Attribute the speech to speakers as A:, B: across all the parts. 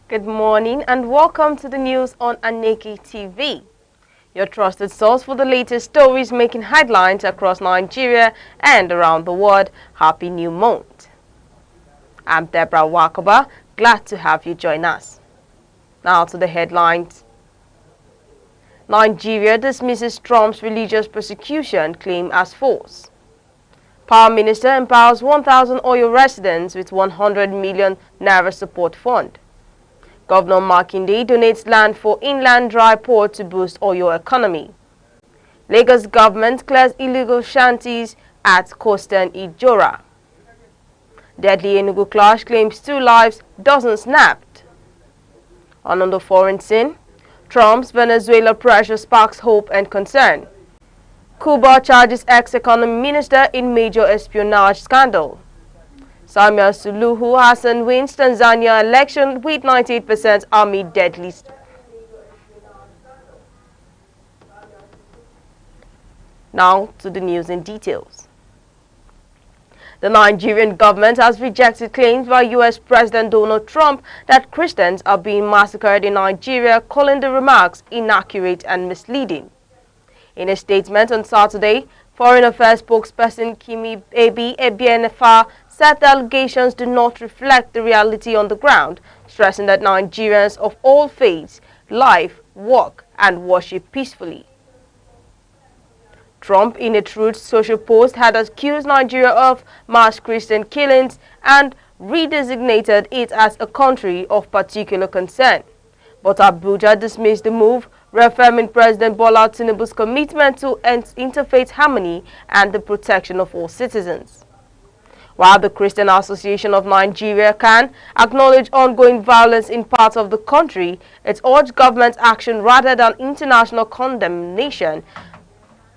A: Good morning and welcome to the news on Aneke TV, your trusted source for the latest stories making headlines across Nigeria and around the world. Happy New Month. I'm Deborah Wakaba, glad to have you join us. Now to the headlines. Nigeria dismisses Trump's religious persecution claim as false. Power Minister empowers 1,000 Oyo residents with 100 million naira support fund. Governor Makinde donates land for inland dry port to boost Oyo economy. Lagos government clears illegal shanties at coastal Ijora. Deadly Enugu clash claims 2 lives, dozens snapped. On the foreign scene, Trump's Venezuela pressure sparks hope and concern. Cuba charges ex-economy minister in major espionage scandal. Samia Suluhu Hassan wins Tanzania election with 98% army dead list. Now to the news in details. The Nigerian government has rejected claims by U.S. President Donald Trump that Christians are being massacred in Nigeria, calling the remarks inaccurate and misleading. In a statement on Saturday, Foreign Affairs spokesperson Kimi Ebienefa said the allegations do not reflect the reality on the ground, stressing that Nigerians of all faiths live, work, and worship peacefully. Trump, in a Truth Social post, had accused Nigeria of mass Christian killings and redesignated it as a country of particular concern. But Abuja dismissed the move, reaffirming President Bola Tinubu's commitment to interfaith harmony and the protection of all citizens. While the Christian Association of Nigeria can acknowledge ongoing violence in parts of the country, it urged government action rather than international condemnation.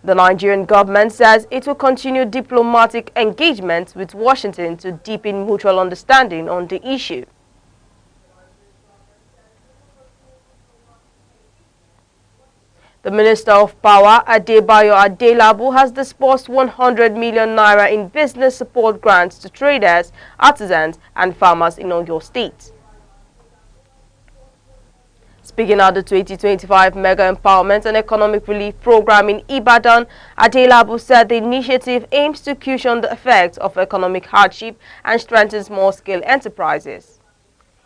A: The Nigerian government says it will continue diplomatic engagement with Washington to deepen mutual understanding on the issue. The Minister of Power, Adebayo Adelabu, has disbursed 100 million naira in business support grants to traders, artisans, and farmers in Oyo State. Speaking at the 2025 Mega Empowerment and Economic Relief Program in Ibadan, Adelabu said the initiative aims to cushion the effects of economic hardship and strengthen small-scale enterprises.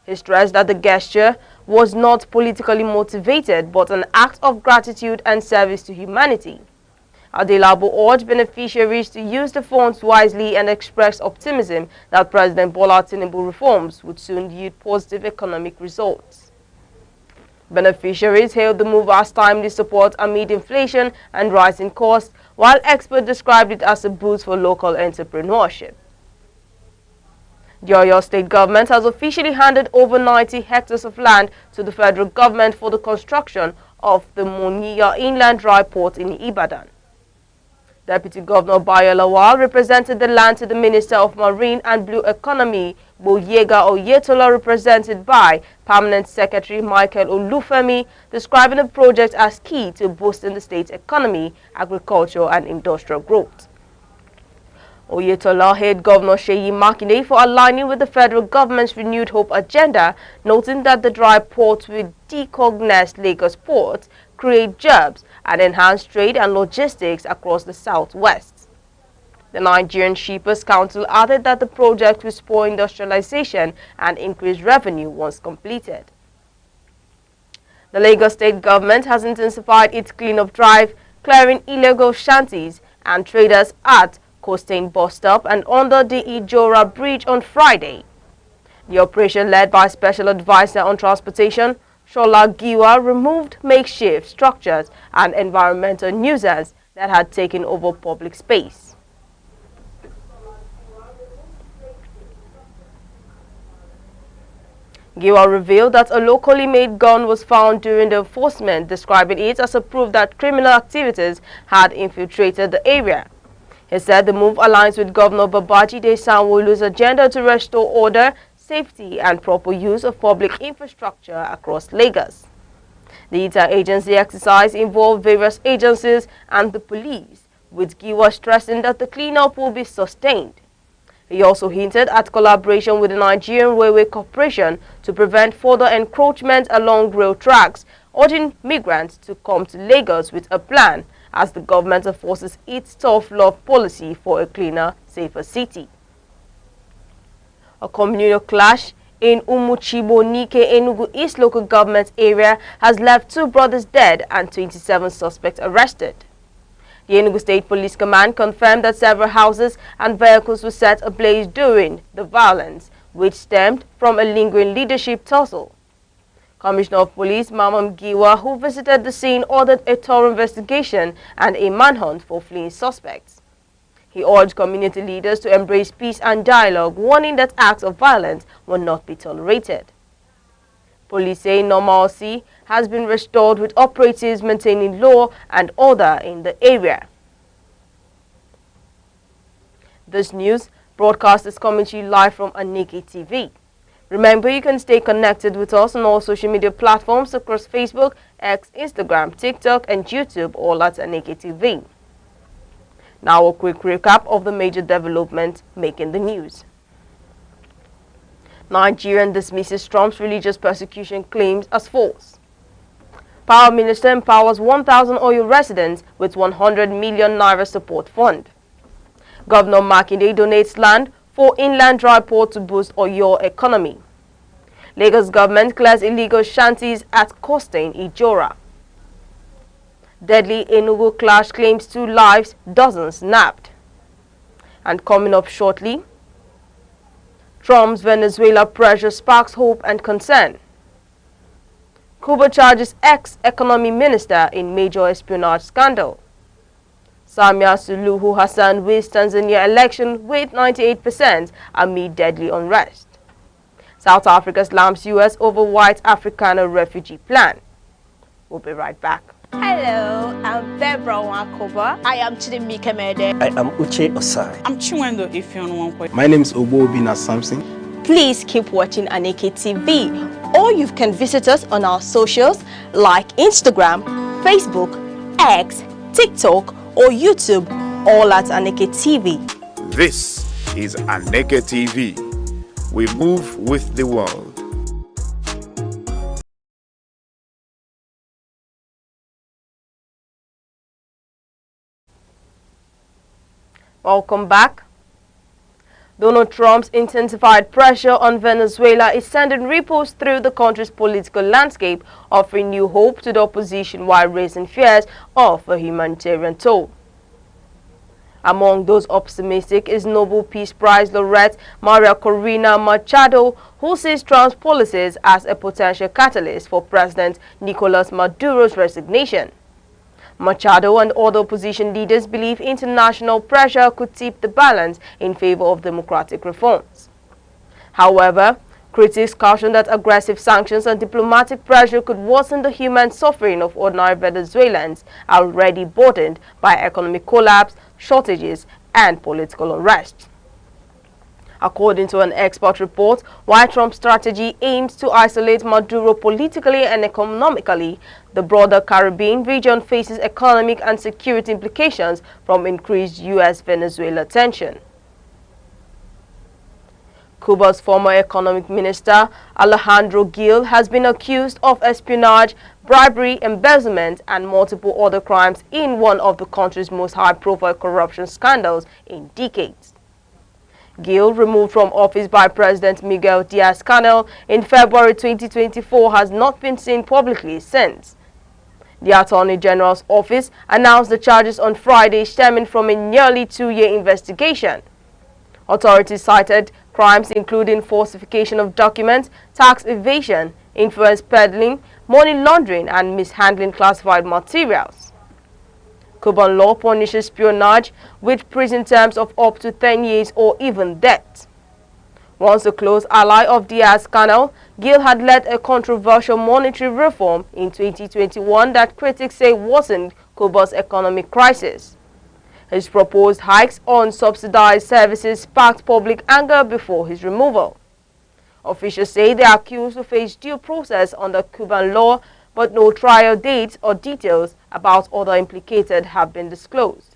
A: He stressed that the gesture was not politically motivated but an act of gratitude and service to humanity. Adelabu urged beneficiaries to use the funds wisely and expressed optimism that President Bola Tinubu reforms would soon yield positive economic results. Beneficiaries hailed the move as timely support amid inflation and rising costs, while experts described it as a boost for local entrepreneurship. The Oyo State government has officially handed over 90 hectares of land to the federal government for the construction of the Moniya Inland Dry Port in Ibadan. Deputy Governor Bayo Lawal represented the land to the Minister of Marine and Blue Economy, Boyega Oyetola, represented by Permanent Secretary Michael Olufemi, describing the project as key to boosting the state's economy, agriculture, and industrial growth. Oyetola hailed Governor Seyi Makinde for aligning with the federal government's renewed hope agenda, noting that the dry port will decongest Lagos port, create jobs, and enhance trade and logistics across the southwest. The Nigerian Shippers Council added that the project will spur industrialization and increase revenue once completed. The Lagos state government has intensified its clean-up drive, clearing illegal shanties and traders at Costain bus stop and under the Ijora Bridge on Friday. The operation, led by Special Advisor on Transportation, Shola Giwa, removed makeshift structures and environmental nuisance that had taken over public space. Giwa revealed that a locally made gun was found during the enforcement, describing it as a proof that criminal activities had infiltrated the area. He said the move aligns with Governor Babajide Sanwo-Olu's agenda to restore order, safety, and proper use of public infrastructure across Lagos. The interagency exercise involved various agencies and the police, with Giwa stressing that the cleanup will be sustained. He also hinted at collaboration with the Nigerian Railway Corporation to prevent further encroachment along rail tracks, urging migrants to come to Lagos with a plan as the government enforces its tough love policy for a cleaner, safer city. A communal clash in Umuchibo Nike Enugu East local government area has left 2 brothers dead and 27 suspects arrested. The Enugu State Police Command confirmed that several houses and vehicles were set ablaze during the violence, which stemmed from a lingering leadership tussle. Commissioner of Police Mamam Giwa, who visited the scene, ordered a thorough investigation and a manhunt for fleeing suspects. He urged community leaders to embrace peace and dialogue, warning that acts of violence will not be tolerated. Police say normalcy has been restored with operatives maintaining law and order in the area. This news broadcast is coming to you live from Aneke TV. Remember, you can stay connected with us on all social media platforms across Facebook, X, Instagram, TikTok, and YouTube, all at Aneke TV. Now a quick recap of the major developments making the news. Nigeria dismisses Trump's religious persecution claims as false. Power Minister empowers 1,000 Oyo residents with 100 million naira support fund. Governor Makinde donates land for inland dry port to boost Oyo economy. Lagos government clears illegal shanties at Costain, Ijora. Deadly Enugu clash claims 2 lives, dozens nabbed. And coming up shortly, Trump's Venezuela pressure sparks hope and concern. Cuba charges ex-economy minister in major espionage scandal. Samia Suluhu Hassan wins Tanzania election with 98% amid deadly unrest. South Africa slams U.S. over white Afrikaner refugee plan. We'll be right back.
B: Hello, I'm Debra Wakoba. I am Chidimike Mede.
C: I am Uche Osai.
D: I'm Chiwendo Ifeonwankwe.
E: My name is Obobina Samson.
B: Please keep watching Aneke TV, or you can visit us on our socials like Instagram, Facebook, X, TikTok, or YouTube, all at Aneke TV.
F: This is Aneke TV. We move with the world.
A: Welcome back. Donald Trump's intensified pressure on Venezuela is sending ripples through the country's political landscape, offering new hope to the opposition while raising fears of a humanitarian toll. Among those optimistic is Nobel Peace Prize laureate Maria Corina Machado, who sees Trump's policies as a potential catalyst for President Nicolas Maduro's resignation. Machado and other opposition leaders believe international pressure could tip the balance in favor of democratic reforms. However, critics caution that aggressive sanctions and diplomatic pressure could worsen the human suffering of ordinary Venezuelans already burdened by economic collapse, shortages, and political unrest. According to an expert report, while Trump's strategy aims to isolate Maduro politically and economically, the broader Caribbean region faces economic and security implications from increased U.S.-Venezuela tension. Cuba's former economic minister, Alejandro Gil, has been accused of espionage, bribery, embezzlement, and multiple other crimes in one of the country's most high-profile corruption scandals in decades. Gil, removed from office by President Miguel Diaz-Canel in February 2024, has not been seen publicly since. The Attorney General's office announced the charges on Friday stemming from a nearly 2-year investigation. Authorities cited crimes including falsification of documents, tax evasion, influence peddling, money laundering, and mishandling classified materials. Cuban law punishes espionage with prison terms of up to 10 years or even death. Once a close ally of Diaz-Canel, Gil had led a controversial monetary reform in 2021 that critics say worsened Cuba's economic crisis. His proposed hikes on subsidized services sparked public anger before his removal. Officials say the accused will face due process under Cuban law, but no trial dates or details about other implicated have been disclosed.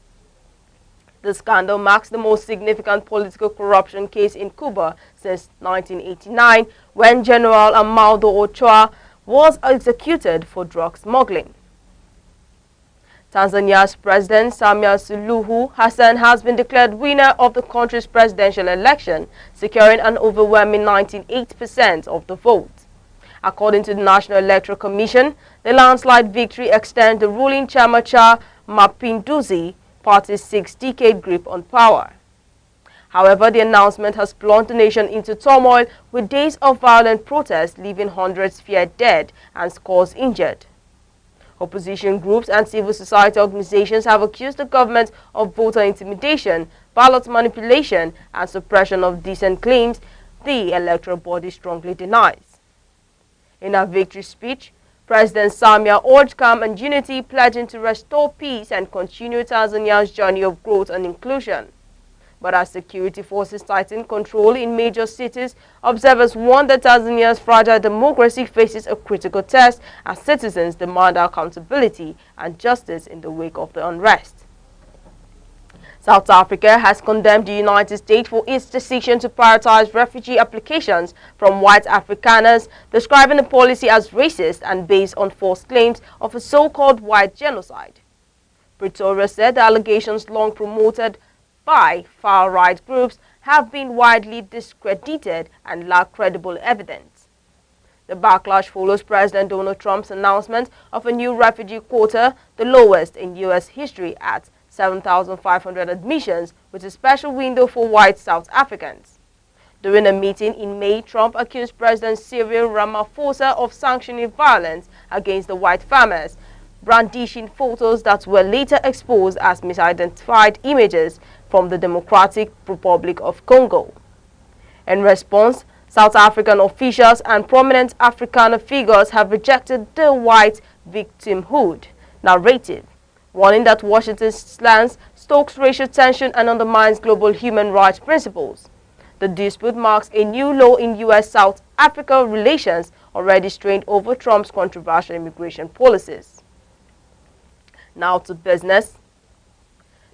A: The scandal marks the most significant political corruption case in Cuba since 1989, when General Amaldo Ochoa was executed for drug smuggling. Tanzania's President Samia Suluhu Hassan has been declared winner of the country's presidential election, securing an overwhelming 98% of the vote. According to the National Electoral Commission, the landslide victory extends the ruling Chama cha Mapinduzi party's 6-decade grip on power. However, the announcement has plunged the nation into turmoil, with days of violent protests leaving hundreds feared dead and scores injured. Opposition groups and civil society organizations have accused the government of voter intimidation, ballot manipulation, and suppression of dissent claims the electoral body strongly denies. In her victory speech, President Samia urged calm and unity, pledging to restore peace and continue Tanzania's journey of growth and inclusion. But as security forces tighten control in major cities, observers warn that Tanzania's fragile democracy faces a critical test as citizens demand accountability and justice in the wake of the unrest. South Africa has condemned the United States for its decision to prioritize refugee applications from white Afrikaners, describing the policy as racist and based on false claims of a so-called white genocide. Pretoria said the allegations, long promoted by far-right groups, have been widely discredited and lack credible evidence. The backlash follows President Donald Trump's announcement of a new refugee quota, the lowest in U.S. history, at 7,500 admissions, with a special window for white South Africans. During a meeting in May, Trump accused President Cyril Ramaphosa of sanctioning violence against the white farmers, brandishing photos that were later exposed as misidentified images from the Democratic Republic of Congo. In response, South African officials and prominent Afrikaner figures have rejected the white victimhood narrative, warning that Washington's stance stokes racial tension and undermines global human rights principles. The dispute marks a new low in U.S.-South Africa relations, already strained over Trump's controversial immigration policies. Now to business.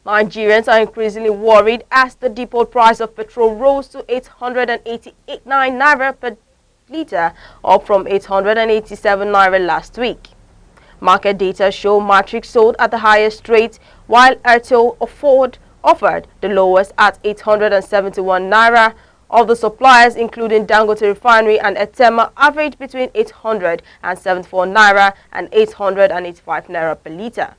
A: Nigerians are increasingly worried as the depot price of petrol rose to 889 naira per litre, up from 887 naira last week. Market data show Matrix sold at the highest rate, while Airtel offered the lowest at 871 naira. All the suppliers, including Dangote Refinery and Etema, averaged between 874 naira and 885 naira per litre.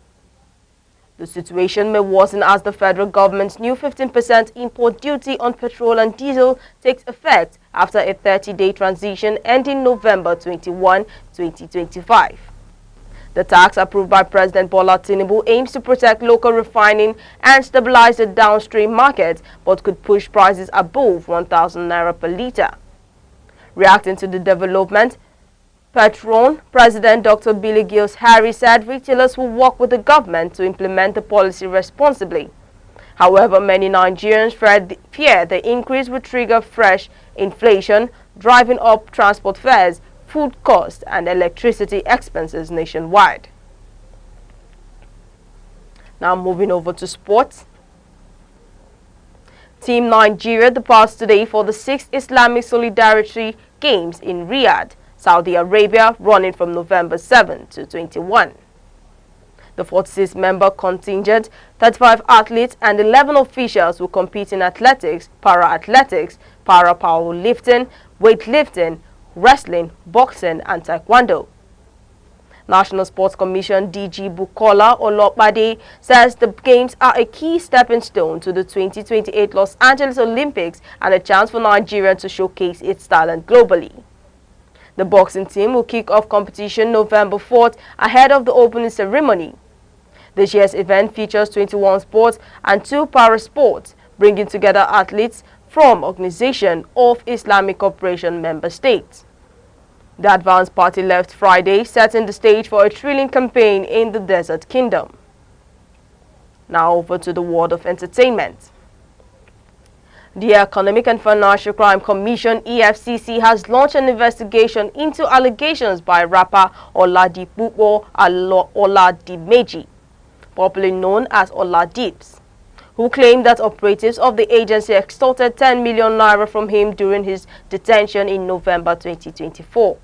A: The situation may worsen as the federal government's new 15% import duty on petrol and diesel takes effect after a 30-day transition ending November 21, 2025. The tax approved by President Bola Tinubu aims to protect local refining and stabilize the downstream market, but could push prices above 1,000 naira per litre. Reacting to the development, Petron President Dr. Billy Gills Harris said retailers will work with the government to implement the policy responsibly. However, many Nigerians fear the increase will trigger fresh inflation, driving up transport fares, food costs, and electricity expenses nationwide. Now moving over to sports. Team Nigeria departs today for the 6th Islamic Solidarity Games in Riyadh, Saudi Arabia, running from November 7 to 21. The 46-member contingent, 35 athletes and 11 officials will compete in athletics, para-athletics, para-powerlifting, weightlifting, wrestling, boxing, and taekwondo. National Sports Commission DG Bukola Olopade says the games are a key stepping stone to the 2028 Los Angeles Olympics and a chance for Nigeria to showcase its talent globally. The boxing team will kick off competition November 4th ahead of the opening ceremony. This year's event features 21 sports and 2 para-sports, bringing together athletes from Organization of Islamic Cooperation member states. The Advanced Party left Friday, setting the stage for a thrilling campaign in the Desert Kingdom. Now over to the world of entertainment. The Economic and Financial Crime Commission (EFCC) has launched an investigation into allegations by rapper Oladipupo Oladimeji, popularly known as Oladips, who claimed that operatives of the agency extorted 10 million naira from him during his detention in November 2024.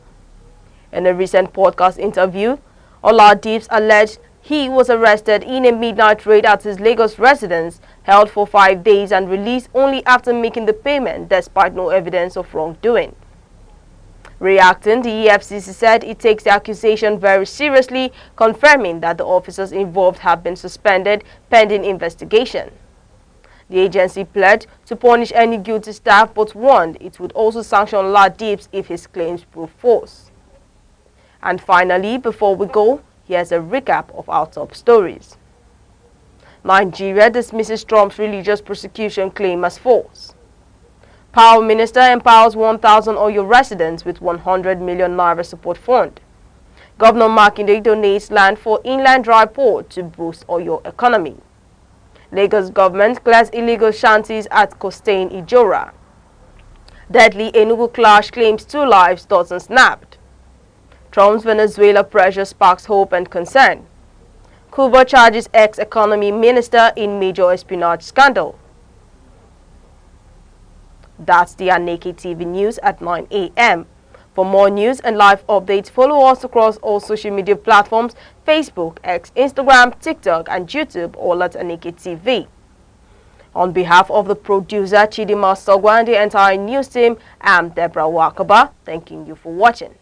A: In a recent podcast interview, Oladips alleged he was arrested in a midnight raid at his Lagos residence, held for 5 days and released only after making the payment despite no evidence of wrongdoing. Reacting, the EFCC said it takes the accusation very seriously, confirming that the officers involved have been suspended pending investigation. The agency pledged to punish any guilty staff but warned it would also sanction Oladips if his claims prove false. And finally, before we go, here's a recap of our top stories. Nigeria dismisses Trump's religious persecution claim as false. Power Minister empowers 1,000 Oyo residents with 100 million naira support fund. Governor Makinde donates land for inland dry port to boost Oyo economy. Lagos government clears illegal shanties at Costain Ijora. Deadly Enugu clash claims 2 lives, dozens snapped. Trump's Venezuela pressure sparks hope and concern. Cuba charges ex-economy minister in major espionage scandal. That's the Aneke TV news at 9 a.m. For more news and live updates, follow us across all social media platforms: Facebook, X, Instagram, TikTok, and YouTube, all at Aneke TV. On behalf of the producer Chidima Sogwa and the entire news team, I'm Deborah Wakaba, thanking you for watching.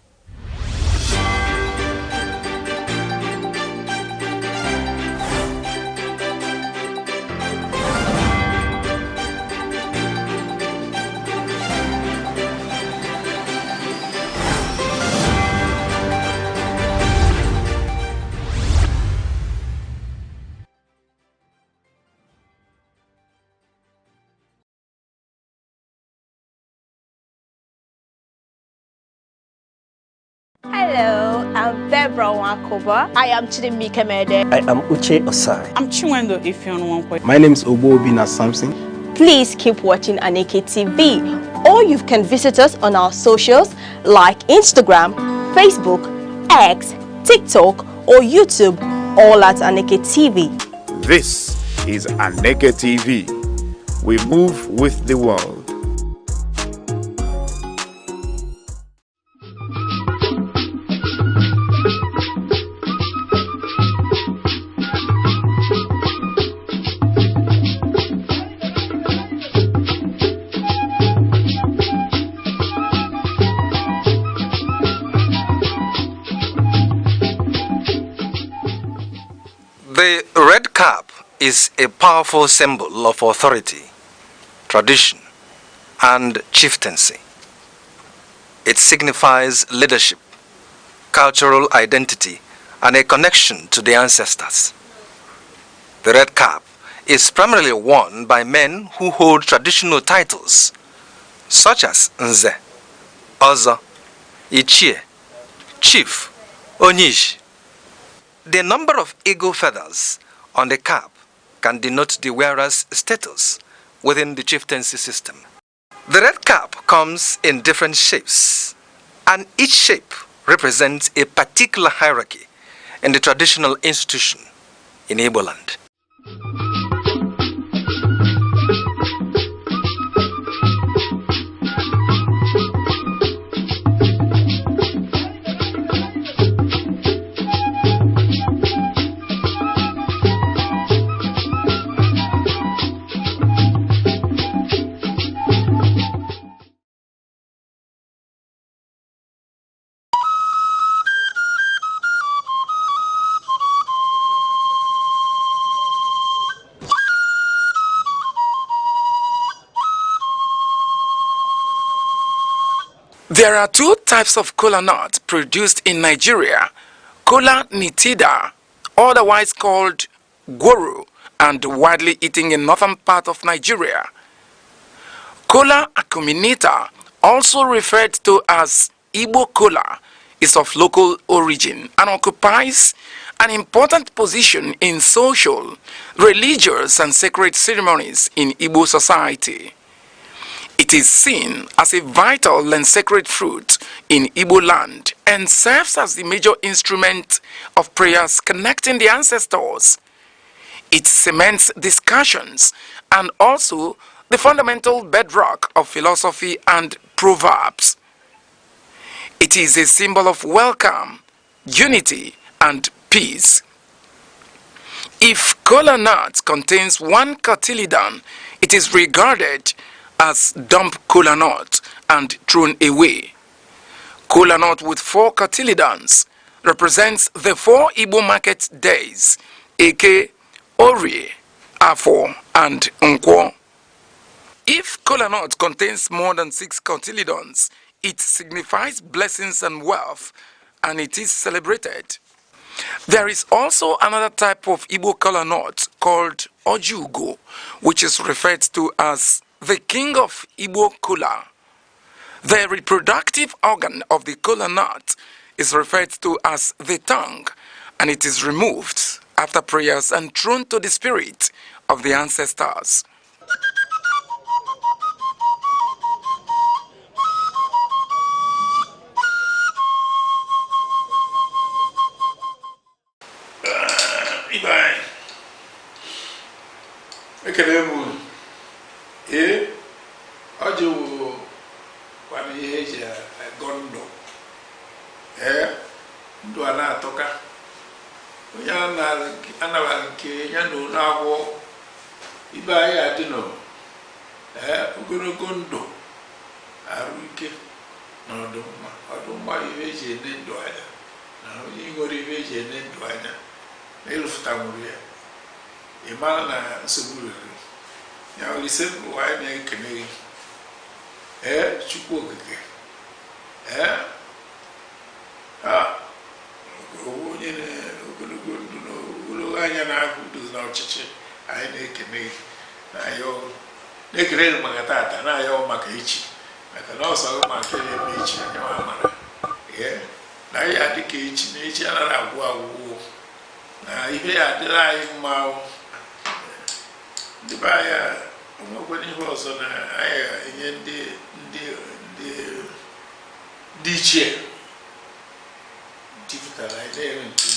B: Hello, I'm Deborah Wakoba. I am Chidimike Mede.
C: I am Uche Osai.
D: I'm Chinwendo Ifeonwankwe.
E: My name is Obina Samson.
B: Please keep watching Aneke TV, or you can visit us on our socials like Instagram, Facebook, X, TikTok, or YouTube, all at Aneke TV.
F: This is Aneke TV. We move with the world.
C: The red cap is a powerful symbol of authority, tradition, and chieftaincy. It signifies leadership, cultural identity, and a connection to the ancestors. The red cap is primarily worn by men who hold traditional titles, such as Nze, Ozo, Ichie, Chief, Onyish. The number of eagle feathers on the cap can denote the wearer's status within the chieftaincy system. The red cap comes in different shapes, and each shape represents a particular hierarchy in the traditional institution in Igbo land.
G: There are 2 types of kola nut produced in Nigeria: kola nitida, otherwise called goro, and widely eaten in northern part of Nigeria. Kola acuminata, also referred to as Igbo kola, is of local origin and occupies an important position in social, religious, and sacred ceremonies in Igbo society. It is seen as a vital and sacred fruit in Igbo land and serves as the major instrument of prayers connecting the ancestors. It cements discussions and also the fundamental bedrock of philosophy and proverbs. It is a symbol of welcome, unity, and peace. If kola nut contains one cotyledon, it is regarded as dump kola nut and thrown away. Kola nut with 4 cotyledons represents the 4 Igbo market days, Eke, Orie, Afo, and Nkwo. If kola nut contains more than 6 cotyledons, it signifies blessings and wealth, and it is celebrated. There is also another type of Igbo kola nut called Ojugo, which is referred to as the king of Igbo kola. The reproductive organ of the kola nut is referred to as the tongue, and it is removed after prayers and thrown to the spirit of the ancestors.
H: Ibai, ekele m ọjị wụ kwana ihe eji agọ ndụ ndụ a na-atọka onye anabara nke ya na ụlọ agwọ ibe anyị adị nọ ogologo ndụ arụ ike na ọdụmma ihe eji ene ndụ anya na onye nwere ihe eji ene ndụ anya na ịrụfụta nwụrụ ya ị mara na nsogbu rere ya olise bụ anyị na-ekene gị Chukwu okike onye ogologo ndụ na ogologo anya na-ahụ udo na ọchịchị anyị na-ekene gị na-ekene gị maka tata na-ayọ maka echi maka na ọsọ maka ebe echi anya mara na anyị adị ka echi na echi anaghị agwụ agwụgwụ na ihe ya adịrị anyị mma ndị be anyị onwekwara ihe ọzọ na anyị enye ndị ichie jupụtara anyị na-ere nke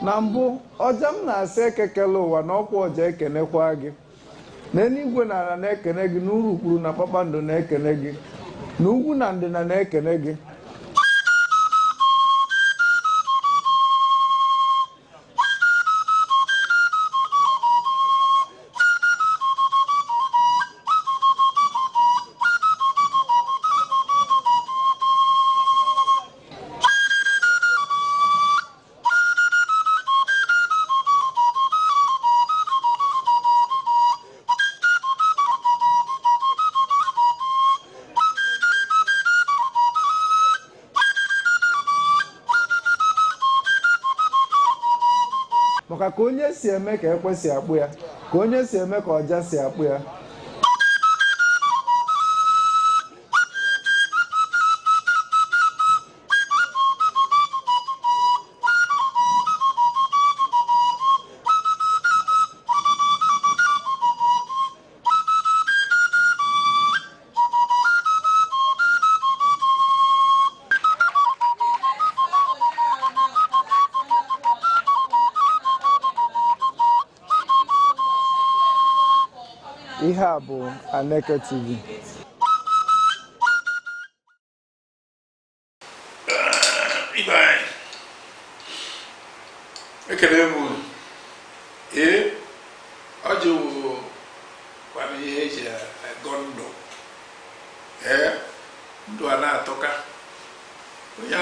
I: na mbụ ọja m na-asị ekekele ụwa na ọkwa ọja ekenekwa gị na eluigwe na ala na-ekene gị na urukpuru na kpakpando na-ekene gị na ugwu na ndịna na-ekene gị maka ka onye si eme ka ekwe si akpụ ya ka onye si eme ka ọja si akpụ ya ihe a bụ Aneke TV.
H: Ibai. Ekele m. Ọjụ kwara ihe eji agọ ndụ. Ndụ a na-atọka. Onye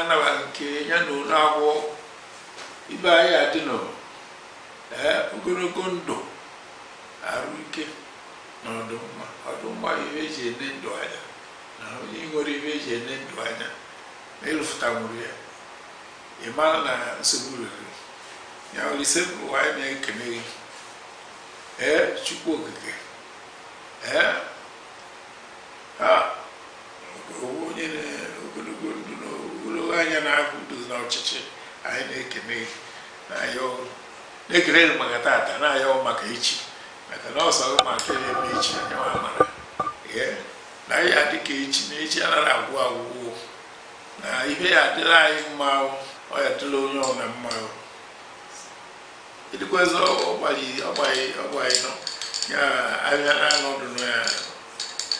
H: anabara nke ya na ụlọ agwọ ibe anyị adị nọ. Ogologo ndụ arụ ike na ọdụmma ihe eji ene ndụ anya na onye nwere ihe eji ene ndụ anya na ịlụfụta nwere ya ịmara na nsogbu rere ya olise bụ anyị na-ekene gị Chukwu okike onye ogologo ndụ na ogologo anya na-ahụ udo na ọchịchị anyị na-ekene gị na-ekele maka tata na-ayọ maka echi maka na ọsọ maka eme echi anya mara na ya dịka echi na echi anaghị agwụ agwụgwụ na ihe ya adịla anyị mma ọ ya dịla onye ọbụla mma edịkwazị ọgbaghị nọ ya abịa n'ọnọdụ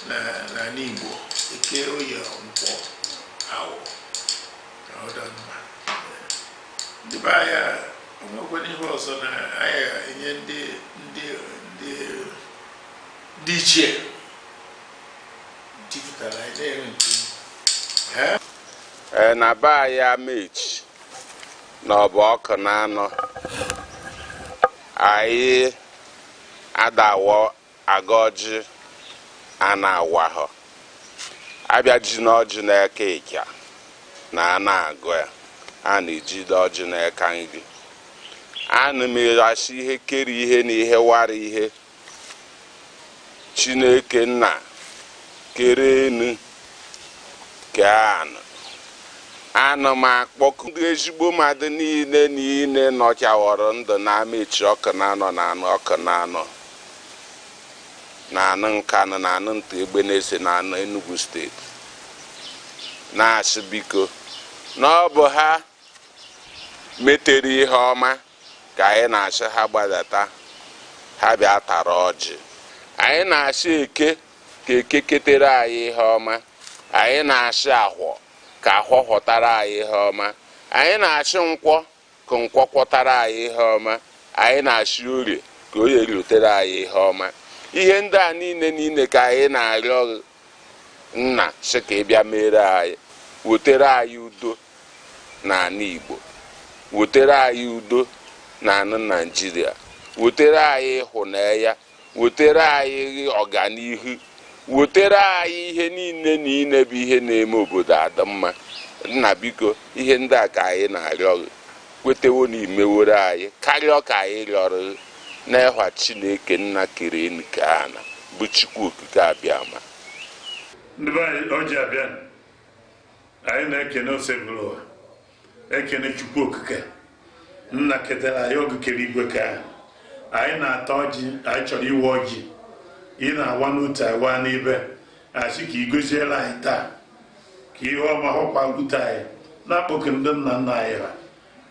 H: n'ala Igbo eke oyi nkwọ awụ na ọdọmma ndị be anya onwekwara ihe ọzọ na anyị enye ndị ichie jupụtara anyị na-ere nke
J: na be anyị mechi na ọ bụ ọkụ na anọ anyị adawo aga ọjị a na-awa ha abịa ji na ọjị na-eke ịkya na a na-agụ ya a na-ejide ọjị na-eka nri ana m erachi ihe kere ihe na ihe wara ihe Chineke nna kere enu ke ana m akpọku ndị ezigbo mmadụ niile nọchawọrọ ndụ na-amechi ọkụ na anọ na anụ ọkụ na anọ na anụ Nkanụ na anụ Nta Egbe na-ese na anụ Enugu steeti na-asị biko na ọ bụ ha metere ihe ọma ka anyị na-asị ha gbadata ha bịa tara ọjị anyị na-asị eke ka eke ketere anyị ihe ọma anyị na-asị ahwọ ka ahwọ ghọtara anyị ihe ọma anyị na-asị nkwọ ka nkwọ kwọtara anyị ihe ọma anyị na-asị orie ka orie rutere anyị ihe ọma ihe ndị a niile ka anyị na-arịọ nna sị ka ị bịa mere anyị wetere anyị udo n'ala Igbo wetere anyị udo n'ala Naịjirịa wetere anyị ịhụnanya wetere anyị ọganihu wetere anyị ihe niile bụ ihe na-eme obodo adị mma nna biko ihe ndị a ka anyị na-arịọ kwetewo na imewere anyị karịa ka anyị rịọrọ n'ịhwa Chineke nna kere enu ka ana bụ Chukwu okike abịama
H: ndị be anyị ọjị abịa anyị na-ekene osebụrụ ụwa ekene Chukwu okike nna ketara anyị oge kere igwe ka anyị na-ata ọjị anyị chọrọ iwe ọjị ị na-awa n'otu awa n'ibe asị ka ị goziela anyị taa ka ihe ọma hụkwa gwute anyị na-akpọke ndị nna nna anyị ha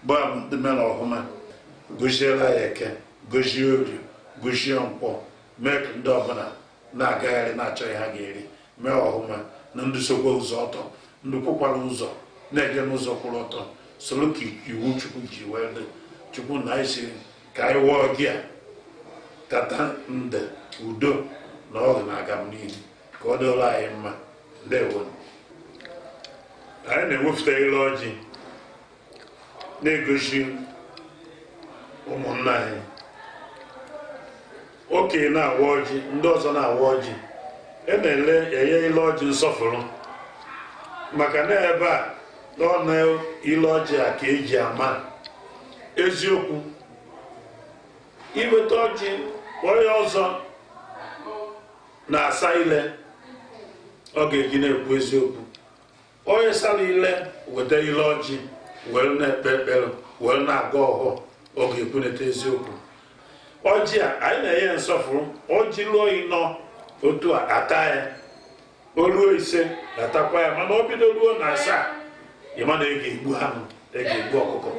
H: bụ abụ ndị mere ọhụma goziela ya eke gozie Orie gozie Nkwọ mee ka ndị ọbụla na-agagharị na-achọghị ha ga-eri mee ọhụma na ndị sokwa ụzọ ọtọ ndị kwụkwara ụzọ na-eje n'ụzọ kwụrụ ọtọ soro ka iwu Chukwu ji wee dị Chukwu na anyị siri ka anyị wụọ gị a tata nde udo na ọgụ na aga m n'ihu ka ọ dịrị anyị mma ndewo anyị na-ewepụta ile ọjị na-egosi ụmụnna anyị okenye na-awa ọjị ndị ọzọ na-awa ọjị na-enye ile ọjị nsọfụrụ maka na ebe a n'ọnụ ile ọjị a ka eji ama eziokwu iweta ọjị onye ọzọ na-asa ile ọ ga-eji na-ekwu eziokwu onye sara ile weta ile ọjị were na-ekpe ekpere were na-aga ọhụụ ọ ga-ekwuneta eziokwu ọjị a anyị na-enye nsọfụrụ ọjị lụọ ịnọ otu a ata ya o ruo ise atakwa ya mana o bido ruo na asaa ịma na ị ga-egbu anụ ị ga-egbu ọkụkọ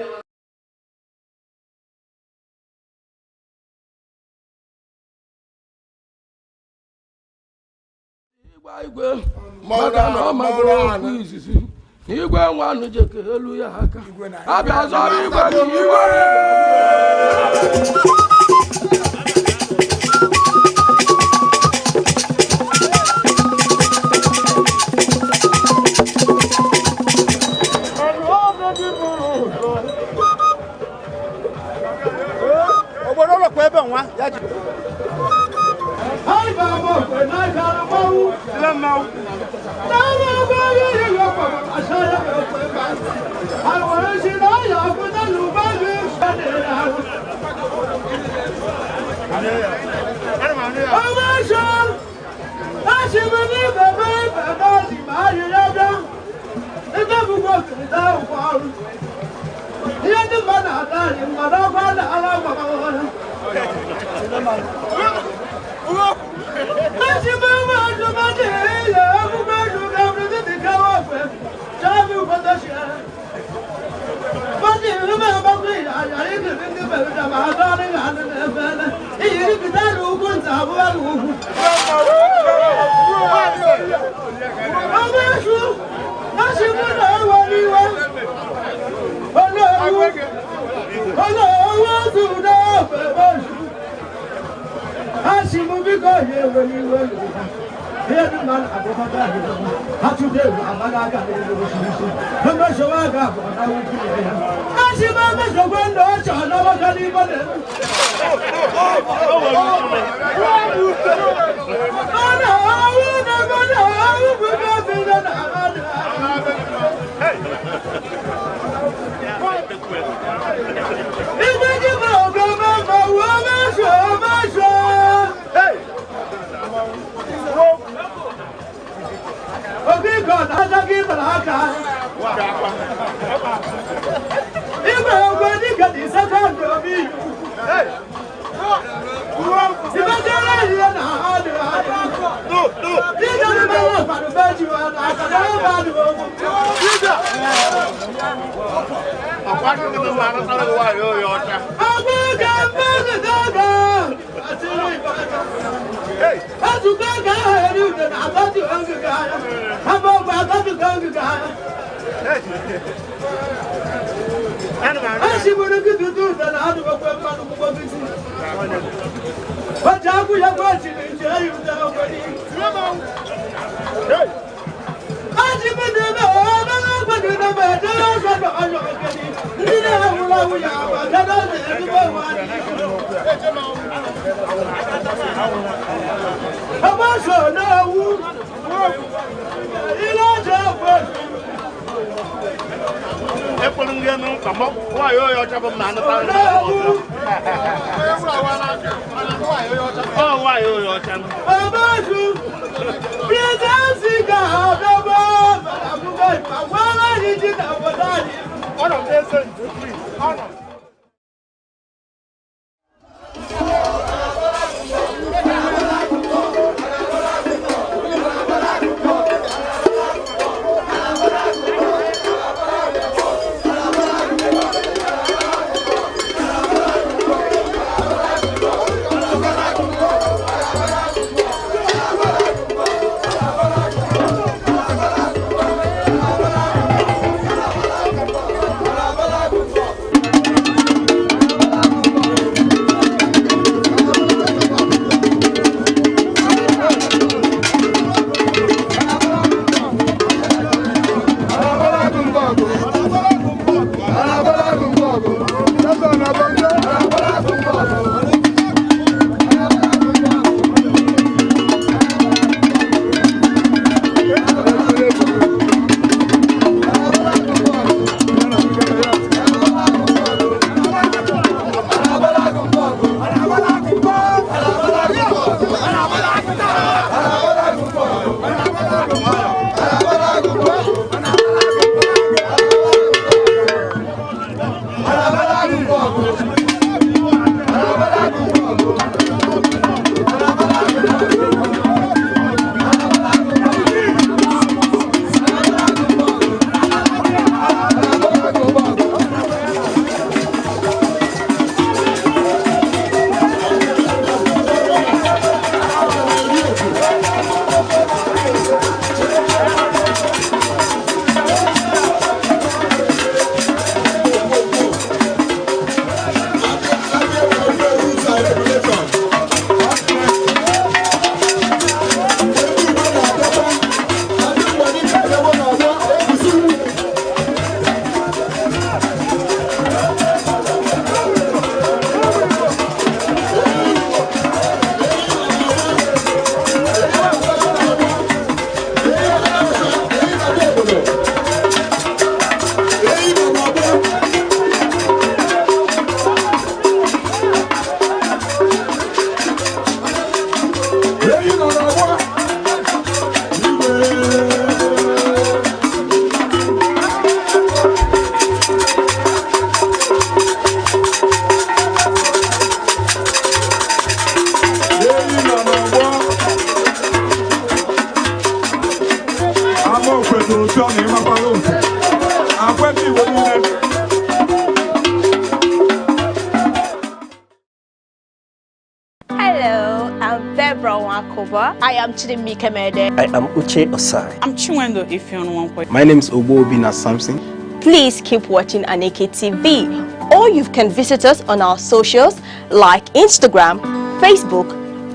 B: I am Chidimike Mede.
E: I am Uche Osai.
D: I'm Chinwendo Ifeanyi.
E: My name is Obina Samson.
B: Please keep watching Aneke TV, or you can visit us on our socials like Instagram, Facebook,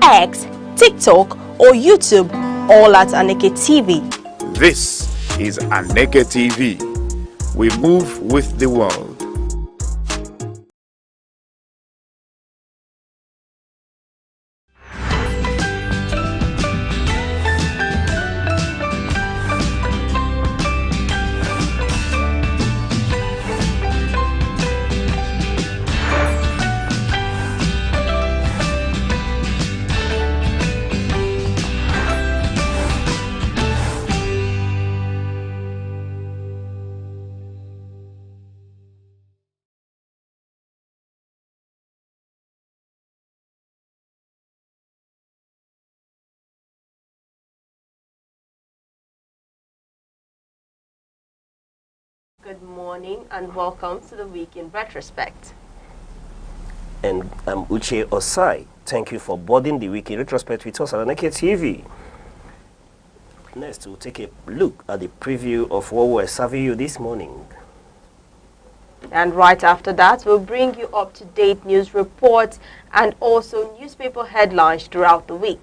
B: X, TikTok, or YouTube, all at Aneke TV.
F: This is Aneke TV. We move with the world.
A: Good morning and welcome to the Week in Retrospect.
K: And I'm Uche Osai. Thank you for boarding the Week in Retrospect with us on Aneke TV. Next, we'll take a look at the preview of what we're serving you this morning.
A: And right after that, we'll bring you up-to-date news reports and also newspaper headlines throughout the week.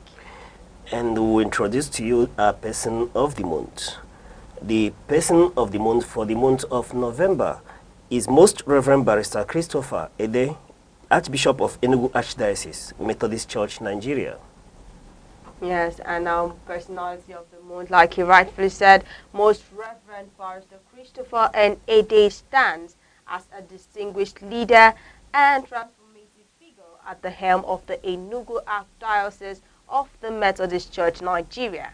K: And we'll introduce to you our person of the month. The person of the month for the month of November is Most Reverend Barrister Christopher Ede, Archbishop of Enugu Archdiocese, Methodist Church, Nigeria.
A: Yes, and our personality of the month, like he rightfully said, Most Reverend Barrister Christopher N. Ede stands as a distinguished leader and transformative figure at the helm of the Enugu Archdiocese of the Methodist Church, Nigeria.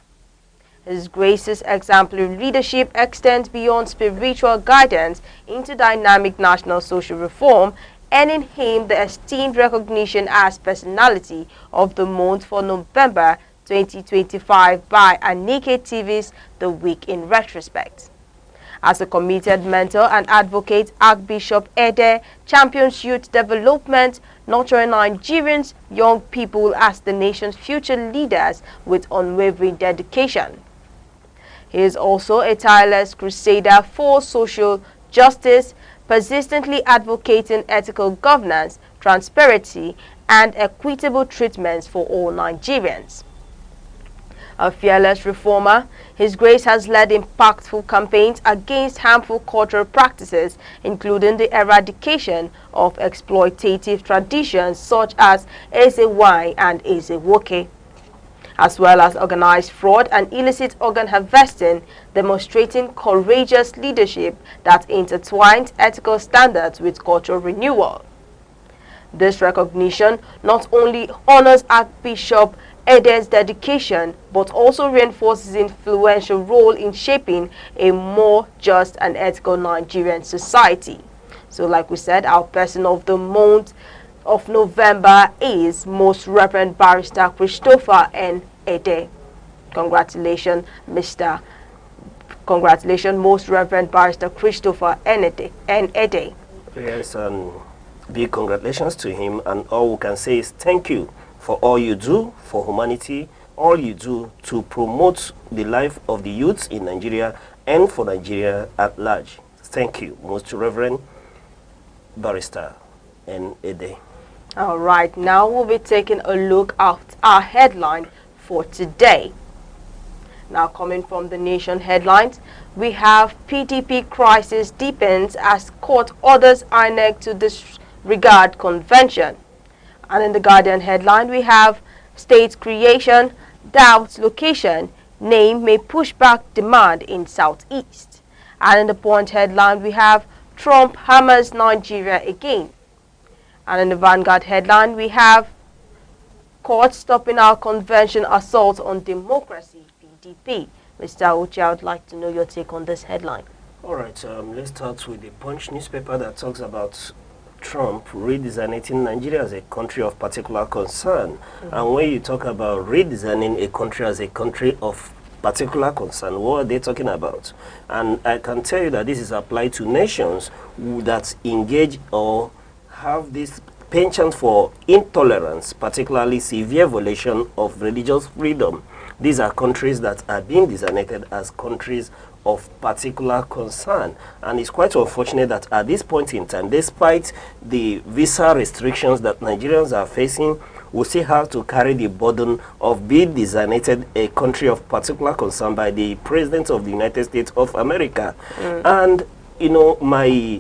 A: His Grace's exemplary leadership extends beyond spiritual guidance into dynamic national social reform, earning him the esteemed recognition as Personality of the Month for November 2025 by Aneke TV's The Week in Retrospect. As a committed mentor and advocate, Archbishop Ede champions youth development, nurturing Nigerians' young people as the nation's future leaders with unwavering dedication. He is also a tireless crusader for social justice, persistently advocating ethical governance, transparency, and equitable treatments for all Nigerians. A fearless reformer, His Grace has led impactful campaigns against harmful cultural practices, including the eradication of exploitative traditions such as Eze-Wai and Eze-Woke, as well as organized fraud and illicit organ harvesting, demonstrating courageous leadership that intertwines ethical standards with cultural renewal. This recognition not only honors Archbishop Ede's dedication, but also reinforces his influential role in shaping a more just and ethical Nigerian society. So like we said, our person of the month of November is Most Reverend Barrister Christopher N. Ede. Congratulations, Most Reverend Barrister Christopher N. Ede.
K: Yes, and big congratulations to him, and all we can say is thank you for all you do for humanity, all you do to promote the life of the youth in Nigeria and for Nigeria at large. Thank you, Most Reverend Barrister N. Ede.
A: All right, now we'll be taking a look at our headline for today. Now, coming from the Nation headlines, we have PDP crisis deepens as court orders Aneke to disregard convention. And in the Guardian headline, we have state creation, doubts location, name may push back demand in Southeast. And in the Point headline, we have Trump hammers Nigeria again. And in the Vanguard headline, we have court stopping our convention assault on democracy, PDP. Mr. Uche, I would like to know your take on this headline.
K: All right, let's start with the Punch newspaper that talks about Trump redesignating Nigeria as a country of particular concern. And when you talk about redesigning a country as a country of particular concern, what are they talking about? And I can tell you that this is applied to nations that engage or have this penchant for intolerance, particularly severe violation of religious freedom. These are countries that are being designated as countries of particular concern. And it's quite unfortunate that at this point in time, despite the visa restrictions that Nigerians are facing, we still have to carry the burden of being designated a country of particular concern by the President of the United States of America. And, you know, my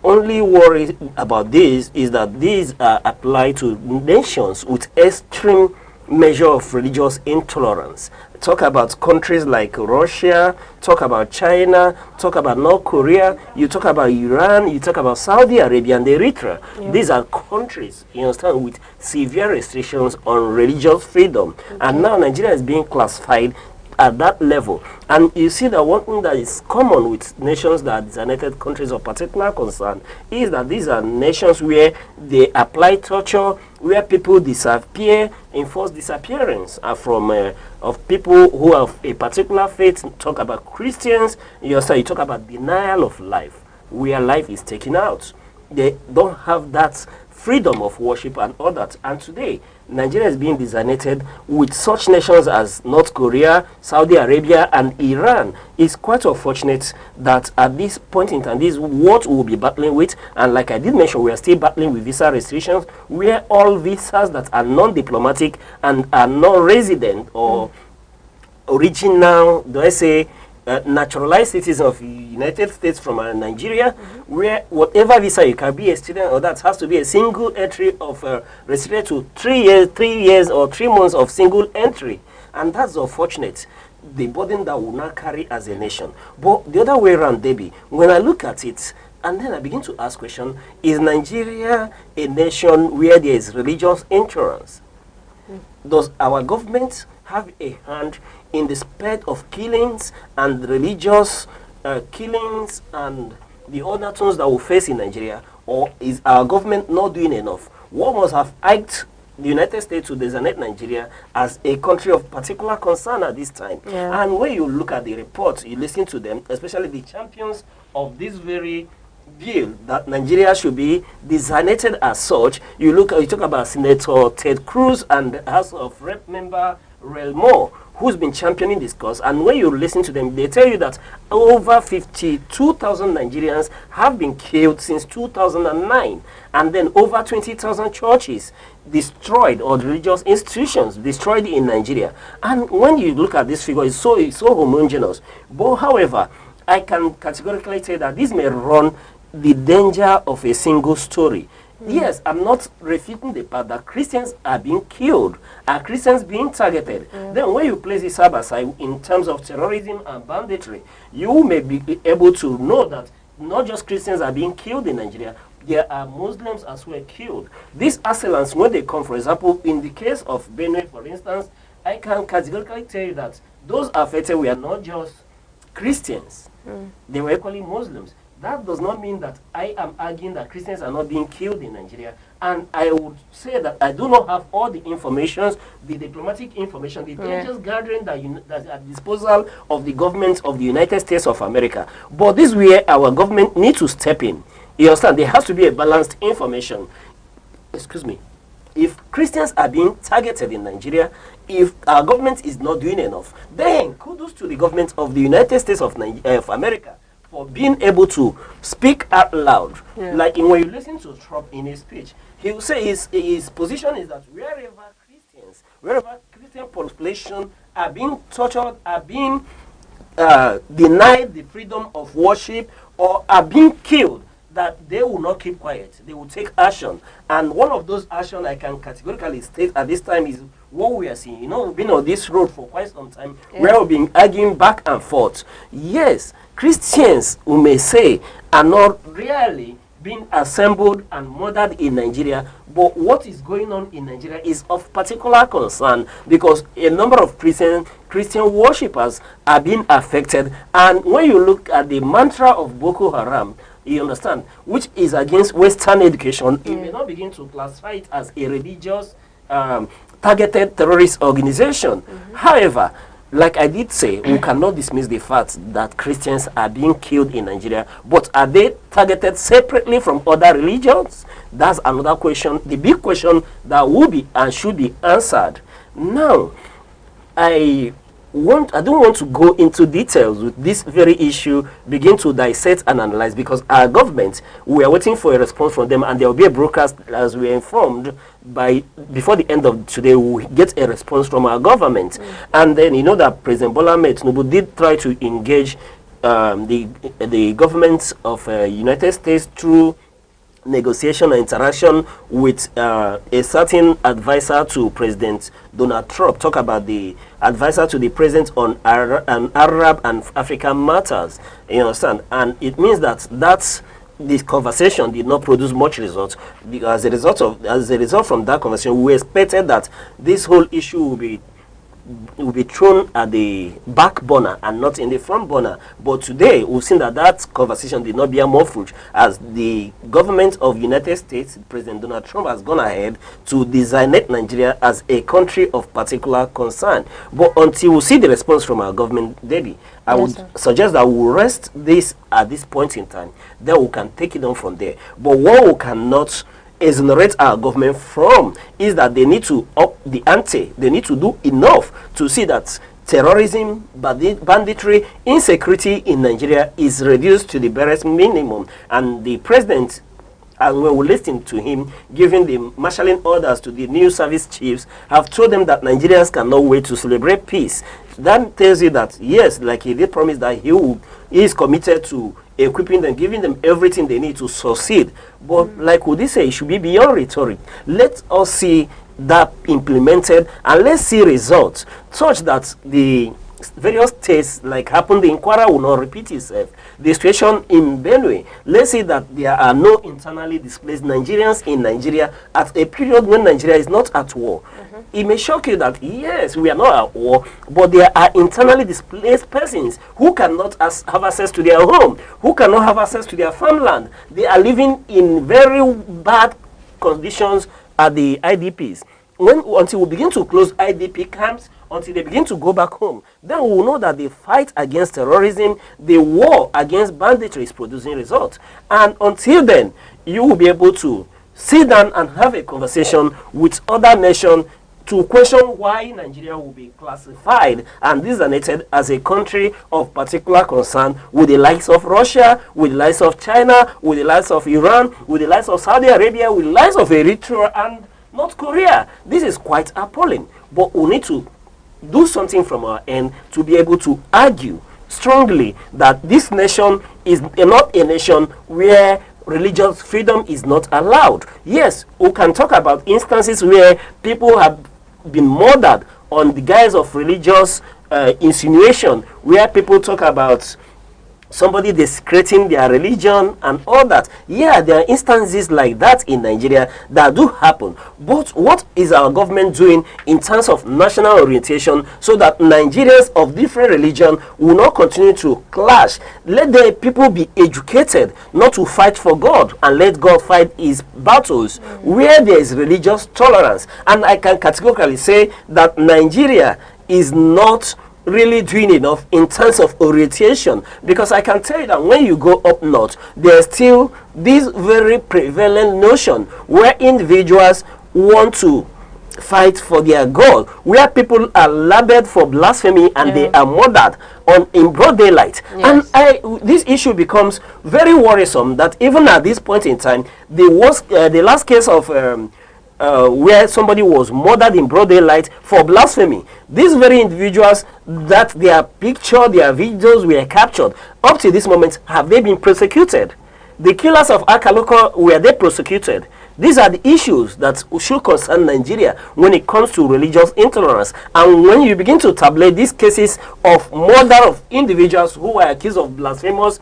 K: only worry about this is that these are applied to nations with extreme measure of religious intolerance. Talk about countries like Russia, talk about China, talk about North Korea, you talk about Iran, you talk about Saudi Arabia and Eritrea. These are countries, you understand, with severe restrictions on religious freedom. And now Nigeria is being classified at that level. And you see that one thing that is common with nations that are designated countries of particular concern is that these are nations where they apply torture, where people disappear, enforce disappearance from of people who have a particular faith. Talk about Christians, you talk about denial of life, where life is taken out. They don't have that freedom of worship and all that. And today, Nigeria is being designated with such nations as North Korea, Saudi Arabia, and Iran. It's quite unfortunate that at this point in time, this is what we'll be battling with. And like I did mention, we are still battling with visa restrictions, where all visas that are non-diplomatic and are non-resident or original, do I say, naturalized citizens of the United States from Nigeria, where whatever visa you can be a student or that has to be a single entry of restricted to 3 years or 3 months of single entry. And that's unfortunate, the burden that we now carry as a nation. But the other way around, Debbie, when I look at it, and then I begin to ask question, is Nigeria a nation where there is religious intolerance? Does our government have a hand in the spread of killings and religious killings and the other things that we face in Nigeria? Or is our government not doing enough? What must have hyped the United States to designate Nigeria as a country of particular concern at this time? And when you look at the reports, you listen to them, especially the champions of this very bill that Nigeria should be designated as such. You talk about Senator Ted Cruz and House of Rep member Rel Moore, who's been championing this cause. And when you listen to them, they tell you that over 52,000 Nigerians have been killed since 2009, and then over 20,000 churches destroyed, or religious institutions destroyed in Nigeria. And when you look at this figure, it's so homogeneous. But however, I can categorically say that this may run the danger of a single story. Yes, I'm not refuting the part that Christians are being killed, are Christians being targeted. Then when you place this side by side in terms of terrorism and banditry, you may be able to know that not just Christians are being killed in Nigeria, there are Muslims as well killed. These assailants, when they come, for example, in the case of Benue, for instance, I can categorically tell you that those affected were not just Christians, they were equally Muslims. That does not mean that I am arguing that Christians are not being killed in Nigeria. And I would say that I do not have all the information, the diplomatic information, the intelligence gathering that's at disposal of the government of the United States of America. But this is where our government needs to step in. You understand? There has to be a balanced information. Excuse me. If Christians are being targeted in Nigeria, if our government is not doing enough, then kudos to the government of the United States of America for being able to speak out loud. Like when you listen to Trump in his speech, he will say his position is that wherever Christian population are being tortured, are being denied the freedom of worship, or are being killed, that they will not keep quiet. They will take action. And one of those actions I can categorically state at this time is what we are seeing. You know, we've been on this road for quite some time, where we've been arguing back and forth. Yes, Christians, we may say, are not really being assembled and murdered in Nigeria, but what is going on in Nigeria is of particular concern, because a number of Christian worshippers are being affected. And when you look at the mantra of Boko Haram, you understand, which is against Western education, you may not begin to classify it as a religious targeted terrorist organization. However, like I did say, we cannot dismiss the fact that Christians are being killed in Nigeria, but are they targeted separately from other religions? That's another question, the big question that will be and should be answered. Now, I don't want to go into details with this very issue, begin to dissect and analyze, because our government, we are waiting for a response from them, and there will be a broadcast, as we are informed, before the end of today. We will get a response from our government. And then you know that President Bola Ahmed Tinubu did try to engage the government of United States through negotiation and interaction with a certain advisor to President Donald Trump. Talk about the advisor to the president on Arab and African matters. You understand? And it means that this conversation did not produce much results, because as a result from that conversation, we expected that this whole issue will be thrown at the back burner and not in the front burner. But today, we've seen that conversation did not bear more fruit, as the government of United States, President Donald Trump, has gone ahead to designate Nigeria as a country of particular concern. But until we see the response from our government, Debbie, I would suggest that we rest this at this point in time. Then we can take it on from there. But what we cannot exonerate our government from is that they need to up the ante. They need to do enough to see that terrorism, banditry, insecurity in Nigeria is reduced to the barest minimum. And the president, and when we listen to him giving the marshalling orders to the new service chiefs, have told them that Nigerians cannot wait to celebrate peace. That tells you that, yes, like he did promise that he is committed to equipping them, giving them everything they need to succeed. But like would say, it should be beyond rhetoric. Let us see that implemented, and let's see results such that the various states, like happened in Kwara, will not repeat itself. The situation in Benue, let's say that there are no internally displaced Nigerians in Nigeria at a period when Nigeria is not at war. It may shock you that, yes, we are not at war, but there are internally displaced persons who cannot have access to their home, who cannot have access to their farmland. They are living in very bad conditions at the IDPs. Until we begin to close IDP camps, until they begin to go back home, then we will know that the fight against terrorism, the war against banditry is producing results. And until then, you will be able to sit down and have a conversation with other nations to question why Nigeria will be classified and designated as a country of particular concern with the likes of Russia, with the likes of China, with the likes of Iran, with the likes of Saudi Arabia, with the likes of Eritrea and North Korea. This is quite appalling. But we need to do something from our end to be able to argue strongly that this nation is not a nation where religious freedom is not allowed. Yes, we can talk about instances where people have been murdered on the guise of religious insinuation, where people talk about somebody desecrating their religion and all that. Yeah, there are instances like that in Nigeria that do happen. But what is our government doing in terms of national orientation so that Nigerians of different religion will not continue to clash? Let the people be educated not to fight for God, and let God fight his battles where there is religious tolerance. And I can categorically say that Nigeria is not really doing enough in terms of orientation, because I can tell you that when you go up north, there's still this very prevalent notion where individuals want to fight for their God, where people are labeled for blasphemy and they are murdered in broad daylight. And this issue becomes very worrisome that even at this point in time, the last case of where somebody was murdered in broad daylight for blasphemy. These very individuals that their picture, their videos were captured, up to this moment, have they been prosecuted? The killers of Akaloko, were they prosecuted? These are the issues that should concern Nigeria when it comes to religious intolerance. And when you begin to tabulate these cases of murder of individuals who are accused of blasphemous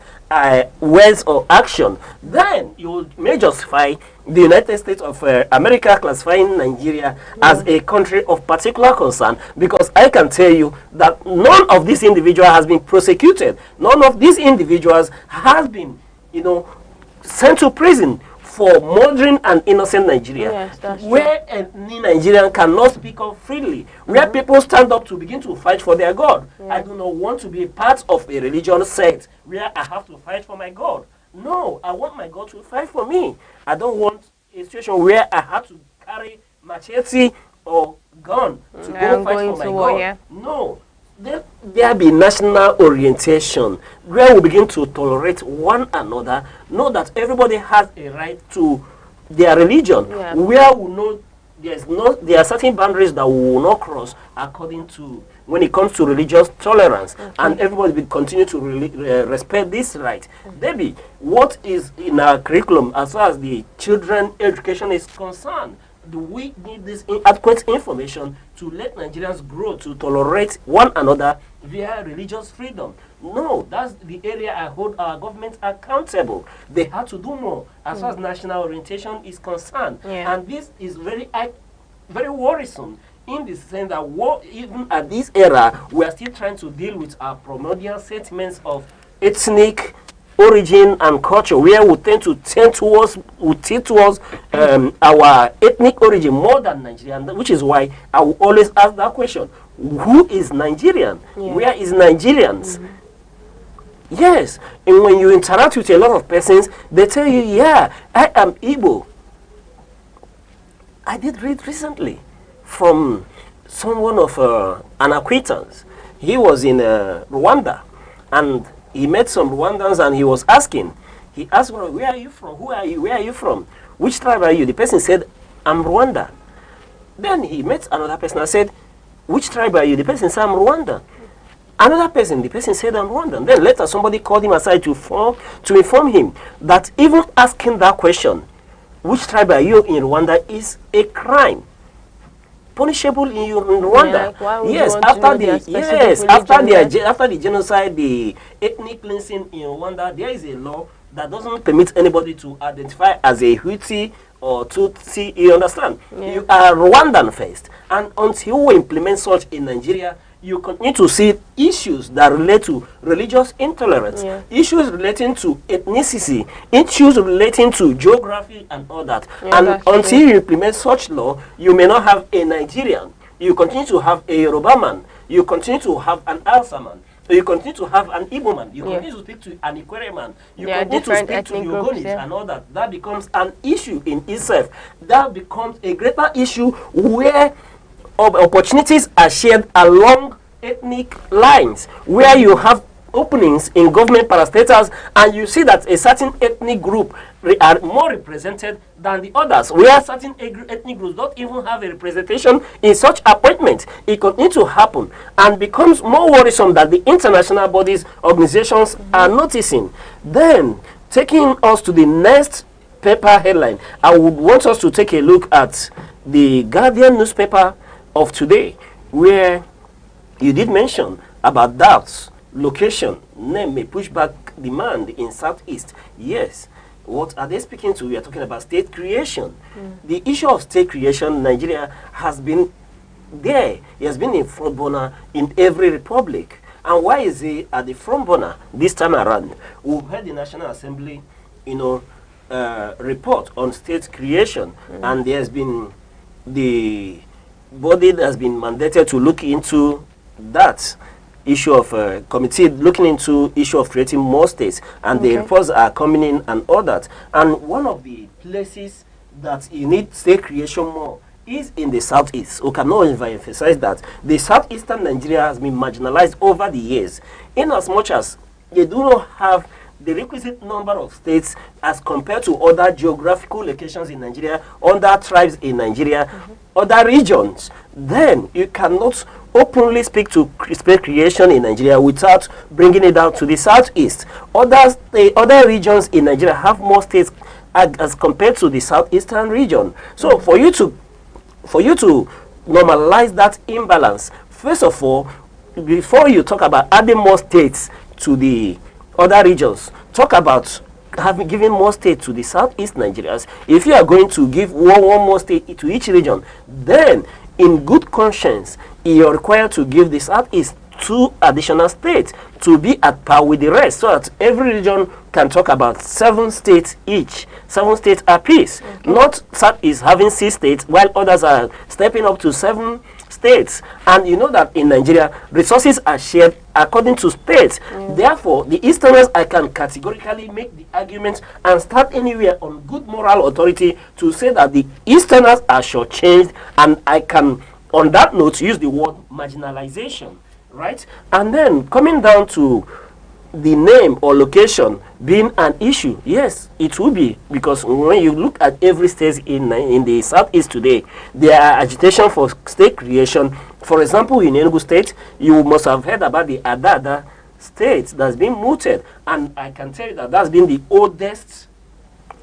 K: words or action, then you may justify the United States of America classifying Nigeria as a country of particular concern, because I can tell you that none of these individuals has been prosecuted. None of these individuals has been, sent to prison for murdering an innocent Nigeria, where a Nigerian cannot speak up freely, where people stand up to begin to fight for their God. I do not want to be part of a religion sect where I have to fight for my God. No, I want my God to fight for me. I don't want a situation where I had to carry machete or gun to go fight for my God.
A: Yeah.
K: No. There be national orientation where we begin to tolerate one another, know that everybody has a right to their religion, where we know there are certain boundaries that we will not cross according to when it comes to religious tolerance, and everybody will continue to respect this right. Debbie, what is in our curriculum as far as the children education is concerned? Do we need this adequate information to let Nigerians grow to tolerate one another via religious freedom? No, that's the area I hold our government accountable. They have to do more as far as national orientation is concerned. And this is very worrisome in the sense that even at this era, we are still trying to deal with our primordial sentiments of ethnic origin and culture, where we tend to tend towards our ethnic origin more than Nigerian, which is why I will always ask that question: who is Nigerian? Where is Nigerians? Yes, and when you interact with a lot of persons, they tell you, yeah, I am Igbo. I did read recently from someone of an acquaintance. He was in Rwanda, and he met some Rwandans, and he was asking. He asked, well, where are you from? Who are you? Where are you from? Which tribe are you? The person said, I'm Rwanda. Then he met another person and said, which tribe are you? The person said, I'm Rwanda. Another person, the person said, I'm Rwandan. Then later somebody called him aside to inform him that even asking that question, which tribe are you in Rwanda, is a crime. Punishable in Rwanda. Yes, after the genocide, the ethnic cleansing in Rwanda, there is a law that doesn't permit anybody to identify as a Hutu or Tutsi. You understand? You are Rwandan first, and until we implement such in Nigeria, you continue to see issues that relate to religious intolerance, issues relating to ethnicity, issues relating to geography and all that. And until you implement such law, you may not have a Nigerian. You continue to have a Yoruba man. You continue to have an Hausa man. You continue to have an Igbo man. You continue to speak to an Ikwere man. You continue to speak to Yoruba and all that. That becomes an issue in itself. That becomes a greater issue where opportunities are shared along ethnic lines, where you have openings in government parastatals, and you see that a certain ethnic group are more represented than the others, where certain ethnic groups don't even have a representation in such appointment. It continues to happen and becomes more worrisome that the international bodies, organizations are noticing. Then, taking us to the next paper headline, I would want us to take a look at the Guardian newspaper of today, where you did mention about doubts, location, name may push back demand in Southeast. Yes. What are they speaking to? We are talking about state creation. The issue of state creation, Nigeria has been there. It has been a front burner in every republic. And why is it at the front burner this time around? We've heard the National Assembly, report on state creation, and there has been the body that has been mandated to look into that issue of committee looking into issue of creating more states, and the reports are coming in and all that. And one of the places that you need state creation more is in the Southeast. We cannot emphasize that the Southeastern Nigeria has been marginalized over the years, in as much as they do not have the requisite number of states as compared to other geographical locations in Nigeria, other tribes in Nigeria, other regions. Then you cannot openly speak to state creation in Nigeria without bringing it down to the Southeast. Other regions in Nigeria have more states as compared to the Southeastern region. So for you to normalize that imbalance, first of all, before you talk about adding more states to the other regions, talk about giving more states to the Southeast Nigerians. If you are going to give one more state to each region, then in good conscience, you are required to give the Southeast 2 additional states to be at par with the rest, so that every region can talk about 7 states each, 7 states apiece. Not Southeast having 6 states, while others are stepping up to 7 states. And you know that in Nigeria, resources are shared according to states. Therefore, the Easterners, I can categorically make the argument and start anywhere on good moral authority to say that the Easterners are shortchanged, and I can, on that note, use the word marginalization, right? And then coming down to the name or location being an issue, yes, it will be, because when you look at every state in the southeast today, there are agitation for state creation. For example, in Enugu State, you must have heard about the Adada state that's been mooted, and I can tell you that that's been the oldest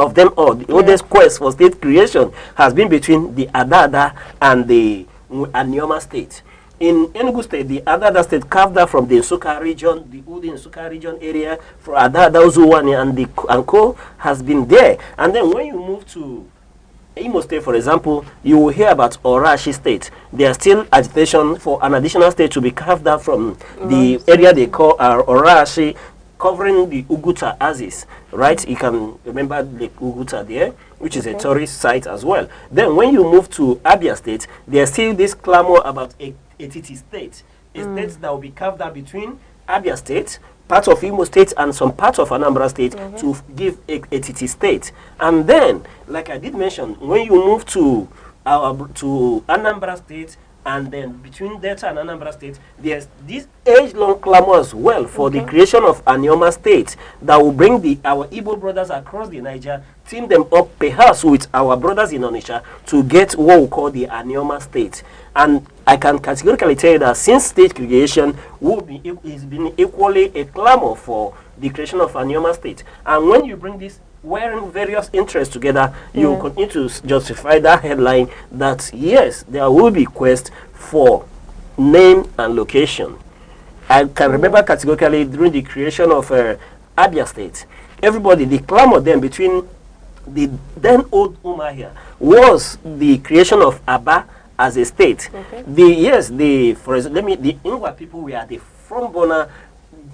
K: of them all. The oldest quest for state creation has been between the Adada and the Anioma state. In Enugu State, the Adada state carved out from the Nsukka region, the old Nsukka region area, for Adada, Uzuwani, and the Anko has been there. And then when you move to Imo State, for example, you will hear about Orashi State. There are still agitation for an additional state to be carved out from the area they call Orashi, covering the Uguta Axis, right? You can remember the Uguta there, which is a tourist site as well. Then when you move to Abia State, there's still this clamor about a Etiti State, a state that will be carved out between Abia State, part of Imo State, and some part of Anambra State to give a Etiti State. And then, like I did mention, when you move to Anambra State, and then between Delta and Anambra State, there's this age-long clamor as well for the creation of Anioma State that will bring our Igbo brothers across the Niger, team them up perhaps with our brothers in Onitsha to get what we call the Anioma State. And I can categorically tell you that since state creation, it's been equally a clamor for the creation of Anioma State. And when you bring this wearing various interests together, you continue to justify that headline that yes, there will be quest for name and location. I can remember categorically during the creation of Abia State, everybody, the clamor then between the then old Umahia was the creation of Aba as a state. The Ingwa people were the frontrunner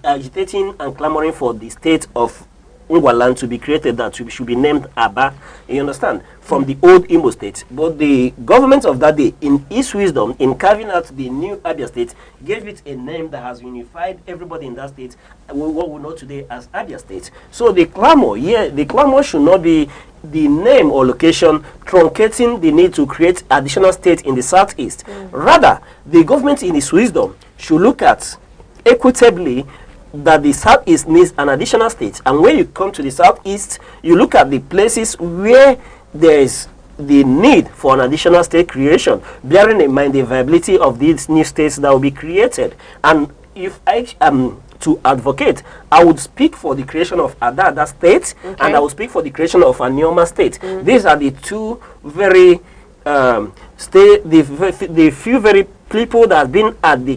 K: agitating and clamoring for the state of Ngwaland to be created, that should be named Aba, you understand, from the old Imo State. But the government of that day, in its wisdom, in carving out the new Abia State, gave it a name that has unified everybody in that state, what we know today as Abia State. So the clamor should not be the name or location truncating the need to create additional state in the southeast. Rather, the government in its wisdom should look at equitably that the southeast needs an additional state, and when you come to the southeast, you look at the places where there is the need for an additional state creation, bearing in mind the viability of these new states that will be created. And if I am to advocate, I would speak for the creation of Adada State, and I would speak for the creation of Anioma State. These are the two very the few very people that have been at the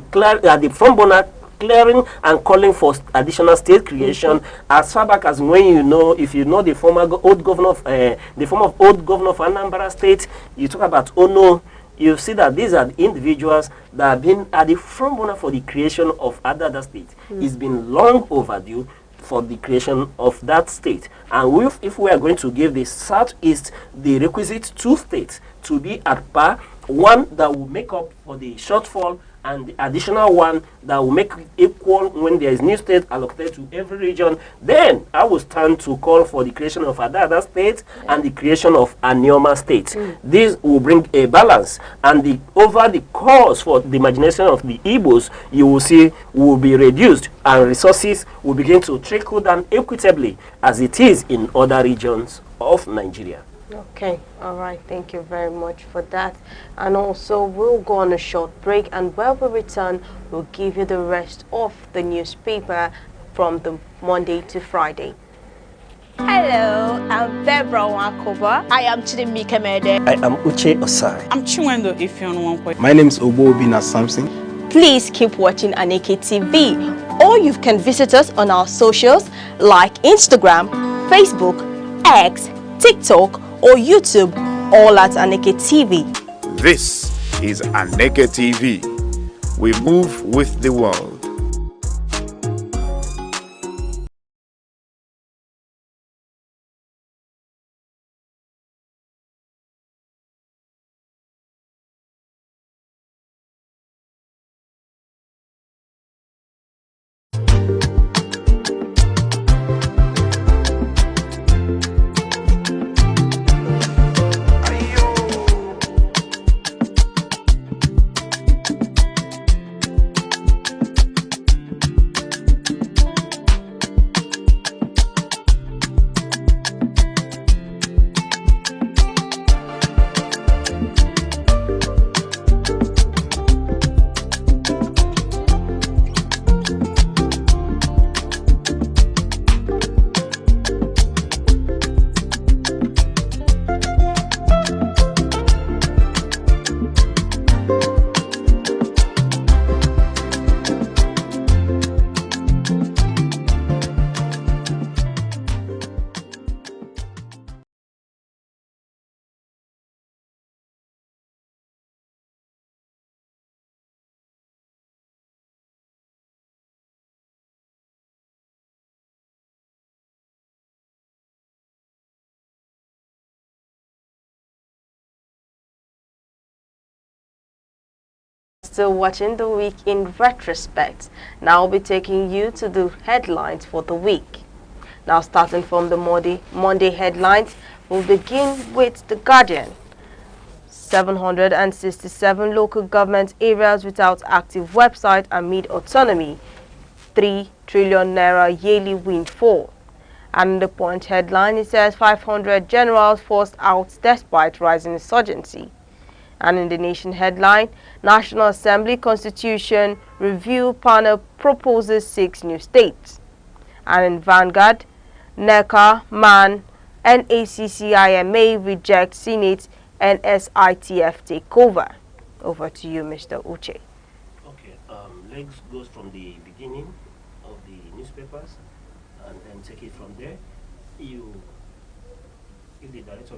K: front burner clearing and calling for additional state creation as far back as when if you know the former old governor of Anambra State, you talk about Ono, you see that these are the individuals that have been at the front burner for the creation of Adada State. It's been long overdue for the creation of that state. And if we are going to give the Southeast the requisite two states to be at par, one that will make up for the shortfall, and the additional one that will make it equal when there is new state allocated to every region, then I will stand to call for the creation of Adada State and the creation of Anioma State. This will bring a balance, and over the course for the imagination of the Igbos, you will see, will be reduced, and resources will begin to trickle down equitably as it is in other regions of Nigeria.
A: Okay, all right, thank you very much for that. And also, we'll go on a short break, and when we return, we'll give you the rest of the newspaper from the Monday to Friday.
B: Hello, I'm Bebra Wakoba. I am Chidimike Mede.
E: I am Uche Osai.
D: I'm Chiwendo Ifeonwankwe.
E: My name is Obobina Samson.
B: Please keep watching Aneke TV, or you can visit us on our socials like Instagram, Facebook, X, TikTok, or YouTube, all at Aneke TV.
F: This is Aneke TV. We move with the world.
A: still watching the week in retrospect. Now I'll be taking you to the headlines for the week. Now starting from the Monday headlines, we'll begin with The Guardian. 767 local government areas without active website amid autonomy. 3 trillion naira yearly windfall. And the Point headline, it says 500 generals forced out despite rising insurgency. And in the Nation headline, National Assembly Constitution Review Panel proposes 6 new states. And in Vanguard, NECA, MAN, NACCIMA reject Senate NSITF takeover. Over to you, Mr. Uche.
K: Okay, let's go from the beginning of the newspapers and take it from there. If the director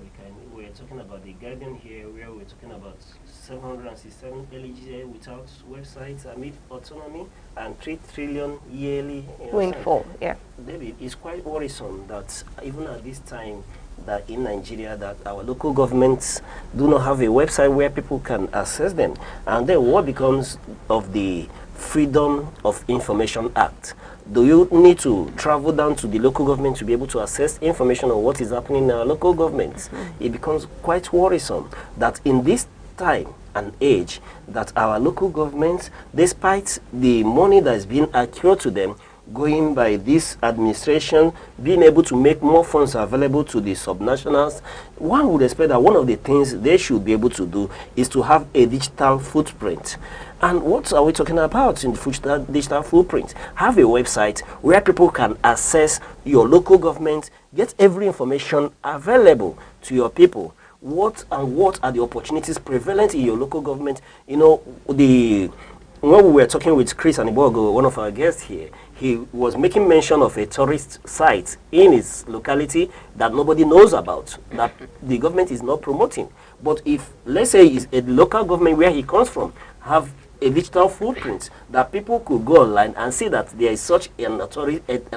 K: we're talking about The Guardian here, where we're talking about 767 eligible without websites amid autonomy and 3 trillion yearly
A: windfall. Yeah,
K: David, it's quite worrisome that even at this time that in Nigeria that our local governments do not have a website where people can access them. And then what becomes of the Freedom of Information Act? Do you need to travel down to the local government to be able to access information on what is happening in our local governments? It becomes quite worrisome that in this time and age that our local governments, despite the money that is being accrued to them, going by this administration, being able to make more funds available to the subnationals, one would expect that one of the things they should be able to do is to have a digital footprint. And what are we talking about in the digital footprint? Have a website where people can access your local government, get every information available to your people. What are the opportunities prevalent in your local government? You know, when we were talking with Chris Anibogo, one of our guests here, he was making mention of a tourist site in his locality that nobody knows about, that the government is not promoting. But if, let's say, it's a local government where he comes from, have a digital footprint that people could go online and see that there is such an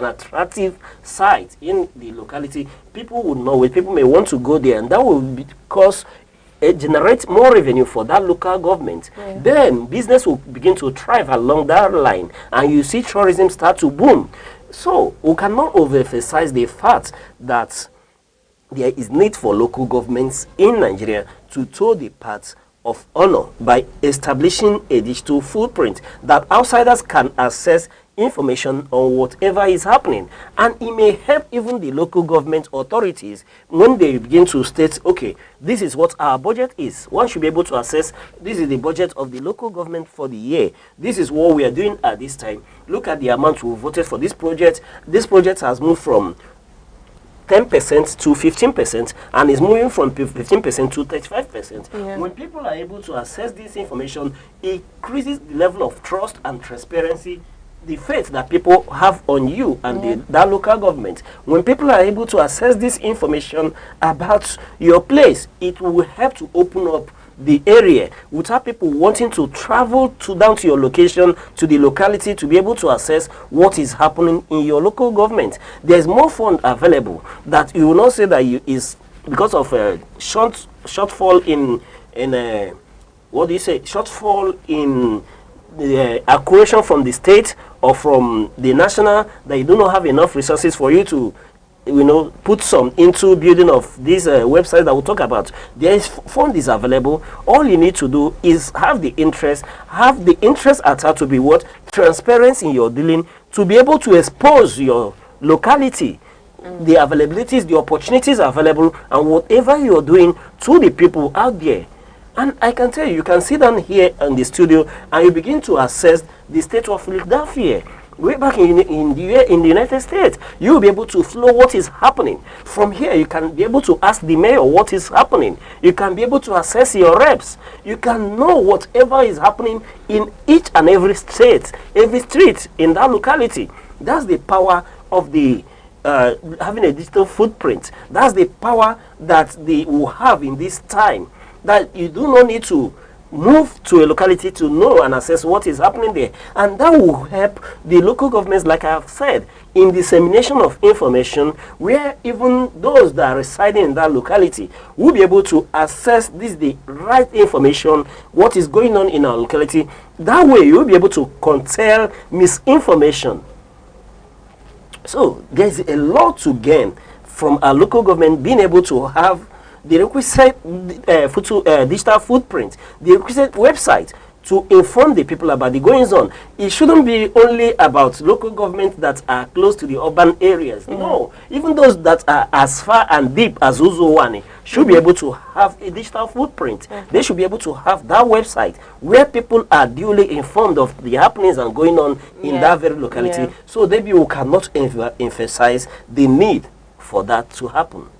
K: attractive site in the locality, people would know it. People may want to go there, and that will generate more revenue for that local government. Then business will begin to thrive along that line, and you see tourism start to boom. So we cannot overemphasize the fact that there is need for local governments in Nigeria to toe the path of honor by establishing a digital footprint that outsiders can access information on whatever is happening. And it may help even the local government authorities when they begin to state, okay, this is what our budget is. One should be able to assess, this is the budget of the local government for the year. This is what we are doing at this time. Look at the amount we voted for this project. This project has moved from 10% to 15% and is moving from 15% to 35%. When people are able to access this information, it increases the level of trust and transparency, the faith that people have on you and that local government. When people are able to access this information about your place, it will help to open up the area without people wanting to travel down to your location, to the locality, to be able to access what is happening in your local government. There's more fund available that you will not say that is because of a shortfall in what do you say, shortfall in the accruation from the state or from the national, that you do not have enough resources for you to put some into building of this website that we'll talk about. There is fund is available. All you need to do is have the interest at heart to be what? Transparency in your dealing, to be able to expose your locality, the availabilities, the opportunities available, and whatever you're doing to the people out there. And I can tell you, you can sit down here in the studio and you begin to assess the state of Philadelphia. Way back in the United States, you will be able to flow what is happening. From here, you can be able to ask the mayor what is happening. You can be able to assess your reps. You can know whatever is happening in each and every state, every street in that locality. That's the power of the having a digital footprint. That's the power that they will have in this time. That you do not need to move to a locality to know and assess what is happening there. And that will help the local governments, like I have said, in dissemination of information, where even those that are residing in that locality will be able to assess this the right information, what is going on in our locality. That way you'll be able to curtail misinformation. So there's a lot to gain from our local government being able to have the requisite digital footprint, the requisite website to inform the people about the goings on. It shouldn't be only about local governments that are close to the urban areas. No, even those that are as far and deep as Uzuwani should be able to have a digital footprint. They should be able to have that website where people are duly informed of the happenings and going on in that very locality. So maybe we cannot emphasize the need for that to happen.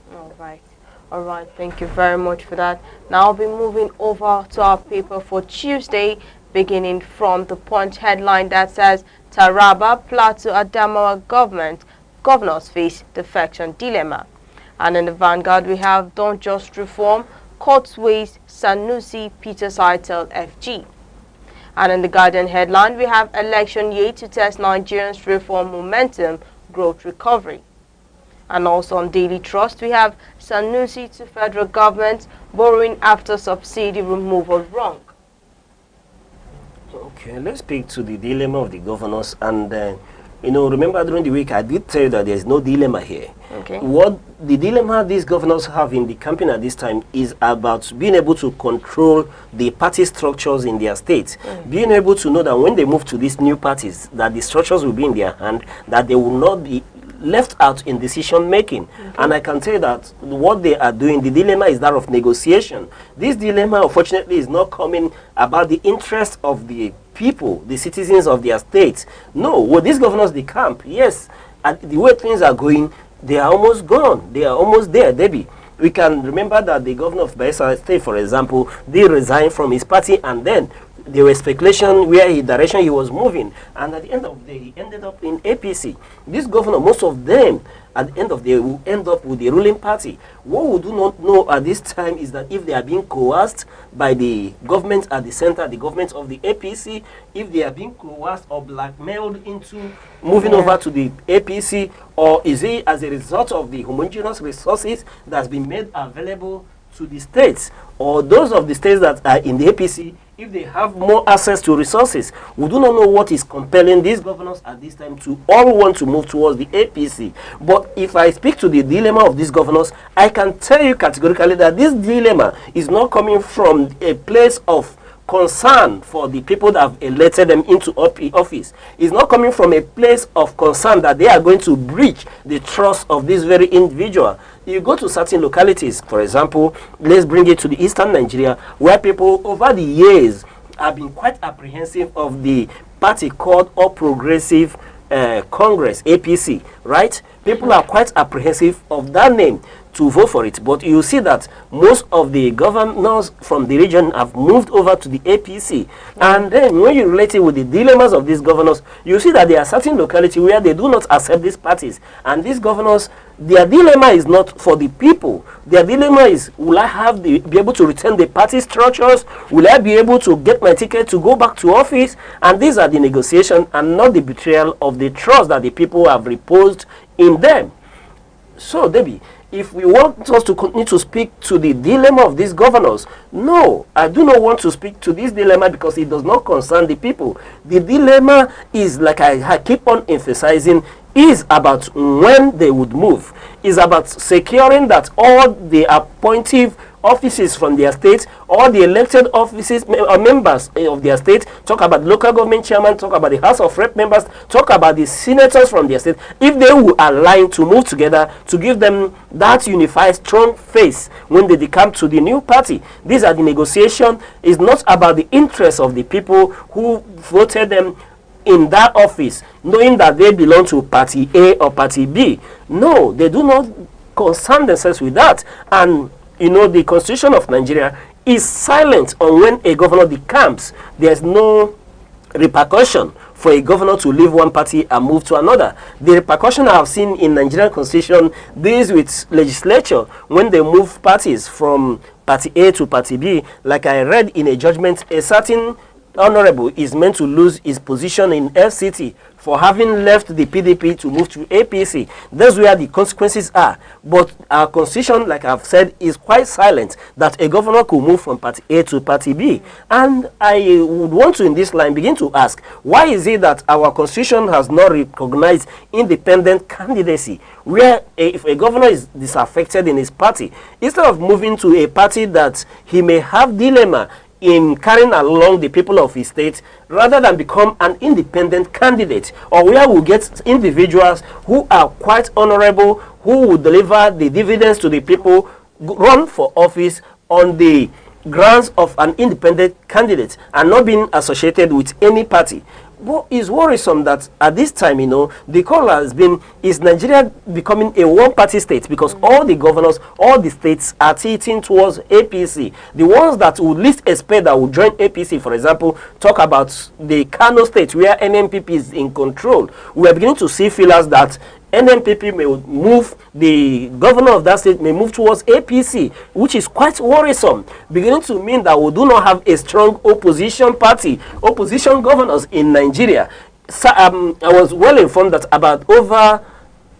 A: All right, thank you very much for that. Now I'll be moving over to our paper for Tuesday, beginning from the Punch headline that says Taraba, Plateau, Adamawa governors face defection dilemma. And in the Vanguard we have Don't Just Reform, Court Ways, Sanusi, Peter Saitel, FG. And in the Guardian headline we have Election Year to test Nigerians' reform momentum, growth recovery. And also on Daily Trust, we have Sanusi to federal government, borrowing after subsidy removal wrong.
K: Okay, let's speak to the dilemma of the governors. And, remember during the week, I did tell you that there's no dilemma here.
A: Okay.
K: What the dilemma these governors have in the campaign at this time is about being able to control the party structures in their states. Being able to know that when they move to these new parties, that the structures will be in their hand, that they will not be left out in decision making. And I can tell you that what they are doing, the dilemma is that of negotiation. This dilemma, unfortunately, is not coming about the interest of the people, the citizens of their states. No, with these governors, the camp, yes, and the way things are going, they are almost gone. They are almost there, Debbie. We can remember that the governor of Bayelsa State, for example, did resign from his party, and then there was speculation where the direction he was moving, and at the end of the day, he ended up in APC. This governor, most of them, at the end of the day, will end up with the ruling party. What we do not know at this time is that if they are being coerced by the government at the center, the government of the APC, if they are being coerced or blackmailed into moving over to the APC, or is it as a result of the homogeneous resources that's been made available to the states, or those of the states that are in the APC, if they have more access to resources. We do not know what is compelling these governors at this time to all want to move towards the APC. But if I speak to the dilemma of these governors, I can tell you categorically that this dilemma is not coming from a place of concern for the people that have elected them into office. It's not coming from a place of concern that they are going to breach the trust of this very individual. You go to certain localities, for example, let's bring it to the eastern Nigeria, where people over the years have been quite apprehensive of the party called All Progressive Congress, APC, right? People are quite apprehensive of that name to vote for it. But you see that most of the governors from the region have moved over to the APC. And then when you relate it with the dilemmas of these governors, you see that there are certain localities where they do not accept these parties. And these governors, their dilemma is not for the people. Their dilemma is, will I be able to retain the party structures? Will I be able to get my ticket to go back to office? And these are the negotiations and not the betrayal of the trust that the people have reposed in them. So, Debbie, if we want us to continue to speak to the dilemma of these governors, no, I do not want to speak to this dilemma because it does not concern the people. The dilemma is, like I keep on emphasizing, is about when they would move. Is about securing that all the appointive offices from their state, all the elected offices or members of their state, talk about local government chairman, talk about the House of Rep members, talk about the senators from their state, if they will align to move together to give them that unified strong face when they come to the new party. These are the negotiation. Is not about the interests of the people who voted them in that office, knowing that they belong to party A or party B. No, they do not concern themselves with that. And the Constitution of Nigeria is silent on when a governor decamps. There's no repercussion for a governor to leave one party and move to another. The repercussion I have seen in Nigerian Constitution deals with legislature when they move parties from party A to party B. Like I read in a judgment, a certain honorable is meant to lose his position in FCT for having left the PDP to move to APC. That's where the consequences are. But our constitution, like I've said, is quite silent that a governor could move from party A to party B. And I would want to, in this line, begin to ask, why is it that our constitution has not recognized independent candidacy, where if a governor is disaffected in his party, instead of moving to a party that he may have dilemma in carrying along the people of his state, rather than become an independent candidate, or where we get individuals who are quite honorable, who will deliver the dividends to the people, run for office on the grounds of an independent candidate and not being associated with any party. What is worrisome that at this time, the call has been, is Nigeria becoming a one-party state? Because all the governors, all the states are tilting towards APC. The ones that would least expect that would join APC, for example, talk about the Kano state where NNPP is in control. We are beginning to see feelers that NNPP may move, the governor of that state may move towards APC, which is quite worrisome, beginning to mean that we do not have a strong opposition party, opposition governors in Nigeria. So, I was well informed that about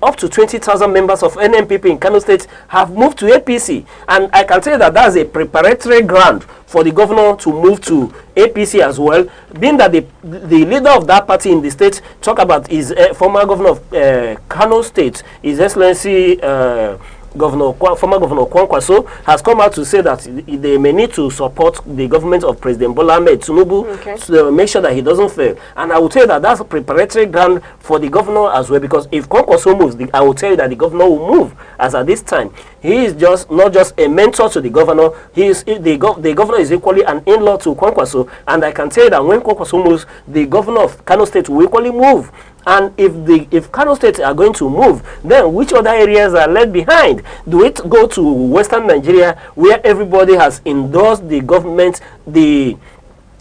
K: up to 20,000 members of NNPP in Kano State have moved to APC. And I can tell you that that's a preparatory ground for the governor to move to APC as well, being that the leader of that party in the state talk about his former governor of Kano State, His Excellency former Governor Kwankwaso, has come out to say that they may need to support the government of President Bola Ahmed Tinubu to make sure that he doesn't fail. And I will tell you that that's a preparatory ground for the governor as well, because if Kwankwaso moves, I will tell you that the governor will move. As at this time, he is just not just a mentor to the governor, the governor is equally an in-law to Kwankwaso. And I can tell you that when Kwankwaso moves, the governor of Kano State will equally move. And if Kano State are going to move, then which other areas are left behind? Do it go to Western Nigeria, where everybody has endorsed the government, the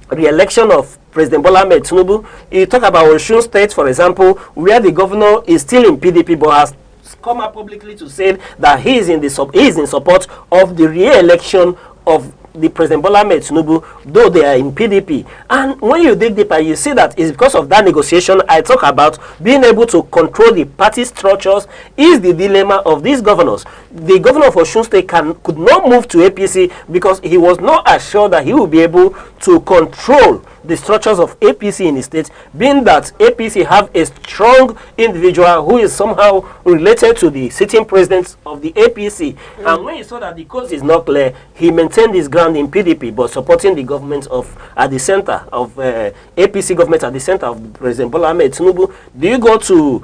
K: re-election of President Bola Ahmed Tinubu? You talk about Osun State, for example, where the governor is still in PDP but has come out publicly to say that he is in support of the re-election of the President Bola Ahmed Tinubu, though they are in PDP. And when you dig deeper, you see that it's because of that negotiation I talk about, being able to control the party structures is the dilemma of these governors. The governor of Osun State could not move to APC because he was not assured that he will be able to control the structures of APC in the state, being that APC have a strong individual who is somehow related to the sitting president of the APC. And when he saw that the coast is not clear, he maintained his ground in PDP, but supporting the government at the center of APC government at the center of President Bola Ahmed Tinubu. Do you go to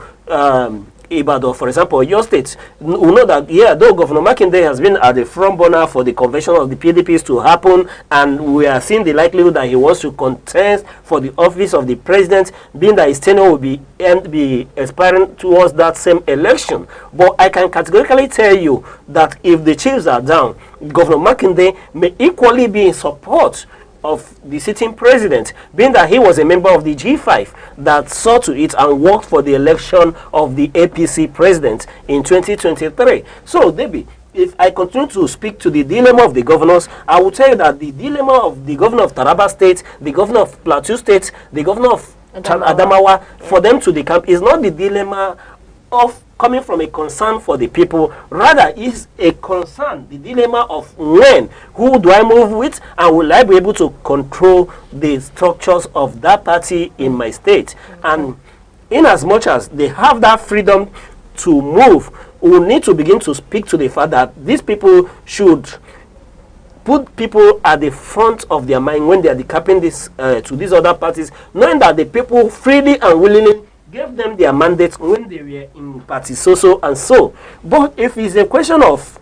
K: Ibadan, for example, your state, we know that, though Governor Makinde has been at the front burner for the convention of the PDPs to happen, and we are seeing the likelihood that he wants to contest for the office of the president, being that his tenure will be expiring towards that same election. But I can categorically tell you that if the chiefs are down, Governor Makinde may equally be in support of the sitting president, being that he was a member of the G5 that saw to it and worked for the election of the APC president in 2023. So, Debbie, if I continue to speak to the dilemma of the governors, I will tell you that the dilemma of the governor of Taraba State, the governor of Plateau State, the governor of Adamawa, for them to decamp is not the dilemma of coming from a concern for the people, rather is a concern, the dilemma of who do I move with, and will I be able to control the structures of that party in my state? And in as much as they have that freedom to move, we need to begin to speak to the fact that these people should put people at the front of their mind when they are decamping this to these other parties, knowing that the people freely and willingly gave them their mandate when they were in party so and so. But if it's a question of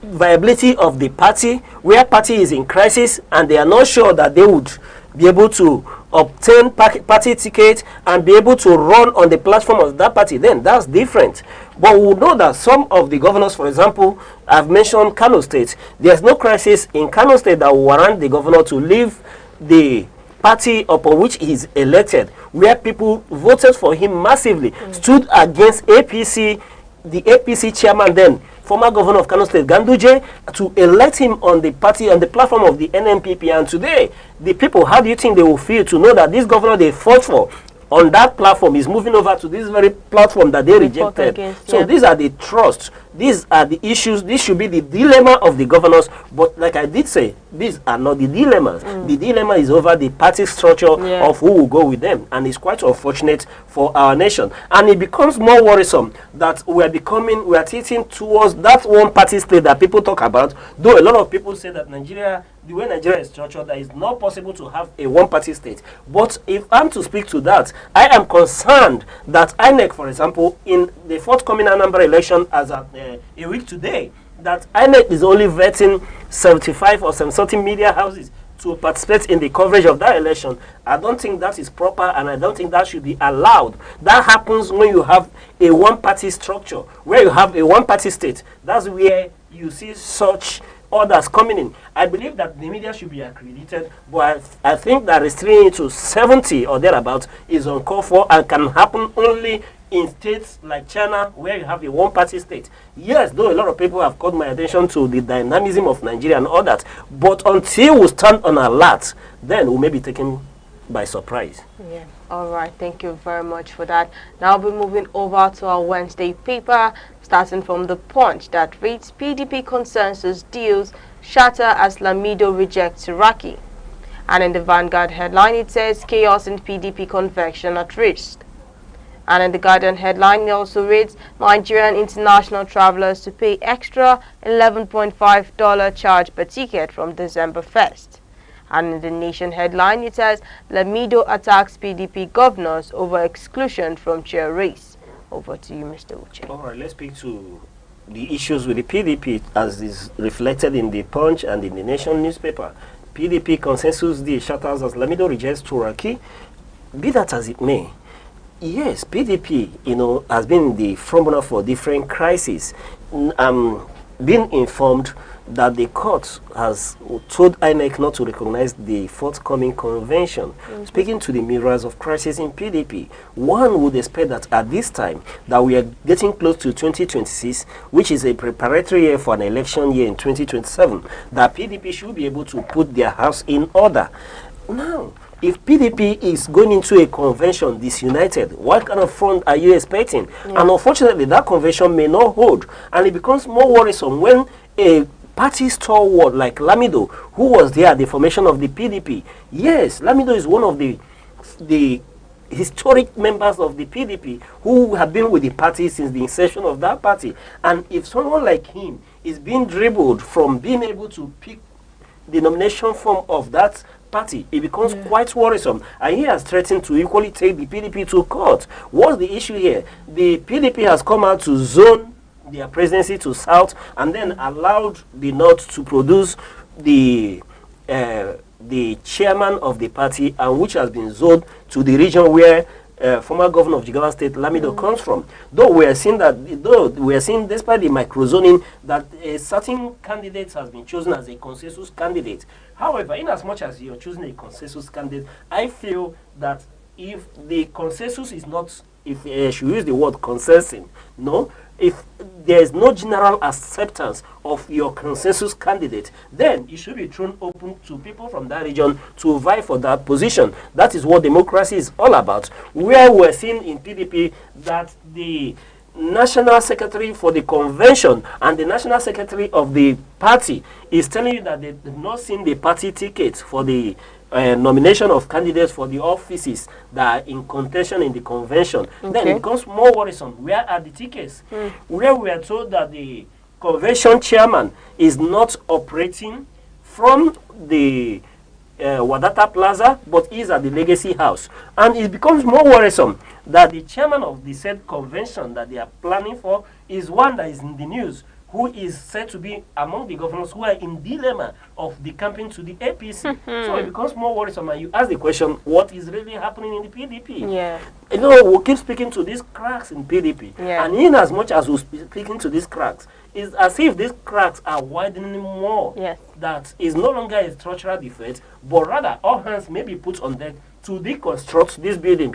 K: viability of the party, where party is in crisis and they are not sure that they would be able to obtain party ticket and be able to run on the platform of that party, then that's different. But we know that some of the governors, for example, I've mentioned Kano State. There's no crisis in Kano State that will warrant the governor to leave the party upon which he is elected, where people voted for him massively, stood against APC, the APC chairman then, former governor of Kano State, Ganduje, to elect him on the party, on the platform of the NNPP. And today, the people, how do you think they will feel to know that this governor they fought for on that platform is moving over to this very platform that they rejected? So these are the trusts, these are the issues, this should be the dilemma of the governors. But like I did say, these are not the dilemmas. The dilemma is over the party structure of who will go with them, and it's quite unfortunate for our nation. And it becomes more worrisome that we are tilting towards that one party state that people talk about, though a lot of people say that Nigeria, the way Nigeria is structured, that it's not possible to have a one-party state. But if I'm to speak to that, I am concerned that INEC, for example, in the forthcoming Anambra election as a week today, that INEC is only vetting 75 or some certain media houses to participate in the coverage of that election. I don't think that is proper, and I don't think that should be allowed. That happens when you have a one-party structure, where you have a one-party state. That's where you see such orders coming in. I believe that the media should be accredited, but I think that restricting it to 70 or thereabouts is uncalled for and can happen only in states like China, where you have a one-party state. Yes, though a lot of people have called my attention to the dynamism of Nigeria and all that, but until we stand on alert, then we may be taken by surprise.
A: Yeah. All right. Thank you very much for that. Now we're moving over to our Wednesday paper, starting from the Punch that reads PDP consensus deals shatter as Lamido rejects Iraqi. And in the Vanguard headline, it says chaos in PDP convention at risk. And in the Guardian headline, it also reads Nigerian international travelers to pay extra $11.5 charge per ticket from December 1st. And in the Nation headline, it says Lamido attacks PDP governors over exclusion from chair race. Over to you, Mr. Uche.
K: All right, let's speak to the issues with the PDP as is reflected in the Punch and in the Nation newspaper. PDP consensus deal shatters as Lamido rejects Turaki. Be that as it may, yes, PDP, has been the frontrunner for different crises. Being informed that the court has told INEC not to recognize the forthcoming convention. Speaking to the mirrors of crisis in PDP, one would expect that at this time that we are getting close to 2026, which is a preparatory year for an election year in 2027, that PDP should be able to put their house in order. Now, if PDP is going into a convention disunited, what kind of front are you expecting? And unfortunately, that convention may not hold. And it becomes more worrisome when a party stalwart like Lamido, who was there at the formation of the PDP. Yes, Lamido is one of the historic members of the PDP who have been with the party since the inception of that party. And if someone like him is being dribbled from being able to pick the nomination form of that party, it becomes quite worrisome. And he has threatened to equally take the PDP to court. What's the issue here? The PDP has come out to zone their presidency to South and then allowed the North to produce the chairman of the party, and which has been zoned to the region where former governor of Jigawa State, Lamido, comes from. Though we are seeing, despite the microzoning, that a certain candidate has been chosen as a consensus candidate. However, in as much as you're choosing a consensus candidate, I feel that if the consensus is not, if I should use the word consensing, no, if there is no general acceptance of your consensus candidate, then it should be thrown open to people from that region to vie for that position. That is what democracy is all about. Where we're seeing in PDP that the national secretary for the convention and the national secretary of the party is telling you that they have not seen the party ticket for the nomination of candidates for the offices that are in contention in the convention. Then it becomes more worrisome. Where are the tickets? Where we are told that the convention chairman is not operating from the Wadata Plaza, but is at the Legacy House. And it becomes more worrisome that the chairman of the said convention that they are planning for is one that is in the news, who is said to be among the governors who are in dilemma of the campaign to the APC. So it becomes more worrisome, and you ask the question, what is really happening in the PDP? We keep speaking to these cracks in PDP. And in as much as we're speaking to these cracks, it's as if these cracks are widening more. That is no longer a structural defect, but rather all hands may be put on deck to deconstruct this building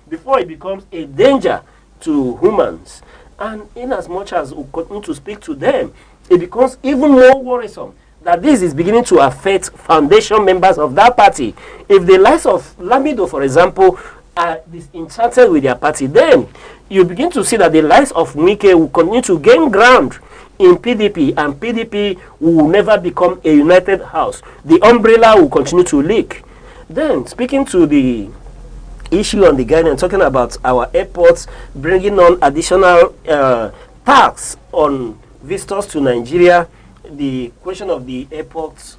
K: before it becomes a danger to humans. And in as much as we continue to speak to them, it becomes even more worrisome that this is beginning to affect foundation members of that party. If the likes of Lamido, for example, are disenchanted with their party, then you begin to see that the likes of Wike will continue to gain ground in PDP, and PDP will never become a united house. The umbrella will continue to leak. Then, speaking to the issue on the Guardian, talking about our airports bringing on additional tax on visitors to Nigeria, the question of the airport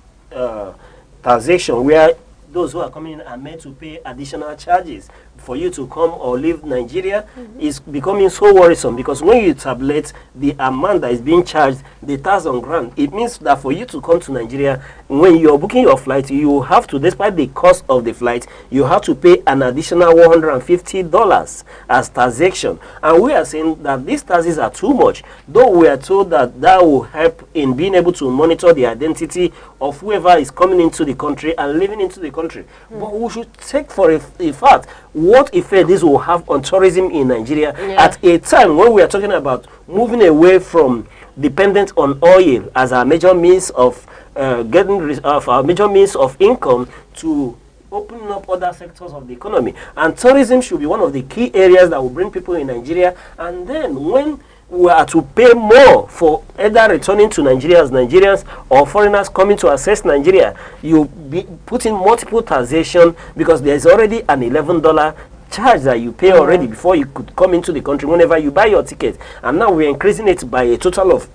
K: taxation, where those who are coming in are meant to pay additional charges for you to come or leave Nigeria, is becoming so worrisome, because when you tabulate the amount that is being charged, the tax on ground, it means that for you to come to Nigeria, when you're booking your flight, you have to, despite the cost of the flight, you have to pay an additional $150 as taxation. And we are saying that these taxes are too much, though we are told that that will help in being able to monitor the identity of whoever is coming into the country and living into the country. But we should take for a fact what effect this will have on tourism in Nigeria at a time when we are talking about moving away from dependence on oil as our major means of our major means of income to opening up other sectors of the economy. And tourism should be one of the key areas that will bring people in Nigeria. And then when we are to pay more for either returning to Nigeria as Nigerians or foreigners coming to access Nigeria, you be putting multiple taxation, because there is already an $11 charge that you pay already before you could come into the country whenever you buy your ticket. And now we're increasing it by a total of,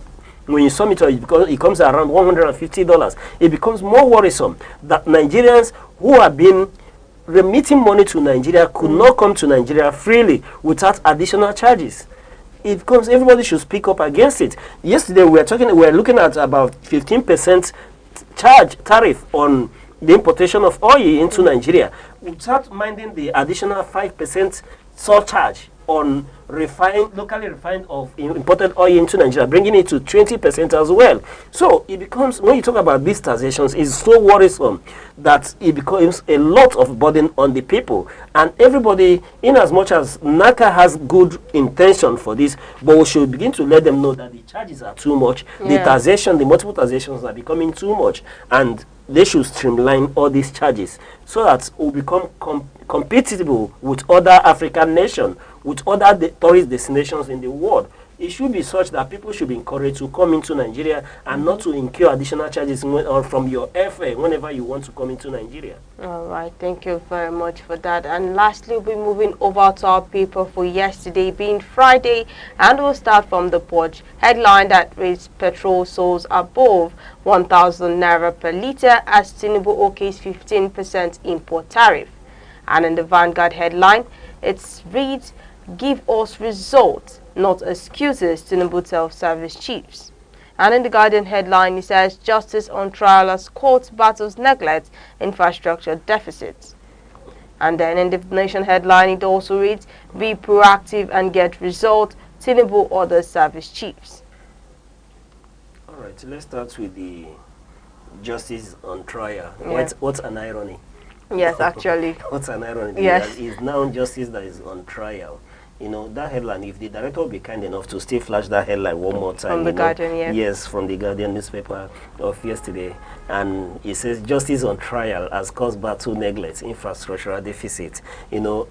K: when you sum it up, because it comes around $150. It becomes more worrisome that Nigerians who have been remitting money to Nigeria could not come to Nigeria freely without additional charges. It becomes, everybody should speak up against it. Yesterday we were looking at about 15% tariff on the importation of oil into Nigeria, without minding the additional 5% surcharge on locally refined of imported oil into Nigeria, bringing it to 20% as well. So it becomes, when you talk about these taxations, it's so worrisome that it becomes a lot of burden on the people. And everybody, in as much as NACA has good intention for this, but we should begin to let them know that the charges are too much. The taxation, the multiple taxations are becoming too much, and they should streamline all these charges so that we'll become compatible with other African nations, with other tourist destinations in the world. It should be such that people should be encouraged to come into Nigeria and not to incur additional charges from your airfare whenever you want to come into Nigeria.
A: All right, thank you very much for that. And lastly, we'll be moving over to our paper for yesterday being Friday, and we'll start from the Punch. Headline that reads, petrol sold above 1,000 naira per litre as Tinubu okays 15% import tariff. And in the Vanguard headline, it reads, give us results, not excuses, Tinubu tells service chiefs. And in the Guardian headline, it says, justice on trial as court battles neglect infrastructure deficits. And then in the Nation headline, it also reads, be proactive and get results, Tinubu orders service chiefs.
K: All right, let's start with the justice on trial.
A: Yeah.
K: What's an irony?
A: Yes, actually.
K: What's an irony?
A: Yes.
K: It's now justice that is on trial. You know, that headline, if the director will be kind enough to still flash that headline one more time.
A: From the Guardian, yeah.
K: Yes, from the Guardian newspaper of yesterday. And it says, justice on trial as cause battle neglect, infrastructural deficit. You know,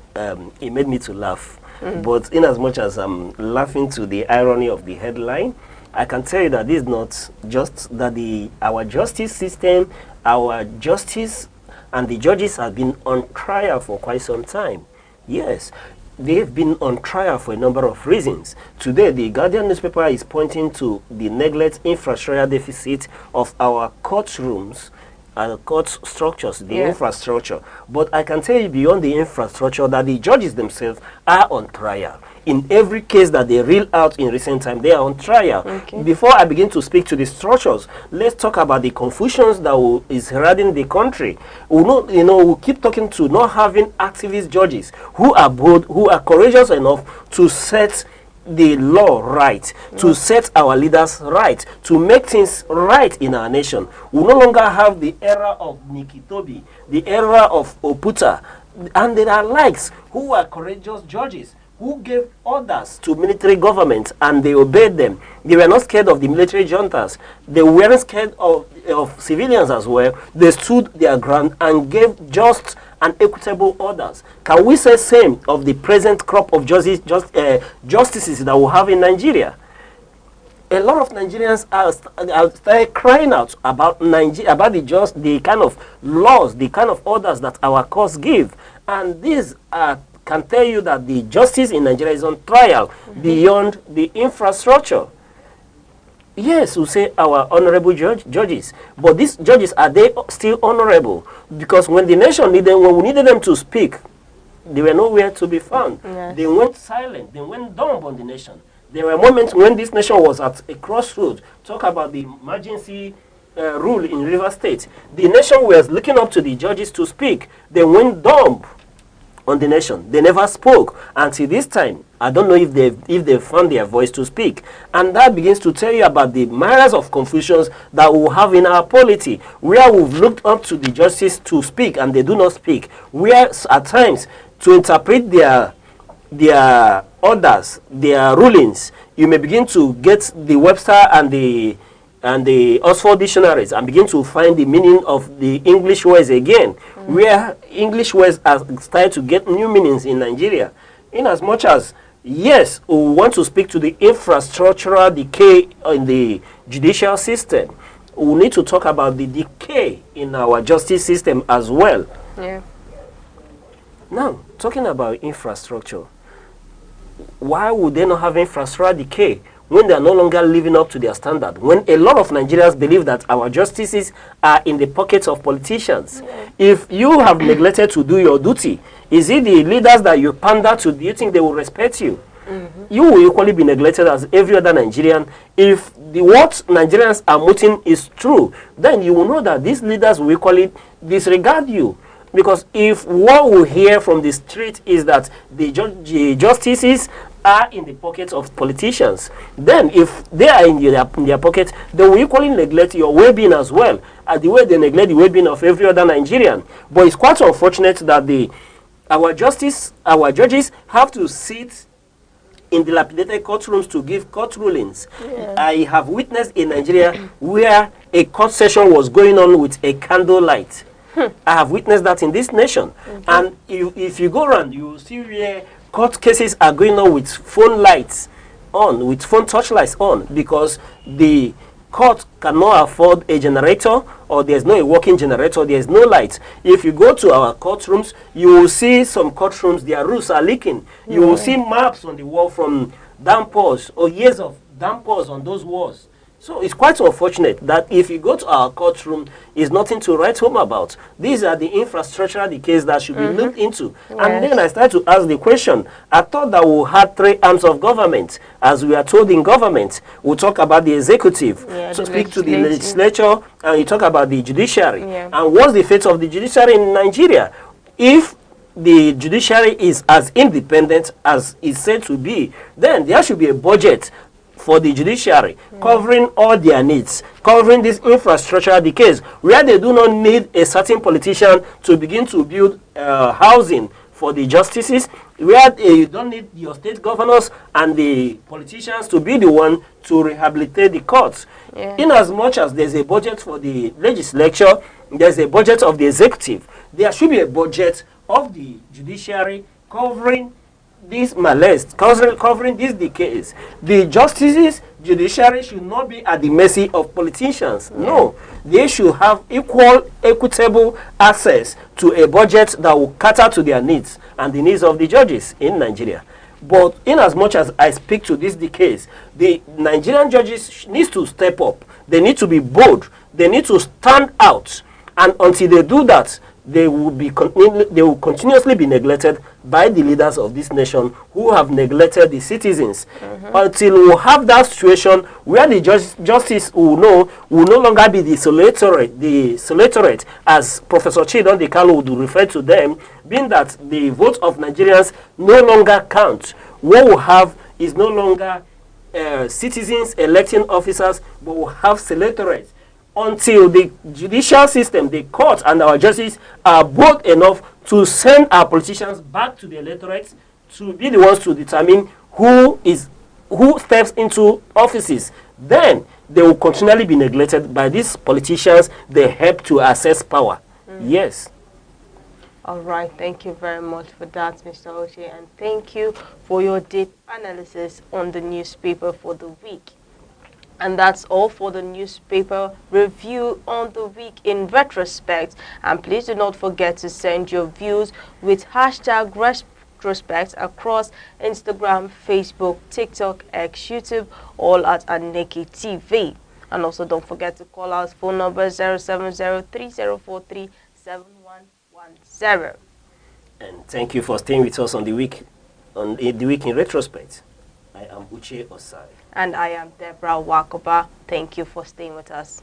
K: it made me to laugh. But in as much as I'm laughing to the irony of the headline, I can tell you that this is not just that our justice system, our justice and the judges have been on trial for quite some time. Yes, they've been on trial for a number of reasons. Today, the Guardian newspaper is pointing to the neglect infrastructure deficit of our courtrooms and court structures, the infrastructure. But I can tell you beyond the infrastructure that the judges themselves are on trial. In every case that they reel out in recent time, they are on trial. Before I begin to speak to the structures, let's talk about the confusions that is heralding the country. We keep talking to not having activist judges who are bold, who are courageous enough to set the law right, to set our leaders right, to make things right in our nation. We no longer have the era of Nikitobi, the era of Oputa, and there are likes who are courageous judges, who gave orders to military government and they obeyed them. They were not scared of the military juntas. They weren't scared of civilians as well. They stood their ground and gave just and equitable orders. Can we say same of the present crop of justices that we have in Nigeria? A lot of Nigerians are started crying out about the kind of laws, the kind of orders that our courts give, and these can tell you that the justice in Nigeria is on trial beyond the infrastructure. Yes, we say our honorable judges, but these judges, are they still honorable? Because when the nation needed, when we needed them to speak, they were nowhere to be found. Yes. They went silent. They went dumb on the nation. There were moments when this nation was at a crossroads. Talk about the emergency rule in River State. The nation was looking up to the judges to speak. They went dumb on the nation. They never spoke until this time. I don't know if they found their voice to speak. And that begins to tell you about the myriads of confusions that we have in our polity, where we've looked up to the justice to speak and they do not speak. Where at times to interpret their orders, their rulings, you may begin to get the Webster and the Oxford dictionaries and begin to find the meaning of the English words again, where English words are starting to get new meanings in Nigeria. In as much as, yes, we want to speak to the infrastructural decay in the judicial system, we need to talk about the decay in our justice system as well.
A: Yeah.
K: Now, talking about infrastructure, why would they not have infrastructural decay when they are no longer living up to their standard? When a lot of Nigerians believe that our justices are in the pockets of politicians. If you have neglected to do your duty, is it the leaders that you pander to? Do you think they will respect you? You will equally be neglected as every other Nigerian. If what Nigerians are mooting is true, then you will know that these leaders will equally disregard you. Because if what we hear from the street is that the justices are in the pockets of politicians, then if they are in their pocket, they will equally neglect your well-being as well, the way they neglect the well-being of every other Nigerian. But it's quite unfortunate that our judges have to sit in dilapidated courtrooms to give court rulings. Yeah. I have witnessed in Nigeria where a court session was going on with a candlelight. I have witnessed that in this nation. And if you go around, you will see where court cases are going on with phone lights on, with phone touchlights on, because the court cannot afford a generator, or there's no a working generator, there's no light. If you go to our courtrooms, you will see some courtrooms, their roofs are leaking. You will see maps on the wall from downpours or years of downpours on those walls. So it's quite unfortunate that if you go to our courtroom, it's nothing to write home about. These are the infrastructural decays that should be looked into. Yes. And then I started to ask the question. I thought that we had three arms of government. As we are told in government, we talk about the executive, to speak to the legislature, and you talk about the judiciary. Yeah. And what's the fate of the judiciary in Nigeria? If the judiciary is as independent as it's said to be, then there should be a budget for the judiciary, covering all their needs, covering this infrastructural decays, where they do not need a certain politician to begin to build housing for the justices, where you don't need your state governors and the politicians to be the one to rehabilitate the courts. Yeah. In as much as there's a budget for the legislature, there's a budget of the executive, there should be a budget of the judiciary covering this malaise, covering these decays. The justices, judiciary should not be at the mercy of politicians. Yeah. No, they should have equitable access to a budget that will cater to their needs and the needs of the judges in Nigeria. But in as much as I speak to these decays, the Nigerian judges need to step up. They need to be bold. They need to stand out. And until they do that, they will continuously be neglected by the leaders of this nation who have neglected the citizens. Until we have that situation where the justice will no longer be the solitary, as Professor Chidon Kalu would refer to them, being that the vote of Nigerians no longer count. What we have is no longer citizens electing officers, but we have electorates. Until the judicial system, the court and our justices are bold enough to send our politicians back to the electorate to be the ones to determine who steps into offices. Then they will continually be neglected by these politicians. They help to access power. Yes.
A: All right, thank you very much for that, Mr. Oche, and thank you for your deep analysis on the newspaper for the week. And that's all for the newspaper review on the week in retrospect. And please do not forget to send your views with hashtag retrospect across Instagram, Facebook, TikTok, X, YouTube, all at Aneke TV. And also don't forget to call our phone number 07030437110.
K: And thank you for staying with us on the week in retrospect. I am Uche Osai.
A: And I am Deborah Wakoba. Thank you for staying with us.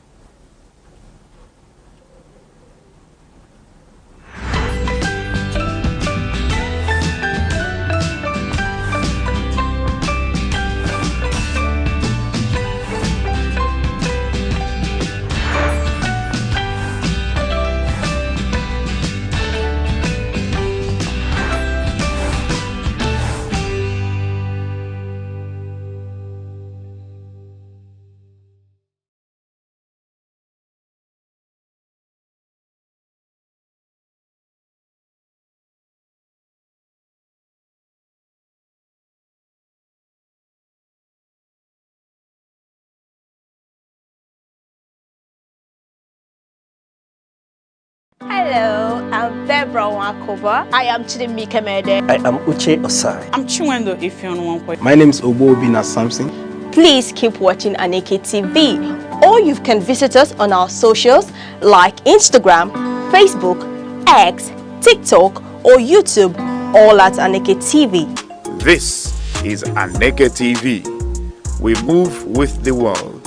B: Hello, I'm Deborah Wakoba. I am Chidimike Mede.
E: I am Uche Osai.
D: I'm Chiwendo Ifeanyi.
E: My name is Obina Samson.
B: Please keep watching Aneke TV, or you can visit us on our socials like Instagram, Facebook, X, TikTok, or YouTube, all at Aneke TV.
F: This is Aneke TV. We move with the world.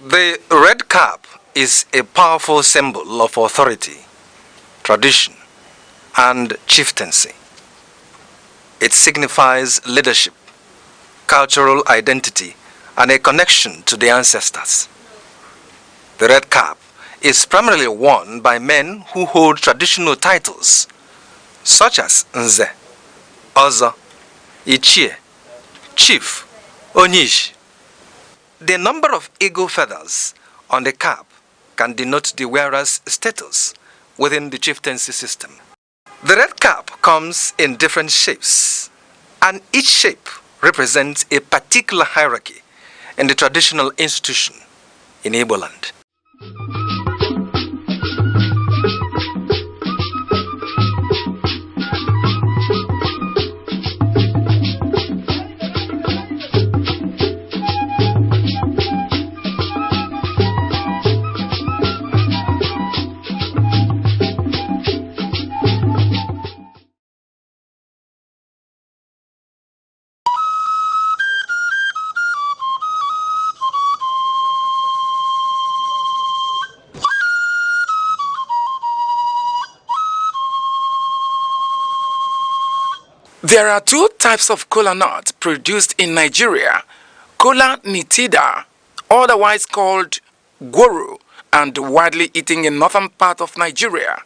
C: The red cap is a powerful symbol of authority, tradition, and chieftaincy. It signifies leadership, cultural identity, and a connection to the ancestors. The red cap is primarily worn by men who hold traditional titles such as Nze, Ozo, Ichie, Chief, Onyish. The number of eagle feathers on the cap can denote the wearer's status within the chieftaincy system. The red cap comes in different shapes, and each shape represents a particular hierarchy in the traditional institution in Igbo land.
G: There are two types of kola nut produced in Nigeria: kola nitida, otherwise called gworo, and widely eaten in northern part of Nigeria.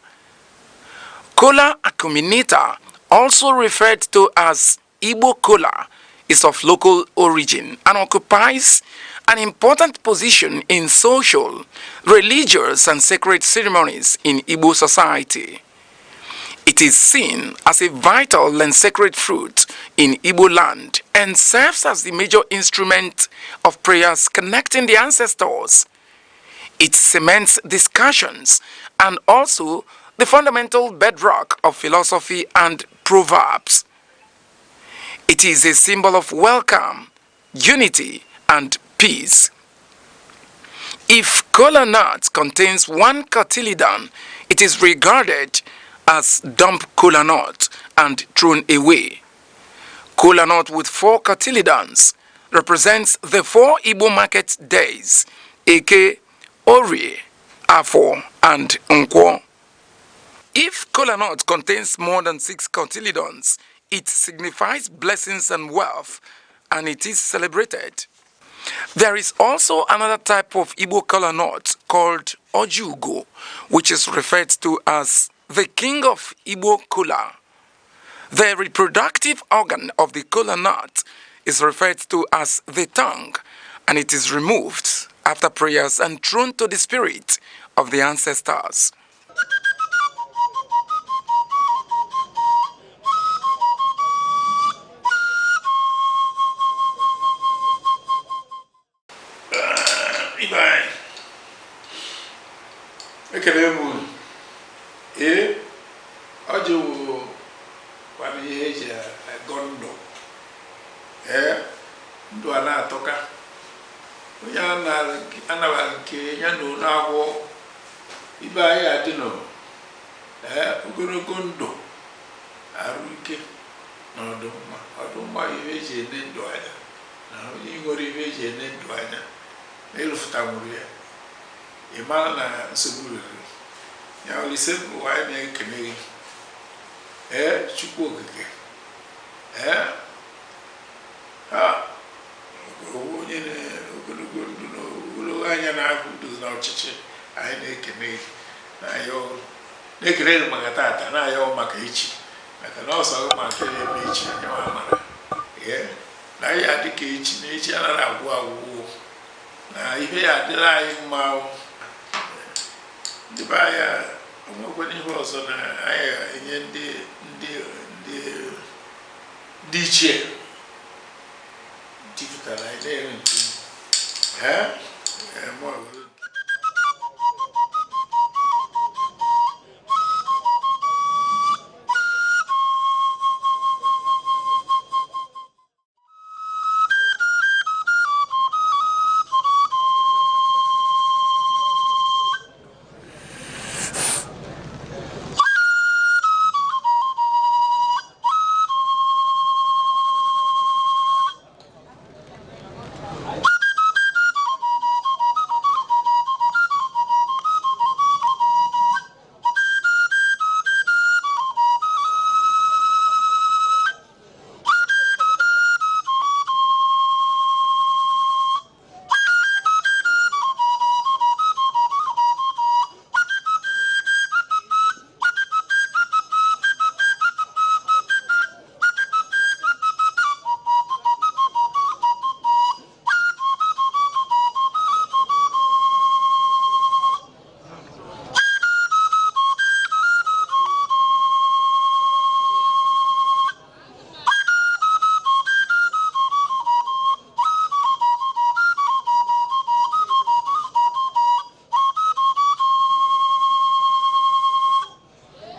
G: Kola acuminata, also referred to as Igbo kola, is of local origin and occupies an important position in social, religious, and sacred ceremonies in Igbo society. It is seen as a vital and sacred fruit in Igbo land and serves as the major instrument of prayers connecting the ancestors. It cements discussions and also the fundamental bedrock of philosophy and proverbs. It is a symbol of welcome, unity, and peace. If kola nut contains one cotyledon, it is regarded as dump kola nut and thrown away. Kola nut with 4 cotyledons represents the 4 Igbo market days: Eke, Orie, Afo, and Nkwo. If kola nut contains more than 6 cotyledons, it signifies blessings and wealth, and it is celebrated. There is also another type of Igbo kola nut called Ojugo, which is referred to as the king of Igbo kola. The reproductive organ of the kola nut is referred to as the tongue, and it is removed after prayers and thrown to the spirit of the ancestors.
H: Ibai. Ekele mu. Ojo kwani eje gondo. Ndo ana atoka. Onya na nke nya no na agwo. Ibai adino. Ogologo ndo. Aruke. Ọdụmma ihe eji ene ndụ anya na onye nwere ihe eji ene ndụ anya na-elufụta nwuru ya ị mara na nsogbu riri ya olise bụ anyị na-ekele gị Chukwu okike onye ogologo ndụ na ogologo anya na-ahụ udo na ọchịchị anyị na-ekele gị na-ekele gị maka tata na-ayọ maka echi maka na ọsọ maka ebe echi anya mara na ya dịka echi na echi anaghị agwụ na ihe ya adịla anyị mma ndị be anyị onwekwana ihe ọzọ na anyị enye ndị ichie jupụtara anyị na-ere nke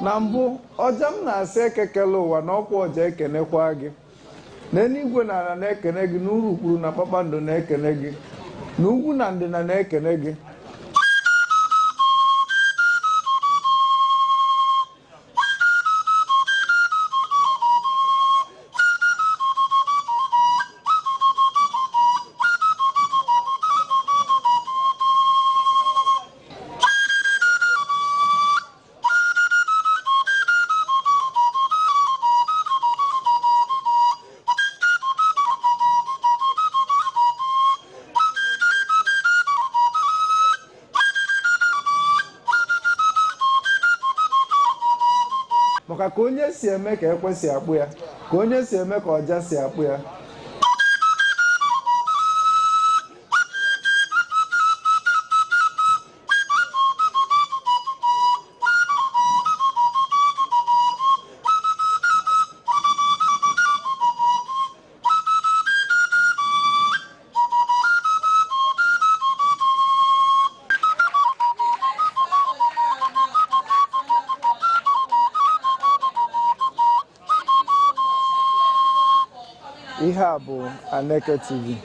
I: na mbụ ọja m na-asị ekekele ụwa na ọkwa ọja ekenekwa gị n'eluigwe na ala na-ekene gị n'urukpuru na kpakpando na-ekene gị n'ugwu na ndịna na-ekene gị maka ka onye si eme ka ekwe si akpụ ya ka onye si eme ka ọja si akpụ ya ihe a bụ Aneke TV.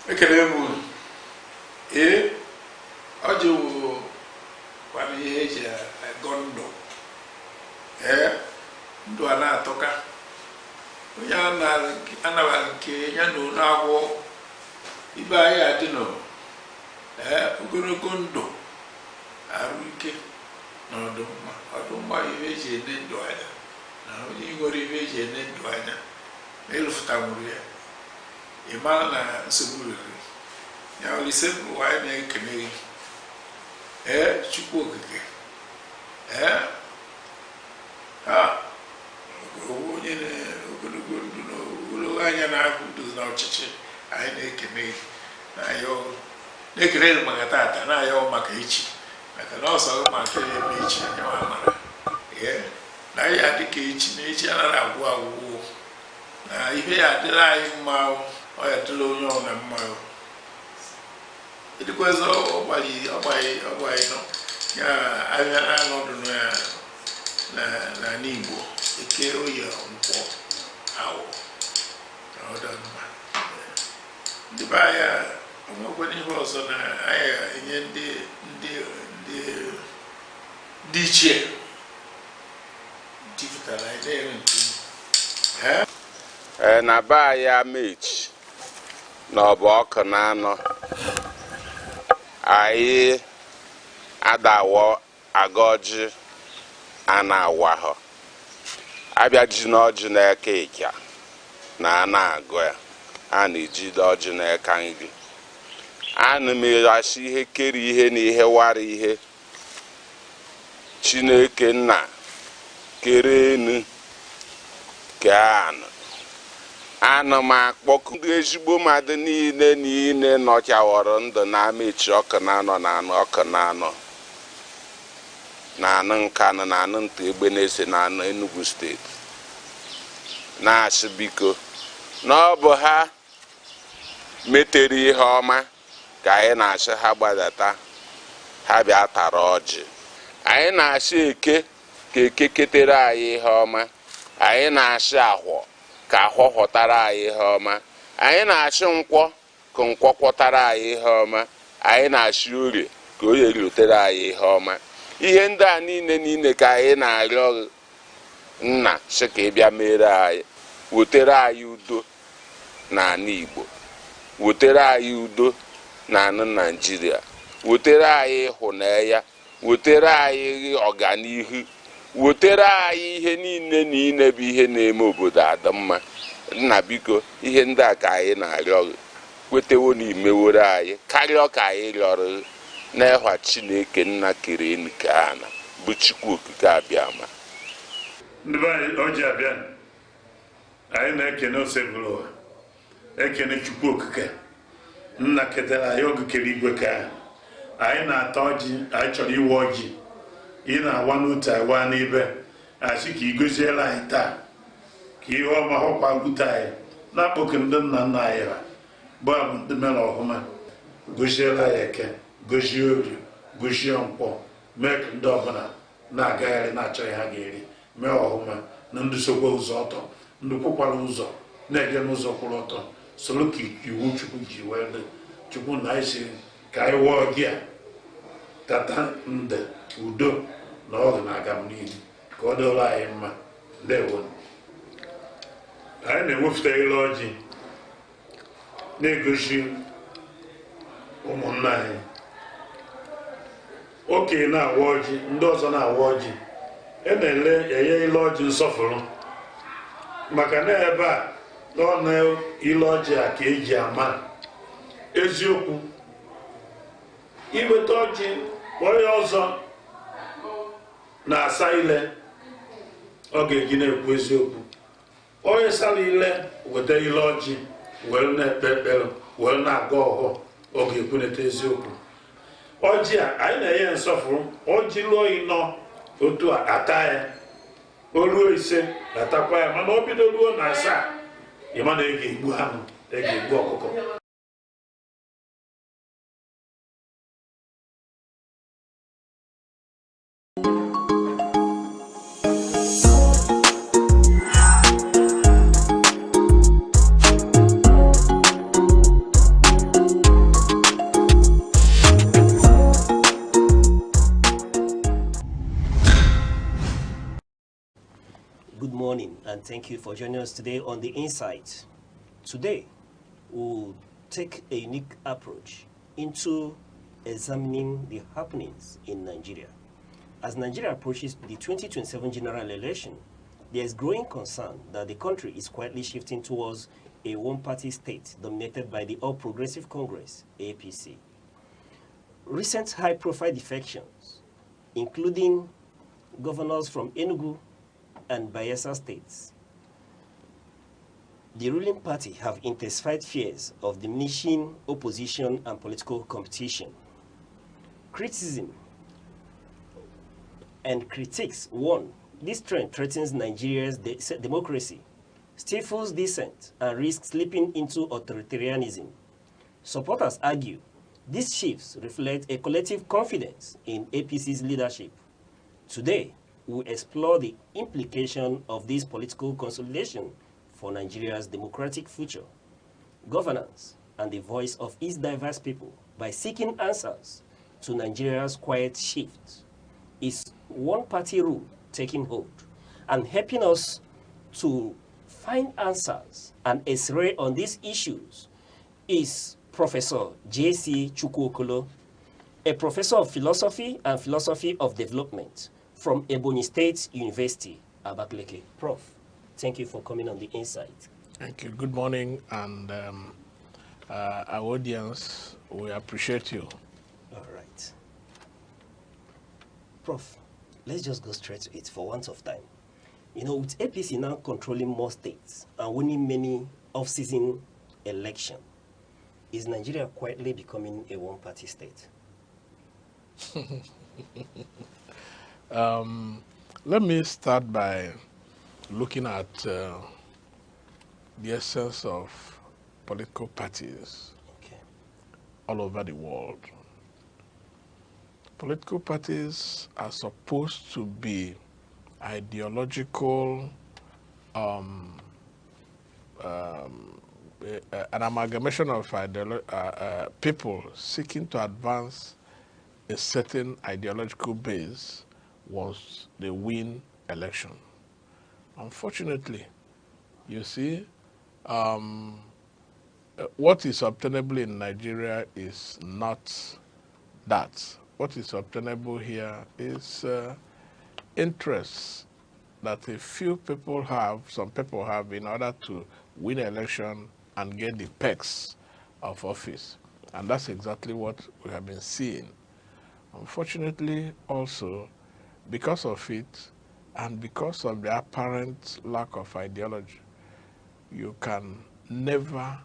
H: Ekele m ọjị wụ kwana ihe eji agọ ndụ ndụ a na-atọka Aneke nyanu na wo iba ya dino ogologo ndụ arụ ike na ọdụmma ihe eji ene ndụ anya na onye nwere ihe eji ene ndụ anya na ịlụfụtanwuru ya ịmara na nsogbu riri ya olise bụ anyị na-ekene gị Chukwu okike onye ogologo ndụ na ogologo anya na-ahụ ndụ na ọchịchị anyị na-ekene gị na-ekele maka tata na-ayọ maka echi maka na ọsọ maka eme echi anya mara na ya dịka echi na echi anaghị agwụ agwụgwụ na ihe ya adịla anyị mma ọ ya dịla onye ọbụla mma edịkwazị ọgbaghị nọ ya ahịa anọdụ na n'Igbo eke oyi nkwọ awụ na ọdọmma ndị be anya onwekwara ihe ọzọ na anyị enye ndị ichie jupụtara anyị na-ere nke
J: na be anyị mechi na ọ bụ ọkụ na anọ anyị adawo aga ọjị a na-awa ha abịa ji na ọjị na-eke ịkya na a na-agụ ya a na-eji ọjị na-eka nri ana m erachi ihe kere ihe na ihe wara ihe Chineke nna kere enu ke ana m akpọku ndị ezigbo mmadụ niile nọchawọrọ ndụ na amechi ọkụ na anọ na anụ ọkụ na anọ na anụ Nkanụ na anụ Nta Egbe na-ese na anụ Enugu steeti na-asị biko na ọ bụ ha metere ihe ọma ka anyị na-asị ha gbadata ha bịa tara ọjị anyị na-asị eke ka eke ketere anyị ihe ọma anyị na-asị ahwọ ka ahwọ ghọtara anyị ihe ọma anyị na-asị nkwọ ka nkwọ kwọtara anyị ihe ọma anyị na-asị orie ka orie rutere anyị ihe ọma ihe ndị a niile ka anyị na-arịọ nna sị ka ị bịa mere anyị wetere anyị udo n'ala Igbo wetere anyị udo n'ala Naịjirịa wetere anyị ịhụnanya wetere anyị ọganihu wetere anyị ihe niile bụ ihe na-eme obodo adị mma nna biko ihe ndị a ka anyị na-arịọ kwetewo na imewere anyị karịa ka anyị rịọrọ n'ịhwa Chineke nna kere enu ka ana bụ Chukwu okike abịama
L: ndị be anyị ọjị abịa anyị na-ekene osebụrụ ụwa ekene Chukwu okike nna ketara anyị oge kere igwe ka anyị na-ata ọjị anyị chọrọ iwe ọjị ị na-awa n'otu awa n'ibe asị ka ị goziela anyị taa ka ihe ọma hụkwa gwute anyị na-akpọke ndị nna nna anyị ha bụ abụ ndị mere ọhụma goziela ya eke gozie ori gozie nkwọ mee ka ndị ọbụla na-agagharị na-achọghị ha ga-eri mee ọhụma na ndị sokwa ụzọ ọtọ ndị kwụkwara ụzọ na-eje n'ụzọ kwụrụ ọtọ soro ka iwu Chukwu ji wee dị Chukwu na anyị si ka anyị wụọ gị a tata nde udo na ọgụ na aga m n'ihu ka ọ dịrị anyị mma ndewo anyị na-ewepụta ile ọjị na-egosi ụmụnna anyị okenye na-awa ọjị ndị ọzọ na-awa ọjị na-ele enye ile ọjị nsọfụrụ maka na ebe a ọ na ile ọjị a ka eji ama eziokwu iweta ọjị onye ọzọ na-asa ile ọ ga-eji na-ekwu eziokwu onye sara ile weta ile ọjị were na-ekpe ekpere were na-aga ọhụ ọ ga-ekwuneta eziokwu ọjị a anyị na-enye nsọfụrụ ọjị lụọ ịnọ otu a ata ya o ruo ise atakwa ya mana o bido ruo na asaa ịma na ị ga-egbu anụ ị ga-egbu ọkụkọ
K: Good morning, and thank you for joining us today on The Insight. Today, we'll take a unique approach into examining the happenings in Nigeria. As Nigeria approaches the 2027 general election, there is growing concern that the country is quietly shifting towards a one-party state dominated by the All Progressive Congress, APC. Recent high-profile defections, including governors from Enugu and Bayelsa states, the ruling party have intensified fears of diminishing opposition and political competition. Criticism and critics warn this trend threatens Nigeria's democracy, stifles dissent, and risks slipping into authoritarianism. Supporters argue these shifts reflect a collective confidence in APC's leadership. Today, we'll explore the implication of this political consolidation for Nigeria's democratic future, governance, and the voice of its diverse people by seeking answers to Nigeria's quiet shift. Is one-party rule taking hold? And helping us to find answers and X-ray on these issues is Professor J.C. Chukwuokolo, a professor of philosophy and philosophy of development from Ebonyi State University, Abakaliki. Prof, thank you for coming on The Insight.
M: Thank you. Good morning, and our audience, we appreciate you.
K: All right. Prof, let's just go straight to it for want of time. You know, with APC now controlling more states and winning many off-season elections, is Nigeria quietly becoming a one-party state?
M: Let me start by looking at the essence of political parties all over the world. Political parties are supposed to be ideological, an amalgamation of people seeking to advance a certain ideological base once they win election. Unfortunately, you see, what is obtainable in Nigeria is not that. What is obtainable here is interests that a few people have, some people have, in order to win election and get the perks of office. And that's exactly what we have been seeing. Unfortunately, also, because of it, and because of the apparent lack of ideology, you can never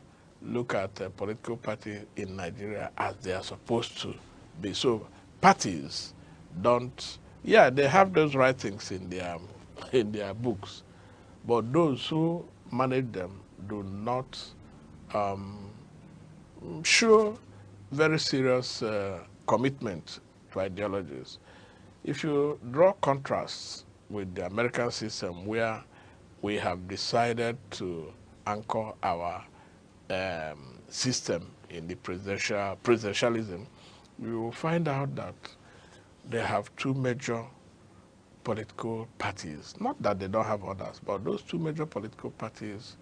M: look at a political party in Nigeria as they are supposed to be. So parties don't, yeah, they have those writings in their books, but those who manage them do not show very serious commitment to ideologies. If you draw contrasts with the American system, where we have decided to anchor our system in the presidentialism, you will find out that they have two major political parties. Not that they don't have others, but those two major political parties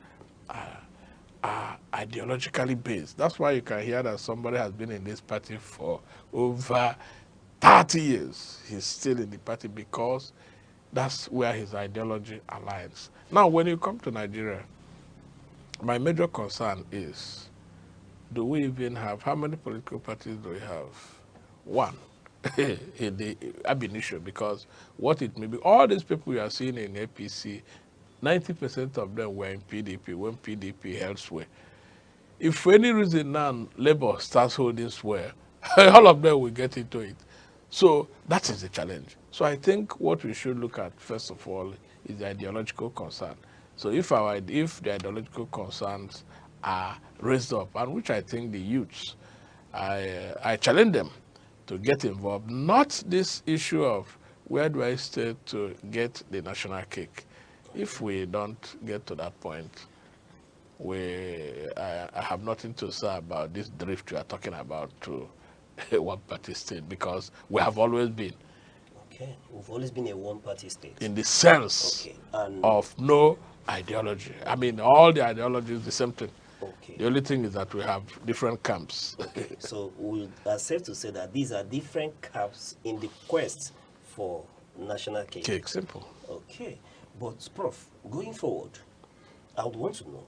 M: are ideologically based. That's why you can hear that somebody has been in this party for over 30 years. He's still in the party because that's where his ideology aligns. Now, when you come to Nigeria, my major concern is, do we even have, how many political parties do we have? One. Ab initio, because what it may be, all these people you are seeing in APC, 90% of them were in PDP when PDP held sway. If for any reason now Labour starts holding sway, all of them will get into it. So that is the challenge. So I think what we should look at, first of all, is the ideological concern. So if the ideological concerns are raised up, and which I think the youths, I challenge them to get involved, not this issue of where do I stay to get the national cake. If we don't get to that point, I have nothing to say about this drift you are talking about to a one-party state, because we have always been
K: Okay, we've always been a one-party state.
M: In the sense of no ideology. I mean, all the ideologies, the same thing.
K: Okay.
M: The only thing is that we have different camps.
K: Okay, so we are safe to say that these are different camps in the quest for national cake.
M: Cake, simple.
K: Okay, but Prof, going forward, I would want to know,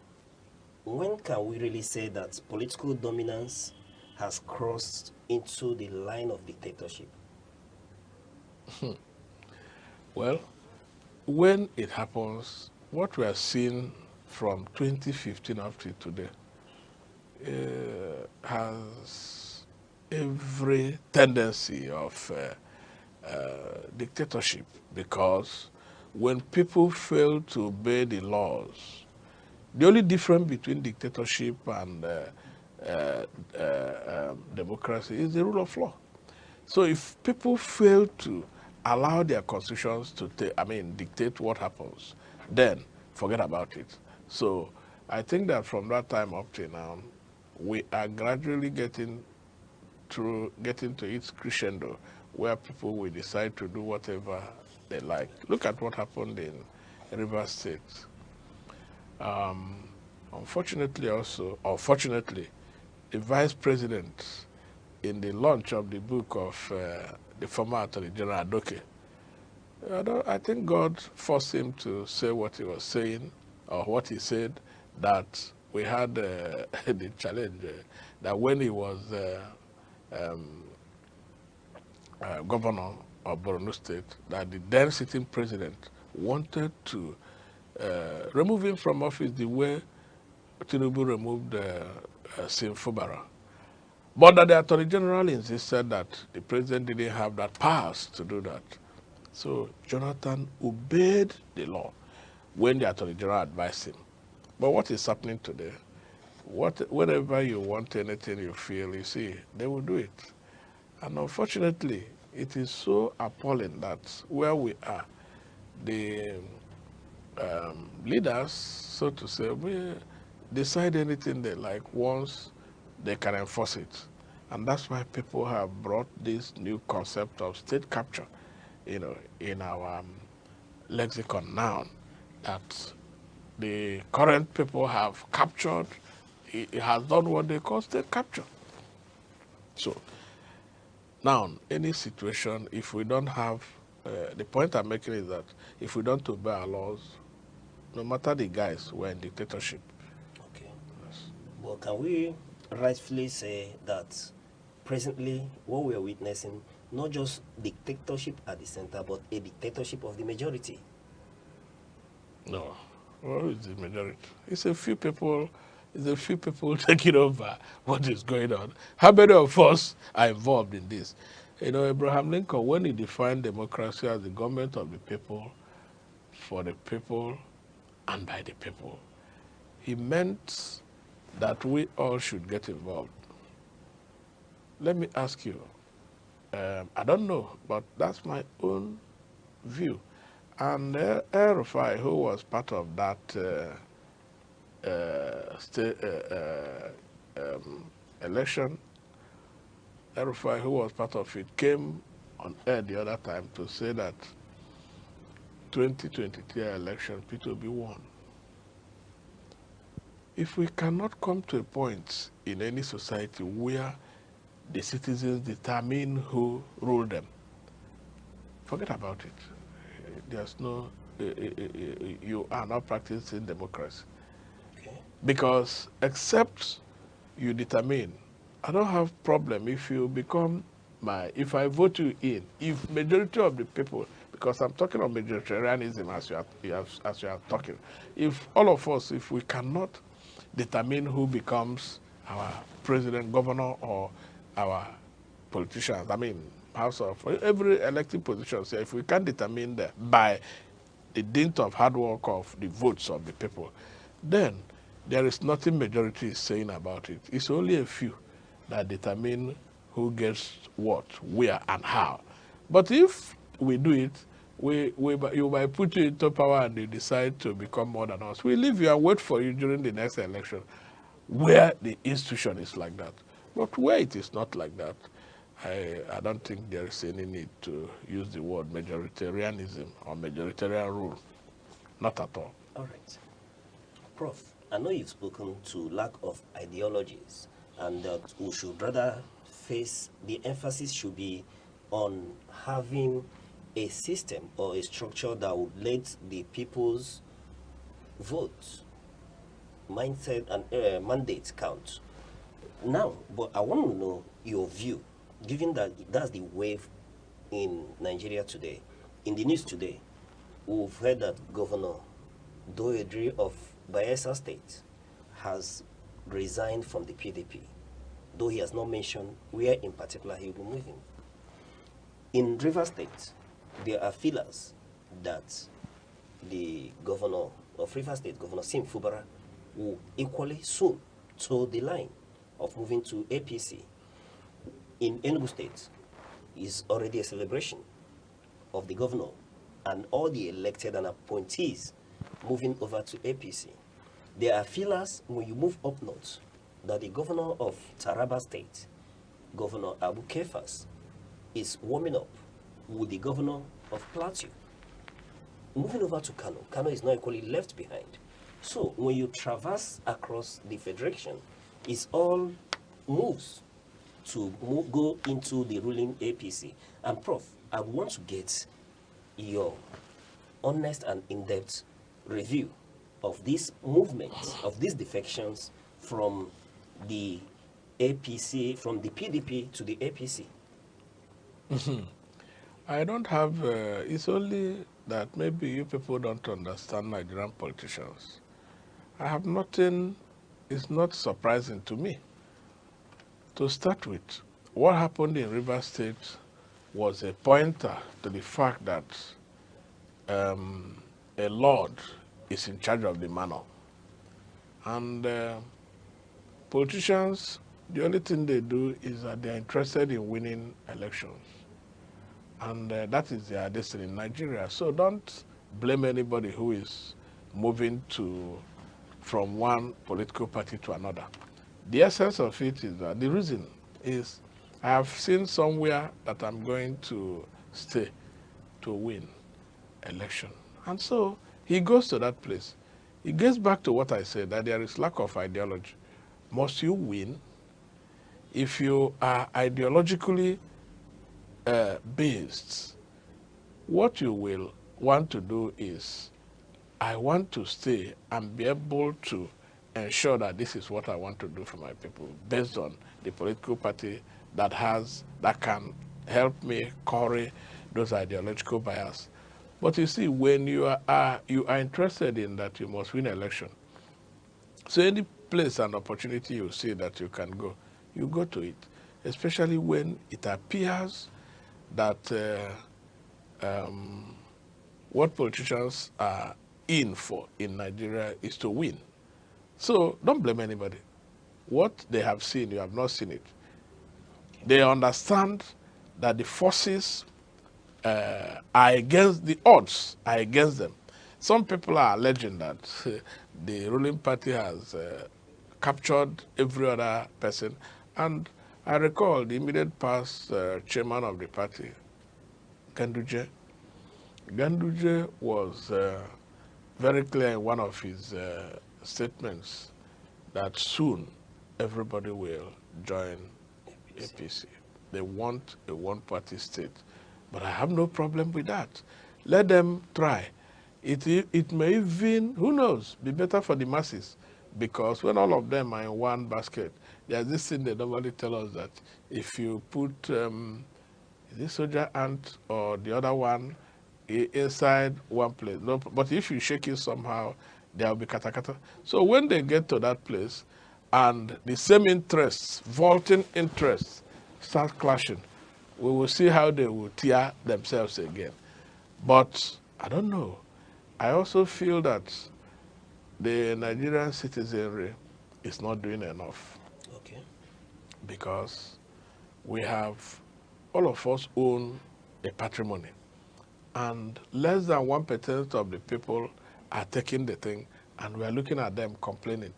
K: when can we really say that political dominance has crossed into the line of dictatorship?
M: Well, when it happens, what we are seeing from 2015 up to today has every tendency of dictatorship, because when people fail to obey the laws, the only difference between dictatorship and democracy is the rule of law. So if people fail to allow their constitutions to dictate what happens, then forget about it. So I think that from that time up to now, we are gradually getting to its crescendo, where people will decide to do whatever they like. Look at what happened in Rivers State. Unfortunately or fortunately, the vice president, in the launch of the book of the former Attorney General Aneke, I think God forced him to say what he was saying, or what he said, that we had the challenge that when he was governor of Borno State, that the then sitting president wanted to remove him from office the way Tinubu removed Sim Fubara. But that the Attorney General insisted that the president didn't have that powers to do that. So Jonathan obeyed the law when the Attorney General advised him. But what is happening today? Whenever you want anything you feel, you see, they will do it. And unfortunately, it is so appalling that where we are, the leaders, so to say, will decide anything they like once they can enforce it. And that's why people have brought this new concept of state capture, in our lexicon now, that the current people have captured, it has done what they call state capture. So now, any situation, if we don't have, the point I'm making is that if we don't obey our laws, no matter the guys, we're in dictatorship.
K: Okay. Yes. Well, can we rightfully say that presently what we are witnessing, not just dictatorship at the center, but a dictatorship of the majority?
M: No. What is the majority? It's a few people. It's a few people taking over what is going on. How many of us are involved in this? Abraham Lincoln, when he defined democracy as the government of the people, for the people, and by the people, he meant that we all should get involved. Let me ask you, I don't know, but that's my own view. And El-Rufai, who was part of that election, El-Rufai, who was part of it, came on air the other time to say that 2023 election, P2B won. If we cannot come to a point in any society where the citizens determine who rule them, forget about it. There's no, you are not practicing democracy.
K: Okay.
M: Because except you determine, I don't have problem if you become if I vote you in, if majority of the people, because I'm talking of majoritarianism as you are talking, if all of us, if we cannot determine who becomes our president, governor, or our politicians, House of, every elected position, so if we can't determine that by the dint of hard work of the votes of the people, then there is nothing majority is saying about it. It's only a few that determine who gets what, where, and how. But if we do it, you might put you into power and you decide to become more than us. We leave you and wait for you during the next election, where the institution is like that. But where it is not like that, I don't think there is any need to use the word majoritarianism or majoritarian rule. Not at all.
K: All right. Prof, I know you've spoken to lack of ideologies and that we should rather face, the emphasis should be on having a system or a structure that would let the people's votes, mindset and mandates count. Now, but I want to know your view, given that that's the wave in Nigeria today. In the news today, we've heard that Governor Doedri of Bayelsa State has resigned from the PDP, though he has not mentioned where in particular he will be moving. In River State, there are feelers that the governor of River State, Governor Sim Fubara, will equally soon toe the line of moving to APC. In Enugu State, is already a celebration of the governor and all the elected and appointees moving over to APC. There are feelers when you move up north that the governor of Taraba State, Governor Abu Kefas, is warming up with the governor of Plateau. Moving over to Kano, Kano is not equally left behind. So when you traverse across the federation, it's all moves to go into the ruling APC. And Prof, I want to get your honest and in-depth review of this movement, of these defections from the APC, from the PDP to the APC.
M: I don't have, it's only that maybe you people don't understand Nigerian politicians. I have nothing, it's not surprising to me. To start with, what happened in River State was a pointer to the fact that a lord is in charge of the manor. And politicians, the only thing they do is that they're interested in winning elections. And that is their destiny in Nigeria. So don't blame anybody who is moving from one political party to another. The essence of it is that the reason is I have seen somewhere that I'm going to stay to win election. And so he goes to that place. It gets back to what I said, that there is lack of ideology. Must you win? If you are ideologically based, what you will want to do is, I want to stay and be able to ensure that this is what I want to do for my people, based on the political party that can help me curry those ideological bias. But you see, when you are interested in that you must win election, so any place and opportunity you see that you can go, you go to it, especially when it appears that what politicians are in for in Nigeria is to win. So don't blame anybody. What they have seen, you have not seen it. They understand that the forces are against, the odds are against them. Some people are alleging that the ruling party has captured every other person. And I recall the immediate past chairman of the party, Ganduje. Ganduje was very clear in one of his statements that soon everybody will join APC. They want a one-party state. But I have no problem with that. Let them try. It may even, who knows, be better for the masses. Because when all of them are in one basket, there's this thing they normally tell us that if you put this soldier ant or the other one inside one place, no, but if you shake it somehow, there will be kata-kata. So when they get to that place and the same interests, vaulting interests, start clashing, we will see how they will tear themselves again. But I don't know. I also feel that the Nigerian citizenry is not doing enough.
K: Okay.
M: Because we have, all of us own a patrimony. And less than 1% of the people are taking the thing, and we are looking at them complaining.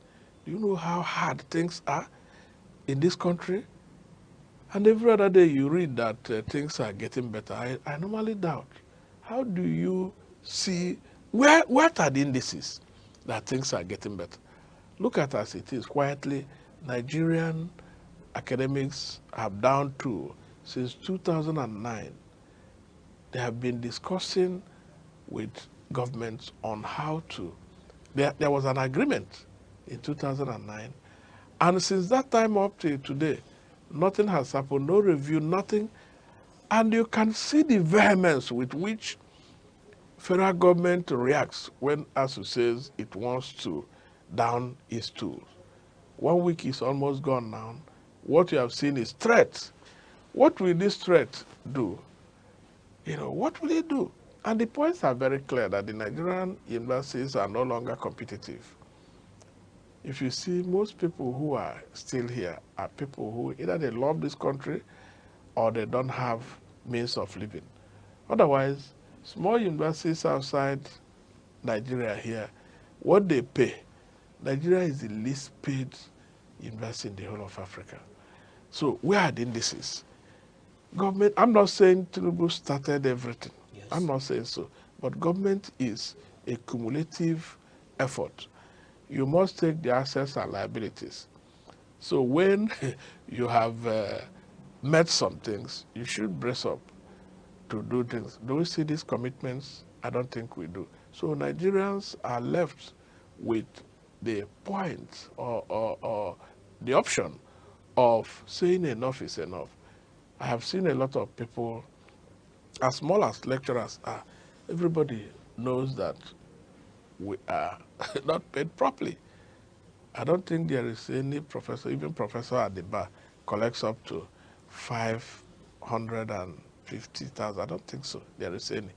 M: Do you know how hard things are in this country? And every other day you read that things are getting better. I normally doubt. How do you see, what are the indices that things are getting better? Look at as it is, quietly, Nigerian academics have down to, since 2009, they have been discussing with governments on how to, there was an agreement in 2009, and since that time up to today, nothing has happened, no review, nothing. And you can see the vehemence with which federal government reacts when ASU says it wants to down its tools. 1 week is almost gone now. What you have seen is threats. What will this threat do? You know, what will it do? And the points are very clear that the Nigerian universities are no longer competitive. If you see, most people who are still here are people who either they love this country or they don't have means of living. Otherwise, small universities outside Nigeria here, what they pay, Nigeria is the least paid university in the whole of Africa. So where are the indices? Government, I'm not saying Tinubu started everything. Yes. I'm not saying so. But government is a cumulative effort. You must take the assets and liabilities. So when you have met some things, you should brace up to do things. Do we see these commitments? I don't think we do. So Nigerians are left with the point or the option of saying enough is enough. I have seen a lot of people, as small as lecturers are, everybody knows that we are not paid properly. I don't think there is any professor, even professor at the bar, collects up to 550,000. I don't think so. There is any.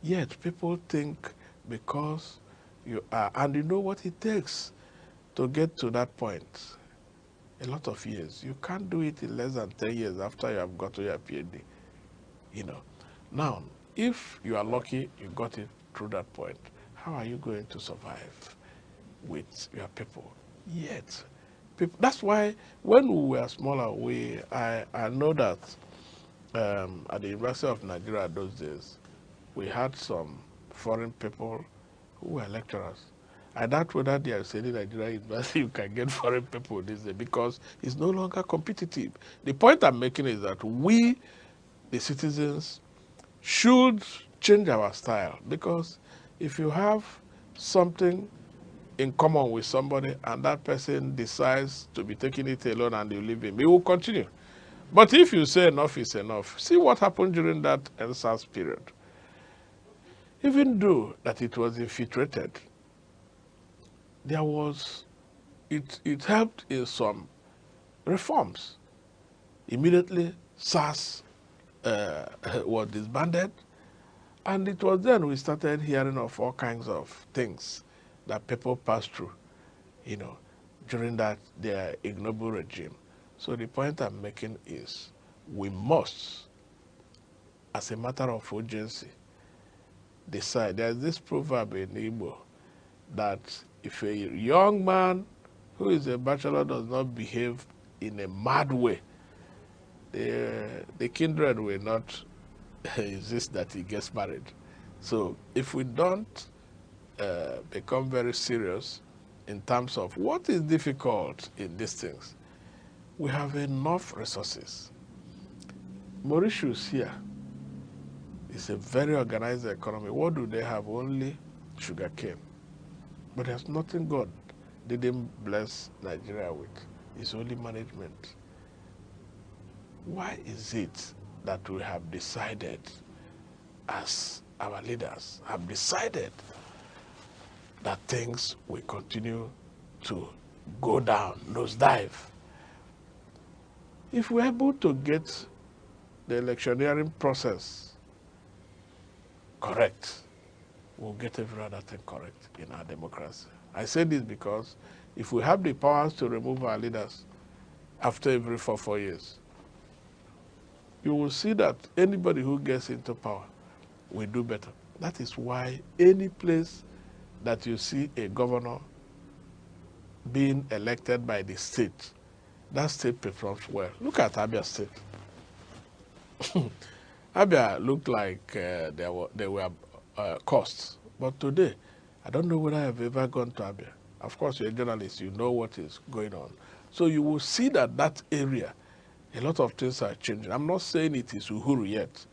M: Yet people think because you are, and you know what it takes to get to that point. A lot of years. You can't do it in less than 10 years after you have got to your PhD. You know. Now, if you are lucky, you got it through that point, how are you going to survive with your people? Yet, people, that's why when we were smaller, I know that at the University of Nigeria those days, we had some foreign people who were lecturers. I doubt whether there is any Nigerian university you can get foreign people these days because it's no longer competitive. The point I'm making is that we, the citizens, should change our style, because if you have something in common with somebody and that person decides to be taking it alone and you leave him, he will continue. But if you say enough is enough, see what happened during that NSAS period. Even though that it was infiltrated, there was, it helped in some reforms. Immediately, SARS was disbanded, and it was then we started hearing of all kinds of things that people passed through, you know, during that their ignoble regime. So the point I'm making is we must, as a matter of urgency, decide. There's this proverb in Igbo that if a young man who is a bachelor does not behave in a mad way, the kindred will not insist that he gets married. So if we don't become very serious in terms of what is difficult in these things, we have enough resources. Mauritius here is a very organized economy. What do they have? Only sugarcane. But there's nothing God didn't bless Nigeria with. It's only management. Why is it that we have decided, as our leaders have decided, that things will continue to go down, nosedive? If we're able to get the electioneering process correct, we'll get every other thing correct in our democracy. I say this because if we have the powers to remove our leaders after every 4 years, you will see that anybody who gets into power will do better. That is why any place that you see a governor being elected by the state, that state performs well. Look at Abia State. Abia looked like there were costs, but today, I don't know whether I've ever gone to Abia. Of course, you're a journalist, you know what is going on. So you will see that that area, a lot of things are changing. I'm not saying it is Uhuru yet,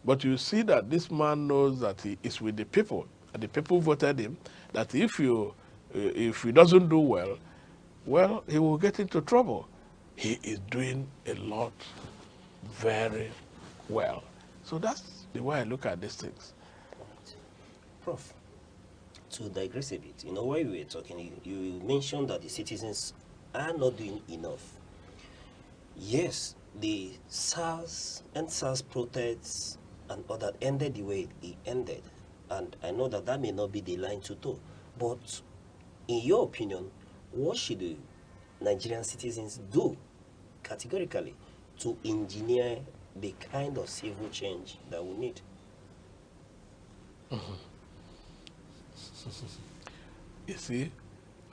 M: but you see that this man knows that he is with the people, and the people voted him, that if he doesn't do well, well, he will get into trouble. He is doing a lot very well. So that's the way I look at these things.
K: Prof, to digress a bit, while we were talking, you mentioned that the citizens are not doing enough. Yes, the SARS and SARS protests and all that ended the way it ended. And I know that that may not be the line to toe. But in your opinion, what should the Nigerian citizens do categorically to engineer the kind of civil change that we need?
M: You see,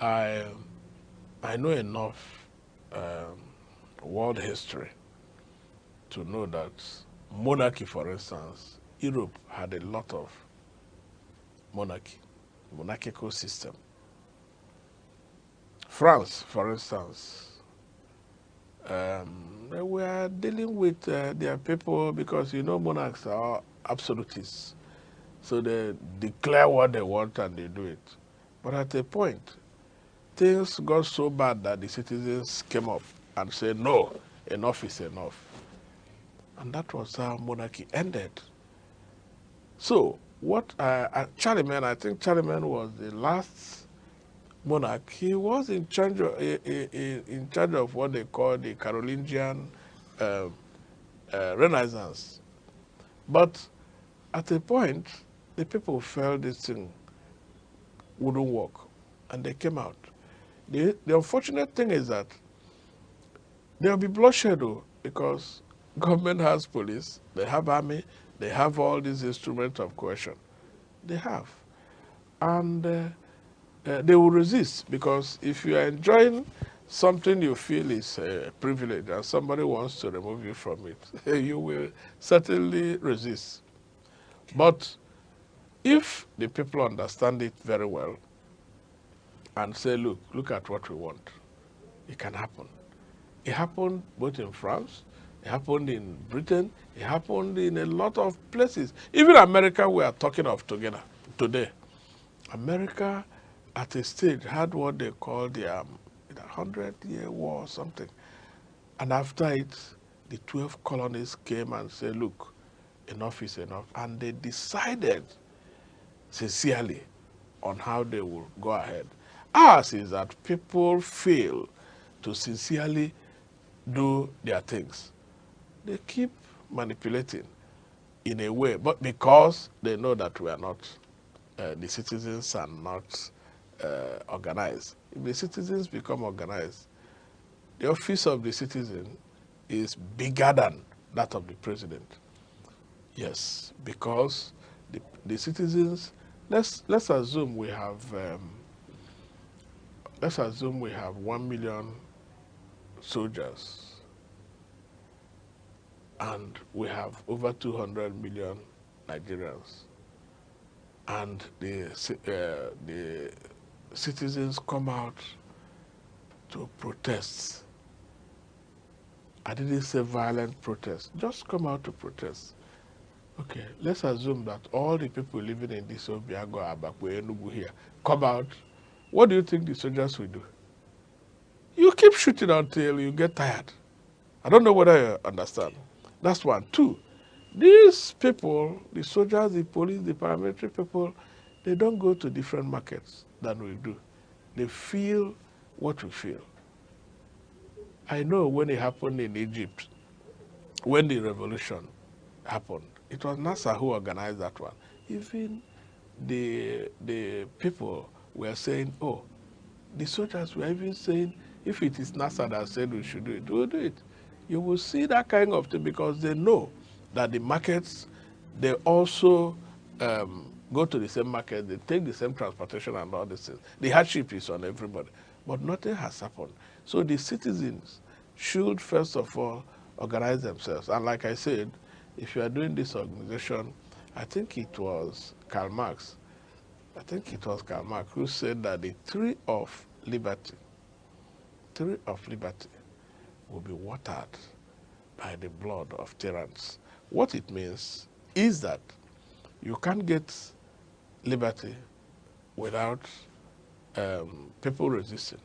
M: I know enough world history to know that monarchy, for instance, Europe had a lot of monarchical system. France, for instance, they were dealing with their people because, monarchs are absolutists. So they declare what they want and they do it. But at a point, things got so bad that the citizens came up and said, no, enough is enough. And that was how monarchy ended. So what Charlemagne, I think Charlemagne was the last monarch. He was in charge of what they call the Carolingian Renaissance. But at a point, the people felt this thing wouldn't work, and they came out. The unfortunate thing is that there will be bloodshed, though, because government has police, they have army, they have all these instruments of coercion. They have. And they will resist, because if you are enjoying something you feel is a privilege and somebody wants to remove you from it, you will certainly resist. But if the people understand it very well and say, look at what we want, it can happen. It happened both in France, it happened in Britain, it happened in a lot of places. Even America we are talking of together today. America at a stage had what they call the 100-year war or something. And after it, the 12 colonies came and said, look, enough is enough. And they decided sincerely on how they will go ahead. Ours is that people fail to sincerely do their things. They keep manipulating in a way, but because they know that we are not, the citizens are not organized. If the citizens become organized, the office of the citizen is bigger than that of the president. Yes, because the citizens, let's assume we have 1 million soldiers, and we have over 200 million Nigerians, and the citizens come out to protest. I didn't say violent protest, just come out to protest. Okay, let's assume that all the people living in this Obiago, Abakwe, Enugu here come out. What do you think the soldiers will do? You keep shooting until you get tired. I don't know whether you understand. That's one. Two, these people, the soldiers, the police, the paramilitary people, they don't go to different markets than we do. They feel what we feel. I know when it happened in Egypt, when the revolution happened, it was NASA who organized that one. Even the people were saying, oh, the soldiers were even saying, if it is NASA that said we should do it, we'll do it. You will see that kind of thing because they know that the markets, they also go to the same market, they take the same transportation and all these things. The hardship is on everybody, but nothing has happened. So the citizens should first of all organize themselves. And like I said, if you are doing this organization, I think it was Karl Marx. I think it was Karl Marx who said that the tree of liberty will be watered by the blood of tyrants. What it means is that you can't get liberty without people resisting.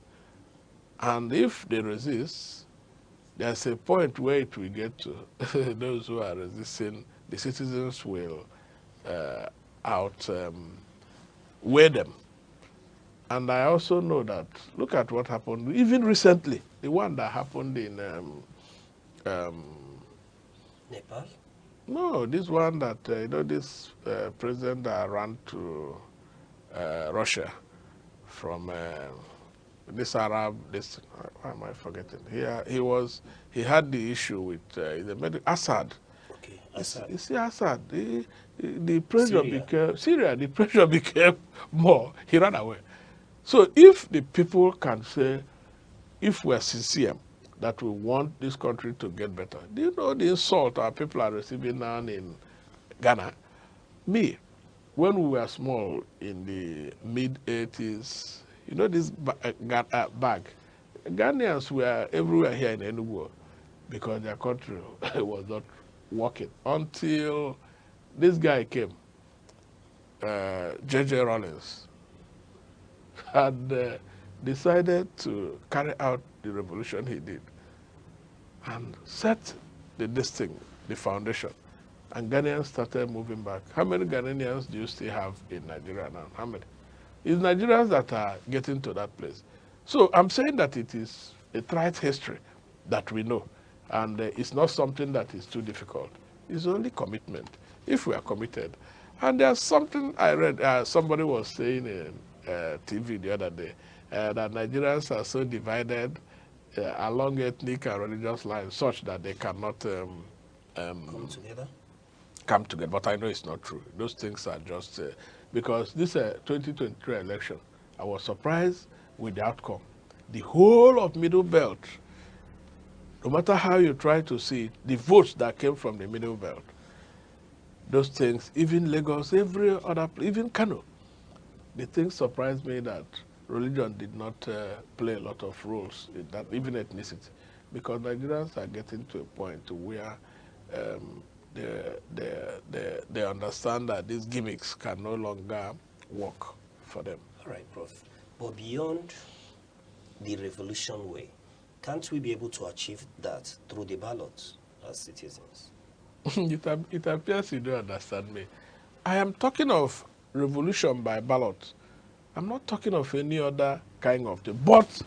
M: And if they resist, there's a point where it will get to those who are resisting, the citizens will outweigh them. And I also know that, look at what happened, even recently, the one that happened in
K: Nepal?
M: No, this one that, this president that ran to Russia from this Arab, why am I forgetting? He had the issue with the Assad.
K: Okay, Assad.
M: You see, Assad, the pressure became, Syria, the pressure became more. He ran away. So if the people can say, if we're sincere that we want this country to get better, do you know the insult our people are receiving now in Ghana? Me, when we were small in the mid-80s, you know this bag? Ghanaians were everywhere here in Enugu because their country was not working until this guy came, J.J. Rollins, had decided to carry out the revolution he did and set the foundation. And Ghanaians started moving back. How many Ghanaians do you still have in Nigeria now? How many? It's Nigerians that are getting to that place. So I'm saying that it is a trite history that we know. And it's not something that is too difficult. It's only commitment, if we are committed. And there's something I read, somebody was saying in TV the other day, that Nigerians are so divided along ethnic and religious lines such that they cannot come together. But I know it's not true. Those things are just, because this 2023 election, I was surprised with the outcome. The whole of Middle Belt, no matter how you try to see it, the votes that came from the Middle Belt, those things, even Lagos, every other, even Kano, the thing surprised me that religion did not play a lot of roles in that, even ethnicity, because Nigerians are getting to a point where they understand that these gimmicks can no longer work for them.
K: All right, Prof. But beyond the revolution way, can't we be able to achieve that through the ballot as citizens?
M: It appears you don't understand me. I am talking of revolution by ballot. I'm not talking of any other kind of thing. But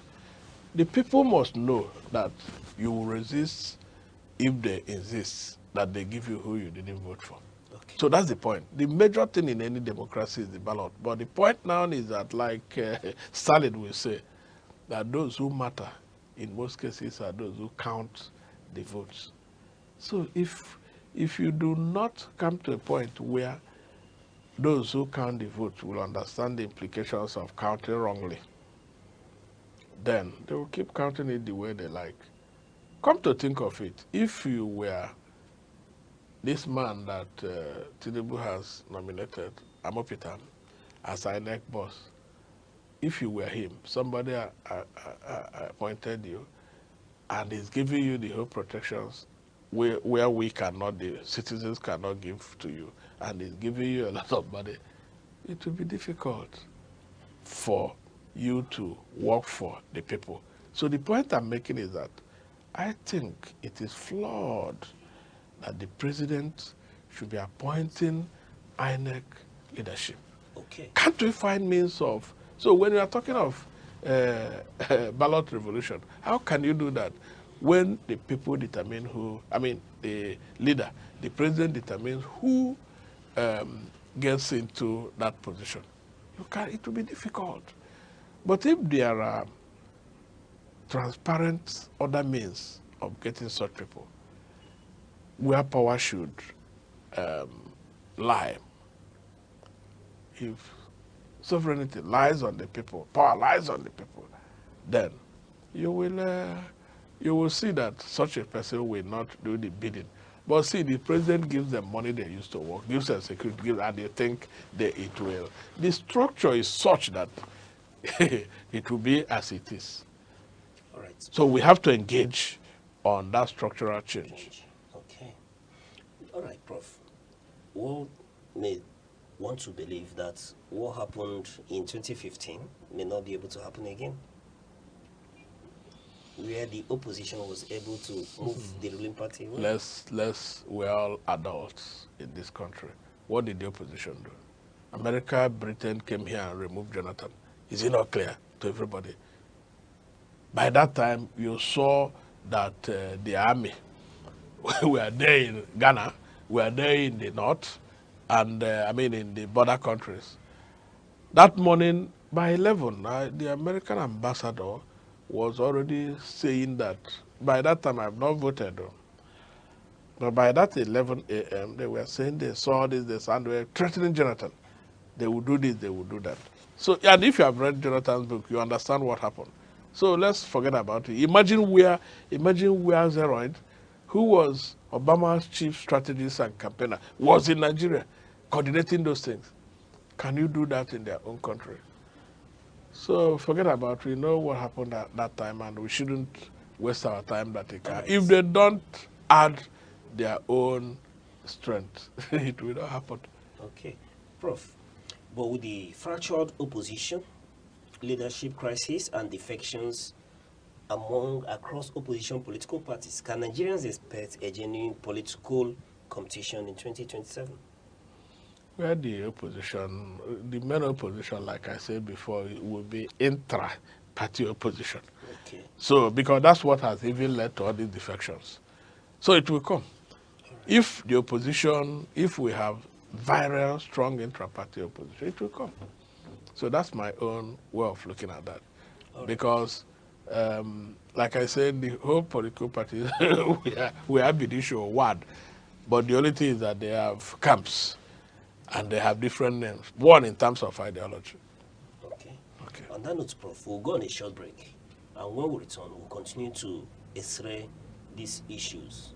M: the people must know that you will resist if they insist that they give you who you didn't vote for. Okay. So that's the point. The major thing in any democracy is the ballot. But the point now is that, like Stalin will say, that those who matter in most cases are those who count the votes. So if you do not come to a point where those who count the votes will understand the implications of counting wrongly, then they will keep counting it the way they like. Come to think of it, if you were this man that Tinubu has nominated, Amopitan, as Aneke boss, if you were him, somebody appointed you and is giving you the whole protections where we cannot, the citizens cannot give to you, and is giving you a lot of money, it will be difficult for you to work for the people. So the point I'm making is that I think it is flawed that the president should be appointing INEC leadership.
K: Okay.
M: Can't we find means of, so when you are talking of ballot revolution, how can you do that when the people determine who, I mean, the leader, the president determines who gets into that position? It will be difficult. But if there are transparent other means of getting such people, where power should lie, if sovereignty lies on the people, power lies on the people, then you will you will see that such a person will not do the bidding. But see, the president gives them money they used to work, gives them security, and they think that it will. The structure is such that it will be as it is.
K: All right.
M: So we have to engage on that structural change.
K: Okay. All right, Prof. One may want to believe that what happened in 2015 may not be able to happen again, where the opposition was able to move the ruling party away.
M: We're all adults in this country. What did the opposition do? America, Britain came here and removed Jonathan. Is it not clear to everybody? By that time, you saw that the army were there in Ghana, were there in the north, and in the border countries. That morning, by 11, the American ambassador was already saying that, by that time I've not voted, though. But by that 11 a.m., they were saying they saw this, and they were threatening Jonathan. They would do this, they would do that. So, and if you have read Jonathan's book, you understand what happened. So let's forget about it. Imagine where Zeroid, who was Obama's chief strategist and campaigner, was in Nigeria, coordinating those things. Can you do that in their own country? So forget about it. We know what happened at that time, and we shouldn't waste our time that they can. If they don't add their own strength, it will not happen.
K: Okay. Prof, but with the fractured opposition, leadership crisis, and defections across opposition political parties, can Nigerians expect a genuine political competition in 2027?
M: Where the opposition, the main opposition, like I said before, will be intra-party opposition.
K: Okay.
M: So, because that's what has even led to all these defections. So it will come. If the opposition, if we have viral, strong intra-party opposition, it will come. So that's my own way of looking at that. Because, like I said, the whole political parties, we have the issue of word. But the only thing is that they have camps. And they have different names, one in terms of ideology.
K: Okay. On that note, Prof, we'll go on a short break. And when we return, we'll continue to x-ray these issues.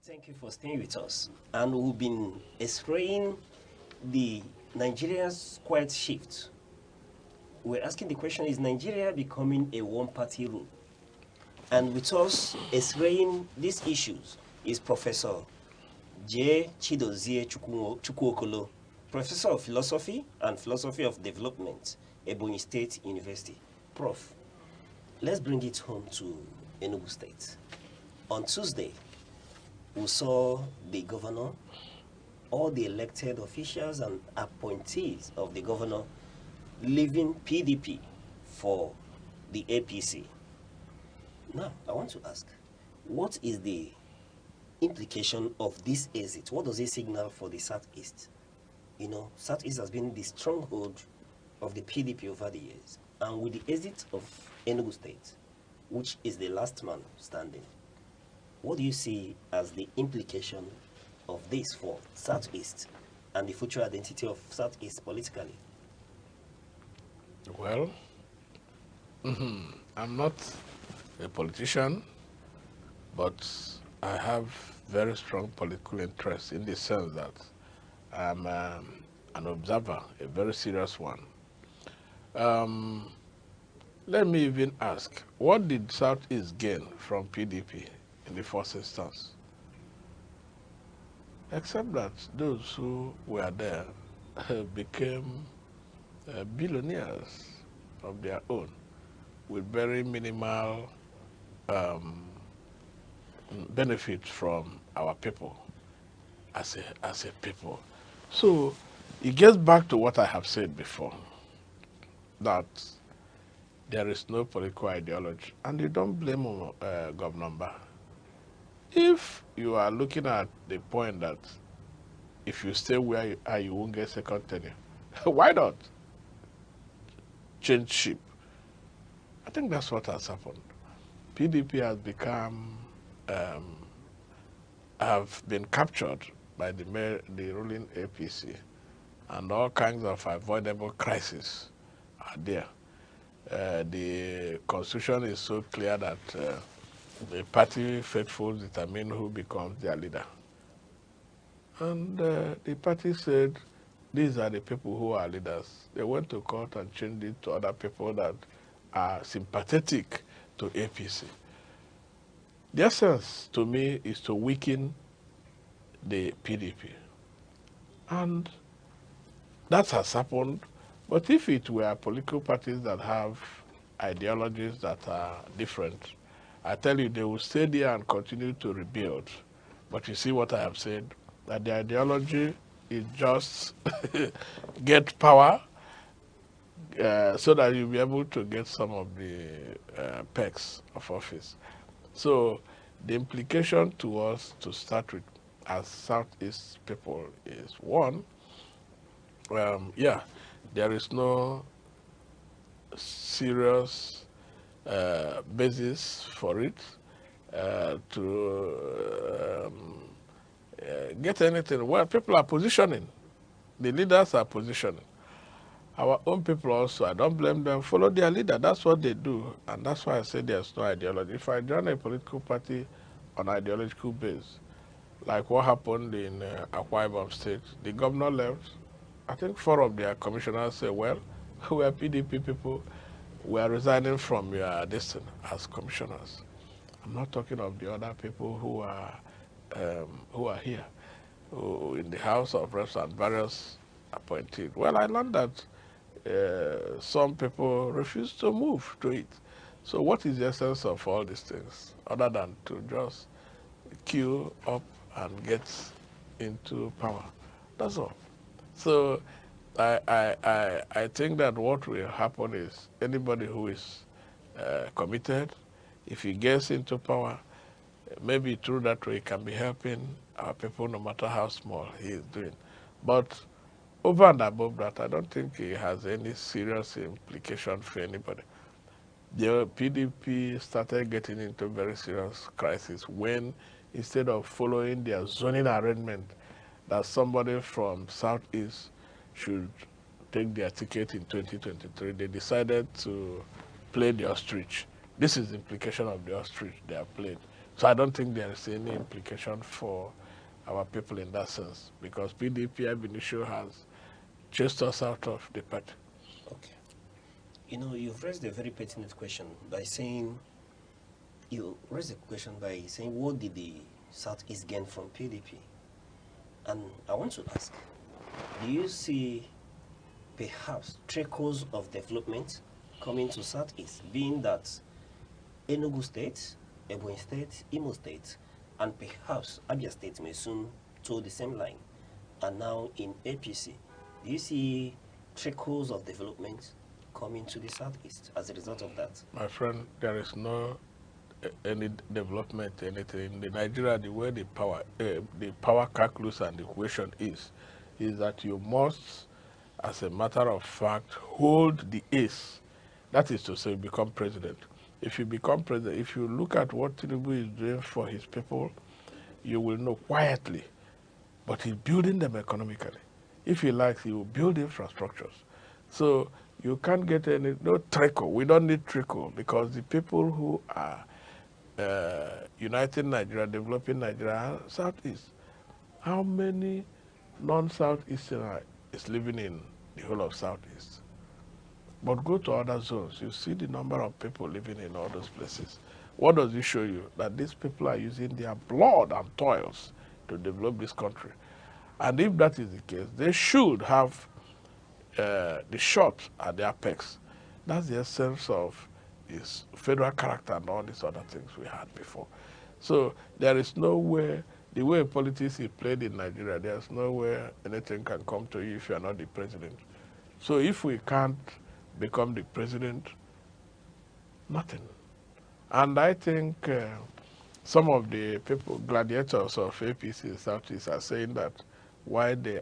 K: Thank you for staying with us. And we've been x-raying the Nigeria's quiet shift. We're asking the question, is Nigeria becoming a one-party rule? And with us x-raying these issues is Professor J. Chidozie Chukwuokolo, Professor of Philosophy and Philosophy of Development, Ebonyi State University. Prof, let's bring it home to Enugu State. On Tuesday, we saw the governor, all the elected officials and appointees of the governor leaving PDP for the APC. Now, I want to ask, what is the implication of this exit? What does it signal for the Southeast? You know, Southeast has been the stronghold of the PDP over the years. And with the exit of Enugu State, which is the last man standing, what do you see as the implication of this for Southeast and the future identity of Southeast politically?
M: Well, I'm not a politician, but I have very strong political interest in the sense that I'm an observer, a very serious one. Let me even ask, what did Southeast gain from PDP in the first instance? except that those who were there became billionaires of their own with very minimal benefit from our people as a people. So it gets back to what I have said before, that there is no political ideology, and you don't blame Governor Mbah. If you are looking at the point that if you stay where you are, you won't get second tenure, why not change ship? I think that's what has happened. PDP has become, have been captured by the ruling APC, and all kinds of avoidable crises are there. The constitution is so clear that the party faithful determine who becomes their leader. And the party said, these are the people who are leaders. They went to court and changed it to other people that are sympathetic to APC. The essence, to me, is to weaken the PDP. And that has happened. But if it were political parties that have ideologies that are different, I tell you, they will stay there and continue to rebuild. But you see what I have said, that the ideology is just get power so that you'll be able to get some of the perks of office. So the implication to us to start with as Southeast people is one, yeah, there is no serious basis for it to get anything. Well, people are positioning. The leaders are positioning. Our own people also, I don't blame them, follow their leader. That's what they do. And that's why I say there's no ideology. If I join a political party on ideological base, like what happened in Akwa Ibom State, the governor left. I think 4 of their commissioners said, well, we are PDP people. We are resigning from your destiny as commissioners. I'm not talking of the other people who are here, who in the House of Reps and various appointed. Well, I learned that some people refuse to move to it. So what is the essence of all these things, other than to just queue up and get into power? That's all. So I think that what will happen is anybody who is committed, if he gets into power, maybe through that way he can be helping our people no matter how small he is doing. But over and above that, I don't think it has any serious implication for anybody. The PDP started getting into very serious crisis when, instead of following their zoning arrangement, that somebody from Southeast should take their ticket in 2023, they decided to play the ostrich. This is the implication of the ostrich they have played. So I don't think there is any implication for our people in that sense, because PDP ab initio has chased us out of the party.
K: Okay. You know, you've raised a very pertinent question by saying, what did the Southeast gain from PDP? And I want to ask, do you see perhaps trickles of development coming to Southeast, being that Enugu State, Ebonyi State, Imo State, and perhaps Abia State may soon toe the same line, are now in APC? Do you see trickles of development coming to the Southeast as a result of that?
M: My friend, there is no any development, anything. In Nigeria, the way the power calculus and the equation is that you must, as a matter of fact, hold the ace. That is to say, become president. If you become president, if you look at what Tinubu is doing for his people, you will know quietly, but he's building them economically. If he likes, he will build infrastructures. So you can't get no trickle. We don't need trickle, because the people who are uniting Nigeria, developing Nigeria, are Southeast. How many non-Southeastern is living in the whole of Southeast? But go to other zones, you see the number of people living in all those places. What does it show you? That these people are using their blood and toils to develop this country. And if that is the case, they should have the shot at the apex. That's the essence of this federal character and all these other things we had before. So there is no way, the way politics is played in Nigeria, there's no way anything can come to you if you are not the president. So if we can't become the president, nothing. And I think some of the people, gladiators of APC in Southeast, are saying that why they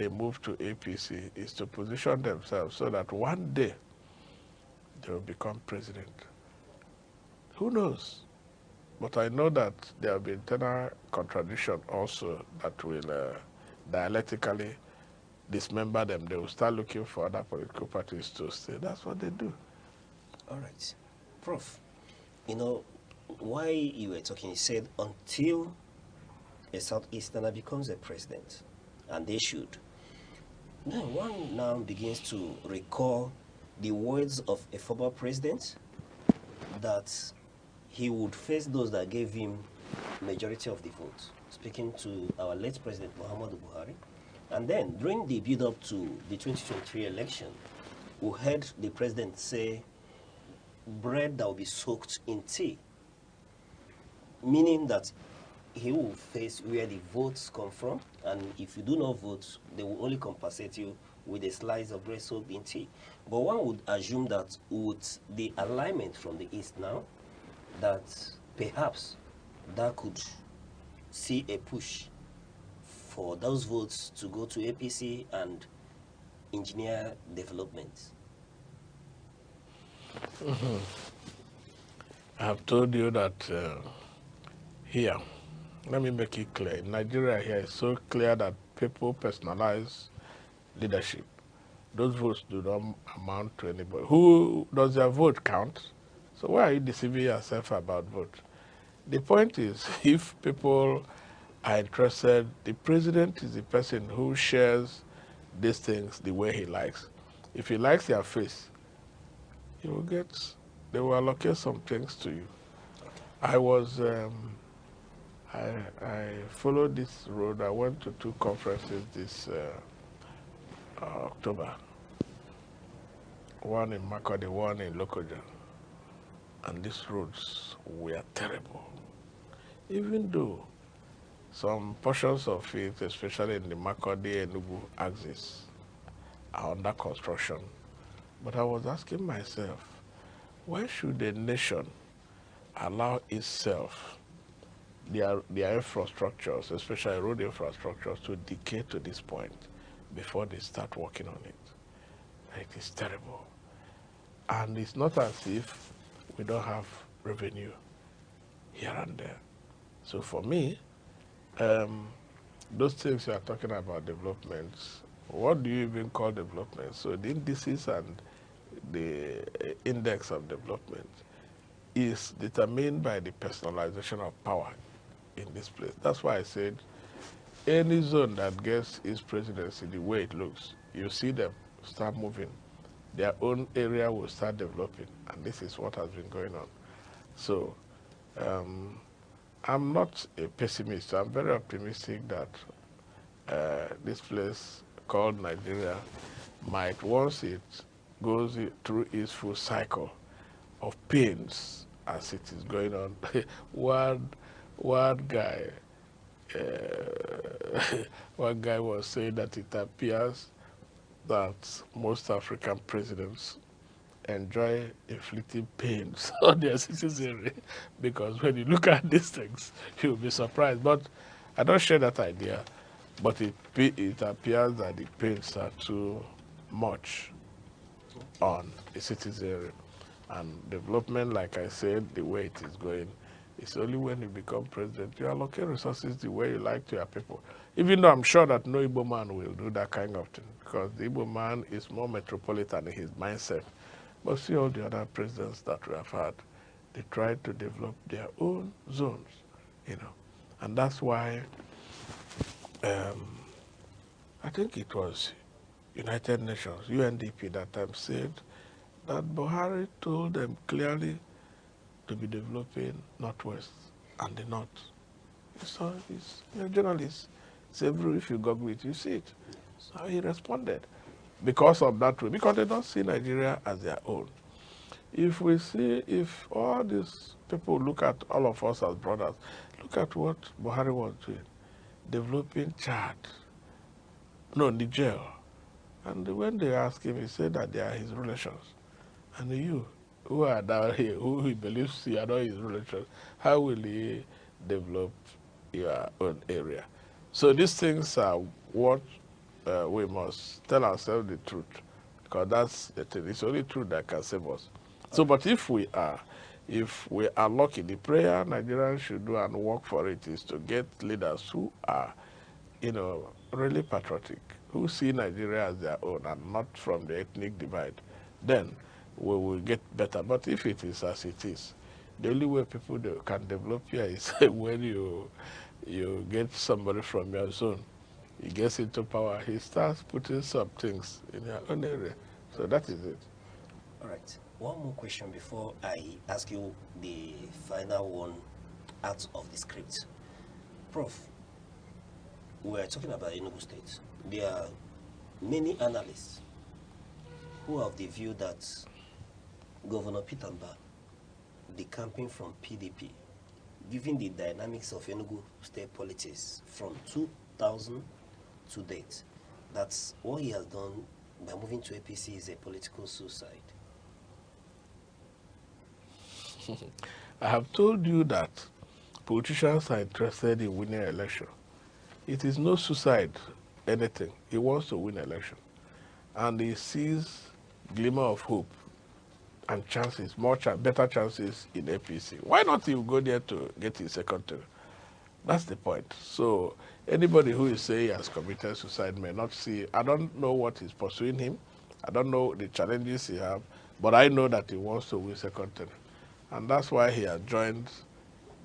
M: move to APC is to position themselves so that one day they will become president. Who knows? But I know that there will be internal contradiction also that will dialectically dismember them. They will start looking for other political parties to stay. That's what they do.
K: All right. Prof, you know, why you were talking, you said until a Southeasterner becomes a president, and they should. Now, one now begins to recall the words of a former president that he would face those that gave him majority of the votes, speaking to our late president, Muhammadu Buhari. And then, during the build-up to the 2023 election, we heard the president say, bread that will be soaked in tea, meaning that he will face where the votes come from, and if you do not vote, they will only compensate you with a slice of bread soaked in tea. But one would assume that with the alignment from the East now, that perhaps that could see a push for those votes to go to APC and engineer development.
M: Mm-hmm. I have told you that here, let me make it clear. In Nigeria here, it's so clear that people personalize leadership. Those votes do not amount to anybody. Who does their vote count? So why are you deceiving yourself about vote? The point is, if people are interested, the president is the person who shares these things the way he likes. If he likes your face, he will get, they will allocate some things to you. I was, I followed this road. I went to 2 conferences this October. One in Makodi, one in Lokoja. And these roads were terrible. Even though some portions of it, especially in the Makodi-Enugu axis, are under construction. But I was asking myself, why should a nation allow itself, their infrastructures, especially road infrastructures, to decay to this point before they start working on it? It is terrible. And it's not as if we don't have revenue here and there. So for me, those things you are talking about, developments, what do you even call development? So the indices and the index of development is determined by the personalization of power in this place. That's why I said any zone that gets its presidency the way it looks, you see them start moving. Their own area will start developing, and this is what has been going on. So I'm not a pessimist. I'm very optimistic that this place called Nigeria might, once it goes through its full cycle of pains as it is going on, one guy was saying that it appears that most African presidents enjoy inflicting pains on their citizenry, because when you look at these things, you'll be surprised. But I don't share that idea, but it appears that the pains are too much on the citizenry. And development, like I said, the way it is going, it's only when you become president, you allocate resources the way you like to your people. Even though I'm sure that no Igbo man will do that kind of thing, because the Igbo man is more metropolitan in his mindset. But see all the other presidents that we have had, they tried to develop their own zones, you know. And that's why I think it was United Nations, UNDP that time said that Buhari told them clearly to be developing Northwest and the North. So he's a journalist. If you Google it, you see it. How he responded. Because of that way, because they don't see Nigeria as their own. If all these people look at all of us as brothers, look at what Buhari was doing, developing Chad, no, Niger. And when they asked him, he said that they are his relations. And you, who are down here, who he believes you are not his relations, how will he develop your own area? So these things are what we must tell ourselves the truth, because that's the thing. It's only truth that can save us. So, but if we are lucky, the prayer Nigerians should do and work for it is to get leaders who are, really patriotic, who see Nigeria as their own and not from the ethnic divide. Then we will get better. But if it is as it is, the only way people can develop here is when you get somebody from your zone. He gets into power, he starts putting some things in your own area. So that is it.
K: All right. One more question before I ask you the final one out of the script. Prof, we're talking about Enugu State. There are many analysts who have the view that Governor Peter Mba decamping from PDP, given the dynamics of Enugu State politics from 2000 to date, that's what he has done by moving to APC is a political suicide.
M: I have told you that politicians are interested in winning an election. It is no suicide, anything. He wants to win an election. And he sees glimmer of hope and chances, better chances in APC. Why not he go there to get his second term? That's the point. So anybody who is saying he has committed suicide may not see. I don't know what is pursuing him. I don't know the challenges he has, but I know that he wants to win second term. And that's why he has joined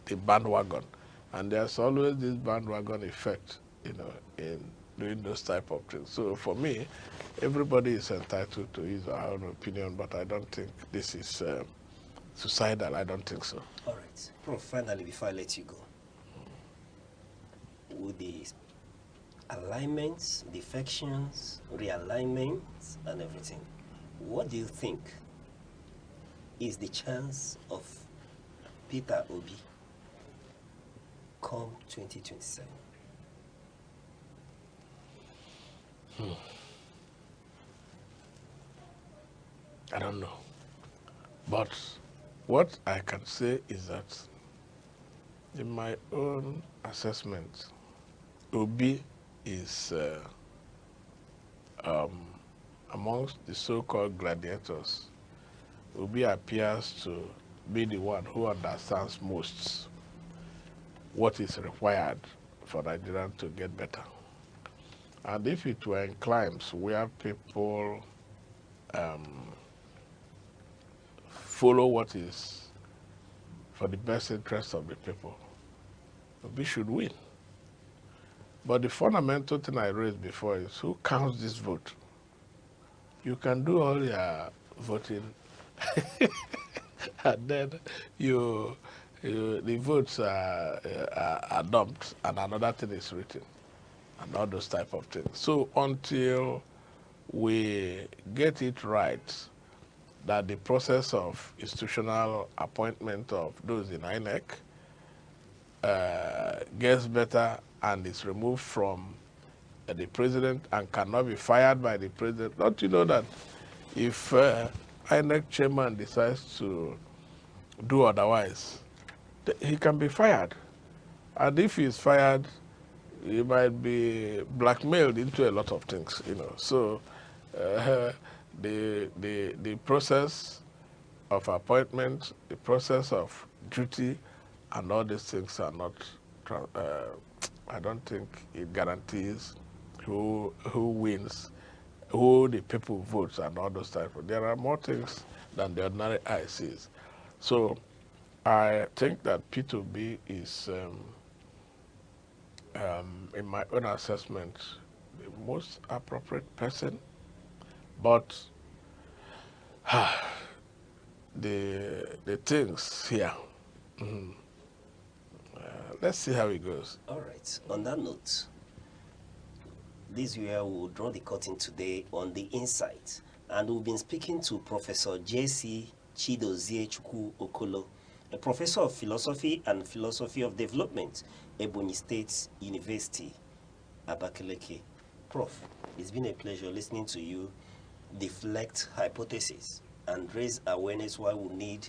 M: the bandwagon. And there's always this bandwagon effect, in doing those type of things. So for me, everybody is entitled to his or her own opinion, but I don't think this is suicidal. I don't think so.
K: All right. Prof, finally, before I let you go, with the alignments, defections, realignments, and everything, what do you think is the chance of Peter Obi come 2027?
M: I don't know. But what I can say is that in my own assessment, Obi is amongst the so-called gladiators. Obi appears to be the one who understands most what is required for Nigeria to get better. And if it were in climes where people follow what is for the best interest of the people, we should win. But the fundamental thing I raised before is who counts this vote? You can do all your voting and then the votes are dumped and another thing is written and all those type of things. So until we get it right, that the process of institutional appointment of those in INEC gets better and is removed from the president and cannot be fired by the president. Don't you know that if INEC chairman decides to do otherwise, he can be fired? And if he's fired, he might be blackmailed into a lot of things, So the process of appointment, the process of duty, and all these things are not, I don't think it guarantees who wins, who the people votes, and all those types. There are more things than the ordinary eye sees. So I think that P2B is, in my own assessment, the most appropriate person, but the things here, let's see how it goes.
K: All right. On that note, this year we will draw the curtain today on the insight. And we've been speaking to Professor J.C. Chidozie Chukwu Okolo, a professor of philosophy and philosophy of development, Ebonyi State University, Abakaliki. Prof, it's been a pleasure listening to you deflect hypotheses and raise awareness why we need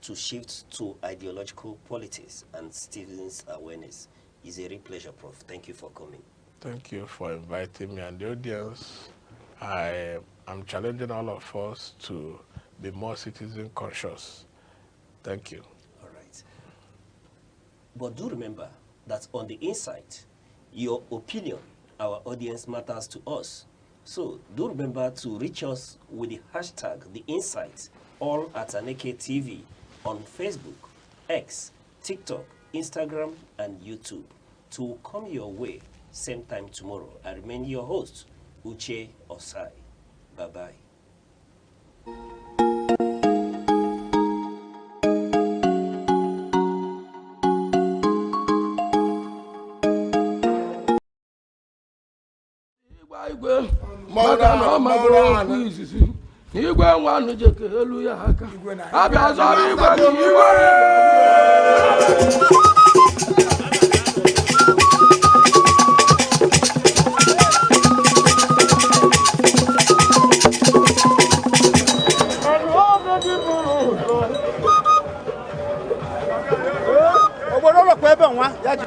K: to shift to ideological politics and citizens' awareness. It's a real pleasure, Prof. Thank you for coming.
M: Thank you for inviting me and the audience. I am challenging all of us to be more citizen conscious. Thank you.
K: All right. But do remember that on the insight, your opinion, our audience, matters to us. So do remember to reach us with the hashtag The Insight, all at Aneke TV on Facebook, X, TikTok, Instagram, and YouTube. To come your way same time tomorrow. I remain your host, Uche Osai. Bye-bye.
I: Igwe nwanụ jeke elu ya aka abịa zọrọ igwe ka igwe
E: obodo ọlọkwa ebe nwa ya ji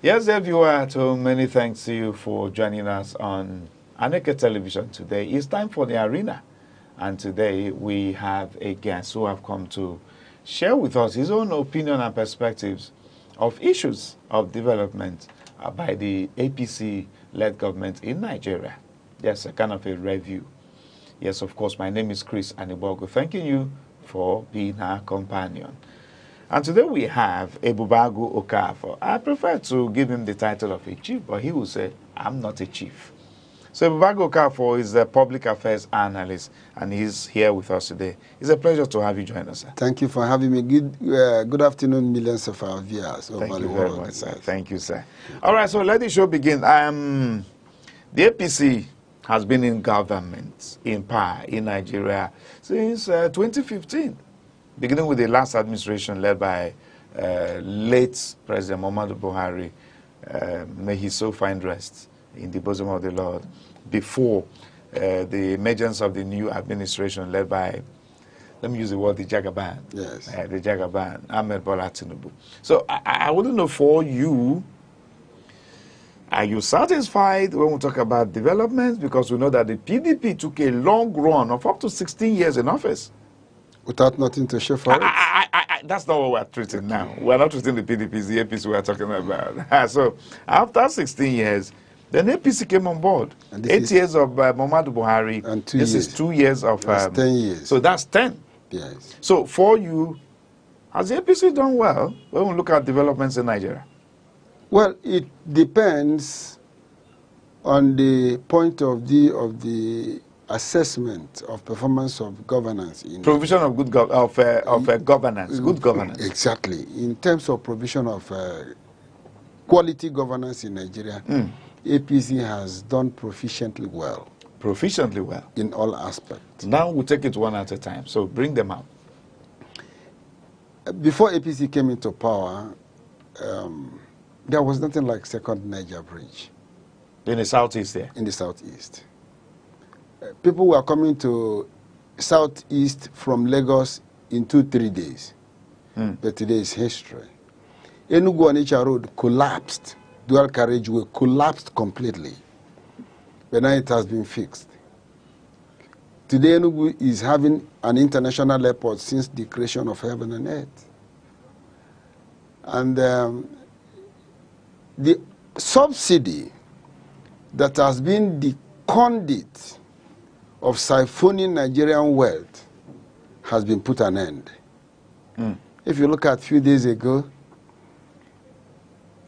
F: Yes, everyone at home, many thanks to you for joining us on Aneke Television today. It's time for the arena. And today we have a guest who have come to share with us his own opinion and perspectives of issues of development by the APC-led government in Nigeria. Yes, a kind of a review. Yes, of course, my name is Chris Anibogo. Thanking you for being our companion. And today we have Ebubagu Okafor. I prefer to give him the title of a chief, but he will say, I'm not a chief. So Ebubagu Okafor is a public affairs analyst, and he's here with us today. It's a pleasure to have you join us, sir.
N: Thank you for having me. Good afternoon, millions of our viewers.
F: Thank you very much, sir. Thank you, sir. All right, so let the show begin. The APC has been in government, in power, in Nigeria since 2015. Beginning with the last administration led by late President Muhammadu Buhari, may he so find rest in the bosom of the Lord, before the emergence of the new administration led by, let me use the word, the Jagaban.
N: Yes.
F: The Jagaban, Ahmed Bola Tinubu. So I wouldn't know for you, are you satisfied when we talk about developments? Because we know that the PDP took a long run of up to 16 years in office.
N: Without nothing to show for it?
F: That's not what we're treating now. We're not treating the PDP, it's the APC we're talking about. So after 16 years, then APC came on board. 8 years of Muhammadu Buhari.
N: And 2
F: years.
N: This
F: is 2 years of...
N: That's 10 years.
F: So that's 10.
N: Yes.
F: So for you, has the APC done well when we look at developments in Nigeria?
N: Well, it depends on the point of view of the assessment of performance of governance.
F: Provision of good governance, good governance.
N: Exactly. In terms of provision of quality governance in Nigeria, APC has done proficiently well.
F: Proficiently well?
N: In all aspects.
F: Now we'll take it one at a time, so bring them out.
N: Before APC came into power, there was nothing like Second Niger Bridge.
F: In the southeast there?
N: In the southeast. People were coming to southeast from Lagos in 2-3 days. But today is history. Enugu-Onitsha Road collapsed. Dual carriageway collapsed completely. But now it has been fixed. Today Enugu is having an international airport since the creation of heaven and earth. And the subsidy that has been the conduit of siphoning Nigerian wealth has been put an end. If you look at a few days ago,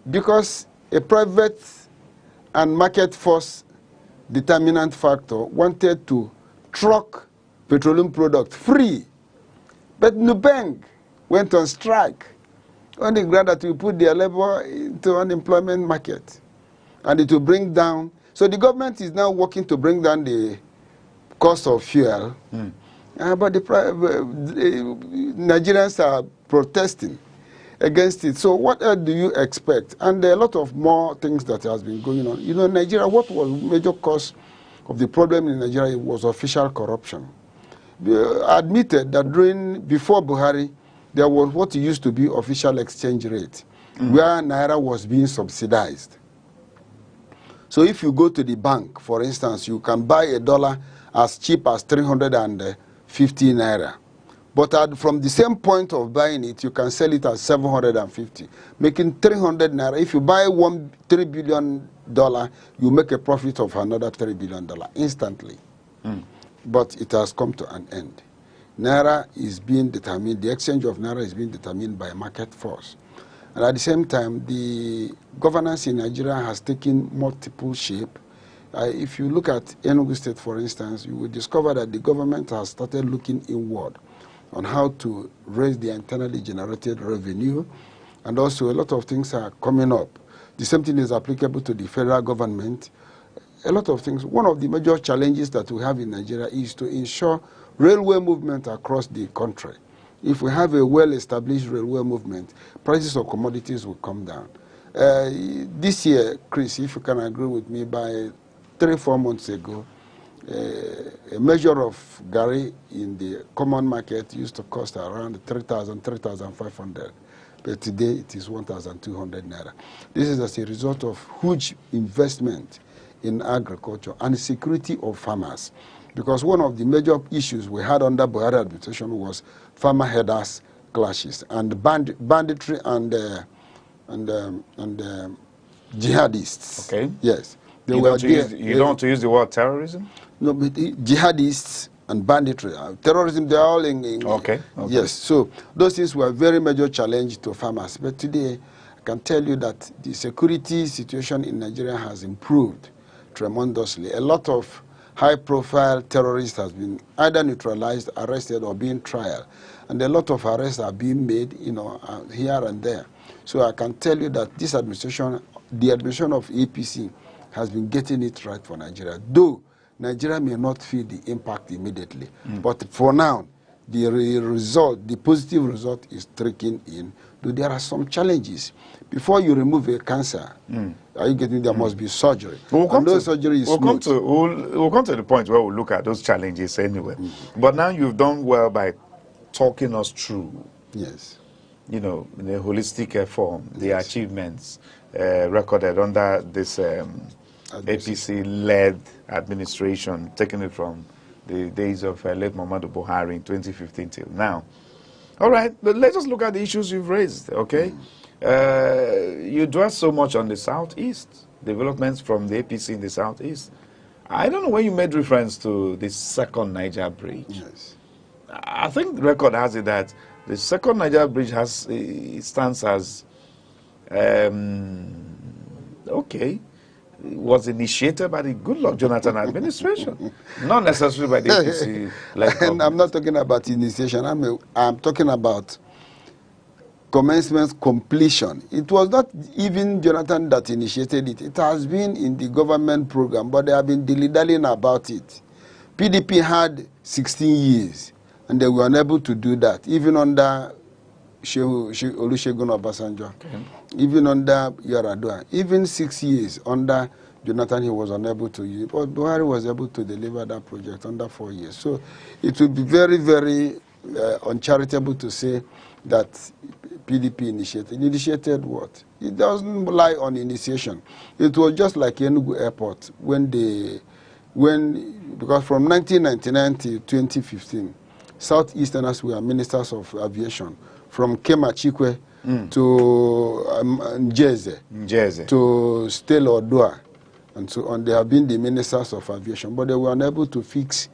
N: because a private and market force determinant factor wanted to truck petroleum product free, but Nubeng went on strike on the ground that we put their labor into unemployment market, and it will bring down. So the government is now working to bring down the cost of fuel, but the Nigerians are protesting against it. So what else do you expect? And there are a lot of more things that has been going on. You know, Nigeria, what was major cause of the problem in Nigeria was official corruption. admitted that before Buhari, there was what used to be official exchange rate, where Naira was being subsidized. So if you go to the bank, for instance, you can buy a dollar as cheap as 350 Naira. But from the same point of buying it, you can sell it at 750, making 300 Naira. If you buy $3 billion, you make a profit of another $3 billion instantly. But it has come to an end. Naira is being determined, the exchange of Naira is being determined by market force. And at the same time, the governance in Nigeria has taken multiple shape. If you look at Enugu State, for instance, you will discover that the government has started looking inward on how to raise the internally generated revenue, and also a lot of things are coming up. The same thing is applicable to the federal government. A lot of things. One of the major challenges that we have in Nigeria is to ensure railway movement across the country. If we have a well-established railway movement, prices of commodities will come down. This year, Chris, if you can agree with me, by 3-4 months ago, a measure of gari in the common market used to cost around 3,000, 3,500. But today it is 1,200 Naira. This is as a result of huge investment in agriculture and security of farmers. Because one of the major issues we had under Buhari administration was farmer herders clashes and banditry and jihadists.
F: Okay.
N: Yes.
F: You don't want to use the word terrorism?
N: No, but jihadists and banditry, terrorism, they're all in
F: okay.
N: Yes, so those things were very major challenge to farmers. But today, I can tell you that the security situation in Nigeria has improved tremendously. A lot of high-profile terrorists has been either neutralized, arrested, or being tried. And a lot of arrests are being made, here and there. So I can tell you that this administration, the administration of APC, has been getting it right for Nigeria. Though Nigeria may not feel the impact immediately. But for now, the positive result is trickling in. Though there are some challenges. Before you remove a cancer, are you getting? There must be surgery.
F: We'll come to the point where we'll look at those challenges anyway. But now you've done well by talking us through.
N: Yes.
F: In a holistic form, the achievements recorded under this APC-led administration, taking it from the days of late Muhammadu Buhari in 2015 till now. All right, but let's just look at the issues you've raised, okay? You dwell so much on the Southeast, developments from the APC in the Southeast. I don't know when you made reference to the second Niger Bridge.
N: Yes.
F: I think the record has it that the second Niger Bridge stands as, was initiated by the Goodluck Jonathan administration, not necessarily by the APC.
N: And I'm not talking about initiation. I'm talking about commencement completion. It was not even Jonathan that initiated it. It has been in the government program, but they have been dilly-dallying about it. PDP had 16 years, and they were unable to do that, even under Olusegun Obasanjo, even under Yar'Adua, even 6 years under Jonathan, he was unable to use it. But Buhari was able to deliver that project under 4 years. So it would be very, very uncharitable to say that PDP initiated. Initiated what? It doesn't rely on initiation. It was just like Enugu Airport because from 1999 to 2015, Southeasterners were ministers of aviation, from Kema Chikwe to Njeze, to Stella Odua, and so on. They have been the ministers of aviation, but they were unable to fix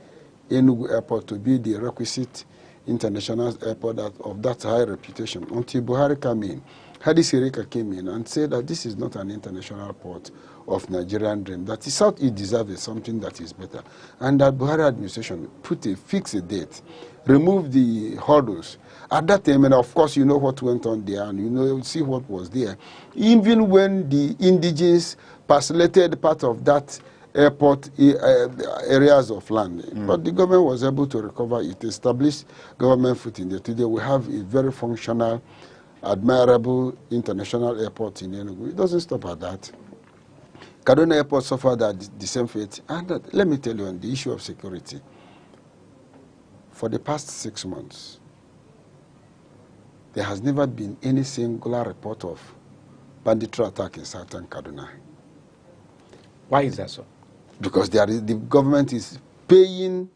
N: Enugu Airport to be the requisite international airport of that high reputation until Buhari came in. Hadi Sirika came in and said that this is not an international port of Nigerian dream, that the Southeast deserves something that is better. And that Buhari administration fixed a date, removed the hurdles. At that time, and of course, you know what went on there, and you see what was there. Even when the indigenes parcellated part of that airport areas of land. But the government was able to recover it, established government footing there. Today we have a very functional, admirable international airport in Enugu. It doesn't stop at that. Kaduna Airport suffered the same fate. And let me tell you on the issue of security. for the past 6 months, there has never been any singular report of banditry attack in southern Kaduna.
F: Why is that so?
N: Because the government is paying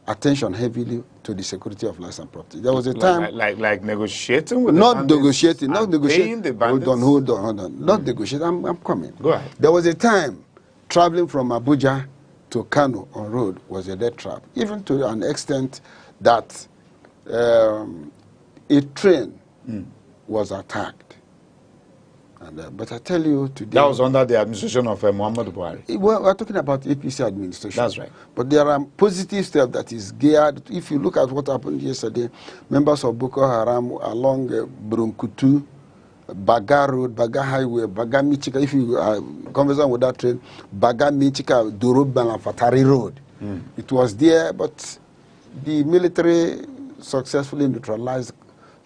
N: attention heavily to the security of lives and property. There was a time...
F: Like negotiating with
N: not
F: the bandits?
N: Negotiating, not negotiating.
F: Paying the bandits?
N: Hold on. Not negotiating. I'm coming.
F: Go ahead.
N: There was a time traveling from Abuja to Kano on road was a death trap, even to an extent that a train was attacked. And, but I tell you today...
F: That was under the administration of Muhammad Buhari.
N: Well, we're talking about APC administration.
F: That's right.
N: But there are positive steps that is geared. If you look at what happened yesterday, members of Boko Haram along Brunkutu, Baga Road, Baga Highway, Baga Michika, if you are conversant with that train, Baga Michika, Doroban and Fatari Road. It was there, but the military successfully neutralized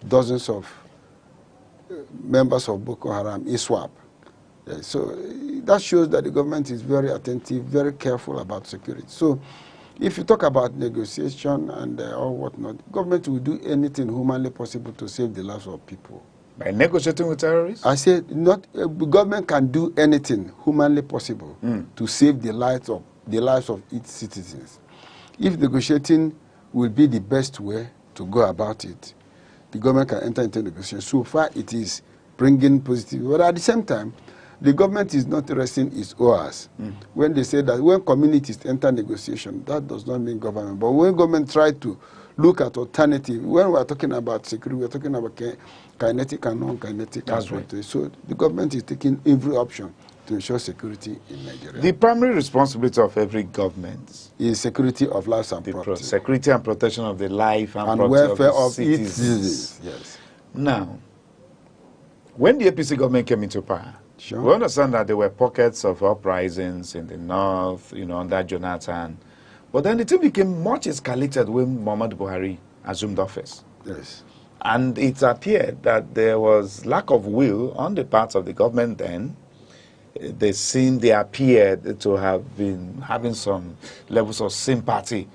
N: dozens of members of Boko Haram, ISWAP. So that shows that the government is very attentive, very careful about security. So if you talk about negotiation and or whatnot, government will do anything humanly possible to save the lives of people.
F: By negotiating with terrorists?
N: I said the government can do anything humanly possible to save the lives of its citizens. If negotiating will be the best way to go about it, the government can enter into negotiation. So far, it is bringing positive. But at the same time, the government is not resting its oars. When they say that when communities enter negotiation, that does not mean government. But when government try to look at alternative, when we are talking about security, we are talking about kinetic and non-kinetic.
F: That's right.
N: So the government is taking every option to ensure security in Nigeria.
F: The primary responsibility of every government
N: is security of lives and property.
F: Security and protection of the life and property
N: welfare
F: of
N: its citizens.
F: Yes. Now, when the APC government came into power, we understand that there were pockets of uprisings in the north, under Jonathan. But then the thing became much escalated when Muhammad Buhari assumed office.
N: Yes.
F: And it appeared that there was lack of will on the part of the government then. They appeared to have been having some levels of sympathy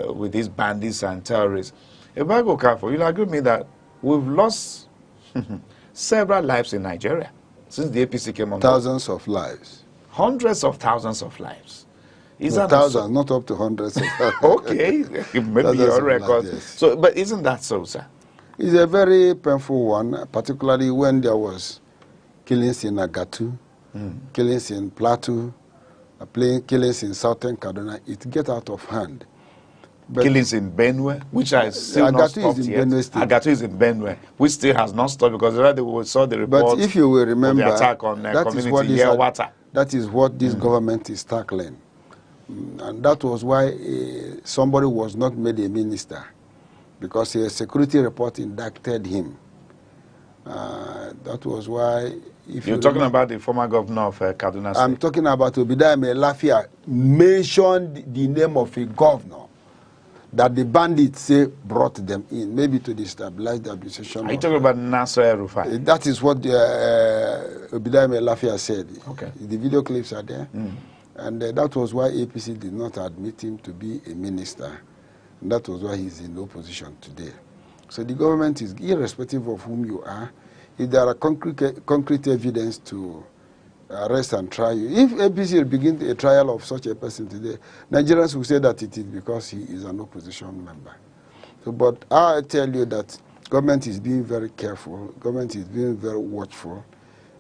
F: with these bandits and terrorists. If I go careful, you'll agree with me that we've lost several lives in Nigeria since the APC came on board.
N: Thousands of lives.
F: Hundreds of thousands of lives.
N: Is that thousands, not up to hundreds of thousands.
F: Okay, maybe your record.
N: Yes.
F: So, but isn't that so, sir?
N: It's a very painful one, particularly when there was killings in Agatu, killings in Plateau, killings in southern Kaduna. It get out of hand. But
F: killings in Benue, which has still not stopped yet. Agatu is in Benue, which still has not stopped because already we saw the report.
N: But if you will remember,
F: of the attack on community near water.
N: That is what this government is tackling. And that was why somebody was not made a minister, because a security report indicted him. That was why...
F: You're talking about the former governor of Kaduna State.
N: I'm talking about Obadiah Melafia mentioned the name of a governor that the bandits say brought them in, maybe to destabilize the administration.
F: Are you talking about Nasser El-Rufai?
N: That is what Obadiah Melafia said.
F: Okay.
N: The video clips are there. And that was why APC did not admit him to be a minister. And that was why he's in opposition today. So the government is, irrespective of whom you are, if there are concrete evidence to arrest and try you, if APC will begin a trial of such a person today, Nigerians will say that it is because he is an opposition member. So, but I tell you that government is being very careful, government is being very watchful,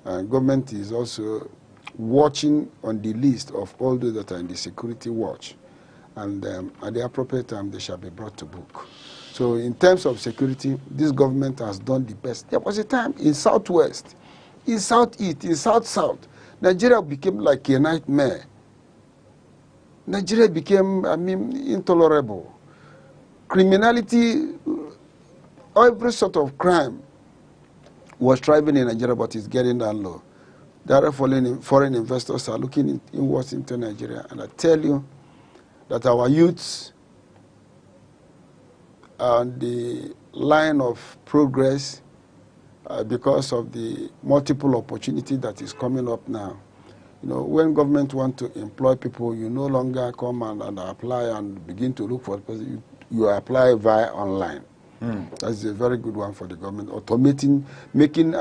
N: and government is also watching on the list of all those that are in the security watch. And at the appropriate time, they shall be brought to book. So in terms of security, this government has done the best. There was a time in Southwest, in Southeast, in South-South, Nigeria became like a nightmare. Nigeria became, intolerable. Criminality, every sort of crime was thriving in Nigeria, but it's getting down low. Therefore, foreign investors are looking inwards into Nigeria. And I tell you that our youths are on the line of progress because of the multiple opportunity that is coming up now. You know, when government want to employ people, you no longer come and apply and begin to look for the person. You apply via online. That's a very good one for the government. Automating, making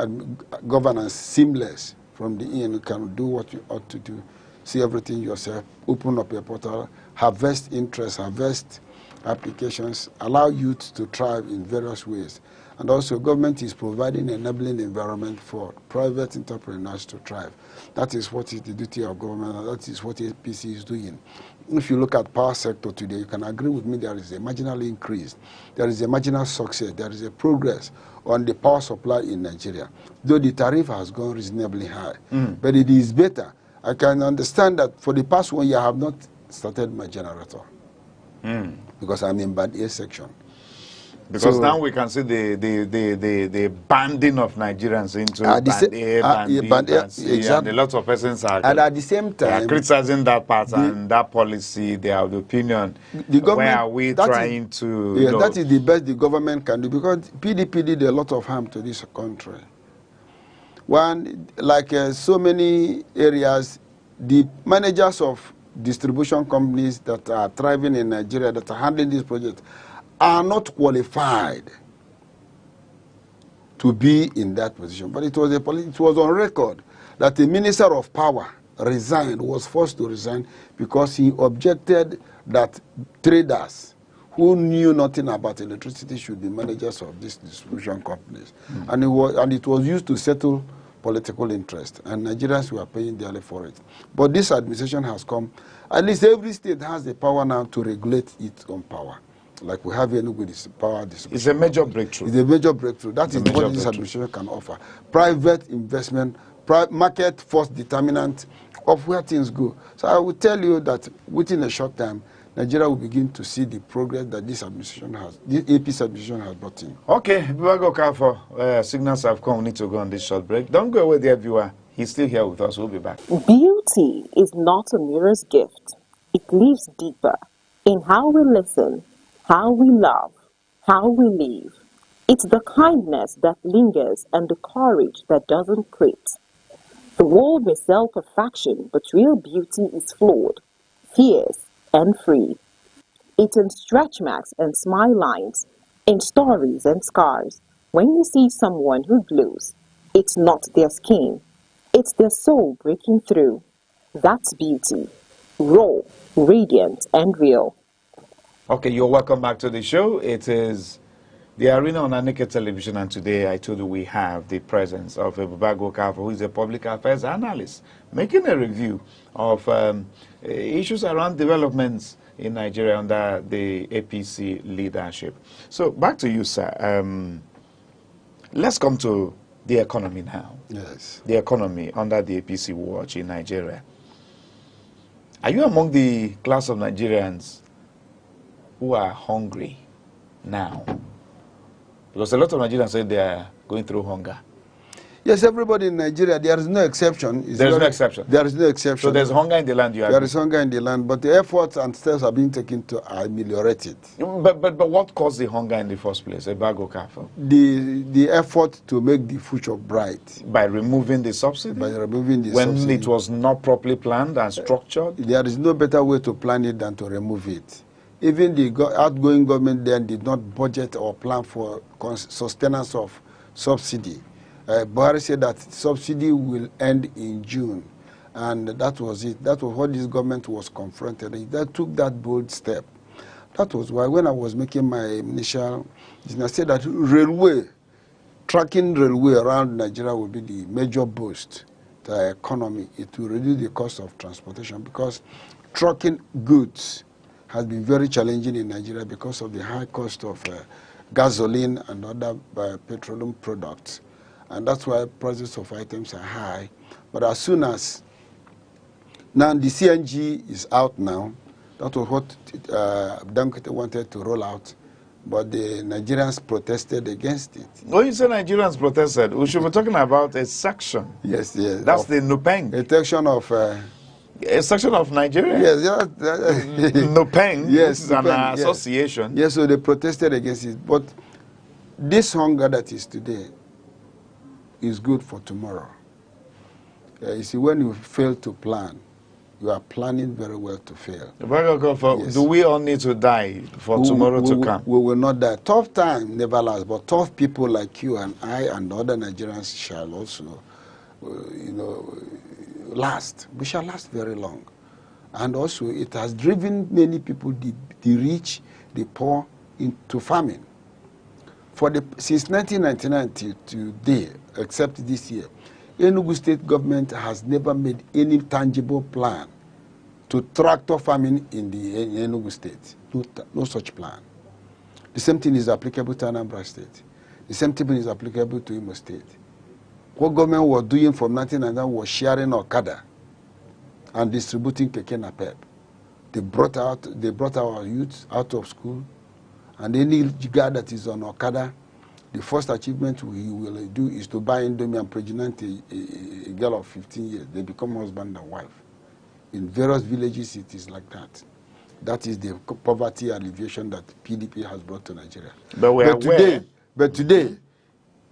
N: governance seamless from the in. You can do what you ought to do. See everything yourself. Open up a portal. Harvest interest. Harvest applications. Allow youth to thrive in various ways. And also, government is providing an enabling environment for private entrepreneurs to thrive. That is what is the duty of government, and that is what APC is doing. If you look at power sector today, you can agree with me there is a marginal increase, there is a marginal success, there is a progress on the power supply in Nigeria, though the tariff has gone reasonably high. But it is better. I can understand that for the past 1 year, I have not started my generator because I'm in band A section.
F: Because
N: So,
F: now we can see the banding of Nigerians into band A, band B, band C,
N: exactly.
F: and a lot of persons are,
N: and at the same
F: they are
N: time,
F: criticizing that part and that policy. They have the opinion.
N: The government,
F: where are we trying to?
N: Yeah,
F: you know,
N: that is the best the government can do, because PDP did a lot of harm to this country. One, like so many areas, the managers of distribution companies that are thriving in Nigeria that are handling this project are not qualified to be in that position. But it was on record that the minister of power resigned, was forced to resign because he objected that traders who knew nothing about electricity should be managers of these distribution companies. And it was used to settle political interest, and Nigerians were paying dearly for it. But this administration has come. At least every state has the power now to regulate its own power. Like we have Enugu this power distribution.
F: It's a major breakthrough.
N: It's a major breakthrough. That is what this administration can offer. Private investment, market force determinant of where things go. So I will tell you that within a short time, Nigeria will begin to see the progress that this administration has, this APC administration has brought in.
F: Okay, before I go, for signals have come, we need to go on this short break. Don't go away there, viewer. He's still here with us. We'll be back.
O: Beauty is not a mirror's gift. It lives deeper in how we listen, how we love, how we live. It's the kindness that lingers and the courage that doesn't quit. The world may sell perfection, but real beauty is flawed, fierce, and free. It's in stretch marks and smile lines, in stories and scars. When you see someone who glows, it's not their skin, it's their soul breaking through. That's beauty. Raw, radiant, and real.
F: Okay, you're welcome back to the show. It is the Arena on Aneke Television, and today I told you we have the presence of Ebubago Kafo, who is a public affairs analyst, making a review of issues around developments in Nigeria under the APC leadership. So back to you, sir. Let's come to the economy now.
N: Yes.
F: The economy under the APC watch in Nigeria. Are you among the class of Nigerians who are hungry now? Because a lot of Nigerians say they are going through hunger.
N: Yes, everybody in Nigeria, there is no exception.
F: There is no exception.
N: There is no exception.
F: So there's hunger in the land.
N: There is hunger in the land, but the efforts and steps are being taken to ameliorate it.
F: But what caused the hunger in the first place? Ebubago Kafo?
N: The effort to make the future bright.
F: By removing the subsidy?
N: By removing the
F: when
N: subsidy.
F: It was not properly planned and structured?
N: There is no better way to plan it than to remove it. Even the outgoing government then did not budget or plan for sustenance of subsidy. Buhari said that subsidy will end in June, and that was it. That was what this government was confronted. They took that bold step. That was why when I was making my initial, I said that tracking railway around Nigeria will be the major boost to the economy. It will reduce the cost of transportation, because trucking goods has been very challenging in Nigeria because of the high cost of gasoline and other petroleum products. And that's why prices of items are high. But as soon as now the CNG is out now, that was what Dangote wanted to roll out, but the Nigerians protested against it.
F: When you say Nigerians protested, we should be talking about a section.
N: Yes, yes.
F: That's the Nupeng.
N: A section of...
F: a section of Nigeria?
N: Yes.
F: Nupeng,
N: yes,
F: is an association.
N: Yes, so they protested against it. But this hunger that is today is good for tomorrow. You see, when you fail to plan, you are planning very well to fail.
F: Yes. Do we all need to die for tomorrow to come?
N: We will not die. Tough time never lasts, but tough people like you and I and other Nigerians shall also, last. We shall last very long. And also, it has driven many people, the rich, the poor, into famine. Since 1999 till today, except this year, Enugu state government has never made any tangible plan to tractor farming in Enugu state. No such plan. The same thing is applicable to Anambra state. The same thing is applicable to Imo state. What government was doing from 1999 was sharing Okada and distributing Keke Napep. They brought our youth out of school, and any guy that is on Okada, the first achievement we will do is to buy Indomie and pregnant a girl of 15 years. They become husband and wife. In various villages, it is like that. That is the poverty alleviation that PDP has brought to Nigeria. But today,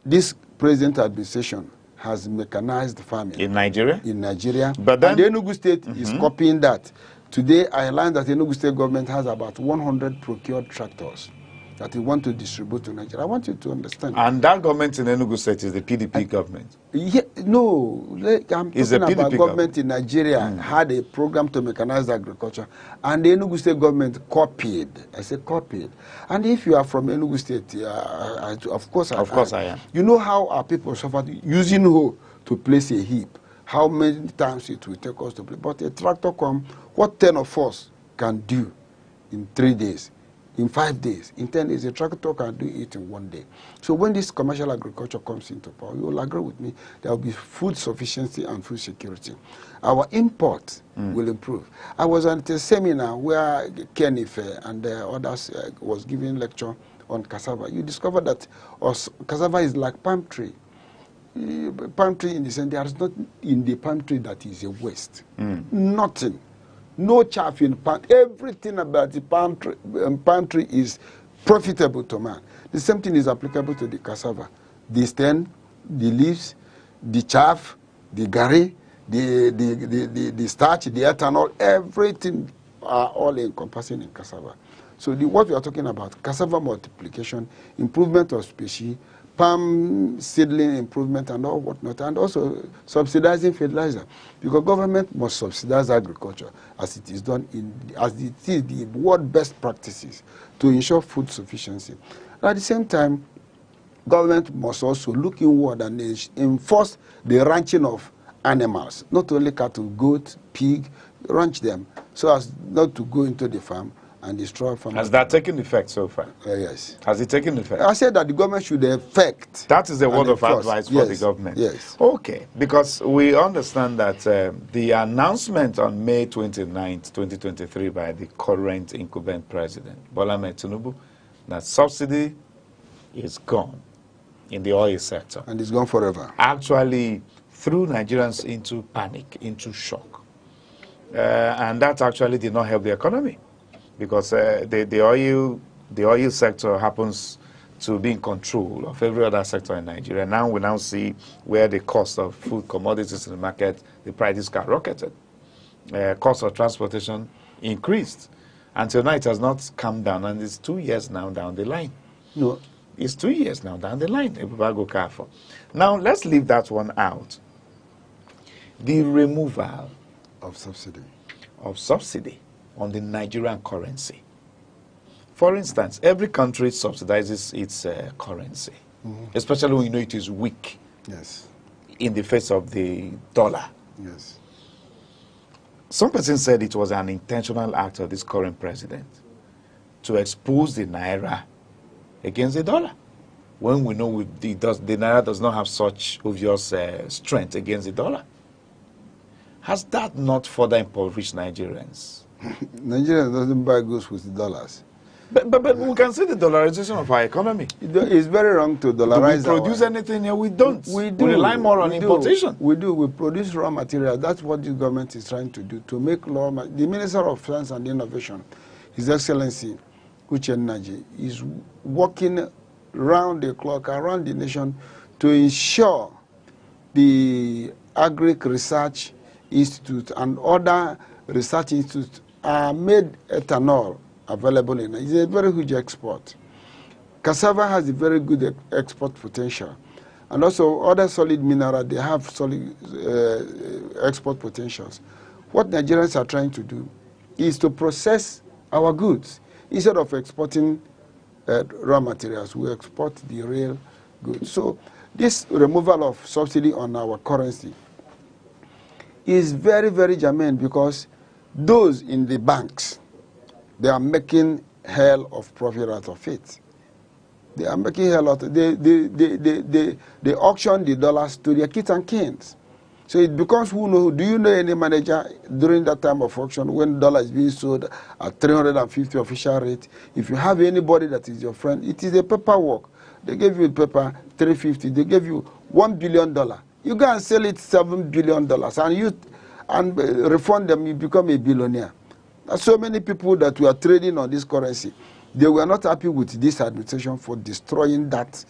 N: this present administration has mechanized farming.
F: In Nigeria?
N: In Nigeria.
F: But then,
N: and the Enugu state is copying that. Today, I learned that the Enugu state government has about 100 procured tractors that we want to distribute to Nigeria. I want you to understand.
F: And that government in Enugu state is the PDP government?
N: Yeah, no, I'm talking about government in Nigeria had a program to mechanize agriculture, and the Enugu state government copied. I say copied. And if you are from Enugu state, of course I am. You know how our people suffered using hoe to place a heap. How many times it will take us to play. But a tractor come, what 10 of us can do in 3 days, in 5 days, in 10 days, a tractor can do it in 1 day. So when this commercial agriculture comes into power, you will agree with me, there will be food sufficiency and food security. Our import will improve. I was at a seminar where Kenife and others was giving lecture on cassava. You discover that cassava is like palm tree. Palm tree in the sense there is not in the palm tree that is a waste. Nothing. No chaff in palm. Everything about the palm tree is profitable to man. The same thing is applicable to the cassava. The stem, the leaves, the chaff, the gari, the starch, the ethanol, everything are all encompassing in cassava. So what we are talking about, cassava multiplication, improvement of species, palm seedling improvement and all whatnot, and also subsidizing fertilizer, because government must subsidize agriculture as it is done as it is the world best practices to ensure food sufficiency. At the same time, government must also look inward and enforce the ranching of animals, not only cattle, goat, pig, ranch them so as not to go into the farm and destroy farm.
F: Has that taken effect so far?
N: Yes.
F: Has it taken effect?
N: I said that the government should effect.
F: That is the word of advice for the government.
N: Yes.
F: Okay, because we understand that the announcement on May 29th, 2023 by the current incumbent president, Bola Ahmed Tinubu, that subsidy is gone in the oil sector.
N: And it's gone forever.
F: Actually threw Nigerians into panic, into shock. And that actually did not help the economy, because the oil sector happens to be in control of every other sector in Nigeria. Now we see where the cost of food commodities in the market, the prices skyrocketed. Cost of transportation increased. Until now it has not come down, and it's 2 years now down the line.
N: No.
F: It's 2 years now down the line. Go careful. Now let's leave that one out. The removal
N: of subsidy on the Nigerian currency.
F: For instance, every country subsidizes its currency, especially when you know it is weak.
N: Yes.
F: In the face of the dollar.
N: Yes.
F: Some person said it was an intentional act of this current president to expose the naira against the dollar, when we know the naira does not have such obvious strength against the dollar. Has that not further impoverished Nigerians?
N: Nigeria doesn't buy goods with dollars.
F: But we can see the dollarization of our economy.
N: It's very wrong to dollarize.
F: Do we produce anything here? We don't. We rely more on importation.
N: We do. We produce raw material. That's what the government is trying to do, to make raw material. The Minister of Science and Innovation, His Excellency Uche Nnaji, is working round the clock, around the nation, to ensure the Agric Research Institute and other research institutes made ethanol available in it. It's a very huge export. Cassava has a very good export potential. And also other solid minerals, they have solid export potentials. What Nigerians are trying to do is to process our goods. Instead of exporting raw materials, we export the real goods. So this removal of subsidy on our currency is very, very germane, because those in the banks, they are making hell of profit out of it. They are making hell out of it. They auction the dollars to their kids and kins. So it becomes who knows. Do you know any manager during that time of auction when dollar is being sold at 350 official rate? If you have anybody that is your friend, it is a paperwork. They give you paper 350. They give you $1 billion. You go and sell it $7 billion, and refund them. You become a billionaire. There's so many people that were trading on this currency. They were not happy with this administration for destroying that.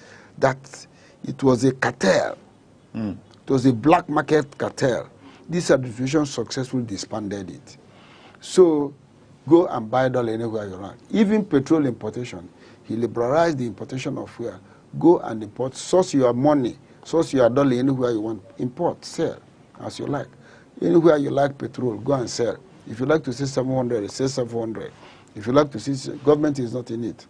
N: It was a cartel. It was a black market cartel. This administration successfully disbanded it. So go and buy dollar anywhere you like. Even petrol importation, he liberalized the importation of fuel. Go and import, source your money, source your dollar anywhere you want. Import, sell as you like. Anywhere you like petrol, go and sell. If you like to say 700, say 700. If you like to see, government is not in it.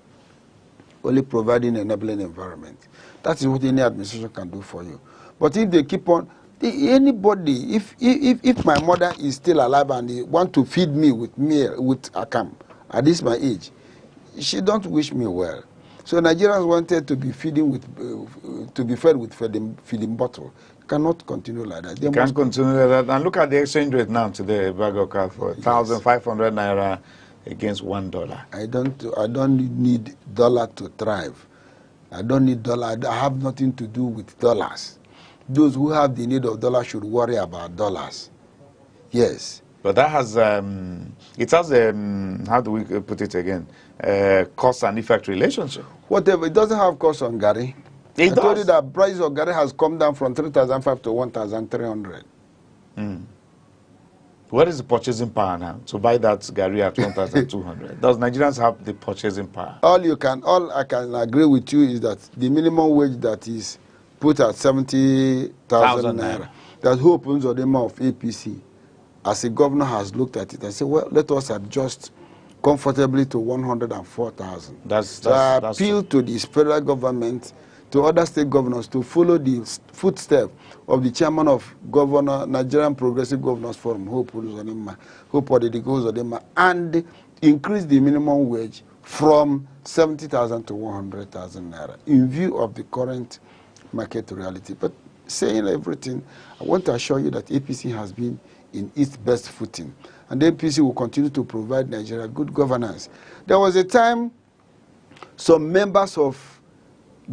N: Only providing an enabling environment. That is what any administration can do for you. But if they keep on, anybody, if my mother is still alive and they want to feed me with akam at this my age, she don't wish me well. So Nigerians wanted to be feeding with, to be fed with feeding bottle. Cannot continue like that.
F: They can't continue like that. And look at the exchange rate now today, bag of cow for 1,500 naira against $1.
N: I don't need dollar to thrive. I don't need dollar. I have nothing to do with dollars. Those who have the need of dollars should worry about dollars. Yes.
F: But that has, it has how do we put it again? Cause and effect relationship.
N: Whatever. It doesn't have cost on Gary. I told you that price of Gary has come down from 3,500 to 1,300.
F: What is the purchasing power now to buy that Gary at 1,200? Does Nigerians have the purchasing power?
N: All I can agree with you is that the minimum wage that is put at 70,000 naira, that who opens the demand of APC, as a governor has looked at it and said, well, let us adjust comfortably to 104,000. So I appeal to the federal government, to other state governors, to follow the footsteps of the chairman of Nigerian Progressive Governors Forum, Hope Odediko, and increase the minimum wage from 70,000 to 100,000 naira in view of the current market reality. But saying everything, I want to assure you that APC has been in its best footing, and the APC will continue to provide Nigeria good governance. There was a time some members of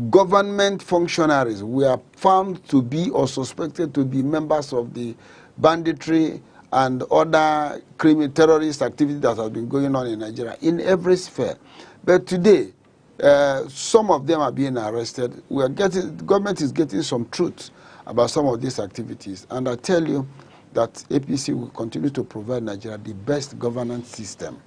N: government functionaries were found to be or suspected to be members of the banditry and other criminal terrorist activity that has been going on in Nigeria in every sphere. But today, some of them are being arrested. The government is getting some truth about some of these activities. And I tell you that APC will continue to provide Nigeria the best governance system.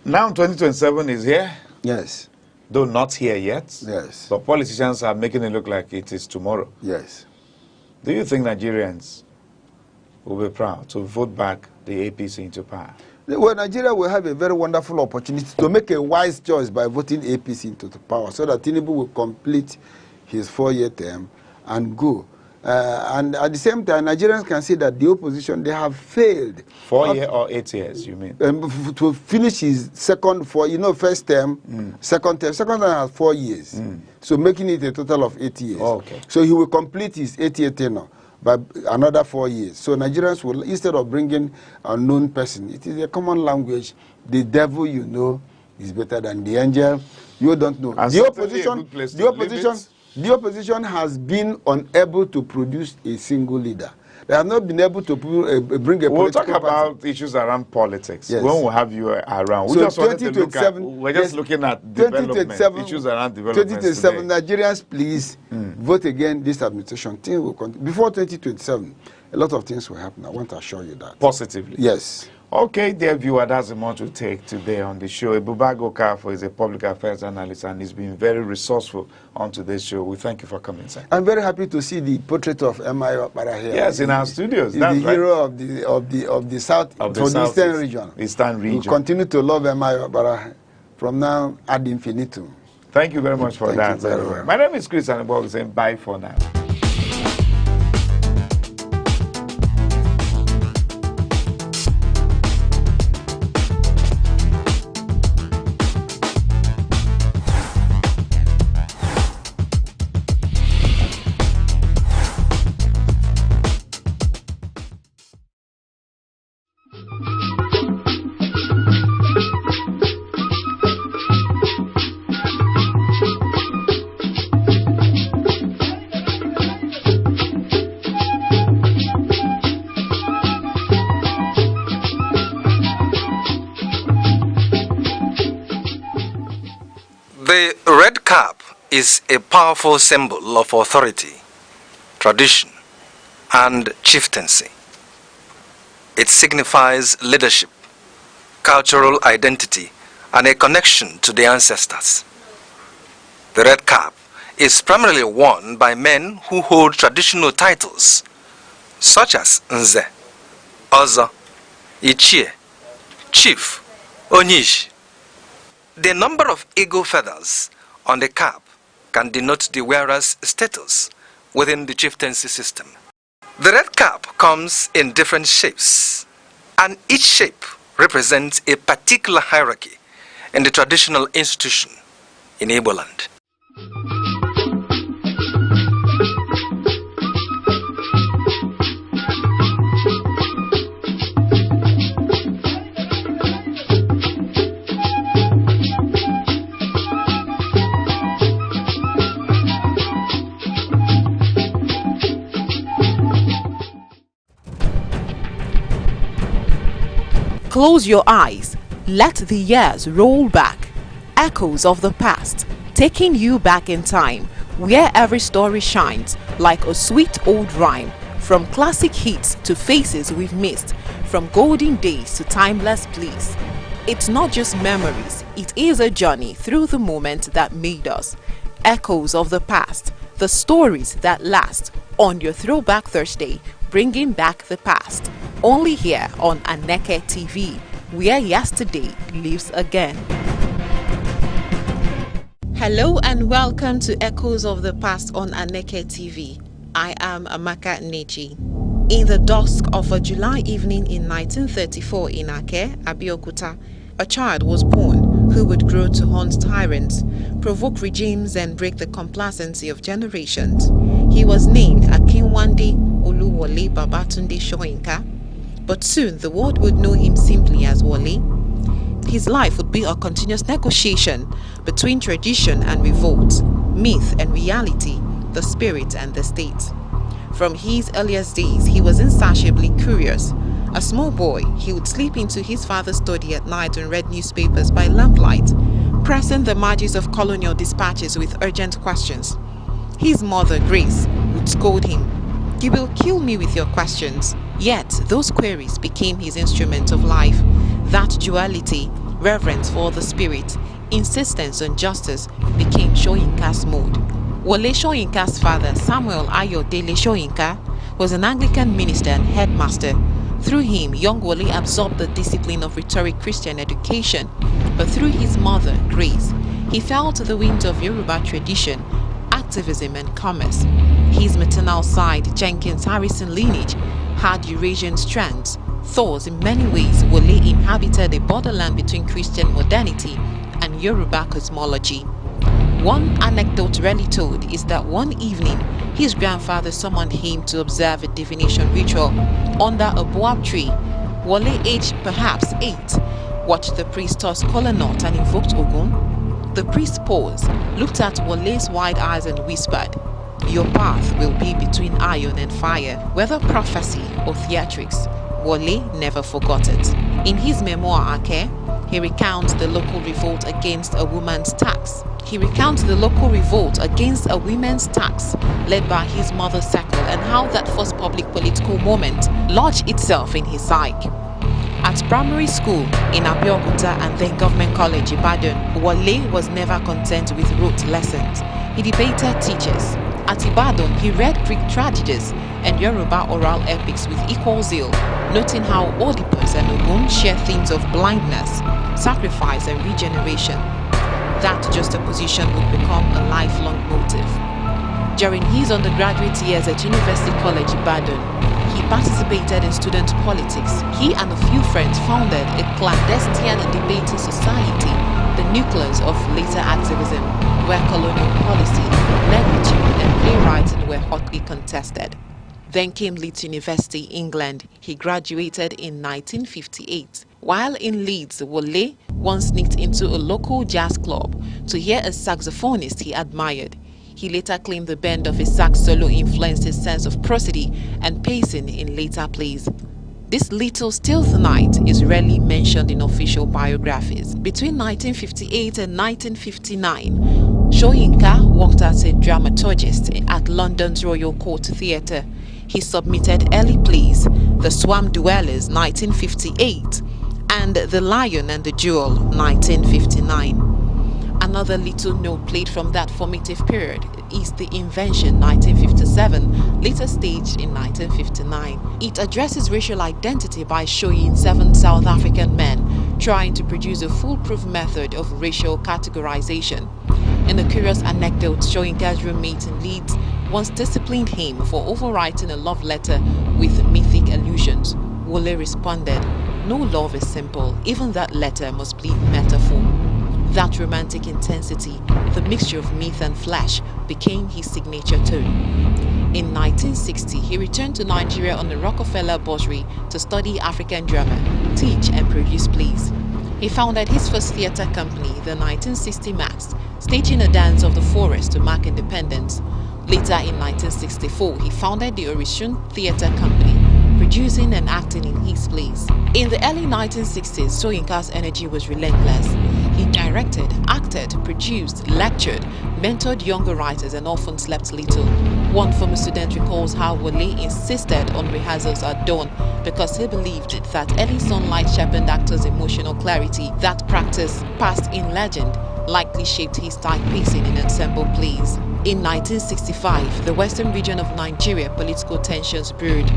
F: Now 2027 is here.
N: Yes.
F: Though not here yet.
N: Yes.
F: But politicians are making it look like it is tomorrow.
N: Yes.
F: Do you think Nigerians will be proud to vote back the APC into power?
N: Well, Nigeria will have a very wonderful opportunity to make a wise choice by voting APC into the power, so that Tinubu will complete his 4-year term and go. And at the same time, Nigerians can see that the opposition, they have failed.
F: 4 years or 8 years, you mean?
N: To finish his first term, second term. Second term has 4 years. So making it a total of 8 years.
F: Oh, okay.
N: So he will complete his 8-year tenure by another 4 years. So Nigerians will, instead of bringing a known person, it is a common language. The devil you know is better than the angel you don't know.
F: And
N: the opposition has been unable to produce a single leader. They have not been able to bring a
F: We'll talk
N: political
F: about
N: party.
F: issues around politics
N: Yes.
F: when we'll have you around. We
N: So
F: just wanted to look at,
N: 2027,
F: we're just
N: yes,
F: looking at development, issues around development.
N: 2027, Nigerians, please vote again this administration. Things will continue. Before 2027, a lot of things will happen. I want to assure you that.
F: Positively.
N: Yes.
F: Okay, dear viewer, that's the much we take today on the show. Ebubago Kafo is a public affairs analyst and he's been very resourceful on today's show. We thank you for coming, sir.
N: I'm very happy to see the portrait of M.I. Okpara here.
F: Yes, in our studios.
N: He's
F: That's
N: the
F: right.
N: hero of the South,
F: Of the
N: from the Eastern
F: Southeast,
N: region.
F: Eastern region.
N: We continue to love M.I. Okpara from now ad infinitum.
F: Thank you very much for that.
N: Thank you very well.
F: My name is Chris and I'm saying bye for now.
C: The red cap is a powerful symbol of authority, tradition, and chieftaincy. It signifies leadership, cultural identity, and a connection to the ancestors. The red cap is primarily worn by men who hold traditional titles such as Nze, Ozo, Ichie, Chief, Onyish. The number of eagle feathers on the cap can denote the wearer's status within the chieftaincy system. The red cap comes in different shapes, and each shape represents a particular hierarchy in the traditional institution in Igbo land.
B: Close your eyes. Let the years roll back. Echoes of the past, taking you back in time, where every story shines like a sweet old rhyme. From classic hits to faces we've missed, from golden days to timeless bliss. It's not just memories, it is a journey through the moment that made us. Echoes of the past, the stories that last, on your Throwback Thursday, bringing back the past. Only here on Aneke TV, where yesterday lives again. Hello and welcome to Echoes of the Past on Aneke TV. I am Amaka Nechi. In the dusk of a July evening in 1934 in Ake, Abeokuta, a child was born who would grow to haunt tyrants, provoke regimes and break the complacency of generations. He was named Akinwande Oluwole Babatunde Soyinka, but soon the world would know him simply as Wole. His life would be a continuous negotiation between tradition and revolt, myth and reality, the spirit and the state. From his earliest days, he was insatiably curious. A small boy, he would slip into his father's study at night and read newspapers by lamplight, pressing the margins of colonial dispatches with urgent questions. His mother, Grace, would scold him. "You will kill me with your questions." Yet, those queries became his instrument of life. That duality, reverence for the spirit, insistence on justice, became Soyinka's mode. Wole Soyinka's father, Samuel Ayodele Soyinka, was an Anglican minister and headmaster. Through him, young Wole absorbed the discipline of rhetoric Christian education. But through his mother, Grace, he felt the wind of Yoruba tradition, activism and commerce. His maternal side, Jenkins Harrison lineage, had Eurasian strands. Thus, in many ways, Wole inhabited a borderland between Christian modernity and Yoruba cosmology. One anecdote rarely told is that one evening, his grandfather summoned him to observe a divination ritual under a boab tree. Wole, aged perhaps 8, watched the priest toss kola nut and invoked Ogun. The priest paused, looked at Wole's wide eyes and whispered,
P: Your path will be between iron and fire, whether prophecy or theatrics. Wole never forgot it. In his memoir, Aneke, he recounts the local revolt against a woman's tax. led by his mother's circle, and how that first public political moment lodged itself in his psyche. At primary school in Abeokuta and then Government College Ibadan, Wole was never content with rote lessons. He debated teachers. At Ibadan, he read Greek tragedies and Yoruba oral epics with equal zeal, noting how Oedipus and Ogun share themes of blindness, sacrifice and regeneration. That juxtaposition would become a lifelong motive. During his undergraduate years at University College Ibadan, he participated in student politics. He and a few friends founded a clandestine debating society, the nucleus of later activism, where colonial policy, literature, and playwriting were hotly contested. Then came Leeds University, England. He graduated in 1958. While in Leeds, Wole once sneaked into a local jazz club to hear a saxophonist he admired. He later claimed the bend of his sax solo influenced his sense of prosody and pacing in later plays. This little stealth night is rarely mentioned in official biographies. Between 1958 and 1959, Soyinka worked as a dramaturgist at London's Royal Court Theatre. He submitted early plays, The Swamp Dwellers, 1958, and The Lion and the Jewel, 1959. Another little note played from that formative period is The Invention, 1957, later staged in 1959. It addresses racial identity by showing 7 South African men trying to produce a foolproof method of racial categorization. In a curious anecdote, Soyinka's roommate in Leeds once disciplined him for overwriting a love letter with mythic allusions. Wole responded, "No love is simple, even that letter must bleed metaphor." That romantic intensity, the mixture of myth and flesh, became his signature tone. In 1960, he returned to Nigeria on the Rockefeller Bursary to study African drama, teach and produce plays. He founded his first theatre company, the 1960 Max, staging a dance of the forest to mark independence. Later in 1964, he founded the Orisun Theatre Company, producing and acting in his plays. In the early 1960s, Soyinka's energy was relentless. He directed, acted, produced, lectured, mentored younger writers and often slept little. One former student recalls how Wole insisted on rehearsals at dawn because he believed that early sunlight sharpened actors' emotional clarity. That practice, passed in legend, likely shaped his tight pacing in ensemble plays. In 1965, the western region of Nigeria, political tensions brewed.